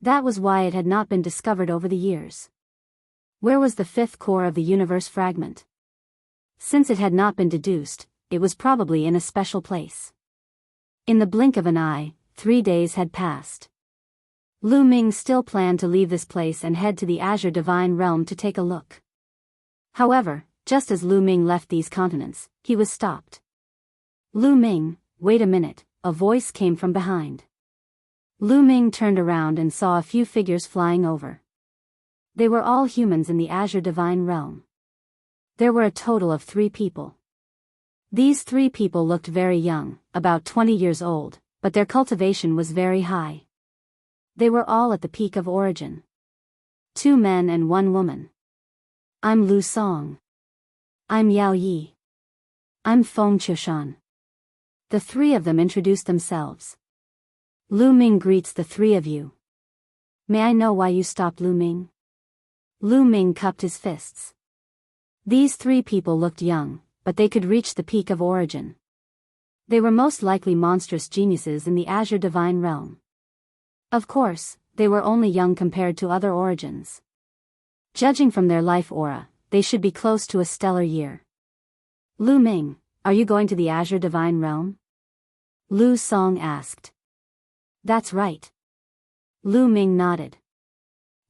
That was why it had not been discovered over the years. Where was the 5th core of the universe fragment? Since it had not been deduced, it was probably in a special place. In the blink of an eye, 3 days had passed. Lu Ming still planned to leave this place and head to the Azure Divine Realm to take a look. However, just as Lu Ming left these continents, he was stopped. Lu Ming, wait a minute, a voice came from behind. Lu Ming turned around and saw a few figures flying over. They were all humans in the Azure Divine Realm. There were a total of 3 people. These 3 people looked very young, about 20 years old, but their cultivation was very high. They were all at the peak of origin. 2 men and 1 woman. I'm Lu Song. I'm Yao Yi. I'm Feng Qiushan. The 3 of them introduced themselves. Lu Ming greets the 3 of you. May I know why you stopped, Lu Ming? Lu Ming cupped his fists. These 3 people looked young, but they could reach the peak of origin. They were most likely monstrous geniuses in the Azure Divine Realm. Of course, they were only young compared to other origins. Judging from their life aura, they should be close to a stellar year. Lu Ming, are you going to the Azure Divine Realm? Lu Song asked. That's right. Lu Ming nodded.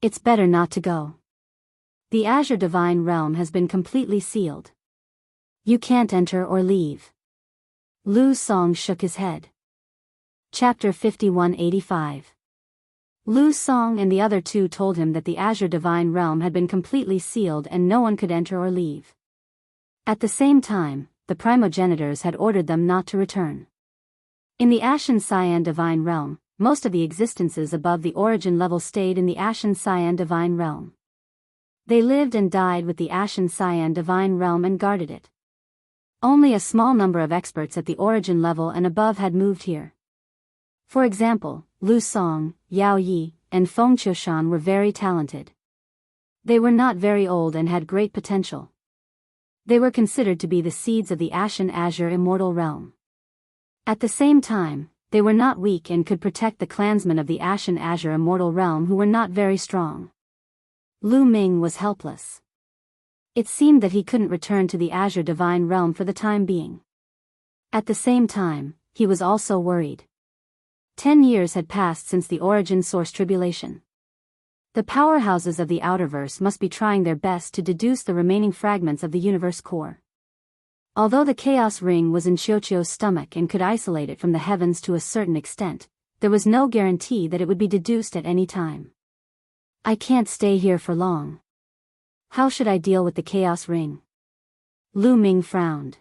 It's better not to go. The Azure Divine Realm has been completely sealed. You can't enter or leave. Lu Song shook his head. Chapter 5185. Lu Song and the other 2 told him that the Azure Divine Realm had been completely sealed and no one could enter or leave. At the same time, the primogenitors had ordered them not to return. In the Ashen Cyan Divine Realm, most of the existences above the origin level stayed in the Ashen Cyan Divine Realm. They lived and died with the Ashen Cyan Divine Realm and guarded it. Only a small number of experts at the origin level and above had moved here. For example, Lu Song, Yao Yi, and Feng Qiushan were very talented. They were not very old and had great potential. They were considered to be the seeds of the Ashen Azure Immortal Realm. At the same time, they were not weak and could protect the clansmen of the Ashen Azure Immortal Realm who were not very strong. Lu Ming was helpless. It seemed that he couldn't return to the Azure Divine Realm for the time being. At the same time, he was also worried. 10 years had passed since the origin source tribulation. The powerhouses of the Outerverse must be trying their best to deduce the remaining fragments of the universe core. Although the Chaos Ring was in Qiuqiu's stomach and could isolate it from the heavens to a certain extent, there was no guarantee that it would be deduced at any time. I can't stay here for long. How should I deal with the Chaos Ring? Lu Ming frowned.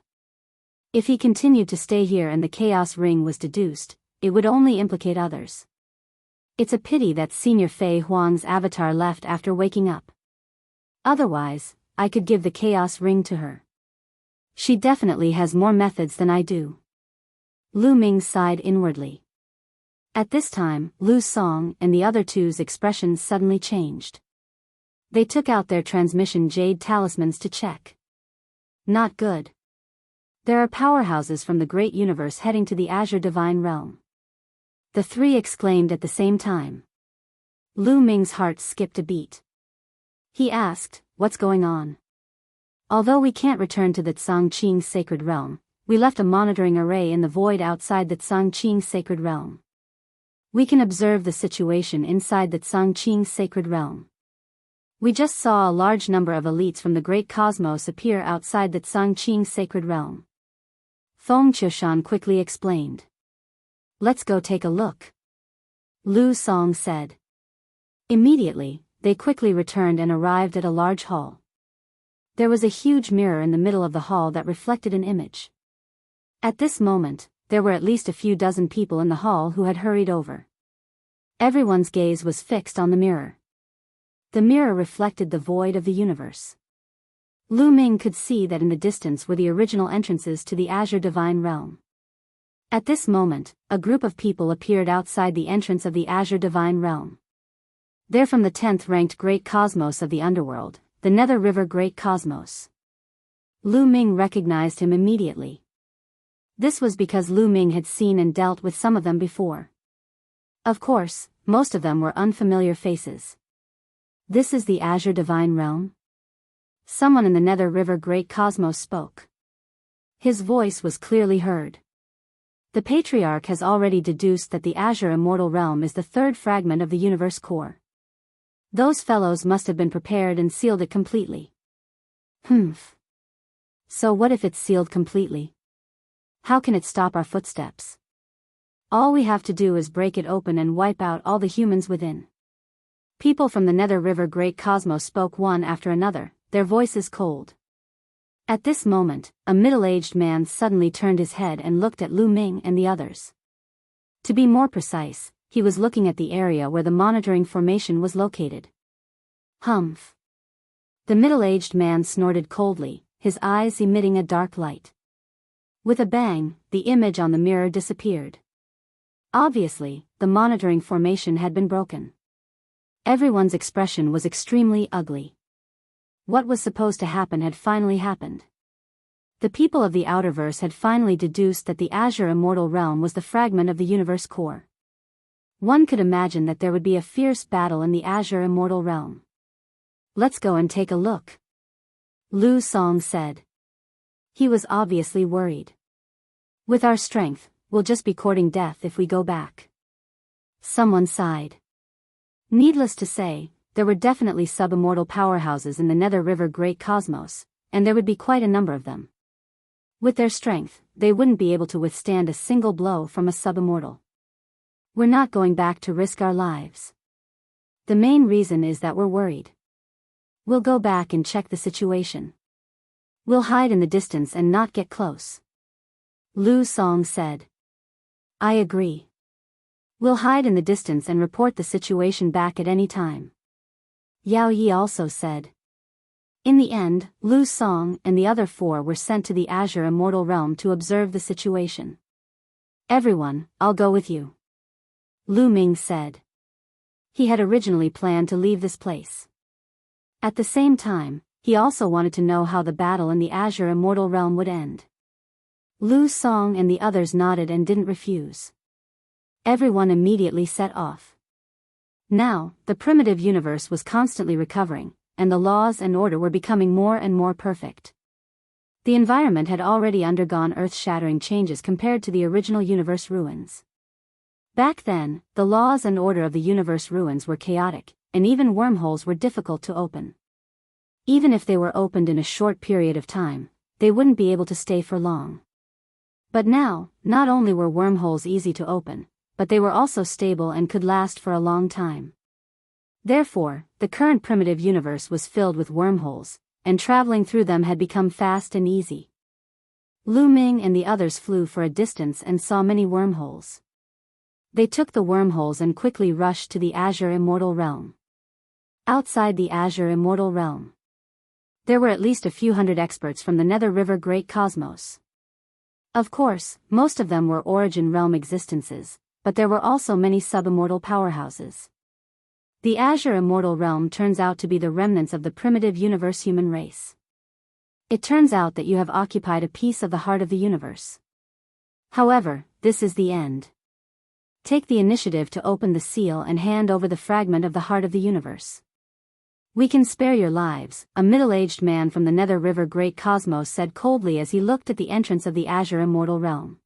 If he continued to stay here and the Chaos Ring was deduced, it would only implicate others. It's a pity that Senior Fei Huang's avatar left after waking up. Otherwise, I could give the Chaos Ring to her. She definitely has more methods than I do. Lu Ming sighed inwardly. At this time, Lu Song and the other 2's expressions suddenly changed. They took out their transmission jade talismans to check. Not good. There are powerhouses from the great universe heading to the Azure Divine Realm. The three exclaimed at the same time. Lu Ming's heart skipped a beat. He asked, "What's going on?" "Although we can't return to the Tsangqing's sacred realm, we left a monitoring array in the void outside the Tsangqing's sacred realm. We can observe the situation inside the Tsangqing's sacred realm. We just saw a large number of elites from the great cosmos appear outside the Tsangqing's sacred realm." Feng Qiushan quickly explained. "Let's go take a look," Lu Song said. Immediately, they quickly returned and arrived at a large hall. There was a huge mirror in the middle of the hall that reflected an image. At this moment, there were at least a few dozen people in the hall who had hurried over. Everyone's gaze was fixed on the mirror. The mirror reflected the void of the universe. Lu Ming could see that in the distance were the original entrances to the Azure Divine Realm. At this moment, a group of people appeared outside the entrance of the Azure Divine Realm. They're from the 10th ranked Great Cosmos of the Underworld, the Nether River Great Cosmos. Lu Ming recognized him immediately. This was because Lu Ming had seen and dealt with some of them before. Of course, most of them were unfamiliar faces. "This is the Azure Divine Realm?" Someone in the Nether River Great Cosmos spoke. His voice was clearly heard. "The Patriarch has already deduced that the Azure Immortal Realm is the third fragment of the universe core. Those fellows must have been prepared and sealed it completely." "Humph. So what if it's sealed completely? How can it stop our footsteps? All we have to do is break it open and wipe out all the humans within." People from the Nether River Great Cosmos spoke one after another, their voices cold. At this moment, a middle-aged man suddenly turned his head and looked at Lu Ming and the others. To be more precise, he was looking at the area where the monitoring formation was located. "Humph." The middle-aged man snorted coldly, his eyes emitting a dark light. With a bang, the image on the mirror disappeared. Obviously, the monitoring formation had been broken. Everyone's expression was extremely ugly. What was supposed to happen had finally happened. The people of the Outerverse had finally deduced that the Azure Immortal Realm was the fragment of the universe core. One could imagine that there would be a fierce battle in the Azure Immortal Realm. "Let's go and take a look," Lu Song said. He was obviously worried. "With our strength, we'll just be courting death if we go back." Someone sighed. Needless to say, there were definitely sub-immortal powerhouses in the Nether River Great Cosmos, and there would be quite a number of them. With their strength, they wouldn't be able to withstand a single blow from a sub-immortal. "We're not going back to risk our lives. The main reason is that we're worried. We'll go back and check the situation. We'll hide in the distance and not get close," Lu Song said. "I agree. We'll hide in the distance and report the situation back at any time," Yao Yi also said. In the end, Lu Song and the other four were sent to the Azure Immortal Realm to observe the situation. "Everyone, I'll go with you," Lu Ming said. He had originally planned to leave this place. At the same time, he also wanted to know how the battle in the Azure Immortal Realm would end. Lu Song and the others nodded and didn't refuse. Everyone immediately set off. Now, the primitive universe was constantly recovering, and the laws and order were becoming more and more perfect. The environment had already undergone earth-shattering changes compared to the original universe ruins. Back then, the laws and order of the universe ruins were chaotic, and even wormholes were difficult to open. Even if they were opened in a short period of time, they wouldn't be able to stay for long. But now, not only were wormholes easy to open, but they were also stable and could last for a long time. Therefore, the current primitive universe was filled with wormholes, and traveling through them had become fast and easy. Lu Ming and the others flew for a distance and saw many wormholes. They took the wormholes and quickly rushed to the Azure Immortal Realm. Outside the Azure Immortal Realm, there were at least a few hundred experts from the Nether River Great Cosmos. Of course, most of them were Origin Realm existences, but there were also many sub-immortal powerhouses. The Azure Immortal Realm turns out to be the remnants of the primitive universe human race. It turns out that you have occupied a piece of the heart of the universe. However, this is the end. Take the initiative to open the seal and hand over the fragment of the heart of the universe. We can spare your lives, a middle-aged man from the Nether River Great Cosmos said coldly as he looked at the entrance of the Azure Immortal Realm.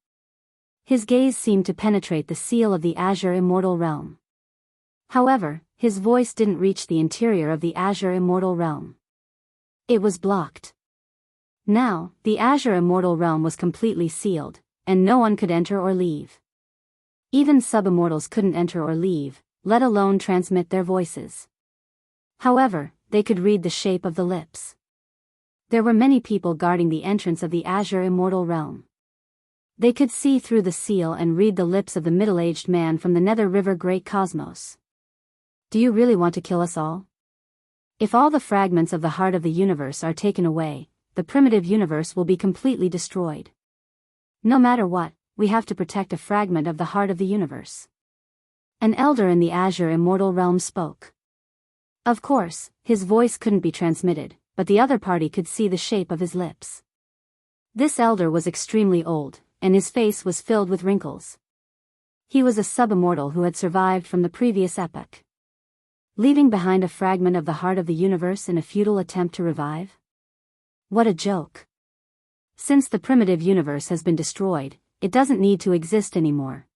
His gaze seemed to penetrate the seal of the Azure Immortal Realm. However, his voice didn't reach the interior of the Azure Immortal Realm. It was blocked. Now, the Azure Immortal Realm was completely sealed, and no one could enter or leave. Even sub-immortals couldn't enter or leave, let alone transmit their voices. However, they could read the shape of the lips. There were many people guarding the entrance of the Azure Immortal Realm. They could see through the seal and read the lips of the middle-aged man from the Nether River Great Cosmos. Do you really want to kill us all? If all the fragments of the heart of the universe are taken away, the primitive universe will be completely destroyed. No matter what, we have to protect a fragment of the heart of the universe. An elder in the Azure Immortal Realm spoke. Of course, his voice couldn't be transmitted, but the other party could see the shape of his lips. This elder was extremely old, and his face was filled with wrinkles. He was a sub-immortal who had survived from the previous epoch. Leaving behind a fragment of the heart of the universe in a futile attempt to revive? What a joke. Since the primitive universe has been destroyed, it doesn't need to exist anymore.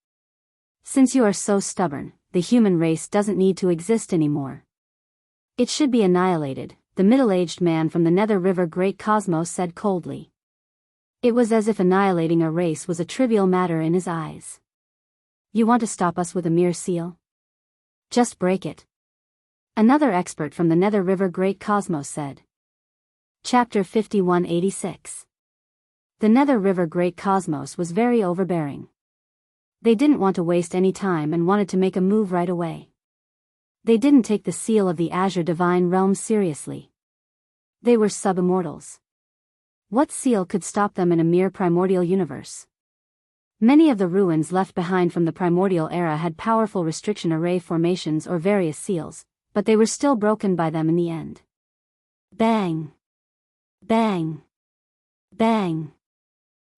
Since you are so stubborn, the human race doesn't need to exist anymore. It should be annihilated, the middle-aged man from the Nether River Great Cosmos said coldly. It was as if annihilating a race was a trivial matter in his eyes. You want to stop us with a mere seal? Just break it. Another expert from the Nether River Great Cosmos said. Chapter 5186. The Nether River Great Cosmos was very overbearing. They didn't want to waste any time and wanted to make a move right away. They didn't take the seal of the Azure Divine Realm seriously. They were sub-immortals. What seal could stop them in a mere primordial universe? Many of the ruins left behind from the primordial era had powerful restriction array formations or various seals, but they were still broken by them in the end. Bang! Bang! Bang!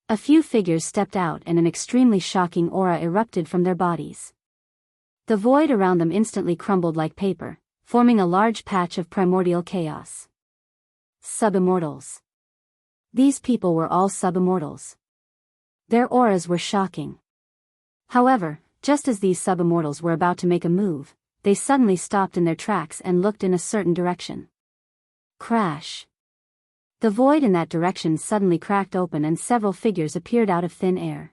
A few figures stepped out and an extremely shocking aura erupted from their bodies. The void around them instantly crumbled like paper, forming a large patch of primordial chaos. Sub-immortals. These people were all sub-immortals. Their auras were shocking. However, just as these sub-immortals were about to make a move, they suddenly stopped in their tracks and looked in a certain direction. Crash. The void in that direction suddenly cracked open and several figures appeared out of thin air.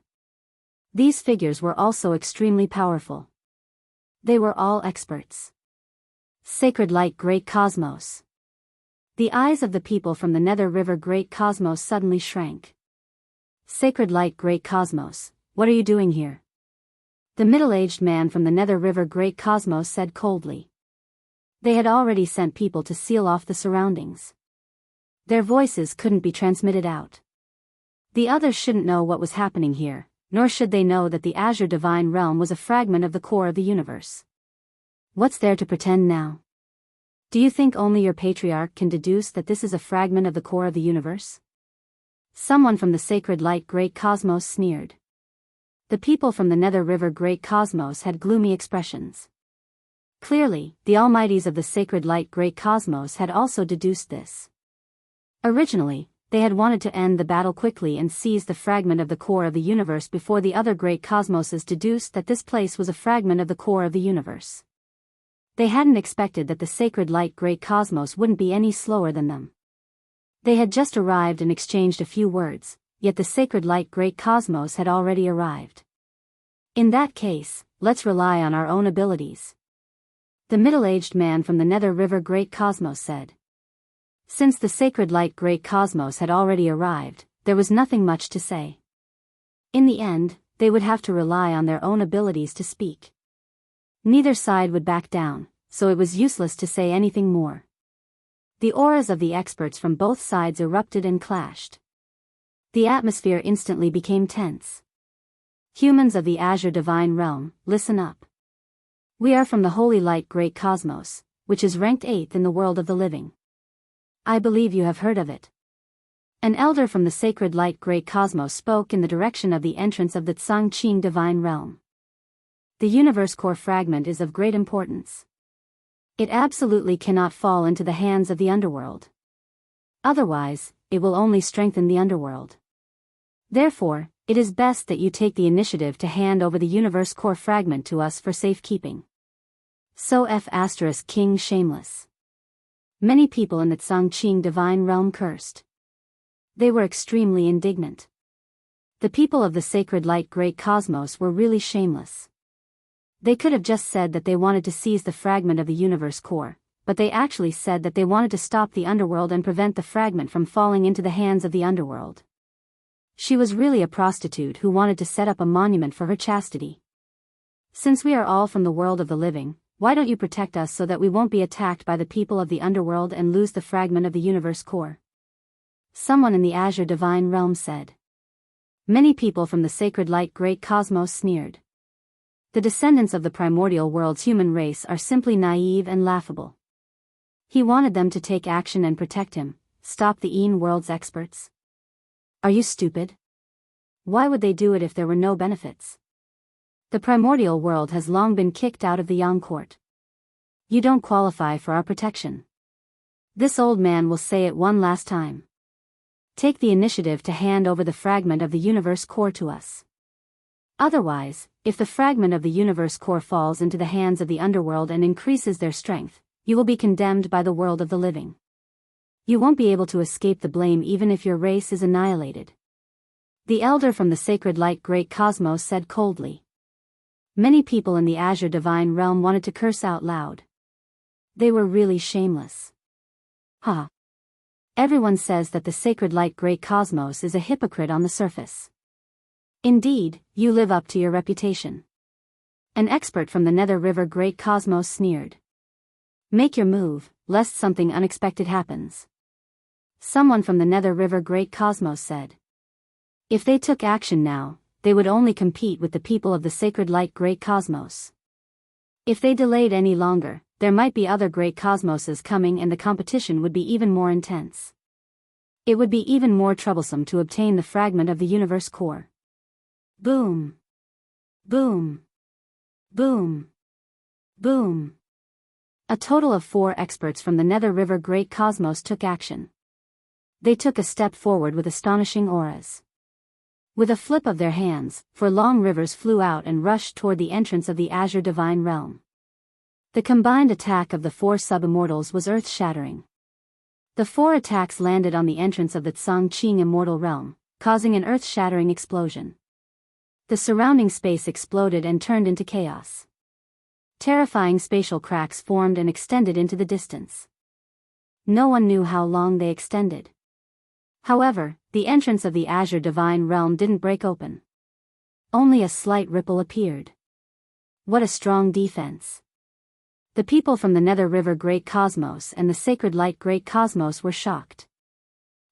These figures were also extremely powerful. They were all experts. Sacred Light Great Cosmos. The eyes of the people from the Nether River Great Cosmos suddenly shrank. Sacred Light Great Cosmos, what are you doing here? The middle-aged man from the Nether River Great Cosmos said coldly. They had already sent people to seal off the surroundings. Their voices couldn't be transmitted out. The others shouldn't know what was happening here, nor should they know that the Azure Divine Realm was a fragment of the core of the universe. What's there to pretend now? Do you think only your patriarch can deduce that this is a fragment of the core of the universe? Someone from the Sacred Light Great Cosmos sneered. The people from the Nether River Great Cosmos had gloomy expressions. Clearly, the Almighties of the Sacred Light Great Cosmos had also deduced this. Originally, they had wanted to end the battle quickly and seize the fragment of the core of the universe before the other great cosmoses deduced that this place was a fragment of the core of the universe. They hadn't expected that the Sacred Light Great Cosmos wouldn't be any slower than them. They had just arrived and exchanged a few words, yet the Sacred Light Great Cosmos had already arrived. In that case, let's rely on our own abilities. The middle-aged man from the Nether River Great Cosmos said. Since the Sacred Light Great Cosmos had already arrived, there was nothing much to say. In the end, they would have to rely on their own abilities to speak. Neither side would back down, so it was useless to say anything more. The auras of the experts from both sides erupted and clashed. The atmosphere instantly became tense. Humans of the Azure Divine Realm, listen up. We are from the Holy Light Great Cosmos, which is ranked 8th in the world of the living. I believe you have heard of it. An elder from the sacred light great cosmos spoke in the direction of the entrance of the Enchanting divine realm. The universe core fragment is of great importance. It absolutely cannot fall into the hands of the underworld. Otherwise, it will only strengthen the underworld. Therefore, it is best that you take the initiative to hand over the universe core fragment to us for safekeeping. So King Shameless. Many people in the Enchanting divine realm cursed. They were extremely indignant. The people of the sacred light great cosmos were really shameless. They could have just said that they wanted to seize the fragment of the universe core, but they actually said that they wanted to stop the underworld and prevent the fragment from falling into the hands of the underworld. She was really a prostitute who wanted to set up a monument for her chastity. Since we are all from the world of the living, why don't you protect us so that we won't be attacked by the people of the underworld and lose the fragment of the universe core? Someone in the azure divine realm said. Many people from the sacred light great cosmos sneered. The descendants of the primordial world's human race are simply naive and laughable. He wanted them to take action and protect him, stop the world's experts. Are you stupid? Why would they do it if there were no benefits? The primordial world has long been kicked out of the Yang court. You don't qualify for our protection. This old man will say it one last time. Take the initiative to hand over the fragment of the universe core to us. Otherwise, if the fragment of the universe core falls into the hands of the underworld and increases their strength, you will be condemned by the world of the living. You won't be able to escape the blame even if your race is annihilated. The elder from the sacred light great cosmos said coldly. Many people in the azure divine realm wanted to curse out loud. They were really shameless. Ha! Everyone says that the sacred light great cosmos is a hypocrite on the surface. Indeed, you live up to your reputation. An expert from the Nether River great cosmos sneered. Make your move, lest something unexpected happens. Someone from the Nether River great cosmos said. If they took action now, they would only compete with the people of the sacred light great cosmos. If they delayed any longer, there might be other great cosmoses coming and the competition would be even more intense. It would be even more troublesome to obtain the fragment of the universe core. Boom. Boom. Boom. Boom. A total of 4 experts from the Nether River great cosmos took action. They took a step forward with astonishing auras. With a flip of their hands, 4 long rivers flew out and rushed toward the entrance of the azure divine realm. The combined attack of the 4 sub-immortals was earth-shattering. The 4 attacks landed on the entrance of the Enchanting immortal realm, causing an earth-shattering explosion. The surrounding space exploded and turned into chaos. Terrifying spatial cracks formed and extended into the distance. No one knew how long they extended. However, the entrance of the azure divine realm didn't break open. Only a slight ripple appeared. What a strong defense. The people from the Nether River great cosmos and the sacred light great cosmos were shocked.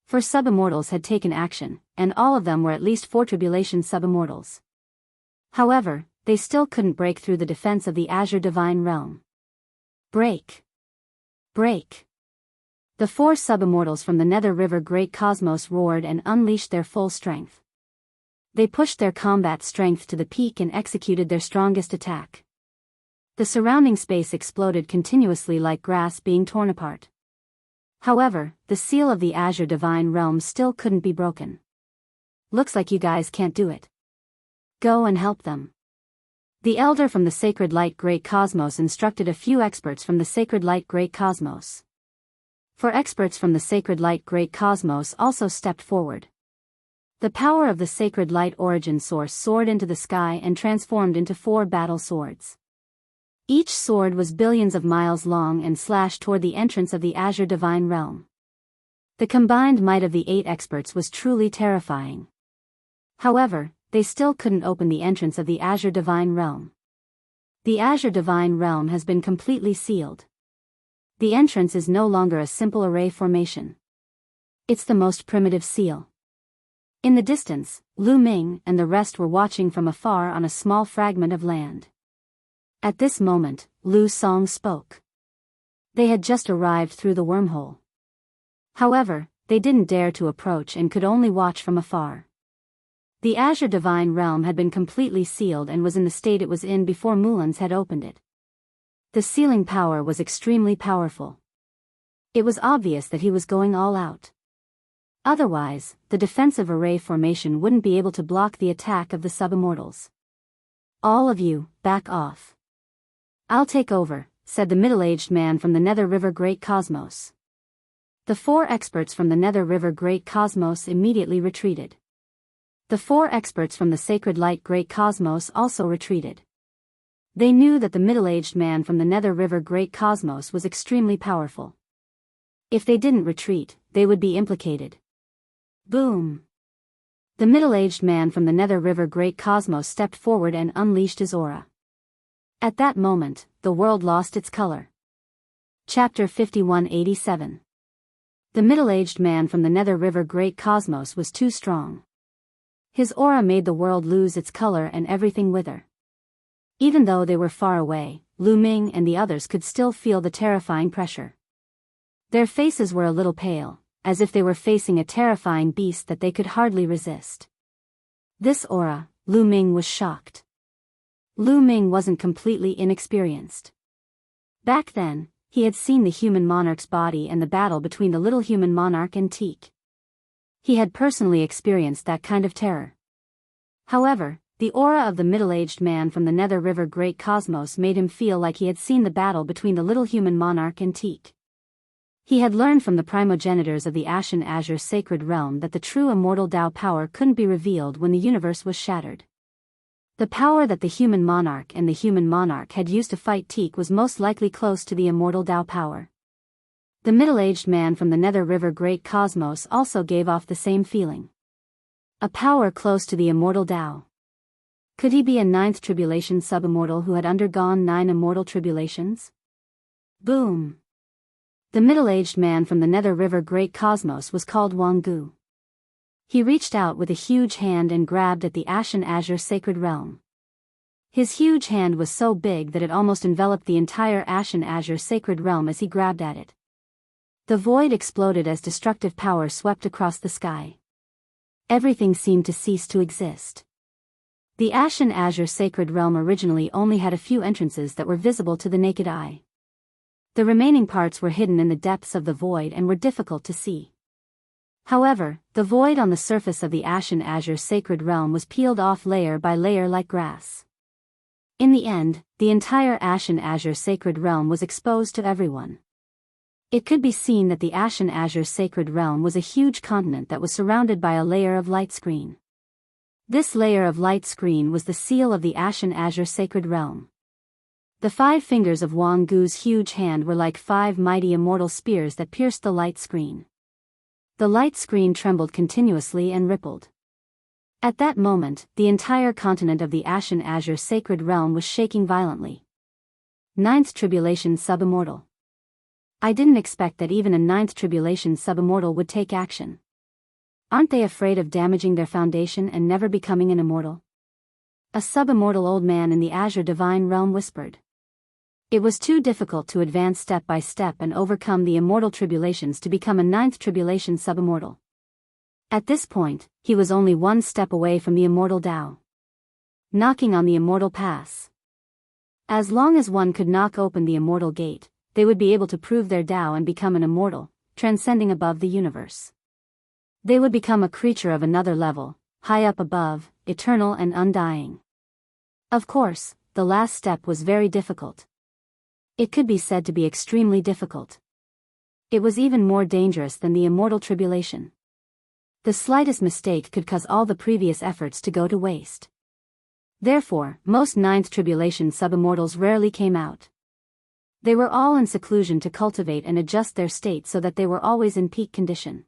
4 sub-immortals had taken action, and all of them were at least 4 tribulation sub-immortals. However, they still couldn't break through the defense of the azure divine realm. Break. Break. The 4 sub-immortals from the Nether River great cosmos roared and unleashed their full strength. They pushed their combat strength to the peak and executed their strongest attack. The surrounding space exploded continuously like grass being torn apart. However, the seal of the azure divine realm still couldn't be broken. Looks like you guys can't do it. Go and help them. The elder from the sacred light great cosmos instructed a few experts from the sacred light great cosmos. 4 experts from the sacred light great cosmos also stepped forward. The power of the sacred light origin source soared into the sky and transformed into 4 battle swords. Each sword was billions of miles long and slashed toward the entrance of the azure divine realm. The combined might of the 8 experts was truly terrifying. However, they still couldn't open the entrance of the azure divine realm. The azure divine realm has been completely sealed. The entrance is no longer a simple array formation. It's the most primitive seal. In the distance, Lu Ming and the rest were watching from afar on a small fragment of land. At this moment, Lu Song spoke. They had just arrived through the wormhole. However, they didn't dare to approach and could only watch from afar. The Azure Divine Realm had been completely sealed and was in the state it was in before Mulan's had opened it. The sealing power was extremely powerful. It was obvious that he was going all out. Otherwise, the defensive array formation wouldn't be able to block the attack of the subimmortals. "All of you, back off. I'll take over," said the middle-aged man from the Nether River Great Cosmos. The 4 experts from the Nether River Great Cosmos immediately retreated. The 4 experts from the Sacred Light Great Cosmos also retreated. They knew that the middle-aged man from the Nether River Great Cosmos was extremely powerful. If they didn't retreat, they would be implicated. Boom! The middle-aged man from the Nether River Great Cosmos stepped forward and unleashed his aura. At that moment, the world lost its color. Chapter 5187. The middle-aged man from the Nether River Great Cosmos was too strong. His aura made the world lose its color and everything wither. Even though they were far away, Lu Ming and the others could still feel the terrifying pressure. Their faces were a little pale, as if they were facing a terrifying beast that they could hardly resist. This aura, Lu Ming was shocked. Lu Ming wasn't completely inexperienced. Back then, he had seen the human monarch's body and the battle between the little human monarch and Teak. He had personally experienced that kind of terror. However, the aura of the middle-aged man from the Nether River Great Cosmos made him feel like he had seen the battle between the little human monarch and Teak. He had learned from the primogenitors of the Ashen Azure Sacred Realm that the true immortal Tao power couldn't be revealed when the universe was shattered. The power that the human monarch and the human monarch had used to fight Teak was most likely close to the immortal Tao power. The middle-aged man from the Nether River Great Cosmos also gave off the same feeling. A power close to the immortal Tao. Could he be a 9th tribulation subimmortal who had undergone 9 immortal tribulations? Boom! The middle-aged man from the Nether River Great Cosmos was called Wang Gu. He reached out with a huge hand and grabbed at the Ashen Azure Sacred Realm. His huge hand was so big that it almost enveloped the entire Ashen Azure Sacred Realm as he grabbed at it. The void exploded as destructive power swept across the sky. Everything seemed to cease to exist. The Ashen Azure Sacred Realm originally only had a few entrances that were visible to the naked eye. The remaining parts were hidden in the depths of the void and were difficult to see. However, the void on the surface of the Ashen Azure Sacred Realm was peeled off layer by layer like grass. In the end, the entire Ashen Azure Sacred Realm was exposed to everyone. It could be seen that the Ashen Azure Sacred Realm was a huge continent that was surrounded by a layer of light screen. This layer of light screen was the seal of the Ashen Azure Sacred Realm. The 5 fingers of Wang Gu's huge hand were like 5 mighty immortal spears that pierced the light screen. The light screen trembled continuously and rippled. At that moment, the entire continent of the Ashen Azure Sacred Realm was shaking violently. 9th Tribulation Subimmortal. I didn't expect that even a 9th Tribulation Subimmortal would take action. Aren't they afraid of damaging their foundation and never becoming an immortal? A subimmortal old man in the Azure Divine Realm whispered. It was too difficult to advance step by step and overcome the immortal tribulations to become a 9th Tribulation subimmortal. At this point, he was only 1 step away from the immortal Tao. Knocking on the immortal pass. As long as one could knock open the immortal gate, they would be able to prove their Tao and become an immortal, transcending above the universe. They would become a creature of another level, high up above, eternal and undying. Of course, the last step was very difficult. It could be said to be extremely difficult. It was even more dangerous than the immortal tribulation. The slightest mistake could cause all the previous efforts to go to waste. Therefore, most 9th Tribulation subimmortals rarely came out. They were all in seclusion to cultivate and adjust their state so that they were always in peak condition.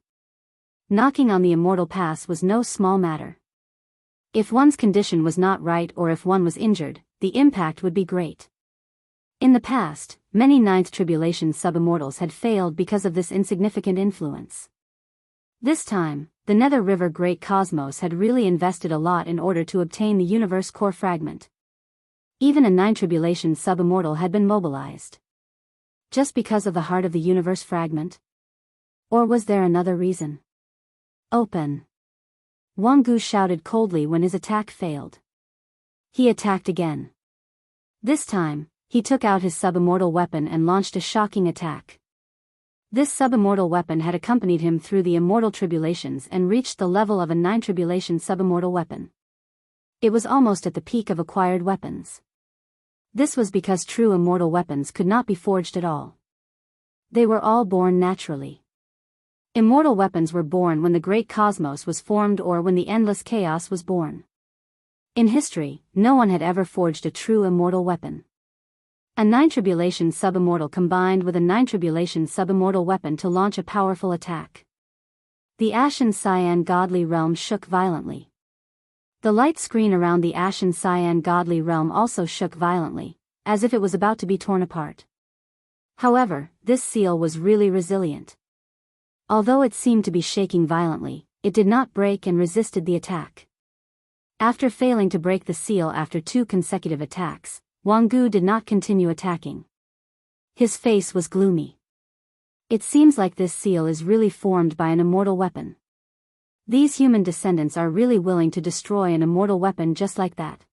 Knocking on the immortal pass was no small matter. If one's condition was not right or if one was injured, the impact would be great. In the past, many 9th Tribulation subimmortals had failed because of this insignificant influence. This time, the Nether River Great Cosmos had really invested a lot in order to obtain the universe core fragment. Even a 9th Tribulation subimmortal had been mobilized. Just because of the heart of the universe fragment? Or was there another reason? Open! Wang Gu shouted coldly when his attack failed. He attacked again. This time, he took out his subimmortal weapon and launched a shocking attack. This subimmortal weapon had accompanied him through the immortal tribulations and reached the level of a 9 tribulation subimmortal weapon. It was almost at the peak of acquired weapons. This was because true immortal weapons could not be forged at all. They were all born naturally. Immortal weapons were born when the great cosmos was formed or when the endless chaos was born. In history, no one had ever forged a true immortal weapon. A 9 tribulation subimmortal combined with a 9 tribulation subimmortal weapon to launch a powerful attack. The Ashen Cyan Godly Realm shook violently. The light screen around the Ashen Cyan Godly Realm also shook violently, as if it was about to be torn apart. However, this seal was really resilient. Although it seemed to be shaking violently, it did not break and resisted the attack. After failing to break the seal after 2 consecutive attacks, Wang Gu did not continue attacking. His face was gloomy. It seems like this seal is really formed by an immortal weapon. These human descendants are really willing to destroy an immortal weapon just like that.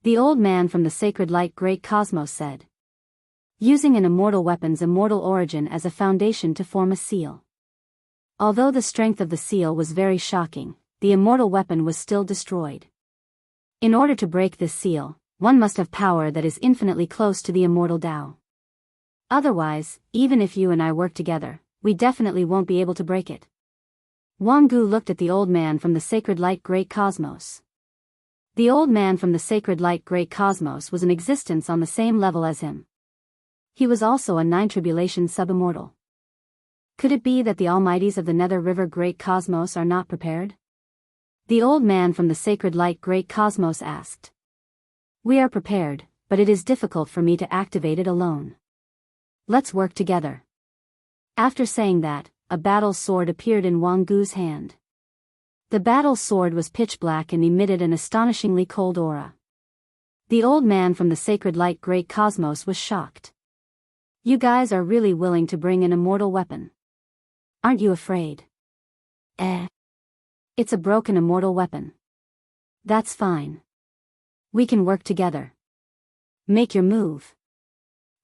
The old man from the sacred light great cosmos said. Using an immortal weapon's immortal origin as a foundation to form a seal. Although the strength of the seal was very shocking, the immortal weapon was still destroyed. In order to break this seal, one must have power that is infinitely close to the immortal Tao. Otherwise, even if you and I work together, we definitely won't be able to break it. Wang Gu looked at the old man from the sacred light great cosmos. The old man from the sacred light great cosmos was in existence on the same level as him. He was also a 9 tribulation subimmortal. Could it be that the almighties of the Nether River great cosmos are not prepared? The old man from the sacred light great cosmos asked. We are prepared, but it is difficult for me to activate it alone. Let's work together. After saying that, a battle sword appeared in Wang Gu's hand. The battle sword was pitch black and emitted an astonishingly cold aura. The old man from the sacred light great cosmos was shocked. You guys are really willing to bring an immortal weapon. Aren't you afraid? It's a broken immortal weapon. That's fine. We can work together. Make your move.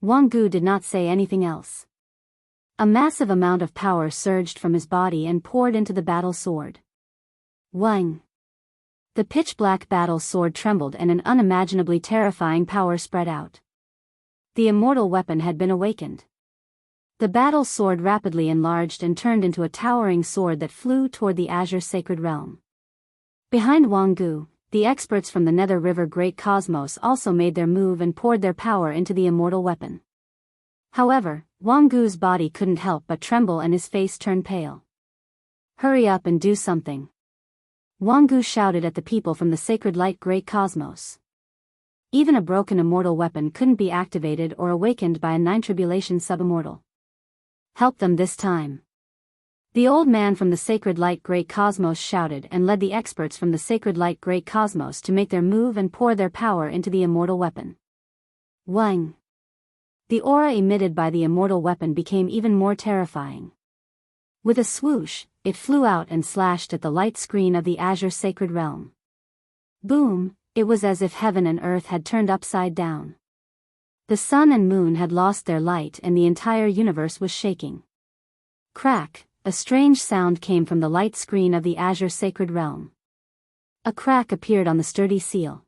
Wang Gu did not say anything else. A massive amount of power surged from his body and poured into the battle sword. Wang! The pitch-black battle sword trembled and an unimaginably terrifying power spread out. The immortal weapon had been awakened. The battle sword rapidly enlarged and turned into a towering sword that flew toward the Azure Sacred Realm. Behind Wang Gu, the experts from the Nether River Great Cosmos also made their move and poured their power into the immortal weapon. However, Wang Gu's body couldn't help but tremble and his face turned pale. Hurry up and do something. Wang Gu shouted at the people from the sacred light great cosmos. Even a broken immortal weapon couldn't be activated or awakened by a 9 tribulation subimmortal. Help them this time. The old man from the sacred light great cosmos shouted and led the experts from the sacred light great cosmos to make their move and pour their power into the immortal weapon. Wang! The aura emitted by the immortal weapon became even more terrifying. With a swoosh, it flew out and slashed at the light screen of the Azure Sacred Realm. Boom! It was as if heaven and earth had turned upside down. The sun and moon had lost their light and the entire universe was shaking. Crack! A strange sound came from the light screen of the Azure Sacred Realm. A crack appeared on the sturdy seal.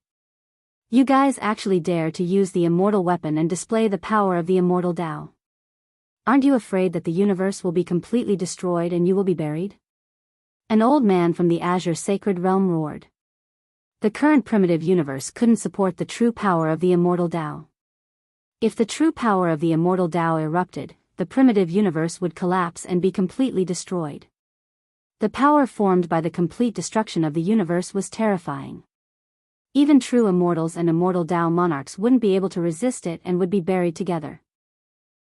You guys actually dare to use the immortal weapon and display the power of the immortal Tao. Aren't you afraid that the universe will be completely destroyed and you will be buried? An old man from the Azure Sacred Realm roared. The current primitive universe couldn't support the true power of the immortal Tao. If the true power of the immortal Tao erupted, the primitive universe would collapse and be completely destroyed. The power formed by the complete destruction of the universe was terrifying. Even true immortals and immortal Tao monarchs wouldn't be able to resist it and would be buried together.